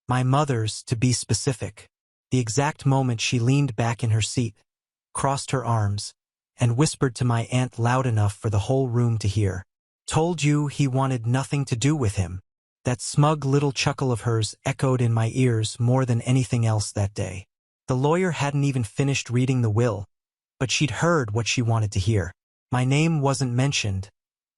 My mother's, to be specific. The exact moment she leaned back in her seat, crossed her arms, and whispered to my aunt loud enough for the whole room to hear. "Told you he wanted nothing to do with him." That smug little chuckle of hers echoed in my ears more than anything else that day. The lawyer hadn't even finished reading the will, but she'd heard what she wanted to hear. My name wasn't mentioned,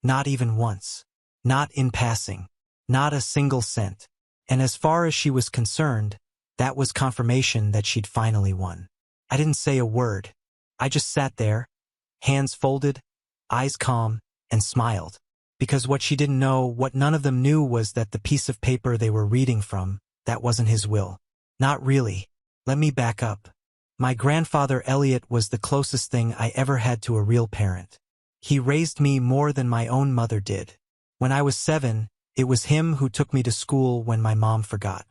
not even once. Not in passing. Not a single cent. And as far as she was concerned, that was confirmation that she'd finally won. I didn't say a word. I just sat there, hands folded, eyes calm, and smiled. Because what she didn't know, what none of them knew, was that the piece of paper they were reading from, that wasn't his will. Not really. Let me back up. My grandfather Elliot was the closest thing I ever had to a real parent. He raised me more than my own mother did. When I was 7, it was him who took me to school when my mom forgot.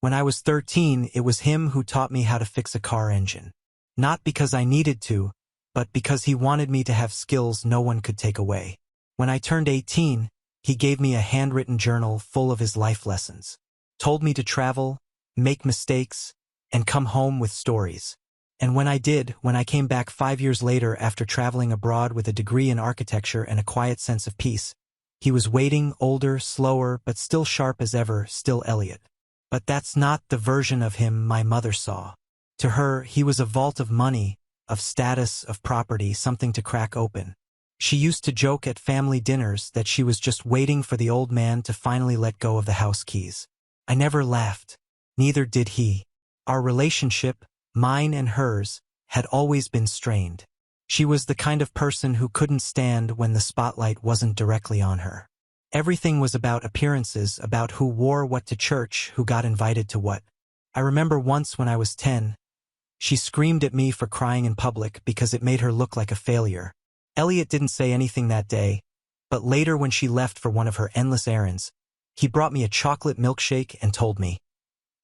When I was 13, it was him who taught me how to fix a car engine. Not because I needed to, but because he wanted me to have skills no one could take away. When I turned 18, he gave me a handwritten journal full of his life lessons. Told me to travel, make mistakes, and come home with stories. And when I did, when I came back 5 years later after traveling abroad with a degree in architecture and a quiet sense of peace, he was waiting, older, slower, but still sharp as ever, still Elliot. But that's not the version of him my mother saw. To her, he was a vault of money, of status, of property, something to crack open. She used to joke at family dinners that she was just waiting for the old man to finally let go of the house keys. I never laughed. Neither did he. Our relationship, mine and hers, had always been strained. She was the kind of person who couldn't stand when the spotlight wasn't directly on her. Everything was about appearances, about who wore what to church, who got invited to what. I remember once when I was 10, she screamed at me for crying in public because it made her look like a failure. Elliot didn't say anything that day, but later when she left for one of her endless errands, he brought me a chocolate milkshake and told me,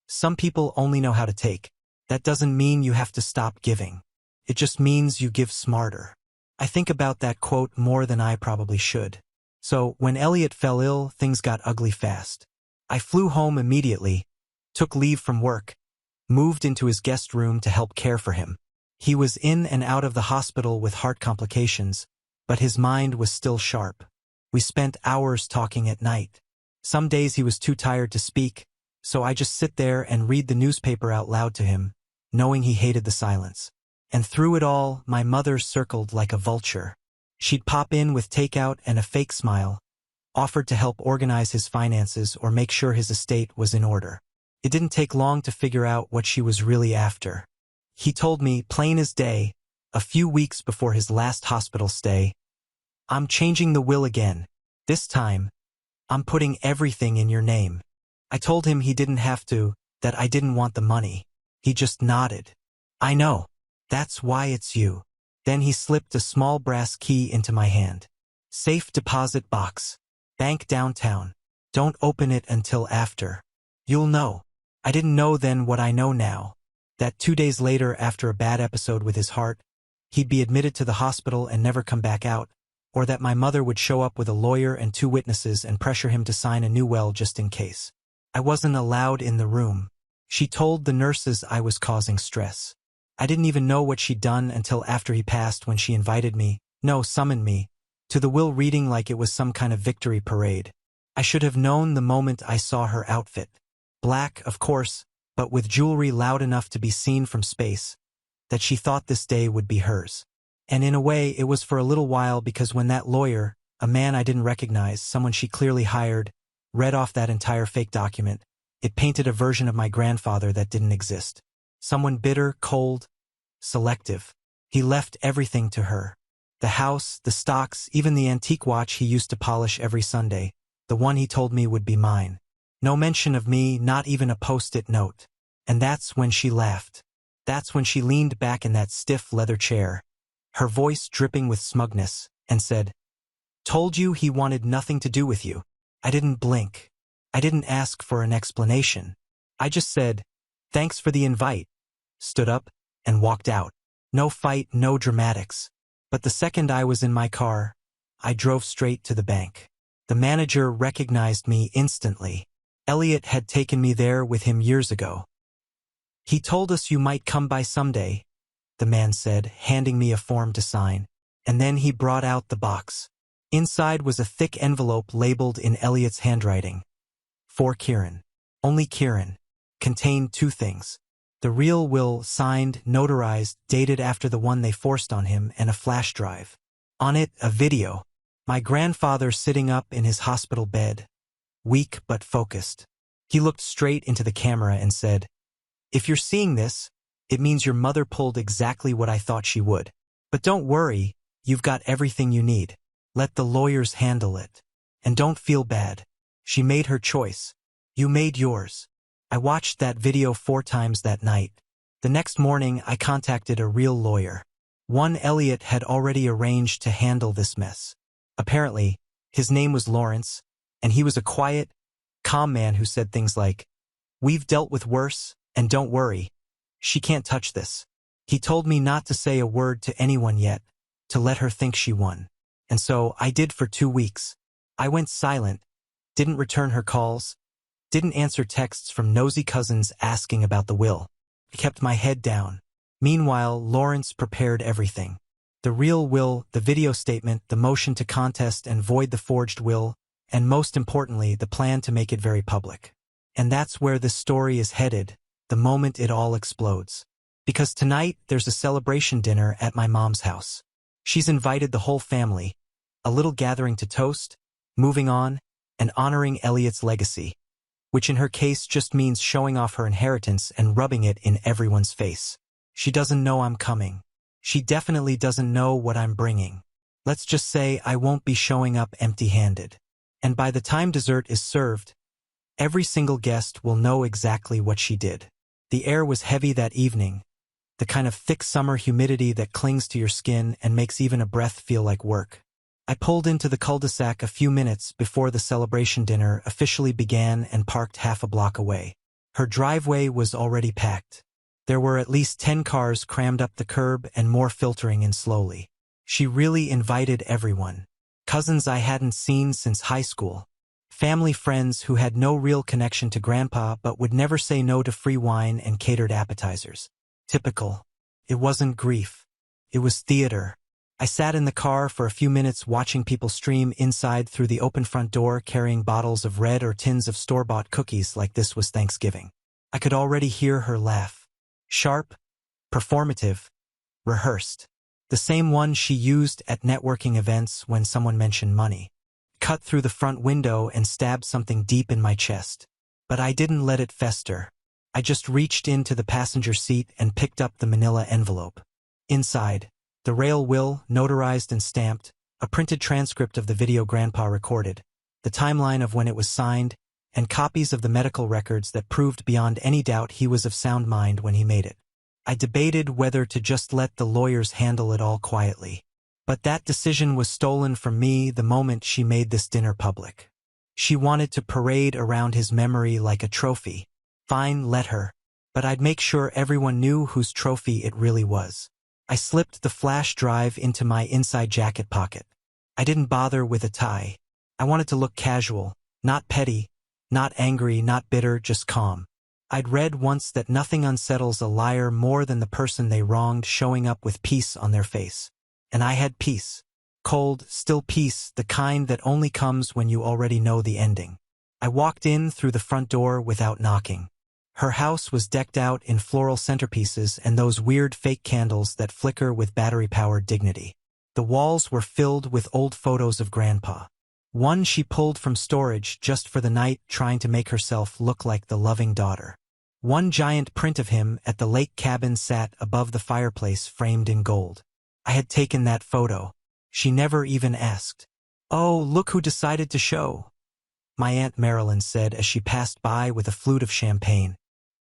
"Some people only know how to take. That doesn't mean you have to stop giving. It just means you give smarter." I think about that quote more than I probably should. So when Elliot fell ill, things got ugly fast. I flew home immediately, took leave from work, moved into his guest room to help care for him. He was in and out of the hospital with heart complications, but his mind was still sharp. We spent hours talking at night. Some days he was too tired to speak, so I just sit there and read the newspaper out loud to him, knowing he hated the silence. And through it all, my mother circled like a vulture. She'd pop in with takeout and a fake smile, offered to help organize his finances or make sure his estate was in order. It didn't take long to figure out what she was really after. He told me, plain as day, a few weeks before his last hospital stay, "I'm changing the will again. This time, I'm putting everything in your name." I told him he didn't have to, that I didn't want the money. He just nodded. "I know. That's why it's you." Then he slipped a small brass key into my hand. Safe deposit box. Bank downtown. Don't open it until after. You'll know. I didn't know then what I know now. That 2 days later, after a bad episode with his heart, he'd be admitted to the hospital and never come back out, or that my mother would show up with a lawyer and 2 witnesses and pressure him to sign a new will just in case. I wasn't allowed in the room. She told the nurses I was causing stress. I didn't even know what she'd done until after he passed, when she summoned me, to the will reading like it was some kind of victory parade. I should have known the moment I saw her outfit. Black, of course, but with jewelry loud enough to be seen from space, that she thought this day would be hers. And in a way, it was for a little while, because when that lawyer, a man I didn't recognize, someone she clearly hired, read off that entire fake document, it painted a version of my grandfather that didn't exist. Someone bitter, cold, selective. He left everything to her. The house, the stocks, even the antique watch he used to polish every Sunday, the one he told me would be mine. No mention of me, not even a post-it note. And that's when she laughed. That's when she leaned back in that stiff leather chair, her voice dripping with smugness, and said, "Told you he wanted nothing to do with you." I didn't blink. I didn't ask for an explanation. I just said, "Thanks for the invite," stood up, and walked out. No fight, no dramatics. But the second I was in my car, I drove straight to the bank. The manager recognized me instantly. Elliot had taken me there with him years ago. "He told us you might come by someday," the man said, handing me a form to sign. And then he brought out the box. Inside was a thick envelope labeled in Elliot's handwriting. "For Kieran. Only Kieran." Contained 2 things. The real will, signed, notarized, dated after the one they forced on him, and a flash drive. On it, a video. My grandfather sitting up in his hospital bed, weak but focused. He looked straight into the camera and said, "If you're seeing this, it means your mother pulled exactly what I thought she would. But don't worry, you've got everything you need. Let the lawyers handle it. And don't feel bad. She made her choice. You made yours." I watched that video 4 times that night. The next morning, I contacted a real lawyer. One Elliot had already arranged to handle this mess. Apparently, his name was Lawrence, and he was a quiet, calm man who said things like, "We've dealt with worse, and don't worry. She can't touch this." He told me not to say a word to anyone yet, to let her think she won. And so I did for 2 weeks. I went silent, didn't return her calls, didn't answer texts from nosy cousins asking about the will. I kept my head down. Meanwhile, Lawrence prepared everything. The real will, the video statement, the motion to contest and void the forged will, and most importantly, the plan to make it very public. And that's where this story is headed, the moment it all explodes. Because tonight, there's a celebration dinner at my mom's house. She's invited the whole family, a little gathering to toast, moving on, and honoring Elliot's legacy, which in her case just means showing off her inheritance and rubbing it in everyone's face. She doesn't know I'm coming. She definitely doesn't know what I'm bringing. Let's just say I won't be showing up empty-handed. And by the time dessert is served, every single guest will know exactly what she did. The air was heavy that evening, the kind of thick summer humidity that clings to your skin and makes even a breath feel like work. I pulled into the cul-de-sac a few minutes before the celebration dinner officially began and parked half a block away. Her driveway was already packed. There were at least 10 cars crammed up the curb and more filtering in slowly. She really invited everyone. Cousins I hadn't seen since high school. Family friends who had no real connection to Grandpa but would never say no to free wine and catered appetizers. Typical. It wasn't grief. It was theater. I sat in the car for a few minutes watching people stream inside through the open front door carrying bottles of red or tins of store-bought cookies like this was Thanksgiving. I could already hear her laugh. Sharp, performative, rehearsed. The same one she used at networking events when someone mentioned money. Cut through the front window and stabbed something deep in my chest. But I didn't let it fester. I just reached into the passenger seat and picked up the manila envelope. Inside, the rail will, notarized and stamped, a printed transcript of the video Grandpa recorded, the timeline of when it was signed, and copies of the medical records that proved beyond any doubt he was of sound mind when he made it. I debated whether to just let the lawyers handle it all quietly. But that decision was stolen from me the moment she made this dinner public. She wanted to parade around his memory like a trophy. Fine, let her. But I'd make sure everyone knew whose trophy it really was. I slipped the flash drive into my inside jacket pocket. I didn't bother with a tie. I wanted to look casual, not petty, not angry, not bitter, just calm. I'd read once that nothing unsettles a liar more than the person they wronged showing up with peace on their face. And I had peace. Cold, still peace, the kind that only comes when you already know the ending. I walked in through the front door without knocking. Her house was decked out in floral centerpieces and those weird fake candles that flicker with battery-powered dignity. The walls were filled with old photos of Grandpa. One she pulled from storage just for the night, trying to make herself look like the loving daughter. One giant print of him at the lake cabin sat above the fireplace, framed in gold. I had taken that photo. She never even asked. "Oh, look who decided to show," my Aunt Marilyn said as she passed by with a flute of champagne.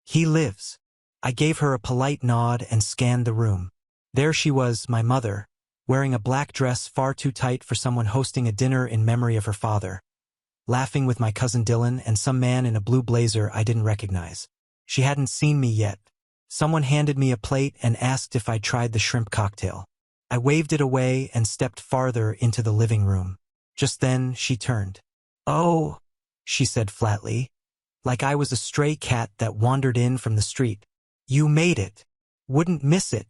"He lives." I gave her a polite nod and scanned the room. There she was, my mother, wearing a black dress far too tight for someone hosting a dinner in memory of her father, laughing with my cousin Dylan and some man in a blue blazer I didn't recognize. She hadn't seen me yet. Someone handed me a plate and asked if I'd tried the shrimp cocktail. I waved it away and stepped farther into the living room. Just then, she turned. "Oh," she said flatly, like I was a stray cat that wandered in from the street. "You made it. Wouldn't miss it,"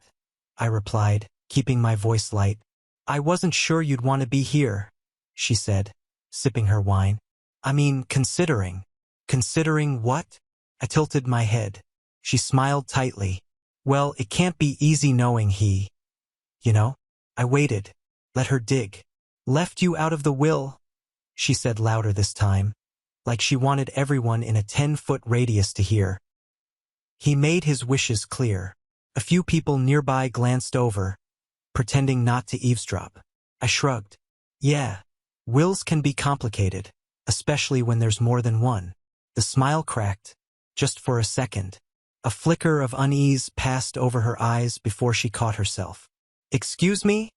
I replied, keeping my voice light. "I wasn't sure you'd want to be here," she said, sipping her wine. "I mean, considering." "Considering what?" I tilted my head. She smiled tightly. "Well, it can't be easy knowing he, you know?" I waited. Let her dig. "Left you out of the will," she said louder this time, like she wanted everyone in a 10-foot radius to hear. "He made his wishes clear." A few people nearby glanced over, pretending not to eavesdrop. I shrugged. "Yeah, wills can be complicated, especially when there's more than one." The smile cracked, just for a second. A flicker of unease passed over her eyes before she caught herself. "Excuse me?"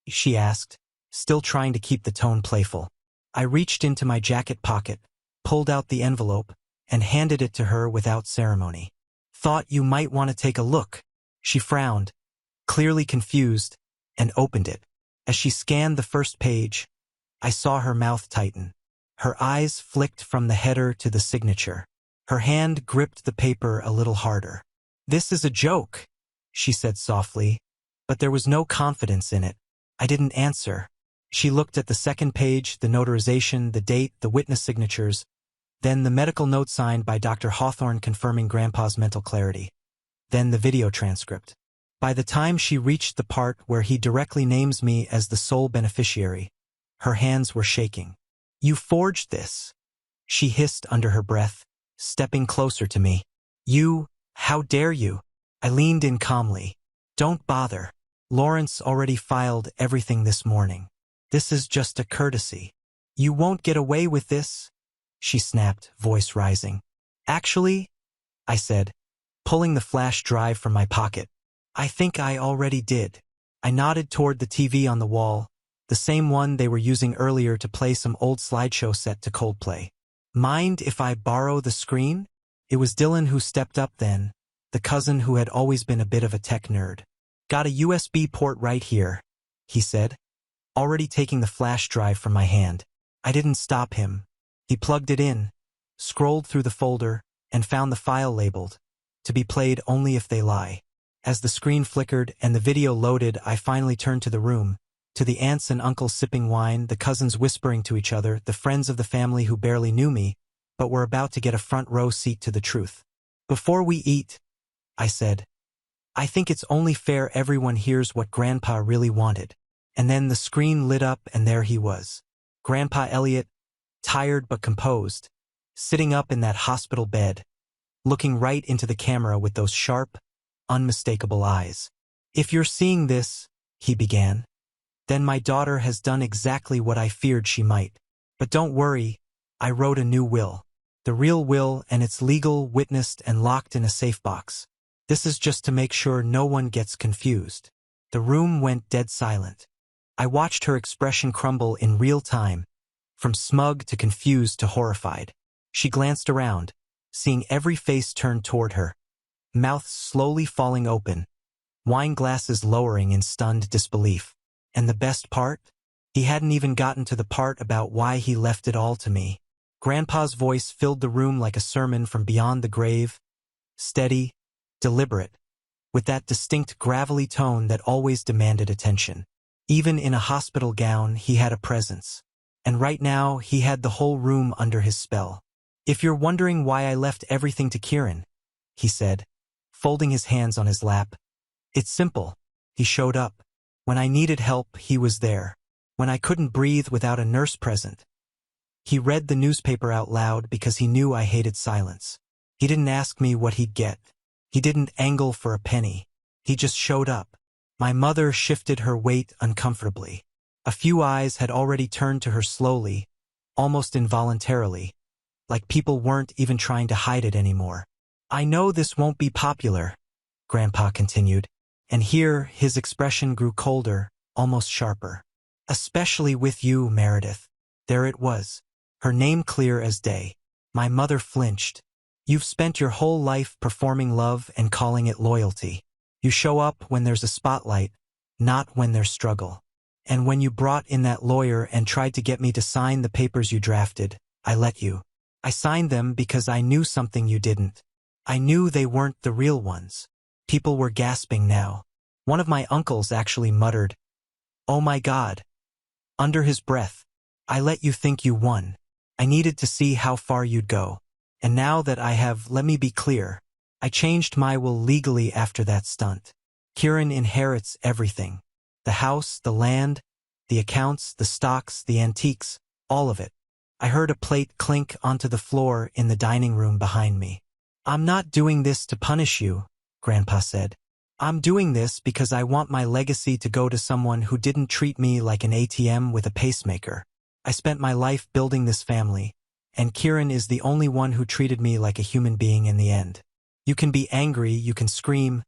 she asked, still trying to keep the tone playful. I reached into my jacket pocket, pulled out the envelope, and handed it to her without ceremony. "Thought you might want to take a look." She frowned, clearly confused, and opened it. As she scanned the first page, I saw her mouth tighten. Her eyes flicked from the header to the signature. Her hand gripped the paper a little harder. "This is a joke," she said softly, but there was no confidence in it. I didn't answer. She looked at the second page, the notarization, the date, the witness signatures, then the medical note signed by Dr. Hawthorne confirming Grandpa's mental clarity, then the video transcript. By the time she reached the part where he directly names me as the sole beneficiary, her hands were shaking. "You forged this," she hissed under her breath, stepping closer to me. "You, how dare you?" I leaned in calmly. "Don't bother. Lawrence already filed everything this morning. This is just a courtesy." "You won't get away with this," she snapped, voice rising. "Actually," I said, pulling the flash drive from my pocket, "I think I already did." I nodded toward the TV on the wall, the same one they were using earlier to play some old slideshow set to Coldplay. "Mind if I borrow the screen?" It was Dylan who stepped up then, the cousin who had always been a bit of a tech nerd. "Got a USB port right here," he said, already taking the flash drive from my hand. I didn't stop him. He plugged it in, scrolled through the folder, and found the file labeled, "To be played only if they lie." As the screen flickered and the video loaded, I finally turned to the room, to the aunts and uncles sipping wine, the cousins whispering to each other, the friends of the family who barely knew me, but were about to get a front row seat to the truth. "Before we eat," I said, "I think it's only fair everyone hears what Grandpa really wanted." And then the screen lit up and there he was. Grandpa Elliot, tired but composed, sitting up in that hospital bed, looking right into the camera with those sharp, unmistakable eyes. "If you're seeing this," he began, "then my daughter has done exactly what I feared she might. But don't worry, I wrote a new will. The real will, and it's legal, witnessed, and locked in a safe box. This is just to make sure no one gets confused. The room went dead silent. I watched her expression crumble in real time, from smug to confused to horrified. She glanced around, seeing every face turned toward her, mouths slowly falling open, wine glasses lowering in stunned disbelief. And the best part? He hadn't even gotten to the part about why he left it all to me. Grandpa's voice filled the room like a sermon from beyond the grave, steady, deliberate, with that distinct gravelly tone that always demanded attention. Even in a hospital gown, he had a presence. And right now, he had the whole room under his spell. "If you're wondering why I left everything to Kieran," he said, folding his hands on his lap, "it's simple. He showed up. When I needed help, he was there. When I couldn't breathe without a nurse present." He read the newspaper out loud because he knew I hated silence. He didn't ask me what he'd get. He didn't angle for a penny. He just showed up. My mother shifted her weight uncomfortably. A few eyes had already turned to her slowly, almost involuntarily, like people weren't even trying to hide it anymore. "I know this won't be popular," Grandpa continued, and here his expression grew colder, almost sharper. "Especially with you, Meredith." There it was, her name clear as day. My mother flinched. "You've spent your whole life performing love and calling it loyalty. You show up when there's a spotlight, not when there's struggle. And when you brought in that lawyer and tried to get me to sign the papers you drafted, I let you. I signed them because I knew something you didn't. I knew they weren't the real ones." People were gasping now. One of my uncles actually muttered, "Oh my God," under his breath. "I let you think you won. I needed to see how far you'd go. And now that I have, let me be clear. I changed my will legally after that stunt. Kieran inherits everything. The house, the land, the accounts, the stocks, the antiques, all of it." I heard a plate clink onto the floor in the dining room behind me. "I'm not doing this to punish you," Grandpa said. "I'm doing this because I want my legacy to go to someone who didn't treat me like an ATM with a pacemaker. I spent my life building this family, and Kieran is the only one who treated me like a human being in the end. You can be angry, you can scream,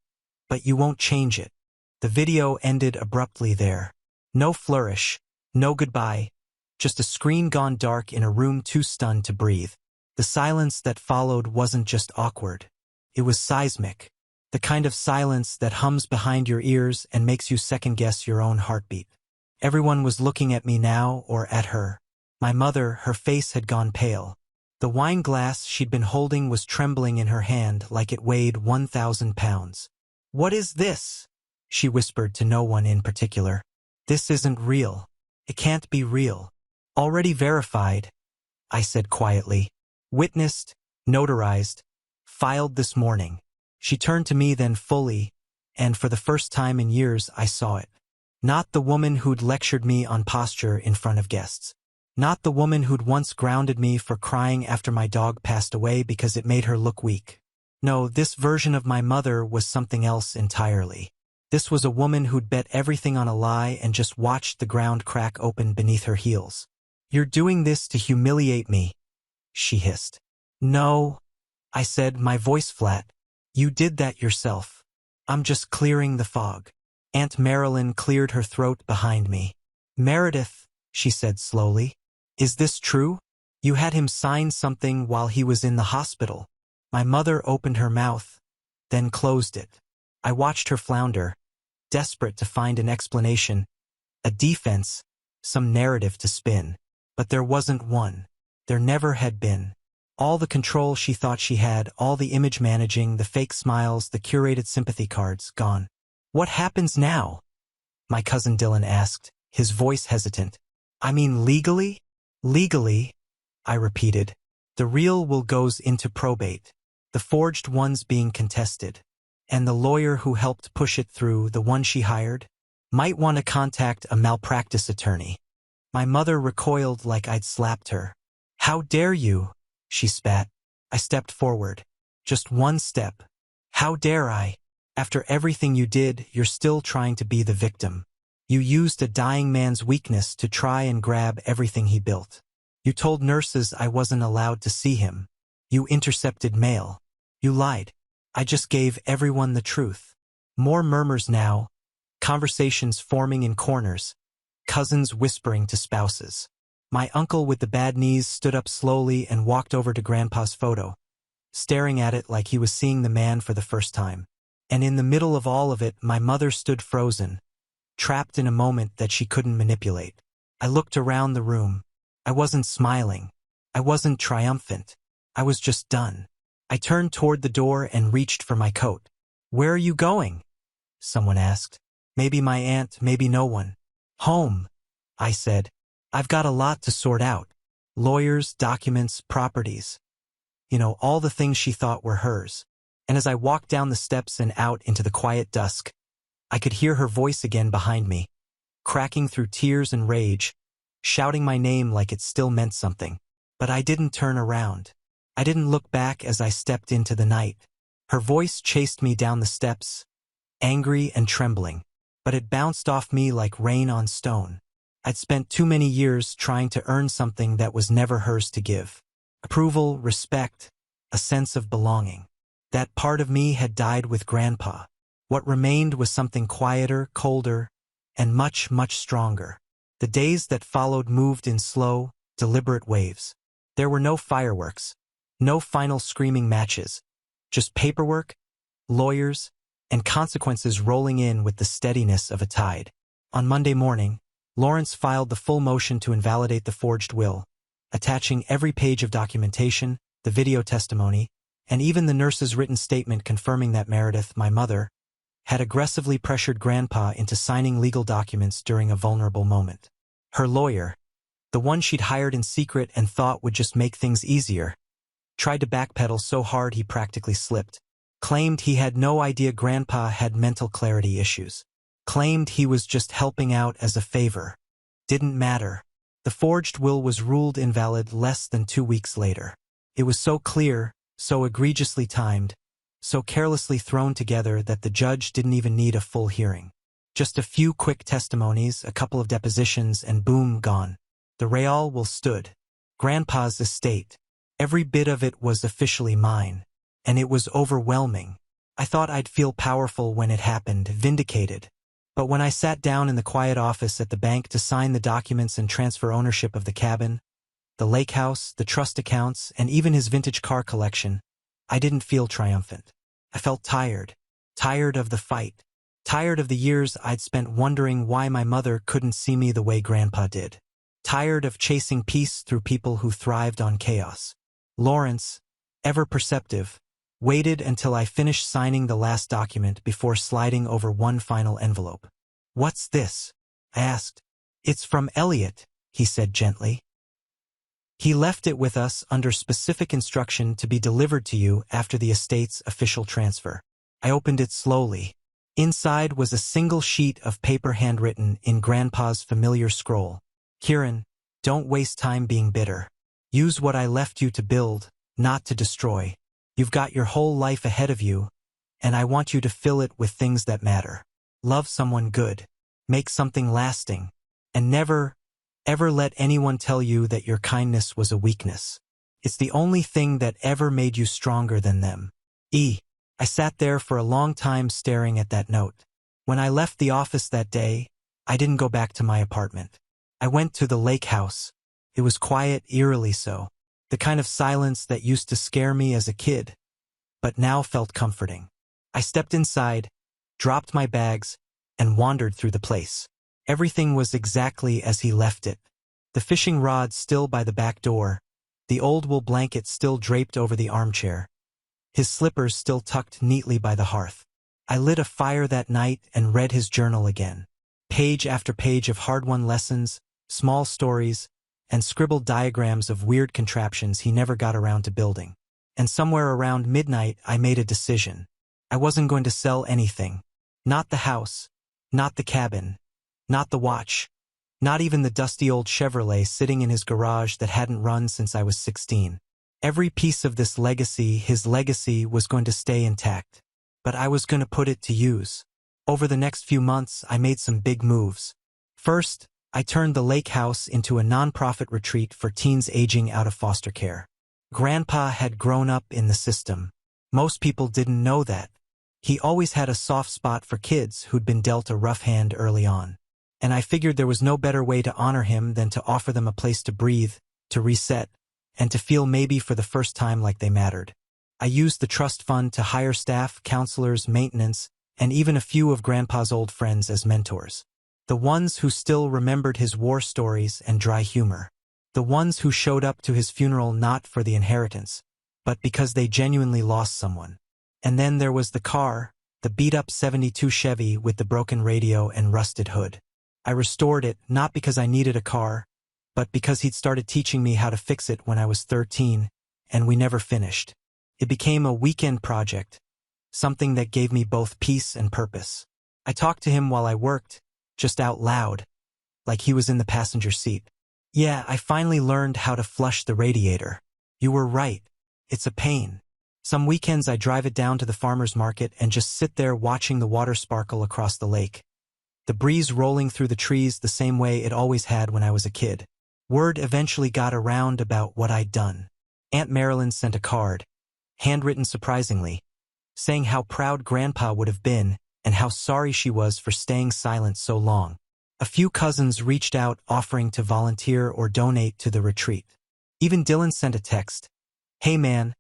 but you won't change it." The video ended abruptly there. No flourish, no goodbye, just a screen gone dark in a room too stunned to breathe. The silence that followed wasn't just awkward. It was seismic, the kind of silence that hums behind your ears and makes you second-guess your own heartbeat. Everyone was looking at me now or at her. My mother, her face had gone pale. The wine glass she'd been holding was trembling in her hand like it weighed 1,000 pounds. "What is this?" she whispered to no one in particular. "This isn't real. It can't be real." "Already verified," I said quietly. "Witnessed, notarized, filed this morning." She turned to me then fully, and for the first time in years I saw it. Not the woman who'd lectured me on posture in front of guests. Not the woman who'd once grounded me for crying after my dog passed away because it made her look weak. No, this version of my mother was something else entirely. This was a woman who'd bet everything on a lie and just watched the ground crack open beneath her heels. "You're doing this to humiliate me," she hissed. "No," I said, my voice flat. "You did that yourself. I'm just clearing the fog." Aunt Marilyn cleared her throat behind me. "Meredith," she said slowly, "is this true? You had him sign something while he was in the hospital." My mother opened her mouth, then closed it. I watched her flounder, desperate to find an explanation, a defense, some narrative to spin. But there wasn't one. There never had been. All the control she thought she had, all the image managing, the fake smiles, the curated sympathy cards, gone. "What happens now?" my cousin Dylan asked, his voice hesitant. "I mean legally?" "Legally," I repeated. "The real will goes into probate. The forged ones being contested. And the lawyer who helped push it through, the one she hired, might want to contact a malpractice attorney." My mother recoiled like I'd slapped her. "How dare you?" she spat. I stepped forward. Just one step. "How dare I? After everything you did, you're still trying to be the victim. You used a dying man's weakness to try and grab everything he built. You told nurses I wasn't allowed to see him. You intercepted mail. You lied. I just gave everyone the truth. More murmurs now, conversations forming in corners, cousins whispering to spouses. My uncle with the bad knees stood up slowly and walked over to Grandpa's photo, staring at it like he was seeing the man for the first time. And in the middle of all of it, my mother stood frozen, trapped in a moment that she couldn't manipulate. I looked around the room. I wasn't smiling. I wasn't triumphant. I was just done. I turned toward the door and reached for my coat. "Where are you going?" someone asked. Maybe my aunt, maybe no one. "Home," I said. "I've got a lot to sort out. Lawyers, documents, properties. All the things she thought were hers." And as I walked down the steps and out into the quiet dusk, I could hear her voice again behind me, cracking through tears and rage, shouting my name like it still meant something. But I didn't turn around. I didn't look back as I stepped into the night. Her voice chased me down the steps, angry and trembling, but it bounced off me like rain on stone. I'd spent too many years trying to earn something that was never hers to give. Approval, respect, a sense of belonging. That part of me had died with Grandpa. What remained was something quieter, colder, and much, much stronger. The days that followed moved in slow, deliberate waves. There were no fireworks, no final screaming matches, just paperwork, lawyers, and consequences rolling in with the steadiness of a tide. On Monday morning, Lawrence filed the full motion to invalidate the forged will, attaching every page of documentation, the video testimony, and even the nurse's written statement confirming that Meredith, my mother, had aggressively pressured Grandpa into signing legal documents during a vulnerable moment. Her lawyer, the one she'd hired in secret and thought would just make things easier, tried to backpedal so hard he practically slipped, claimed he had no idea Grandpa had mental clarity issues, claimed he was just helping out as a favor. Didn't matter. The forged will was ruled invalid less than 2 weeks later. It was so clear, so egregiously timed, so carelessly thrown together that the judge didn't even need a full hearing. Just a few quick testimonies, a couple of depositions, and boom, gone. The real will stood. Grandpa's estate. Every bit of it was officially mine. And it was overwhelming. I thought I'd feel powerful when it happened, vindicated. But when I sat down in the quiet office at the bank to sign the documents and transfer ownership of the cabin, the lake house, the trust accounts, and even his vintage car collection, I didn't feel triumphant. I felt tired. Tired of the fight. Tired of the years I'd spent wondering why my mother couldn't see me the way Grandpa did. Tired of chasing peace through people who thrived on chaos. Lawrence, ever perceptive, waited until I finished signing the last document before sliding over one final envelope. "What's this?" I asked. "It's from Elliot," he said gently. "He left it with us under specific instruction to be delivered to you after the estate's official transfer." I opened it slowly. Inside was a single sheet of paper handwritten in Grandpa's familiar scroll. "Kieran, don't waste time being bitter. Use what I left you to build, not to destroy. You've got your whole life ahead of you, and I want you to fill it with things that matter. Love someone good. Make something lasting. And never, ever let anyone tell you that your kindness was a weakness. It's the only thing that ever made you stronger than them." I sat there for a long time staring at that note. When I left the office that day, I didn't go back to my apartment. I went to the lake house. It was quiet, eerily so. The kind of silence that used to scare me as a kid, but now felt comforting. I stepped inside, dropped my bags, and wandered through the place. Everything was exactly as he left it. The fishing rod still by the back door, the old wool blanket still draped over the armchair, his slippers still tucked neatly by the hearth. I lit a fire that night and read his journal again. Page after page of hard-won lessons, small stories, and scribbled diagrams of weird contraptions he never got around to building. And somewhere around midnight, I made a decision. I wasn't going to sell anything. Not the house, not the cabin, not the watch, not even the dusty old Chevrolet sitting in his garage that hadn't run since I was 16. Every piece of this legacy, his legacy, was going to stay intact. But I was going to put it to use. Over the next few months, I made some big moves. First, I turned the lake house into a nonprofit retreat for teens aging out of foster care. Grandpa had grown up in the system. Most people didn't know that. He always had a soft spot for kids who'd been dealt a rough hand early on. And I figured there was no better way to honor him than to offer them a place to breathe, to reset, and to feel maybe for the first time like they mattered. I used the trust fund to hire staff, counselors, maintenance, and even a few of Grandpa's old friends as mentors. The ones who still remembered his war stories and dry humor. The ones who showed up to his funeral not for the inheritance, but because they genuinely lost someone. And then there was the car, the beat-up '72 Chevy with the broken radio and rusted hood. I restored it not because I needed a car, but because he'd started teaching me how to fix it when I was 13, and we never finished. It became a weekend project, something that gave me both peace and purpose. I talked to him while I worked, just out loud, like he was in the passenger seat. Yeah, I finally learned how to flush the radiator. You were right. It's a pain. Some weekends I drive it down to the farmer's market and just sit there watching the water sparkle across the lake. The breeze rolling through the trees the same way it always had when I was a kid. Word eventually got around about what I'd done. Aunt Marilyn sent a card, handwritten surprisingly, saying how proud Grandpa would have been and how sorry she was for staying silent so long. A few cousins reached out offering to volunteer or donate to the retreat. Even Dylan sent a text. Hey man,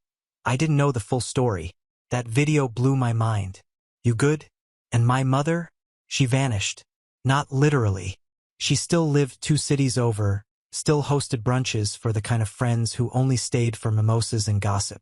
I didn't know the full story. That video blew my mind. You good? And my mother? She vanished. Not literally. She still lived 2 cities over, still hosted brunches for the kind of friends who only stayed for mimosas and gossip.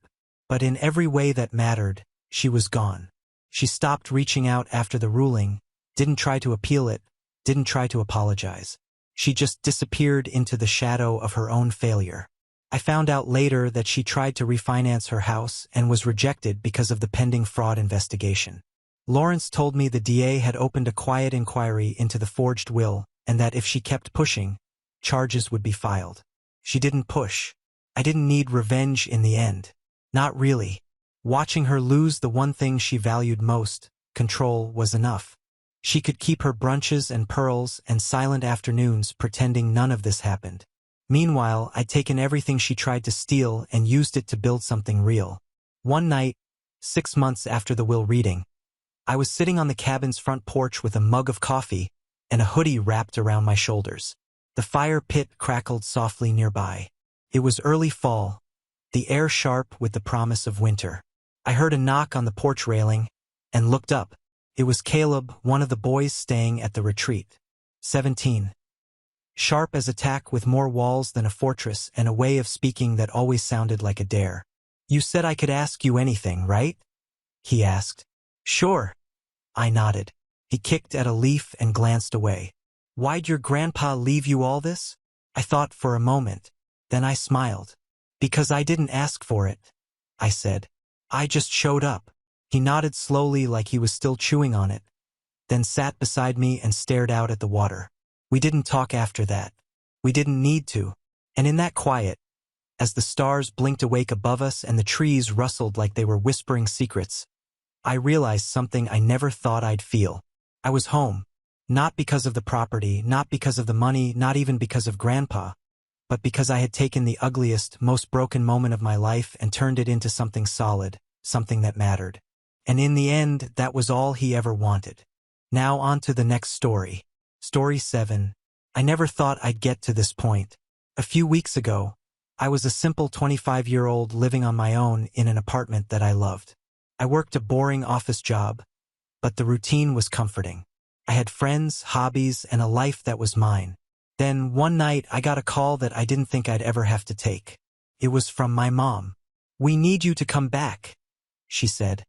But in every way that mattered, she was gone. She stopped reaching out after the ruling, didn't try to appeal it, didn't try to apologize. She just disappeared into the shadow of her own failure. I found out later that she tried to refinance her house and was rejected because of the pending fraud investigation. Lawrence told me the DA had opened a quiet inquiry into the forged will and that if she kept pushing, charges would be filed. She didn't push. I didn't need revenge in the end. Not really. Watching her lose the one thing she valued most, control, was enough. She could keep her brunches and pearls and silent afternoons pretending none of this happened. Meanwhile, I'd taken everything she tried to steal and used it to build something real. One night, 6 months after the will reading, I was sitting on the cabin's front porch with a mug of coffee and a hoodie wrapped around my shoulders. The fire pit crackled softly nearby. It was early fall, the air sharp with the promise of winter. I heard a knock on the porch railing and looked up. It was Caleb, one of the boys staying at the retreat. 17. Sharp as a tack with more walls than a fortress and a way of speaking that always sounded like a dare. You said I could ask you anything, right? He asked. Sure. I nodded. He kicked at a leaf and glanced away. Why'd your grandpa leave you all this? I thought for a moment. Then I smiled. Because I didn't ask for it, I said. I just showed up. He nodded slowly like he was still chewing on it, then sat beside me and stared out at the water. We didn't talk after that. We didn't need to. And in that quiet, as the stars blinked awake above us and the trees rustled like they were whispering secrets, I realized something I never thought I'd feel. I was home. Not because of the property, not because of the money, not even because of Grandpa, but because I had taken the ugliest, most broken moment of my life and turned it into something solid, something that mattered. And in the end, that was all he ever wanted. Now on to the next story. Story 7. I never thought I'd get to this point. A few weeks ago, I was a simple 25-year-old living on my own in an apartment that I loved. I worked a boring office job, but the routine was comforting. I had friends, hobbies, and a life that was mine. Then, one night, I got a call that I didn't think I'd ever have to take. It was from my mom. We need you to come back, she said,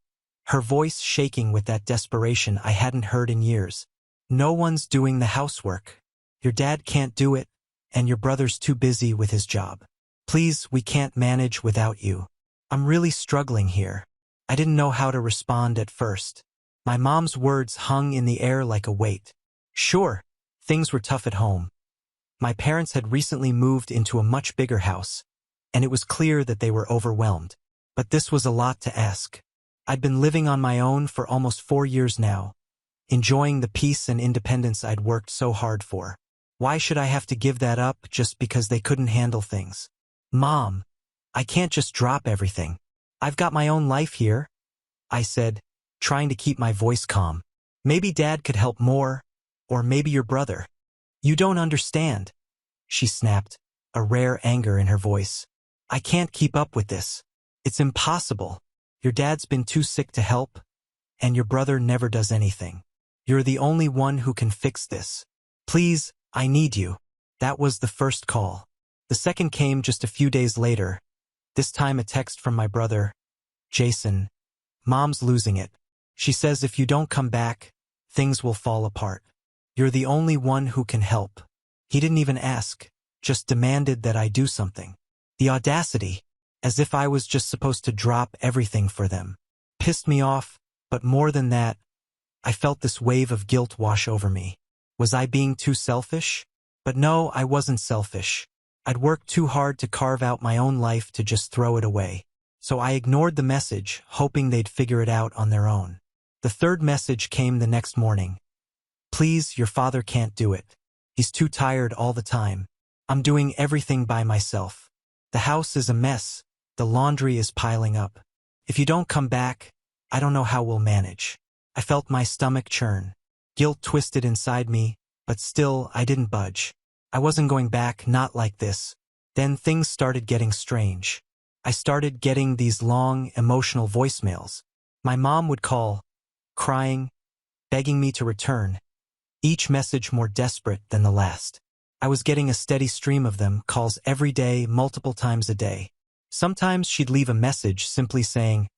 her voice shaking with that desperation I hadn't heard in years. No one's doing the housework. Your dad can't do it, and your brother's too busy with his job. Please, we can't manage without you. I'm really struggling here. I didn't know how to respond at first. My mom's words hung in the air like a weight. Sure, things were tough at home. My parents had recently moved into a much bigger house, and it was clear that they were overwhelmed. But this was a lot to ask. I'd been living on my own for almost 4 years now, enjoying the peace and independence I'd worked so hard for. Why should I have to give that up just because they couldn't handle things? Mom, I can't just drop everything. I've got my own life here, I said, trying to keep my voice calm. Maybe Dad could help more, or maybe your brother. You don't understand, she snapped, a rare anger in her voice. I can't keep up with this. It's impossible. Your dad's been too sick to help, and your brother never does anything. You're the only one who can fix this. Please, I need you. That was the first call. The second came just a few days later, this time a text from my brother, Jason. Mom's losing it. She says if you don't come back, things will fall apart. You're the only one who can help. He didn't even ask, just demanded that I do something. The audacity, as if I was just supposed to drop everything for them. Pissed me off, but more than that, I felt this wave of guilt wash over me. Was I being too selfish? But no, I wasn't selfish. I'd worked too hard to carve out my own life to just throw it away. So I ignored the message, hoping they'd figure it out on their own. The third message came the next morning. Please, your father can't do it. He's too tired all the time. I'm doing everything by myself. The house is a mess. The laundry is piling up. If you don't come back, I don't know how we'll manage. I felt my stomach churn. Guilt twisted inside me, but still, I didn't budge. I wasn't going back, not like this. Then things started getting strange. I started getting these long, emotional voicemails. My mom would call, crying, begging me to return, each message more desperate than the last. I was getting a steady stream of them, calls every day, multiple times a day. Sometimes she'd leave a message simply saying,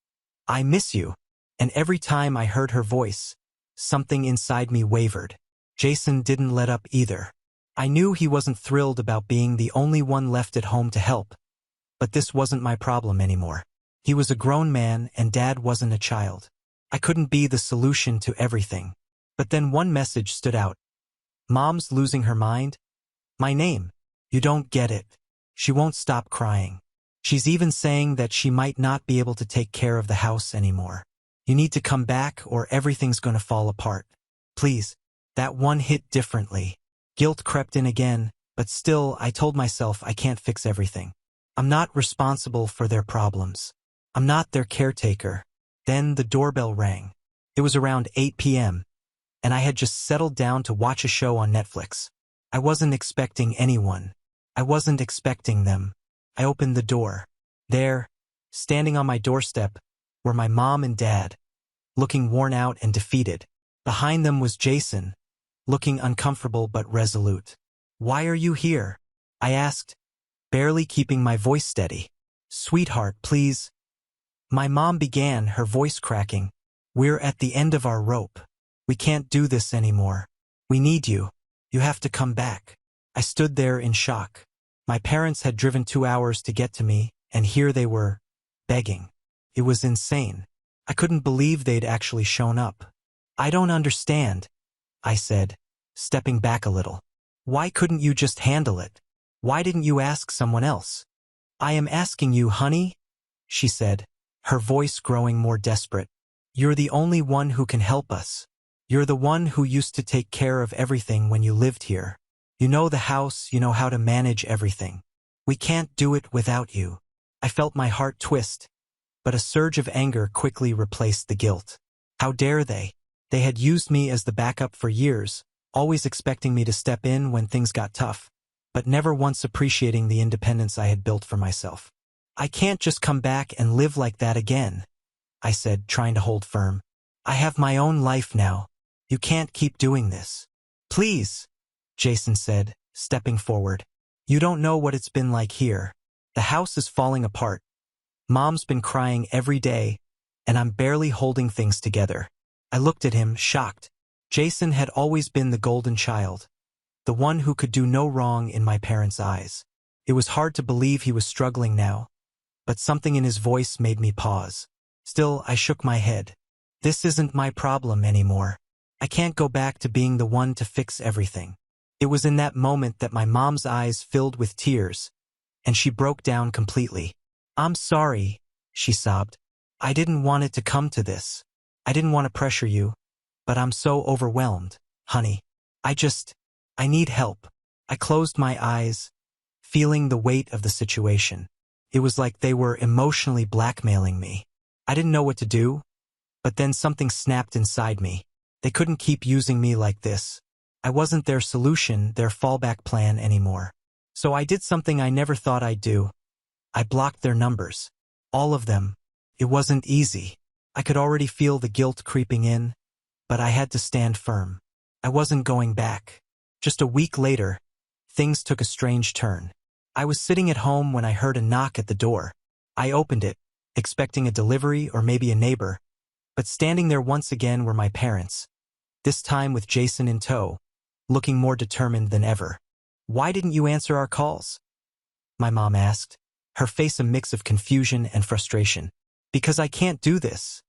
I miss you. And every time I heard her voice, something inside me wavered. Jason didn't let up either. I knew he wasn't thrilled about being the only one left at home to help. But this wasn't my problem anymore. He was a grown man and Dad wasn't a child. I couldn't be the solution to everything. But then one message stood out. Mom's losing her mind? My name. You don't get it. She won't stop crying. She's even saying that she might not be able to take care of the house anymore. You need to come back or everything's going to fall apart. Please. That one hit differently. Guilt crept in again, but still I told myself I can't fix everything. I'm not responsible for their problems. I'm not their caretaker. Then the doorbell rang. It was around 8 p.m., and I had just settled down to watch a show on Netflix. I wasn't expecting anyone. I wasn't expecting them. I opened the door. There, standing on my doorstep, were my mom and Dad, looking worn out and defeated. Behind them was Jason, looking uncomfortable but resolute. Why are you here? I asked, barely keeping my voice steady. Sweetheart, please. My mom began, her voice cracking. We're at the end of our rope. We can't do this anymore. We need you. You have to come back. I stood there in shock. My parents had driven 2 hours to get to me, and here they were, begging. It was insane. I couldn't believe they'd actually shown up. I don't understand, I said, stepping back a little. Why couldn't you just handle it? Why didn't you ask someone else? I am asking you, honey, she said, her voice growing more desperate. You're the only one who can help us. You're the one who used to take care of everything when you lived here. You know the house, you know how to manage everything. We can't do it without you. I felt my heart twist, but a surge of anger quickly replaced the guilt. How dare they? They had used me as the backup for years, always expecting me to step in when things got tough, but never once appreciating the independence I had built for myself. I can't just come back and live like that again, I said, trying to hold firm. I have my own life now. You can't keep doing this. Please, Jason said, stepping forward. You don't know what it's been like here. The house is falling apart. Mom's been crying every day, and I'm barely holding things together. I looked at him, shocked. Jason had always been the golden child, the one who could do no wrong in my parents' eyes. It was hard to believe he was struggling now, but something in his voice made me pause. Still, I shook my head. This isn't my problem anymore. I can't go back to being the one to fix everything. It was in that moment that my mom's eyes filled with tears, and she broke down completely. I'm sorry, she sobbed. I didn't want it to come to this. I didn't want to pressure you, but I'm so overwhelmed, honey. I need help. I closed my eyes, feeling the weight of the situation. It was like they were emotionally blackmailing me. I didn't know what to do, But then something snapped inside me. They couldn't keep using me like this. I wasn't their solution, their fallback plan anymore. So I did something I never thought I'd do. I blocked their numbers. All of them. It wasn't easy. I could already feel the guilt creeping in, but I had to stand firm. I wasn't going back. Just a week later, things took a strange turn. I was sitting at home when I heard a knock at the door. I opened it, expecting a delivery or maybe a neighbor, but standing there once again were my parents, this time with Jason in tow, looking more determined than ever. "Why didn't you answer our calls?" my mom asked, her face a mix of confusion and frustration. "Because I can't do this,"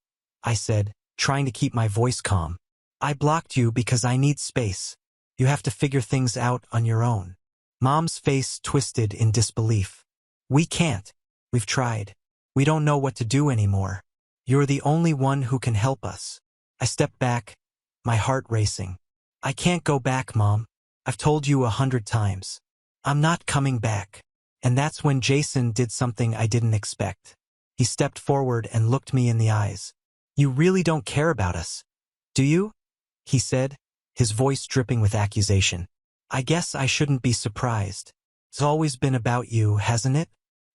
I said, trying to keep my voice calm. "I blocked you because I need space. You have to figure things out on your own." Mom's face twisted in disbelief. "We can't. We've tried. We don't know what to do anymore. You're the only one who can help us." I stepped back, my heart racing. "I can't go back, Mom. I've told you 100 times. I'm not coming back." And that's when Jason did something I didn't expect. He stepped forward and looked me in the eyes. "You really don't care about us, do you?" he said, his voice dripping with accusation. "I guess I shouldn't be surprised. It's always been about you, hasn't it?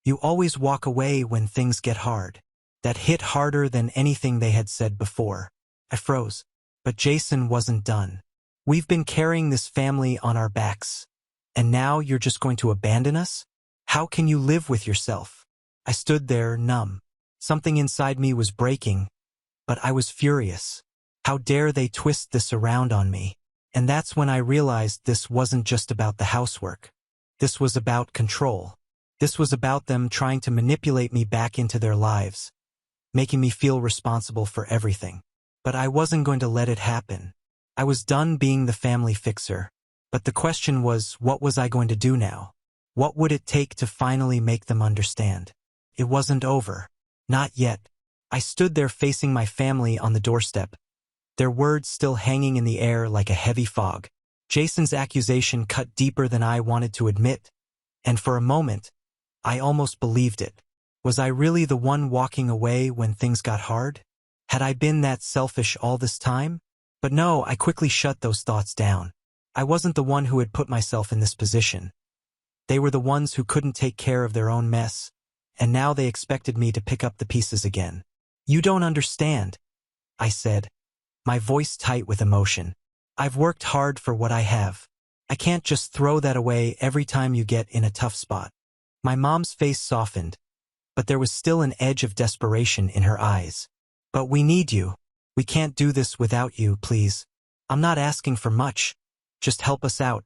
You always walk away when things get hard." That hit harder than anything they had said before. I froze. But Jason wasn't done. "We've been carrying this family on our backs. And now you're just going to abandon us? How can you live with yourself?" I stood there, numb. Something inside me was breaking, but I was furious. How dare they twist this around on me? And that's when I realized this wasn't just about the housework. This was about control. This was about them trying to manipulate me back into their lives, making me feel responsible for everything. But I wasn't going to let it happen. I was done being the family fixer. But the question was, what was I going to do now? What would it take to finally make them understand? It wasn't over. Not yet. I stood there facing my family on the doorstep, their words still hanging in the air like a heavy fog. Jason's accusation cut deeper than I wanted to admit, and for a moment, I almost believed it. Was I really the one walking away when things got hard? Had I been that selfish all this time? But no, I quickly shut those thoughts down. I wasn't the one who had put myself in this position. They were the ones who couldn't take care of their own mess, and now they expected me to pick up the pieces again. "You don't understand," I said, my voice tight with emotion. "I've worked hard for what I have. I can't just throw that away every time you get in a tough spot." My mom's face softened, but there was still an edge of desperation in her eyes. "But we need you. We can't do this without you, please. I'm not asking for much. Just help us out,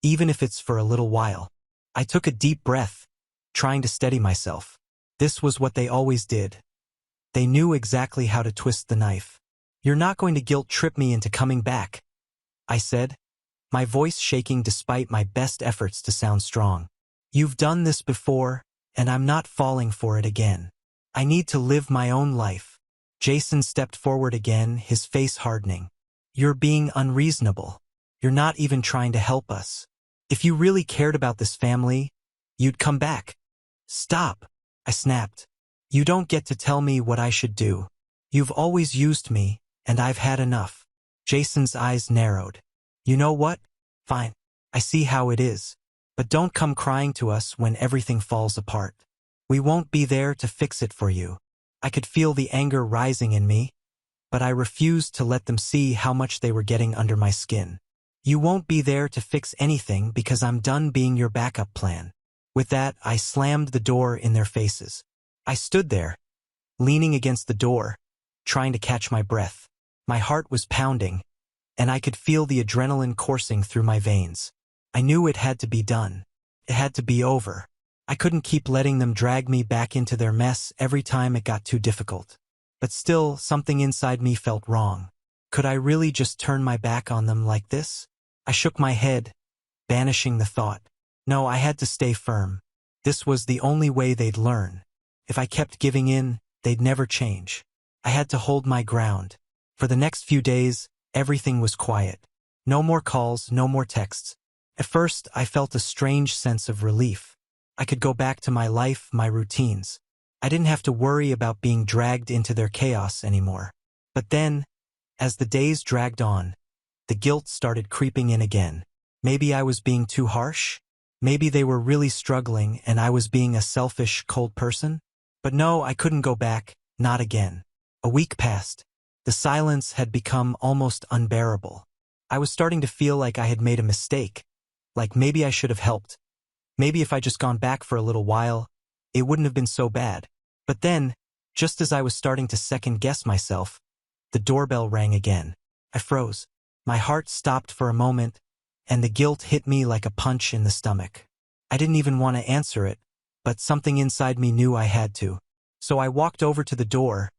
even if it's for a little while." I took a deep breath, trying to steady myself. This was what they always did. They knew exactly how to twist the knife. "You're not going to guilt trip me into coming back," I said, my voice shaking despite my best efforts to sound strong. "You've done this before, and I'm not falling for it again. I need to live my own life." Jason stepped forward again, his face hardening. "You're being unreasonable. You're not even trying to help us. If you really cared about this family, you'd come back." "Stop," I snapped. "You don't get to tell me what I should do. You've always used me, and I've had enough." Jason's eyes narrowed. "You know what? Fine. I see how it is. But don't come crying to us when everything falls apart. We won't be there to fix it for you." I could feel the anger rising in me, but I refused to let them see how much they were getting under my skin. "You won't be there to fix anything because I'm done being your backup plan." With that, I slammed the door in their faces. I stood there, leaning against the door, trying to catch my breath. My heart was pounding, and I could feel the adrenaline coursing through my veins. I knew it had to be done. It had to be over. I couldn't keep letting them drag me back into their mess every time it got too difficult. But still, something inside me felt wrong. Could I really just turn my back on them like this? I shook my head, banishing the thought. No, I had to stay firm. This was the only way they'd learn. If I kept giving in, they'd never change. I had to hold my ground. For the next few days, everything was quiet. No more calls, no more texts. At first, I felt a strange sense of relief. I could go back to my life, my routines. I didn't have to worry about being dragged into their chaos anymore. But then, as the days dragged on, the guilt started creeping in again. Maybe I was being too harsh? Maybe they were really struggling and I was being a selfish, cold person? But no, I couldn't go back, not again. A week passed. The silence had become almost unbearable. I was starting to feel like I had made a mistake, like maybe I should have helped. Maybe if I just gone back for a little while, it wouldn't have been so bad. But then, just as I was starting to second-guess myself, the doorbell rang again. I froze. My heart stopped for a moment, and the guilt hit me like a punch in the stomach. I didn't even want to answer it, but something inside me knew I had to. So I walked over to the door,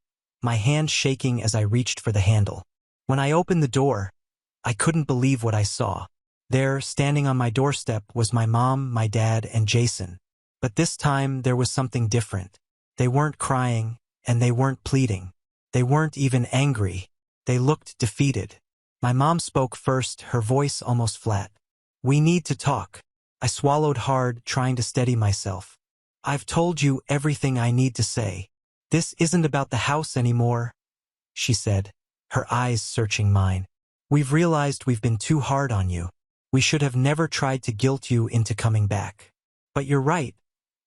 my hand shaking as I reached for the handle. When I opened the door, I couldn't believe what I saw. There, standing on my doorstep, was my mom, my dad, and Jason. But this time, there was something different. They weren't crying, and they weren't pleading. They weren't even angry. They looked defeated. My mom spoke first, her voice almost flat. "We need to talk." I swallowed hard, trying to steady myself. "I've told you everything I need to say. This isn't about the house anymore," she said, her eyes searching mine. "We've realized we've been too hard on you. We should have never tried to guilt you into coming back. But you're right.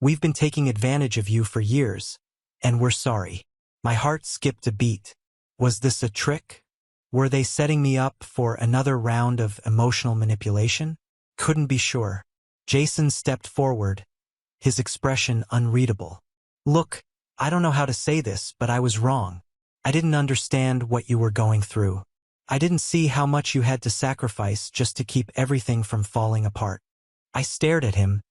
We've been taking advantage of you for years, and we're sorry." My heart skipped a beat. Was this a trick? Were they setting me up for another round of emotional manipulation? Couldn't be sure. Jason stepped forward, his expression unreadable. "Look, I don't know how to say this, but I was wrong. I didn't understand what you were going through. I didn't see how much you had to sacrifice just to keep everything from falling apart." I stared at him,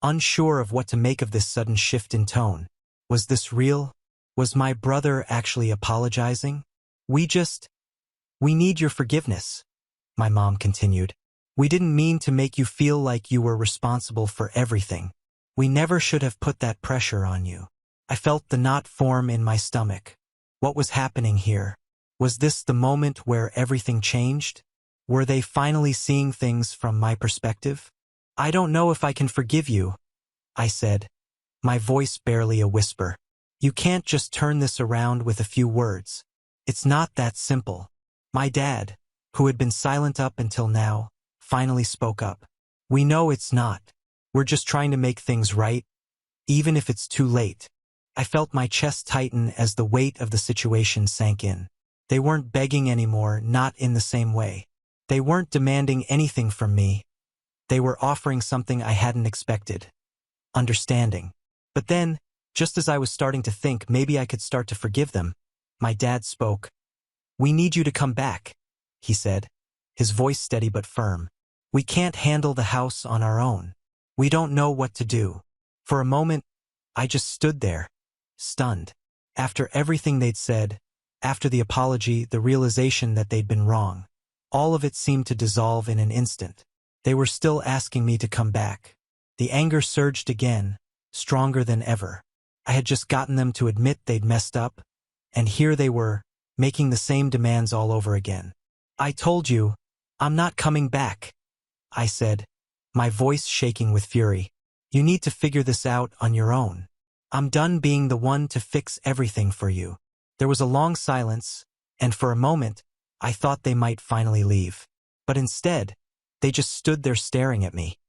unsure of what to make of this sudden shift in tone. Was this real? Was my brother actually apologizing? We need your forgiveness," my mom continued. "We didn't mean to make you feel like you were responsible for everything. We never should have put that pressure on you." I felt the knot form in my stomach. What was happening here? Was this the moment where everything changed? Were they finally seeing things from my perspective? "I don't know if I can forgive you," I said, my voice barely a whisper. "You can't just turn this around with a few words. It's not that simple." My dad, who had been silent up until now, finally spoke up. "We know it's not. We're just trying to make things right, even if it's too late." I felt my chest tighten as the weight of the situation sank in. They weren't begging anymore, not in the same way. They weren't demanding anything from me. They were offering something I hadn't expected. Understanding. But then, just as I was starting to think maybe I could start to forgive them, my dad spoke. "We need you to come back," he said, his voice steady but firm. "We can't handle the house on our own. We don't know what to do." For a moment, I just stood there, stunned. After everything they'd said, after the apology, the realization that they'd been wrong, all of it seemed to dissolve in an instant. They were still asking me to come back. The anger surged again, stronger than ever. I had just gotten them to admit they'd messed up, and here they were, making the same demands all over again. "I told you, I'm not coming back," I said, my voice shaking with fury. "You need to figure this out on your own. I'm done being the one to fix everything for you." There was a long silence, and for a moment, I thought they might finally leave. But instead, they just stood there staring at me,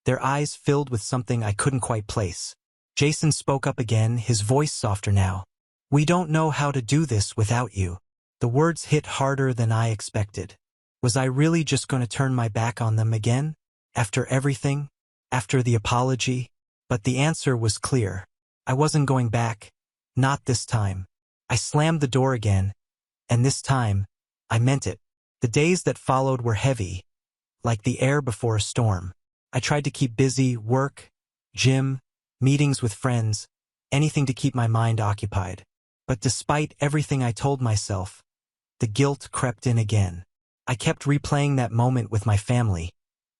their eyes filled with something I couldn't quite place. Jason spoke up again, his voice softer now. "We don't know how to do this without you." The words hit harder than I expected. Was I really just going to turn my back on them again? After everything? After the apology? But the answer was clear. I wasn't going back. Not this time. I slammed the door again, and this time, I meant it. The days that followed were heavy, like the air before a storm. I tried to keep busy, work, gym, meetings with friends, anything to keep my mind occupied. But despite everything I told myself, the guilt crept in again. I kept replaying that moment with my family,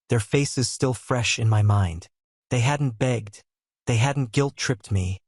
their faces still fresh in my mind. They hadn't begged. They hadn't guilt-tripped me.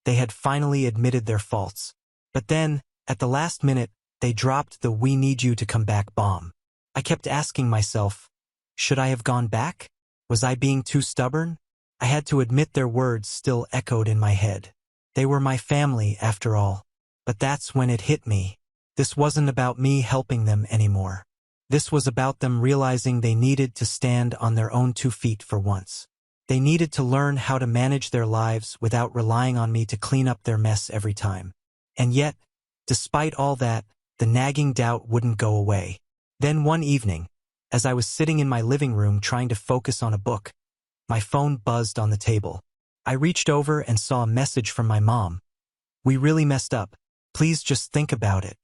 They had finally admitted their faults. But then, at the last minute, they dropped the "we need you to come back" bomb. I kept asking myself, should I have gone back? Was I being too stubborn? I had to admit their words still echoed in my head. They were my family, after all. But that's when it hit me. This wasn't about me helping them anymore. This was about them realizing they needed to stand on their own 2 feet for once. They needed to learn how to manage their lives without relying on me to clean up their mess every time. And yet, despite all that, the nagging doubt wouldn't go away. Then one evening, as I was sitting in my living room trying to focus on a book, my phone buzzed on the table. I reached over and saw a message from my mom. "We really messed up. Please just think about it.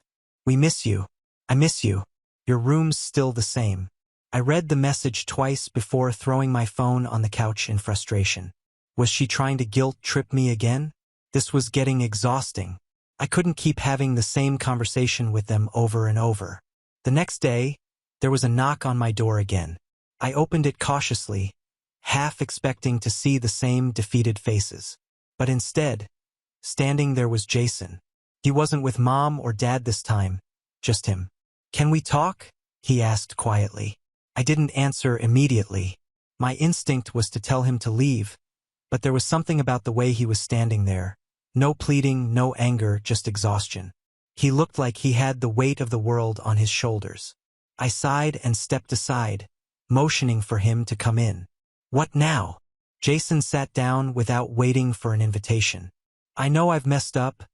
We miss you. I miss you. Your room's still the same." I read the message twice before throwing my phone on the couch in frustration. Was she trying to guilt-trip me again? This was getting exhausting. I couldn't keep having the same conversation with them over and over. The next day, there was a knock on my door again. I opened it cautiously, half expecting to see the same defeated faces. But instead, standing there was Jason. He wasn't with Mom or Dad this time, just him. "Can we talk?" he asked quietly. I didn't answer immediately. My instinct was to tell him to leave, but there was something about the way he was standing there. No pleading, no anger, just exhaustion. He looked like he had the weight of the world on his shoulders. I sighed and stepped aside, motioning for him to come in. "What now?" Jason sat down without waiting for an invitation. "I know I've messed up,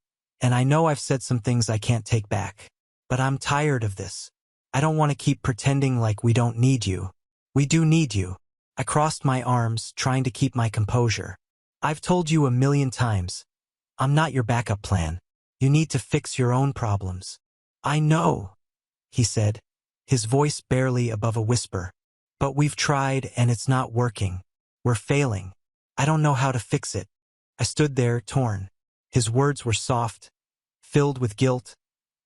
and I know I've said some things I can't take back. But I'm tired of this. I don't want to keep pretending like we don't need you. We do need you." I crossed my arms, trying to keep my composure. "I've told you 1,000,000 times. I'm not your backup plan. You need to fix your own problems." "I know," he said, his voice barely above a whisper. "But we've tried and it's not working. We're failing. I don't know how to fix it." I stood there, torn. His words were soft, filled with guilt,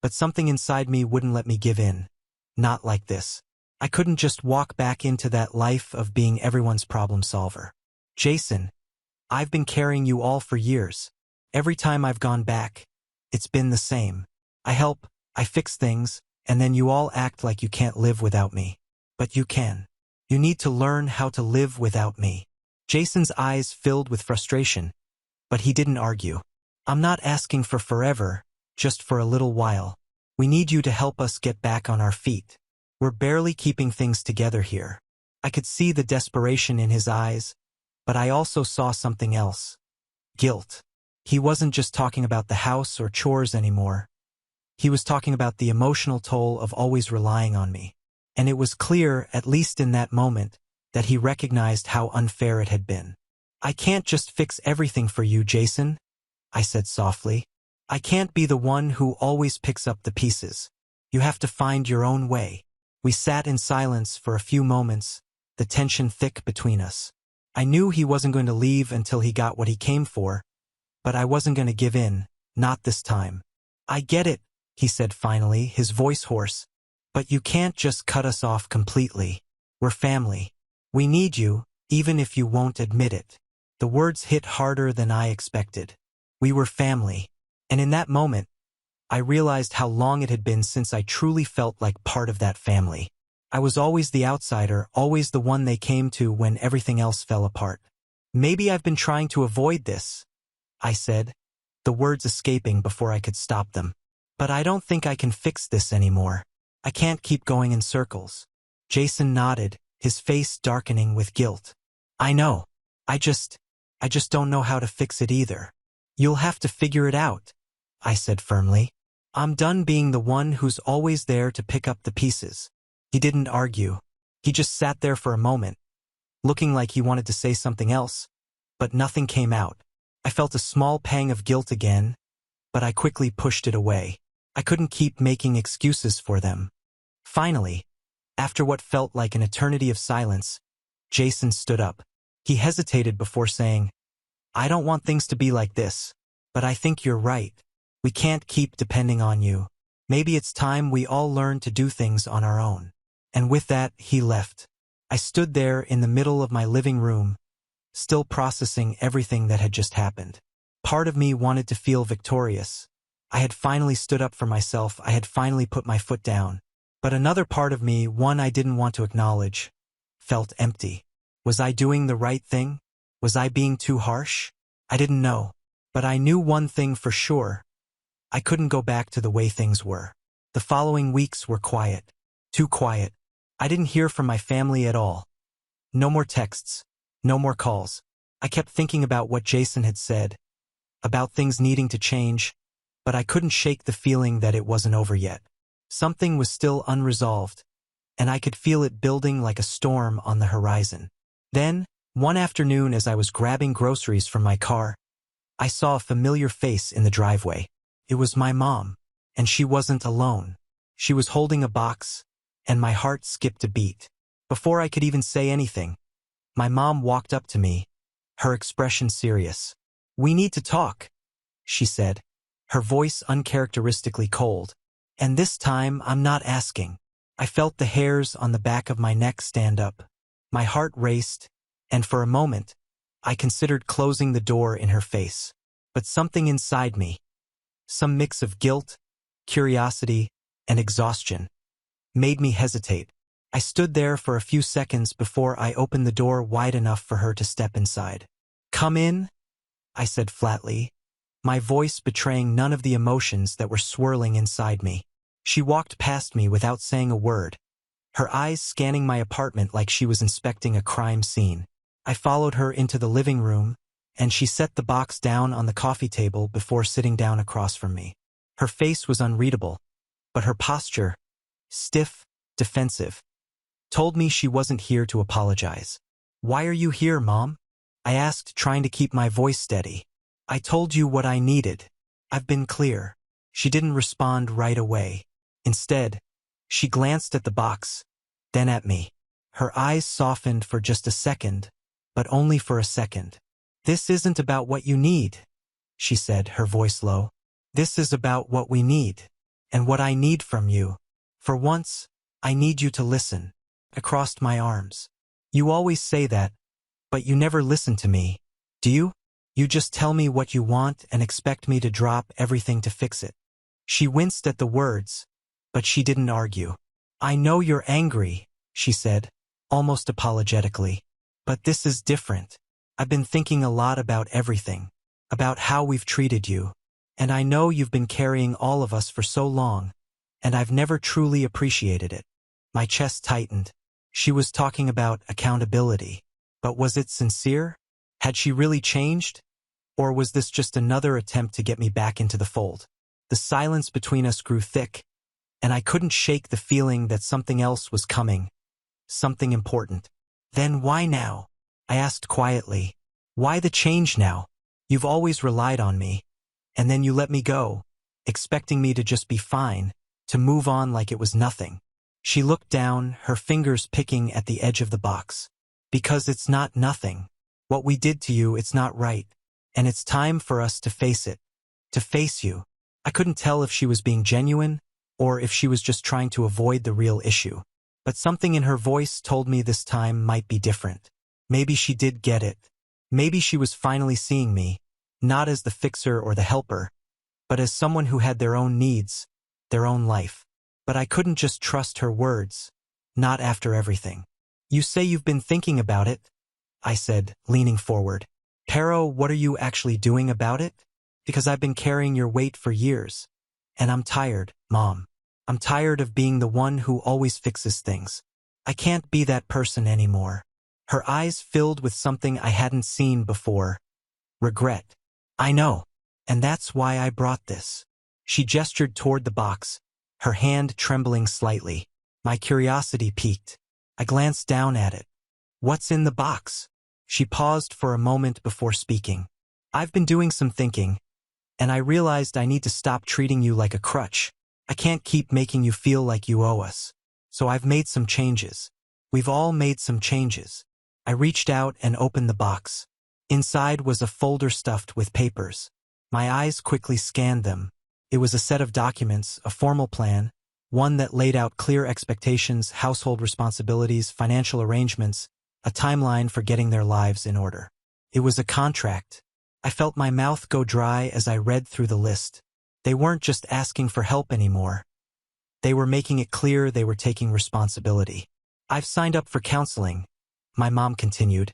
but something inside me wouldn't let me give in. Not like this. I couldn't just walk back into that life of being everyone's problem solver. "Jason, I've been carrying you all for years. Every time I've gone back, it's been the same. I help, I fix things, and then you all act like you can't live without me. But you can. You need to learn how to live without me." Jason's eyes filled with frustration, but he didn't argue. "I'm not asking for forever, just for a little while. We need you to help us get back on our feet. We're barely keeping things together here." I could see the desperation in his eyes, but I also saw something else. Guilt. He wasn't just talking about the house or chores anymore. He was talking about the emotional toll of always relying on me. And it was clear, at least in that moment, that he recognized how unfair it had been. "I can't just fix everything for you, Jason," I said softly. "I can't be the one who always picks up the pieces. You have to find your own way." We sat in silence for a few moments, the tension thick between us. I knew he wasn't going to leave until he got what he came for, but I wasn't going to give in, not this time. "I get it," he said finally, his voice hoarse, "but you can't just cut us off completely. We're family. We need you, even if you won't admit it." The words hit harder than I expected. We were family. And in that moment, I realized how long it had been since I truly felt like part of that family. I was always the outsider, always the one they came to when everything else fell apart. "Maybe I've been trying to avoid this," I said, the words escaping before I could stop them. "But I don't think I can fix this anymore. I can't keep going in circles." Jason nodded, his face darkening with guilt. "I know. I just don't know how to fix it either." "You'll have to figure it out," I said firmly. "I'm done being the one who's always there to pick up the pieces." He didn't argue. He just sat there for a moment, looking like he wanted to say something else, but nothing came out. I felt a small pang of guilt again, but I quickly pushed it away. I couldn't keep making excuses for them. Finally, after what felt like an eternity of silence, Jason stood up. He hesitated before saying, "I don't want things to be like this, but I think you're right. We can't keep depending on you. Maybe it's time we all learn to do things on our own." And with that, he left. I stood there in the middle of my living room, still processing everything that had just happened. Part of me wanted to feel victorious. I had finally stood up for myself. I had finally put my foot down. But another part of me, one I didn't want to acknowledge, felt empty. Was I doing the right thing? Was I being too harsh? I didn't know. But I knew one thing for sure. I couldn't go back to the way things were. The following weeks were quiet. Too quiet. I didn't hear from my family at all. No more texts. No more calls. I kept thinking about what Jason had said, about things needing to change, but I couldn't shake the feeling that it wasn't over yet. Something was still unresolved, and I could feel it building like a storm on the horizon. Then, one afternoon as I was grabbing groceries from my car, I saw a familiar face in the driveway. It was my mom, and she wasn't alone. She was holding a box, and my heart skipped a beat. Before I could even say anything, my mom walked up to me, her expression serious. "We need to talk," she said, her voice uncharacteristically cold. And this time, I'm not asking. I felt the hairs on the back of my neck stand up. My heart raced, and for a moment, I considered closing the door in her face. But something inside me, some mix of guilt, curiosity, and exhaustion, made me hesitate. I stood there for a few seconds before I opened the door wide enough for her to step inside. "Come in," I said flatly, my voice betraying none of the emotions that were swirling inside me. She walked past me without saying a word, her eyes scanning my apartment like she was inspecting a crime scene. I followed her into the living room, and she set the box down on the coffee table before sitting down across from me. Her face was unreadable, but her posture, stiff, defensive, told me she wasn't here to apologize. "Why are you here, Mom?" I asked, trying to keep my voice steady. "I told you what I needed. I've been clear." She didn't respond right away. Instead, she glanced at the box, then at me. Her eyes softened for just a second, but only for a second. "This isn't about what you need," she said, her voice low. "This is about what we need, and what I need from you. For once, I need you to listen." I crossed my arms. "You always say that, but you never listen to me, do you? You just tell me what you want and expect me to drop everything to fix it." She winced at the words, but she didn't argue. "I know you're angry," she said, almost apologetically. "But this is different. I've been thinking a lot about everything, about how we've treated you. And I know you've been carrying all of us for so long, and I've never truly appreciated it." My chest tightened. She was talking about accountability. But was it sincere? Had she really changed? Or was this just another attempt to get me back into the fold? The silence between us grew thick, and I couldn't shake the feeling that something else was coming. Something important. "Then why now?" I asked quietly. "Why the change now? You've always relied on me, and then you let me go, expecting me to just be fine, to move on like it was nothing." She looked down, her fingers picking at the edge of the box. "Because it's not nothing. What we did to you, it's not right. And it's time for us to face it. To face you." I couldn't tell if she was being genuine, or if she was just trying to avoid the real issue. But something in her voice told me this time might be different. Maybe she did get it. Maybe she was finally seeing me, not as the fixer or the helper, but as someone who had their own needs, their own life. But I couldn't just trust her words, not after everything. "You say you've been thinking about it," I said, leaning forward. "Pero, what are you actually doing about it? Because I've been carrying your weight for years. And I'm tired, Mom. I'm tired of being the one who always fixes things. I can't be that person anymore." Her eyes filled with something I hadn't seen before. Regret. "I know. And that's why I brought this." She gestured toward the box, her hand trembling slightly. My curiosity piqued. I glanced down at it. "What's in the box?" She paused for a moment before speaking. "I've been doing some thinking, and I realized I need to stop treating you like a crutch. I can't keep making you feel like you owe us. So I've made some changes. We've all made some changes." I reached out and opened the box. Inside was a folder stuffed with papers. My eyes quickly scanned them. It was a set of documents, a formal plan, one that laid out clear expectations, household responsibilities, financial arrangements, a timeline for getting their lives in order. It was a contract. I felt my mouth go dry as I read through the list. They weren't just asking for help anymore. They were making it clear they were taking responsibility. "I've signed up for counseling," my mom continued.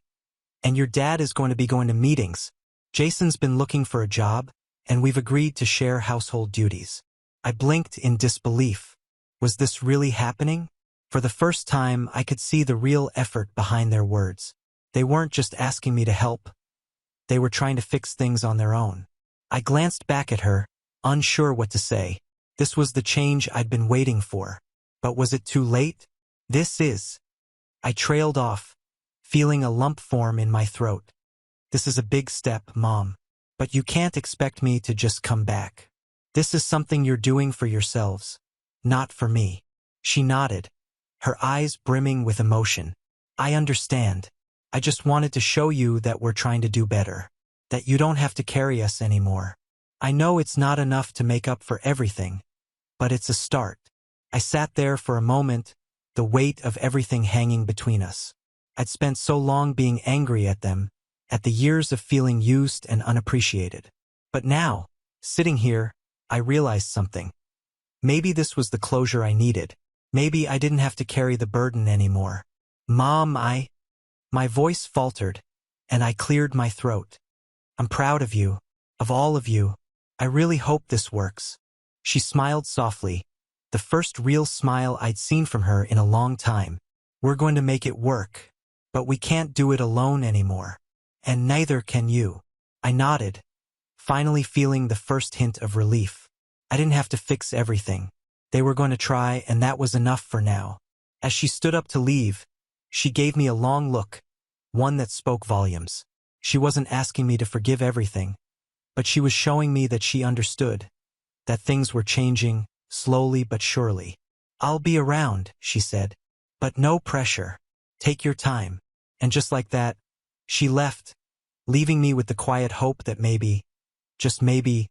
"And your dad is going to be going to meetings. Jason's been looking for a job, and we've agreed to share household duties." I blinked in disbelief. Was this really happening? For the first time, I could see the real effort behind their words. They weren't just asking me to help. They were trying to fix things on their own. I glanced back at her, unsure what to say. This was the change I'd been waiting for. But was it too late? I trailed off, feeling a lump form in my throat. This is a big step, Mom. But you can't expect me to just come back. This is something you're doing for yourselves, not for me. She nodded, her eyes brimming with emotion. I understand. I just wanted to show you that we're trying to do better. That you don't have to carry us anymore. I know it's not enough to make up for everything, but it's a start. I sat there for a moment, the weight of everything hanging between us. I'd spent so long being angry at them, at the years of feeling used and unappreciated. But now, sitting here, I realized something. Maybe this was the closure I needed. Maybe I didn't have to carry the burden anymore. Mom, My voice faltered, and I cleared my throat. I'm proud of you, of all of you. I really hope this works. She smiled softly, the first real smile I'd seen from her in a long time. We're going to make it work. But we can't do it alone anymore. And neither can you. I nodded, finally feeling the first hint of relief. I didn't have to fix everything. They were going to try, and that was enough for now. As she stood up to leave, she gave me a long look, one that spoke volumes. She wasn't asking me to forgive everything, but she was showing me that she understood, that things were changing, slowly but surely. I'll be around, she said, but no pressure. Take your time. And just like that, she left, leaving me with the quiet hope that maybe, just maybe,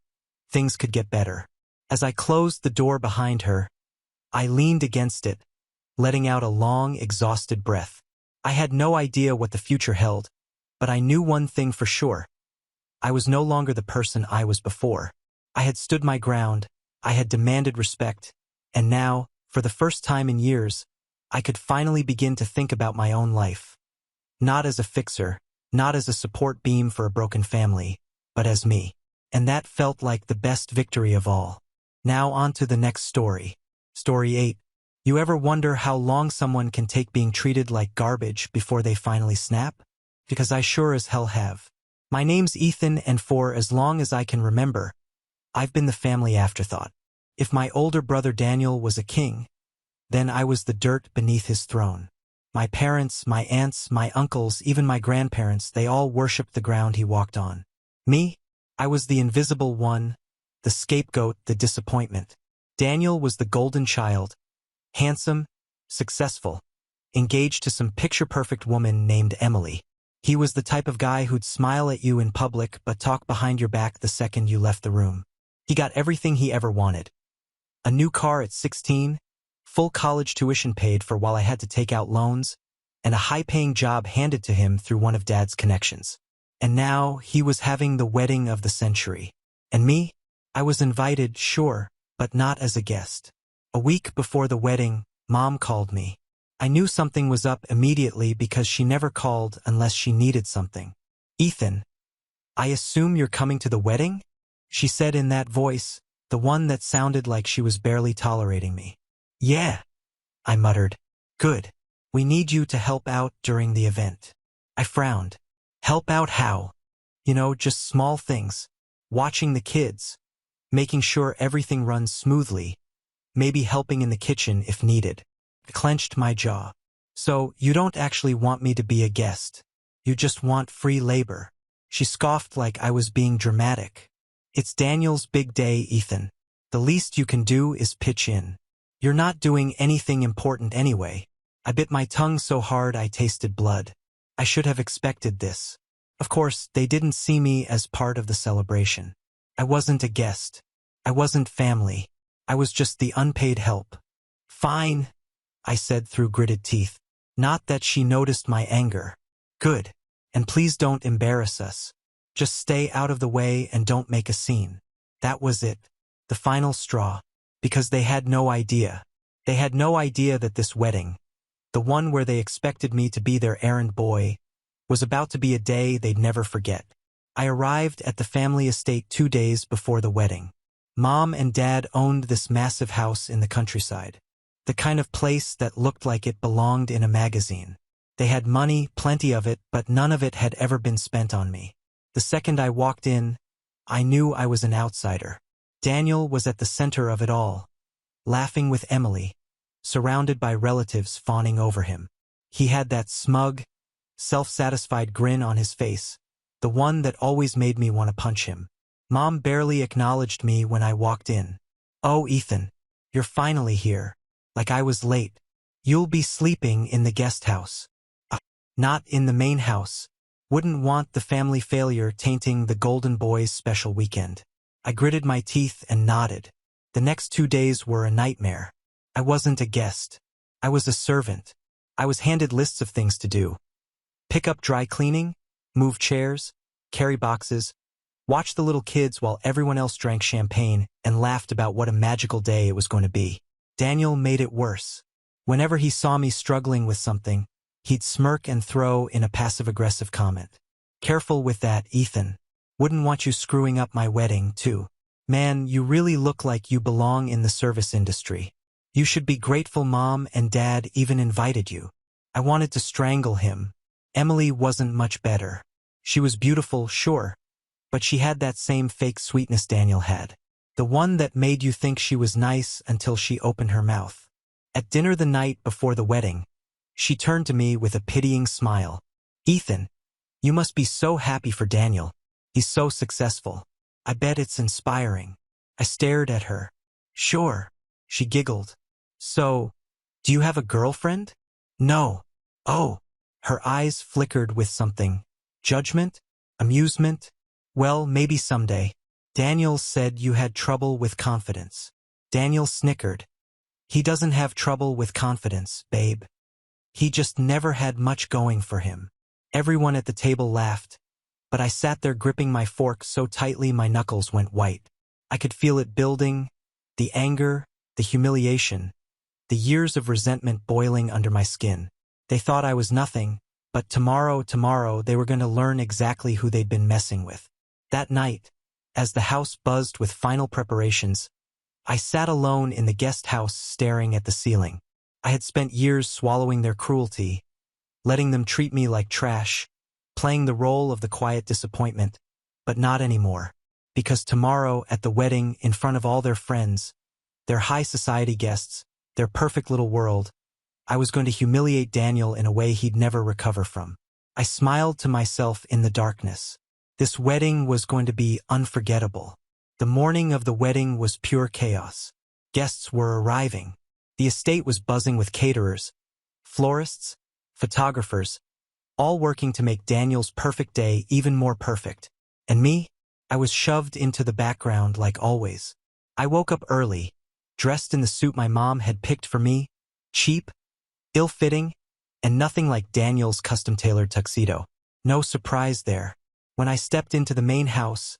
things could get better. As I closed the door behind her, I leaned against it, letting out a long, exhausted breath. I had no idea what the future held, but I knew one thing for sure. I was no longer the person I was before. I had stood my ground, I had demanded respect, and now, for the first time in years, I could finally begin to think about my own life. Not as a fixer, not as a support beam for a broken family, but as me. And that felt like the best victory of all. Now on to the next story. Story 8. You ever wonder how long someone can take being treated like garbage before they finally snap? Because I sure as hell have. My name's Ethan, and for as long as I can remember, I've been the family afterthought. If my older brother Daniel was a king, then I was the dirt beneath his throne. My parents, my aunts, my uncles, even my grandparents, they all worshipped the ground he walked on. Me? I was the invisible one, the scapegoat, the disappointment. Daniel was the golden child, handsome, successful, engaged to some picture-perfect woman named Emily. He was the type of guy who'd smile at you in public but talk behind your back the second you left the room. He got everything he ever wanted. A new car at 16, full college tuition paid for while I had to take out loans, and a high-paying job handed to him through one of Dad's connections. And now he was having the wedding of the century. And me? I was invited, sure, but not as a guest. A week before the wedding, Mom called me. I knew something was up immediately because she never called unless she needed something. Ethan, I assume you're coming to the wedding? She said in that voice, the one that sounded like she was barely tolerating me. Yeah, I muttered. Good. We need you to help out during the event. I frowned. Help out how? You know, just small things. Watching the kids. Making sure everything runs smoothly. Maybe helping in the kitchen if needed. I clenched my jaw. So, you don't actually want me to be a guest. You just want free labor. She scoffed like I was being dramatic. It's Daniel's big day, Ethan. The least you can do is pitch in. You're not doing anything important anyway. I bit my tongue so hard I tasted blood. I should have expected this. Of course, they didn't see me as part of the celebration. I wasn't a guest. I wasn't family. I was just the unpaid help. Fine, I said through gritted teeth. Not that she noticed my anger. Good. And please don't embarrass us. Just stay out of the way and don't make a scene. That was it. The final straw. Because they had no idea. They had no idea that this wedding, the one where they expected me to be their errand boy, was about to be a day they'd never forget. I arrived at the family estate 2 days before the wedding. Mom and Dad owned this massive house in the countryside. The kind of place that looked like it belonged in a magazine. They had money, plenty of it, but none of it had ever been spent on me. The second I walked in, I knew I was an outsider. Daniel was at the center of it all, laughing with Emily, surrounded by relatives fawning over him. He had that smug, self-satisfied grin on his face, the one that always made me want to punch him. Mom barely acknowledged me when I walked in. "Oh, Ethan, you're finally here. Like I was late. You'll be sleeping in the guest house. Not in the main house. Wouldn't want the family failure tainting the Golden Boys' special weekend." I gritted my teeth and nodded. The next 2 days were a nightmare. I wasn't a guest. I was a servant. I was handed lists of things to do. Pick up dry cleaning, move chairs, carry boxes, watch the little kids while everyone else drank champagne and laughed about what a magical day it was going to be. Daniel made it worse. Whenever he saw me struggling with something, he'd smirk and throw in a passive-aggressive comment. "Careful with that, Ethan. Wouldn't want you screwing up my wedding, too. Man, you really look like you belong in the service industry. You should be grateful Mom and Dad even invited you." I wanted to strangle him. Emily wasn't much better. She was beautiful, sure, but she had that same fake sweetness Daniel had. The one that made you think she was nice until she opened her mouth. At dinner the night before the wedding, she turned to me with a pitying smile. "Ethan, you must be so happy for Daniel. He's so successful. I bet it's inspiring." I stared at her. "Sure," she giggled. "So, do you have a girlfriend?" "No." "Oh." Her eyes flickered with something. Judgment? Amusement? "Well, maybe someday. Daniel said you had trouble with confidence." Daniel snickered. "He doesn't have trouble with confidence, babe. He just never had much going for him." Everyone at the table laughed, but I sat there gripping my fork so tightly my knuckles went white. I could feel it building, the anger, the humiliation, the years of resentment boiling under my skin. They thought I was nothing, but tomorrow they were going to learn exactly who they'd been messing with. That night, as the house buzzed with final preparations, I sat alone in the guest house staring at the ceiling. I had spent years swallowing their cruelty, letting them treat me like trash, playing the role of the quiet disappointment, but not anymore. Because tomorrow at the wedding, in front of all their friends, their high society guests, their perfect little world, I was going to humiliate Daniel in a way he'd never recover from. I smiled to myself in the darkness. This wedding was going to be unforgettable. The morning of the wedding was pure chaos. Guests were arriving. The estate was buzzing with caterers, florists, photographers, all working to make Daniel's perfect day even more perfect. And me? I was shoved into the background like always. I woke up early, dressed in the suit my mom had picked for me, cheap, ill-fitting, and nothing like Daniel's custom-tailored tuxedo. No surprise there. When I stepped into the main house,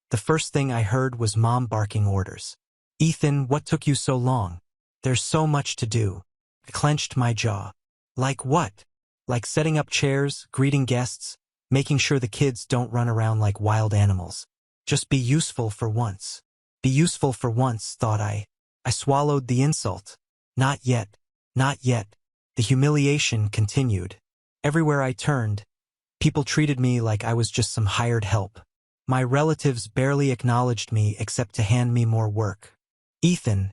the first thing I heard was Mom barking orders. "Ethan, what took you so long? There's so much to do." I clenched my jaw. "Like what?" "Like setting up chairs, greeting guests, making sure the kids don't run around like wild animals. Just be useful for once." Be useful for once, thought I. I swallowed the insult. Not yet. Not yet. The humiliation continued. Everywhere I turned, people treated me like I was just some hired help. My relatives barely acknowledged me except to hand me more work. "Ethan,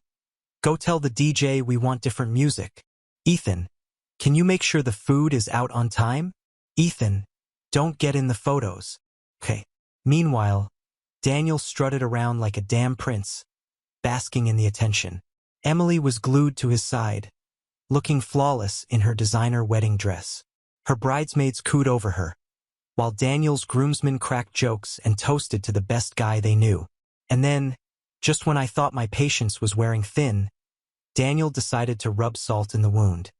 go tell the DJ we want different music." "Ethan, can you make sure the food is out on time?" "Ethan, don't get in the photos." "Okay." Meanwhile, Daniel strutted around like a damn prince, basking in the attention. Emily was glued to his side, looking flawless in her designer wedding dress. Her bridesmaids cooed over her, while Daniel's groomsmen cracked jokes and toasted to the best guy they knew. And then, just when I thought my patience was wearing thin, Daniel decided to rub salt in the wound.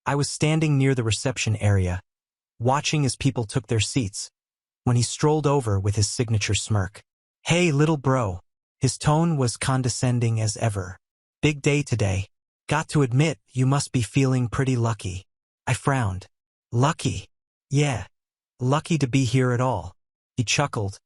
I was standing near the reception area, watching as people took their seats, when he strolled over with his signature smirk. "Hey, little bro." His tone was condescending as ever. "Big day today. Got to admit, you must be feeling pretty lucky." I frowned. "Lucky? Yeah. Lucky to be here at all." He chuckled,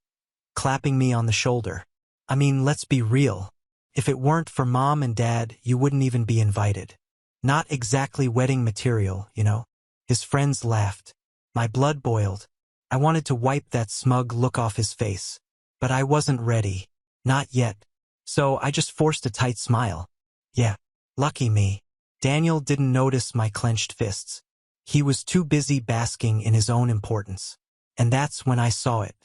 clapping me on the shoulder. "I mean, let's be real. If it weren't for Mom and Dad, you wouldn't even be invited. Not exactly wedding material, you know? His friends laughed. My blood boiled. I wanted to wipe that smug look off his face. But I wasn't ready. Not yet. So I just forced a tight smile. Yeah, lucky me. Daniel didn't notice my clenched fists. He was too busy basking in his own importance. And that's when I saw it.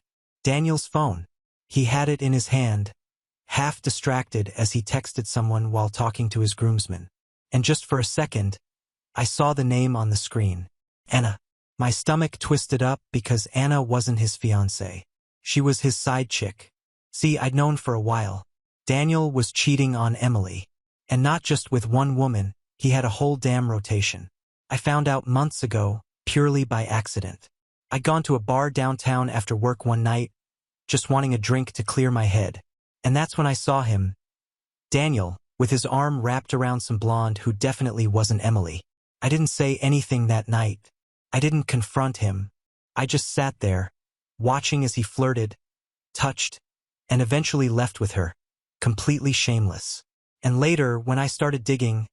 Daniel's phone. He had it in his hand, half distracted as he texted someone while talking to his groomsmen. And just for a second, I saw the name on the screen. Anna. My stomach twisted up because Anna wasn't his fiancée. She was his side chick. See, I'd known for a while. Daniel was cheating on Emily. And not just with one woman, he had a whole damn rotation. I found out months ago, purely by accident. I'd gone to a bar downtown after work one night, just wanting a drink to clear my head. And that's when I saw him. Daniel, with his arm wrapped around some blonde who definitely wasn't Emily. I didn't say anything that night. I didn't confront him. I just sat there, watching as he flirted, touched, and eventually left with her, completely shameless. And later, when I started digging,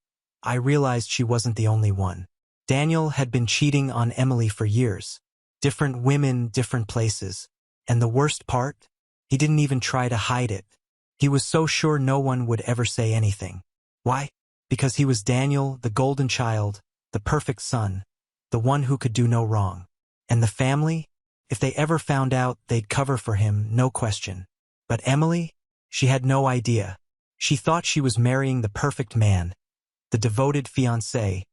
I realized she wasn't the only one. Daniel had been cheating on Emily for years. Different women, different places. And the worst part? He didn't even try to hide it. He was so sure no one would ever say anything. Why? Because he was Daniel, the golden child, the perfect son, the one who could do no wrong. And the family? If they ever found out, they'd cover for him, no question. But Emily? She had no idea. She thought she was marrying the perfect man, the devoted fiancé,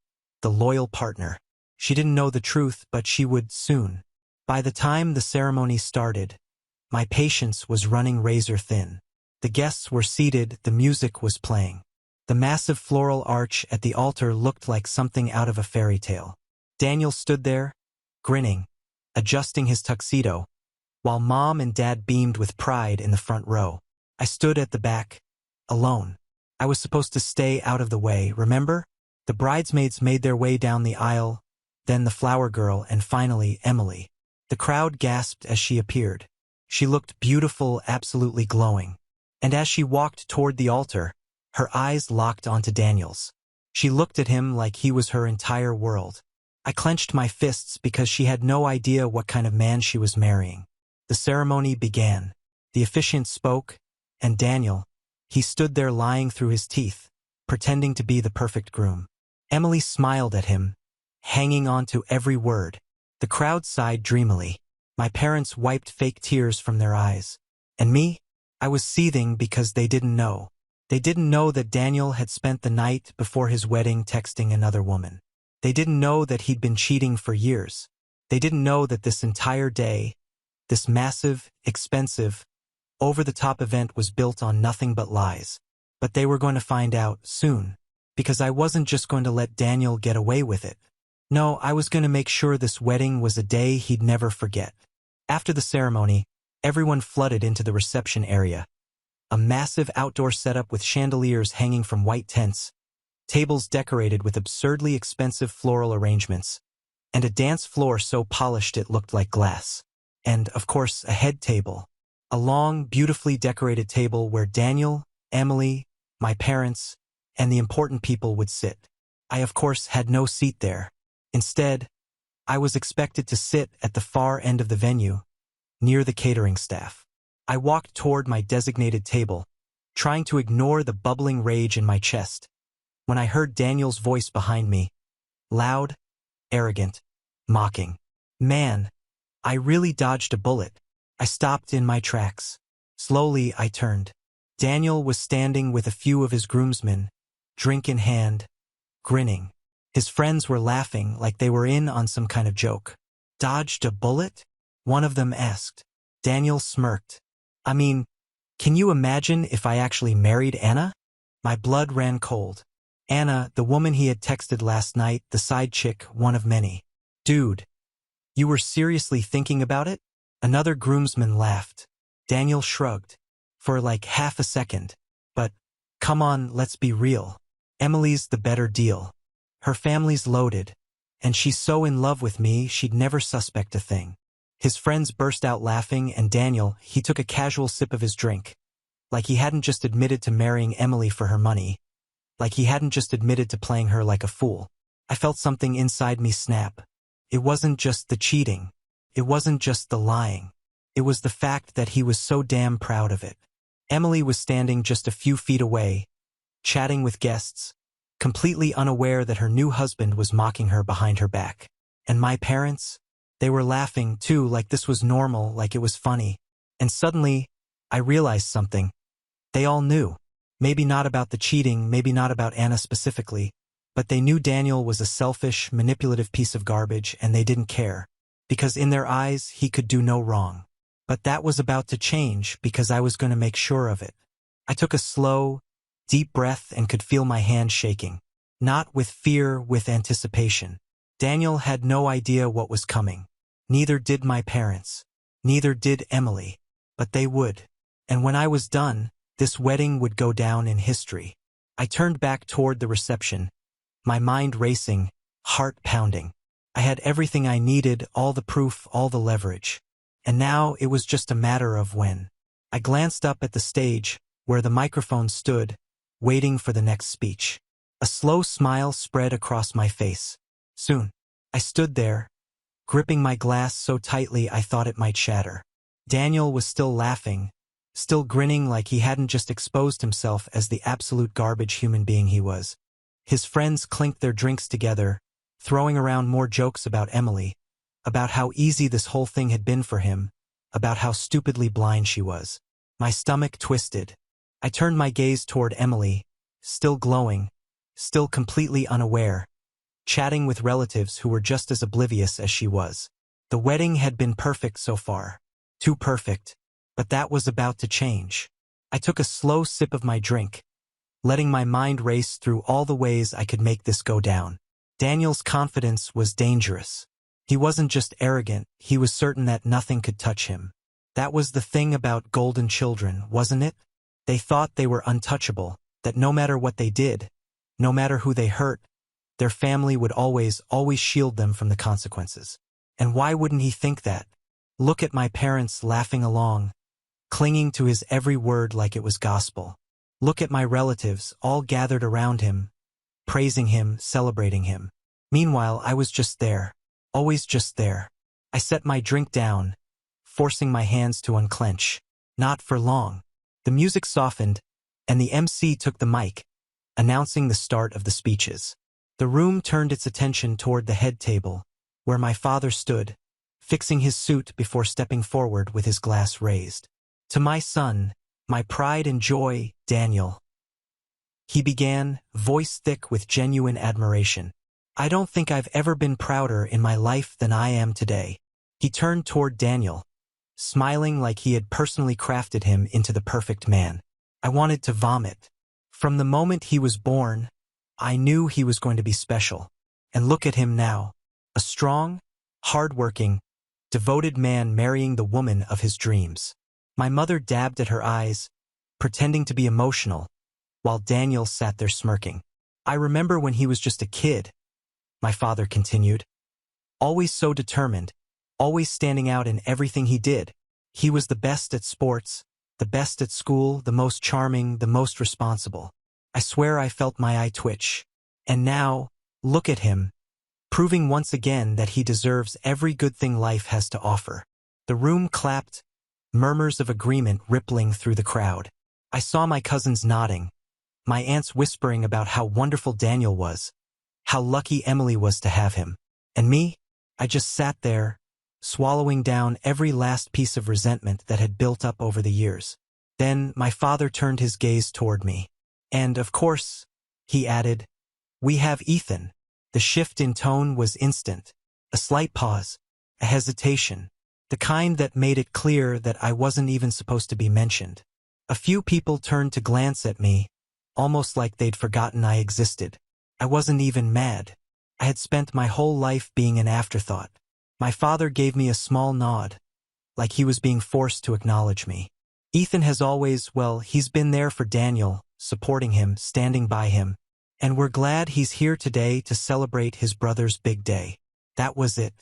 the loyal partner. She didn't know the truth, but she would soon. By the time the ceremony started, my patience was running razor thin. The guests were seated, the music was playing. The massive floral arch at the altar looked like something out of a fairy tale. Daniel stood there, grinning, adjusting his tuxedo, while Mom and Dad beamed with pride in the front row. I stood at the back, alone. I was supposed to stay out of the way, remember? The bridesmaids made their way down the aisle, then the flower girl, and finally Emily. The crowd gasped as she appeared. She looked beautiful, absolutely glowing. And as she walked toward the altar, her eyes locked onto Daniel's. She looked at him like he was her entire world. I clenched my fists because she had no idea what kind of man she was marrying. The ceremony began. The officiant spoke, and Daniel, he stood there lying through his teeth, pretending to be the perfect groom. Emily smiled at him, hanging on to every word. The crowd sighed dreamily. My parents wiped fake tears from their eyes. And me? I was seething because they didn't know. They didn't know that Daniel had spent the night before his wedding texting another woman. They didn't know that he'd been cheating for years. They didn't know that this entire day, this massive, expensive, over-the-top event was built on nothing but lies. But they were going to find out soon, because I wasn't just going to let Daniel get away with it. No, I was going to make sure this wedding was a day he'd never forget. After the ceremony, everyone flooded into the reception area. A massive outdoor setup with chandeliers hanging from white tents, tables decorated with absurdly expensive floral arrangements, and a dance floor so polished it looked like glass. And, of course, a head table. A long, beautifully decorated table where Daniel, Emily, my parents, and the important people would sit. I, of course, had no seat there. Instead, I was expected to sit at the far end of the venue, near the catering staff. I walked toward my designated table, trying to ignore the bubbling rage in my chest, when I heard Daniel's voice behind me, loud, arrogant, mocking. Man, I really dodged a bullet. I stopped in my tracks. Slowly, I turned. Daniel was standing with a few of his groomsmen, drink in hand, grinning. His friends were laughing like they were in on some kind of joke. Dodged a bullet? One of them asked. Daniel smirked. I mean, can you imagine if I actually married Anna? My blood ran cold. Anna, the woman he had texted last night, the side chick, one of many. Dude, you were seriously thinking about it? Another groomsman laughed. Daniel shrugged. For like half a second. But, come on, let's be real. Emily's the better deal. Her family's loaded, and she's so in love with me she'd never suspect a thing. His friends burst out laughing, and Daniel, he took a casual sip of his drink. Like he hadn't just admitted to marrying Emily for her money. Like he hadn't just admitted to playing her like a fool. I felt something inside me snap. It wasn't just the cheating. It wasn't just the lying. It was the fact that he was so damn proud of it. Emily was standing just a few feet away, chatting with guests, completely unaware that her new husband was mocking her behind her back. And my parents? They were laughing, too, like this was normal, like it was funny. And suddenly, I realized something. They all knew. Maybe not about the cheating, maybe not about Anna specifically, but they knew Daniel was a selfish, manipulative piece of garbage, and they didn't care. Because in their eyes, he could do no wrong. But that was about to change because I was going to make sure of it. I took a slow, deep breath and could feel my hand shaking. Not with fear, with anticipation. Daniel had no idea what was coming. Neither did my parents. Neither did Emily. But they would. And when I was done, this wedding would go down in history. I turned back toward the reception, my mind racing, heart pounding. I had everything I needed, all the proof, all the leverage. And now it was just a matter of when. I glanced up at the stage, where the microphone stood, waiting for the next speech. A slow smile spread across my face. Soon, I stood there, gripping my glass so tightly I thought it might shatter. Daniel was still laughing, still grinning like he hadn't just exposed himself as the absolute garbage human being he was. His friends clinked their drinks together, throwing around more jokes about Emily, about how easy this whole thing had been for him, about how stupidly blind she was. My stomach twisted. I turned my gaze toward Emily, still glowing, still completely unaware, chatting with relatives who were just as oblivious as she was. The wedding had been perfect so far. Too perfect. But that was about to change. I took a slow sip of my drink, letting my mind race through all the ways I could make this go down. Daniel's confidence was dangerous. He wasn't just arrogant, he was certain that nothing could touch him. That was the thing about golden children, wasn't it? They thought they were untouchable, that no matter what they did, no matter who they hurt, their family would always shield them from the consequences. And why wouldn't he think that? Look at my parents laughing along, clinging to his every word like it was gospel. Look at my relatives, all gathered around him, praising him, celebrating him. Meanwhile, I was just there, always just there. I set my drink down, forcing my hands to unclench. Not for long. The music softened, and the MC took the mic, announcing the start of the speeches. The room turned its attention toward the head table, where my father stood, fixing his suit before stepping forward with his glass raised. To my son, my pride and joy, Daniel. He began, voice thick with genuine admiration. I don't think I've ever been prouder in my life than I am today. He turned toward Daniel, smiling like he had personally crafted him into the perfect man. I wanted to vomit. From the moment he was born, I knew he was going to be special. And look at him now. A strong, hard-working, devoted man marrying the woman of his dreams. My mother dabbed at her eyes, pretending to be emotional, while Daniel sat there smirking. I remember when he was just a kid, my father continued. Always so determined, always standing out in everything he did. He was the best at sports, the best at school, the most charming, the most responsible. I swear I felt my eye twitch. And now, look at him, proving once again that he deserves every good thing life has to offer. The room clapped, murmurs of agreement rippling through the crowd. I saw my cousins nodding, my aunts whispering about how wonderful Daniel was, how lucky Emily was to have him. And me? I just sat there, swallowing down every last piece of resentment that had built up over the years. Then my father turned his gaze toward me. And, of course, he added, we have Ethan. The shift in tone was instant. A slight pause, a hesitation, the kind that made it clear that I wasn't even supposed to be mentioned. A few people turned to glance at me, almost like they'd forgotten I existed. I wasn't even mad. I had spent my whole life being an afterthought. My father gave me a small nod, like he was being forced to acknowledge me. Ethan has always, well, he's been there for Daniel, supporting him, standing by him. And we're glad he's here today to celebrate his brother's big day. That was it.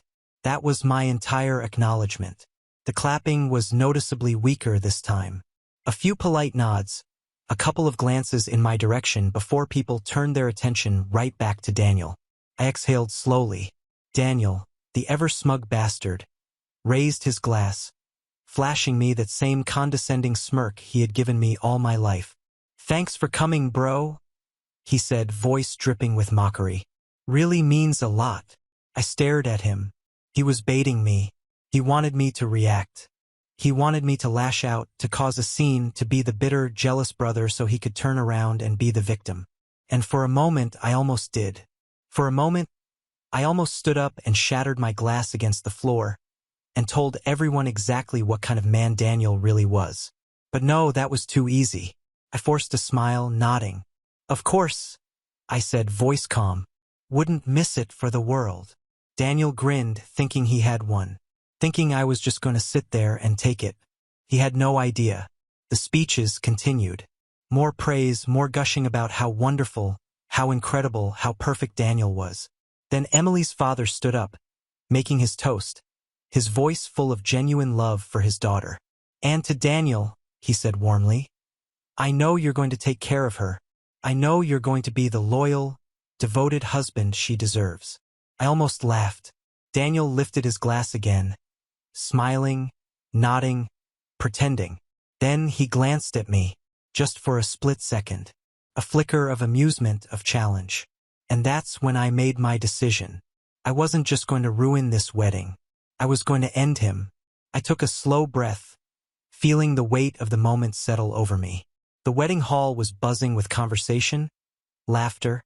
That was my entire acknowledgement. The clapping was noticeably weaker this time. A few polite nods, a couple of glances in my direction before people turned their attention right back to Daniel. I exhaled slowly. Daniel, the ever-smug bastard, raised his glass, flashing me that same condescending smirk he had given me all my life. "Thanks for coming, bro," he said, voice dripping with mockery. "Really means a lot." I stared at him. He was baiting me. He wanted me to react. He wanted me to lash out, to cause a scene, to be the bitter, jealous brother so he could turn around and be the victim. And for a moment, I almost did. For a moment, I almost stood up and shattered my glass against the floor and told everyone exactly what kind of man Daniel really was. But no, that was too easy. I forced a smile, nodding. "Of course," I said, voice calm. "Wouldn't miss it for the world." Daniel grinned, thinking he had won, thinking I was just going to sit there and take it. He had no idea. The speeches continued. More praise, more gushing about how wonderful, how incredible, how perfect Daniel was. Then Emily's father stood up, making his toast, his voice full of genuine love for his daughter. "And to Daniel," he said warmly, "I know you're going to take care of her. I know you're going to be the loyal, devoted husband she deserves." I almost laughed. Daniel lifted his glass again, smiling, nodding, pretending. Then he glanced at me, just for a split second. A flicker of amusement, of challenge. And that's when I made my decision. I wasn't just going to ruin this wedding. I was going to end him. I took a slow breath, feeling the weight of the moment settle over me. The wedding hall was buzzing with conversation, laughter,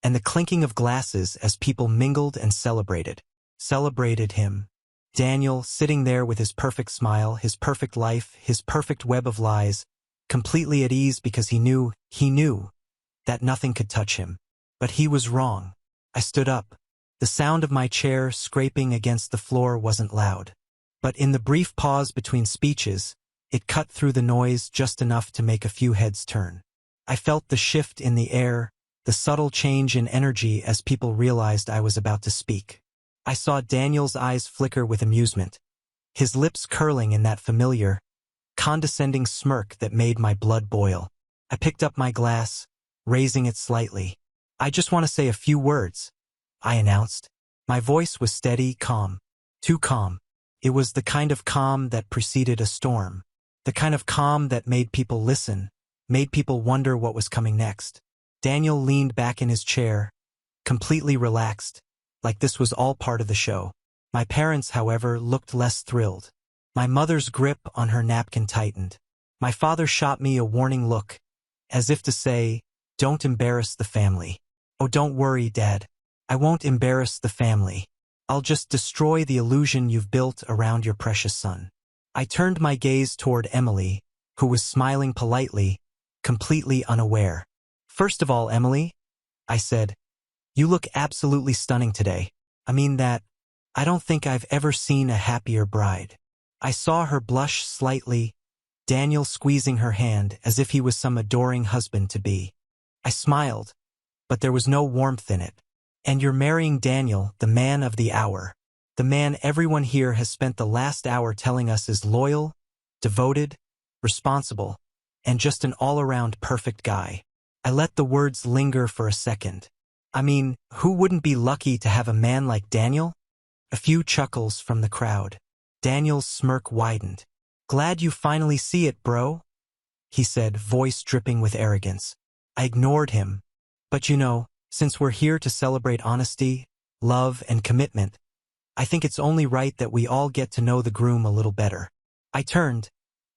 and the clinking of glasses as people mingled and celebrated. Celebrated him. Daniel, sitting there with his perfect smile, his perfect life, his perfect web of lies, completely at ease because he knew that nothing could touch him. But he was wrong. I stood up. The sound of my chair scraping against the floor wasn't loud. But in the brief pause between speeches, it cut through the noise just enough to make a few heads turn. I felt the shift in the air, the subtle change in energy as people realized I was about to speak. I saw Daniel's eyes flicker with amusement, his lips curling in that familiar, condescending smirk that made my blood boil. I picked up my glass, raising it slightly. "I just want to say a few words," I announced. My voice was steady, calm. Too calm. It was the kind of calm that preceded a storm. The kind of calm that made people listen, made people wonder what was coming next. Daniel leaned back in his chair, completely relaxed, like this was all part of the show. My parents, however, looked less thrilled. My mother's grip on her napkin tightened. My father shot me a warning look, as if to say, "Don't embarrass the family." "Oh, don't worry, Dad. I won't embarrass the family. I'll just destroy the illusion you've built around your precious son." I turned my gaze toward Emily, who was smiling politely, completely unaware. "First of all, Emily," I said, "you look absolutely stunning today. I mean that. I don't think I've ever seen a happier bride." I saw her blush slightly, Daniel squeezing her hand as if he was some adoring husband-to-be. I smiled, but there was no warmth in it. "And you're marrying Daniel, the man of the hour. The man everyone here has spent the last hour telling us is loyal, devoted, responsible, and just an all-around perfect guy." I let the words linger for a second. I mean, who wouldn't be lucky to have a man like Daniel? A few chuckles from the crowd. Daniel's smirk widened. "Glad you finally see it, bro," he said, voice dripping with arrogance. I ignored him. "But you know, since we're here to celebrate honesty, love, and commitment, I think it's only right that we all get to know the groom a little better." I turned,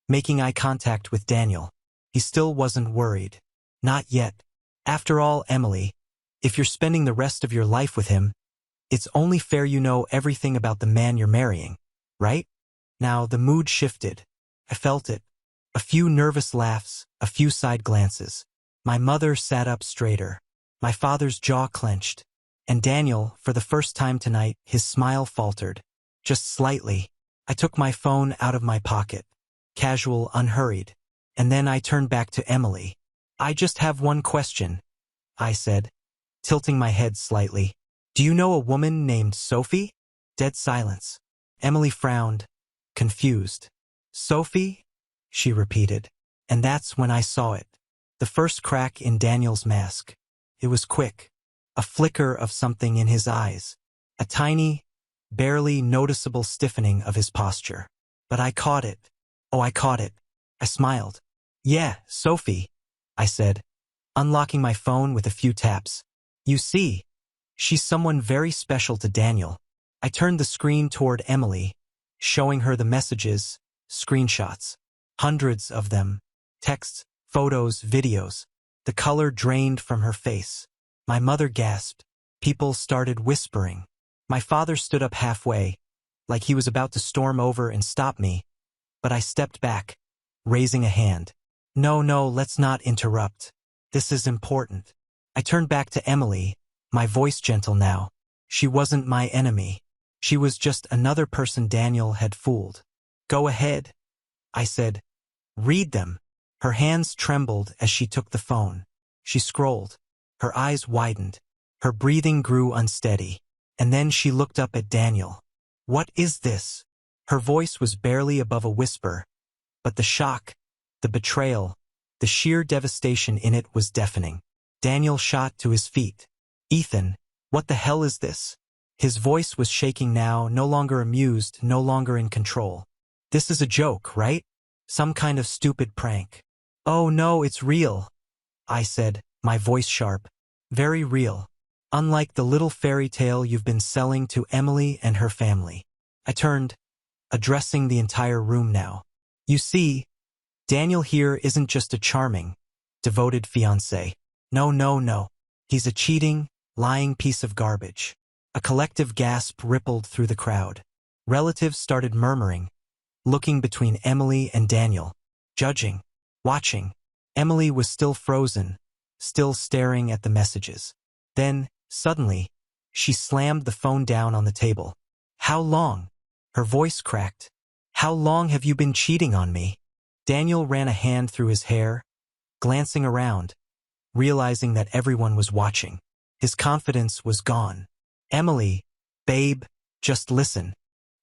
making eye contact with Daniel. He still wasn't worried. "Not yet. After all, Emily, if you're spending the rest of your life with him, it's only fair you know everything about the man you're marrying, right?" Now the mood shifted. I felt it. A few nervous laughs, a few side glances. My mother sat up straighter. My father's jaw clenched. And Daniel, for the first time tonight, his smile faltered. Just slightly. I took my phone out of my pocket. Casual, unhurried. And then I turned back to Emily. "I just have one question," I said, tilting my head slightly. "Do you know a woman named Sophie?" Dead silence. Emily frowned, confused. "Sophie?" she repeated. And that's when I saw it. The first crack in Daniel's mask. It was quick. A flicker of something in his eyes. A tiny, barely noticeable stiffening of his posture. But I caught it. Oh, I caught it. I smiled. Yeah, Sophie, I said, unlocking my phone with a few taps. You see, she's someone very special to Daniel. I turned the screen toward Emily, showing her the messages, screenshots. Hundreds of them. Texts, photos, videos. The color drained from her face. My mother gasped. People started whispering. My father stood up halfway, like he was about to storm over and stop me. But I stepped back, raising a hand. No, let's not interrupt. This is important. I turned back to Emily, my voice gentle now. She wasn't my enemy. She was just another person Daniel had fooled. Go ahead, I said. Read them. Her hands trembled as she took the phone. She scrolled. Her eyes widened. Her breathing grew unsteady. And then she looked up at Daniel. What is this? Her voice was barely above a whisper, but the shock, the betrayal, the sheer devastation in it was deafening. Daniel shot to his feet. Ethan, what the hell is this? His voice was shaking now, no longer amused, no longer in control. This is a joke, right? Some kind of stupid prank. Oh no, it's real, I said, my voice sharp. Very real. Unlike the little fairy tale you've been selling to Emily and her family. I turned, addressing the entire room now. You see, Daniel here isn't just a charming, devoted fiancé. No. He's a cheating, lying piece of garbage. A collective gasp rippled through the crowd. Relatives started murmuring, looking between Emily and Daniel, judging, watching. Emily was still frozen, still staring at the messages. Then, suddenly, she slammed the phone down on the table. How long? Her voice cracked. How long have you been cheating on me? Daniel ran a hand through his hair, glancing around, realizing that everyone was watching. His confidence was gone. Emily, babe, just listen.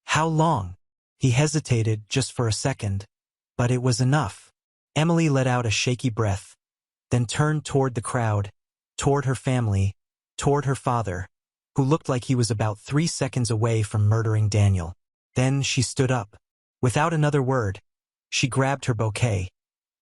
How long? He hesitated just for a second, but it was enough. Emily let out a shaky breath, then turned toward the crowd, toward her family, toward her father, who looked like he was about 3 seconds away from murdering Daniel. Then she stood up. Without another word, she grabbed her bouquet,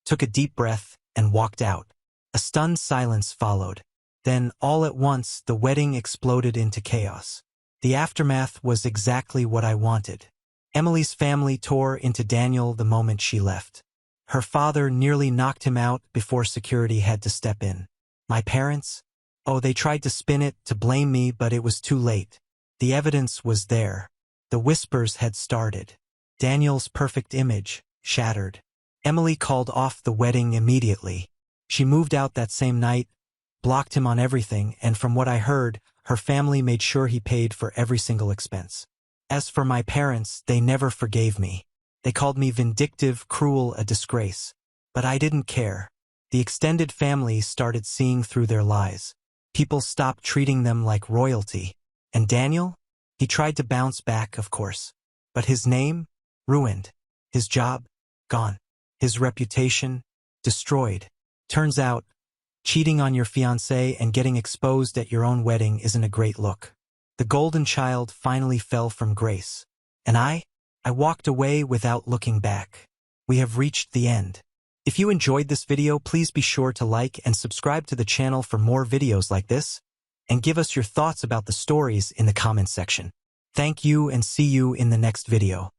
took a deep breath, and walked out. A stunned silence followed. Then, all at once, the wedding exploded into chaos. The aftermath was exactly what I wanted. Emily's family tore into Daniel the moment she left. Her father nearly knocked him out before security had to step in. My parents? Oh, they tried to spin it, to blame me, but it was too late. The evidence was there. The whispers had started. Daniel's perfect image, shattered. Emily called off the wedding immediately. She moved out that same night, blocked him on everything, and from what I heard, her family made sure he paid for every single expense. As for my parents, they never forgave me. They called me vindictive, cruel, a disgrace. But I didn't care. The extended family started seeing through their lies. People stopped treating them like royalty. And Daniel? He tried to bounce back, of course. But his name? Ruined. His job? Gone. His reputation? Destroyed. Turns out, cheating on your fiancé and getting exposed at your own wedding isn't a great look. The golden child finally fell from grace. And I walked away without looking back. We have reached the end. If you enjoyed this video, please be sure to like and subscribe to the channel for more videos like this, and give us your thoughts about the stories in the comments section. Thank you and see you in the next video.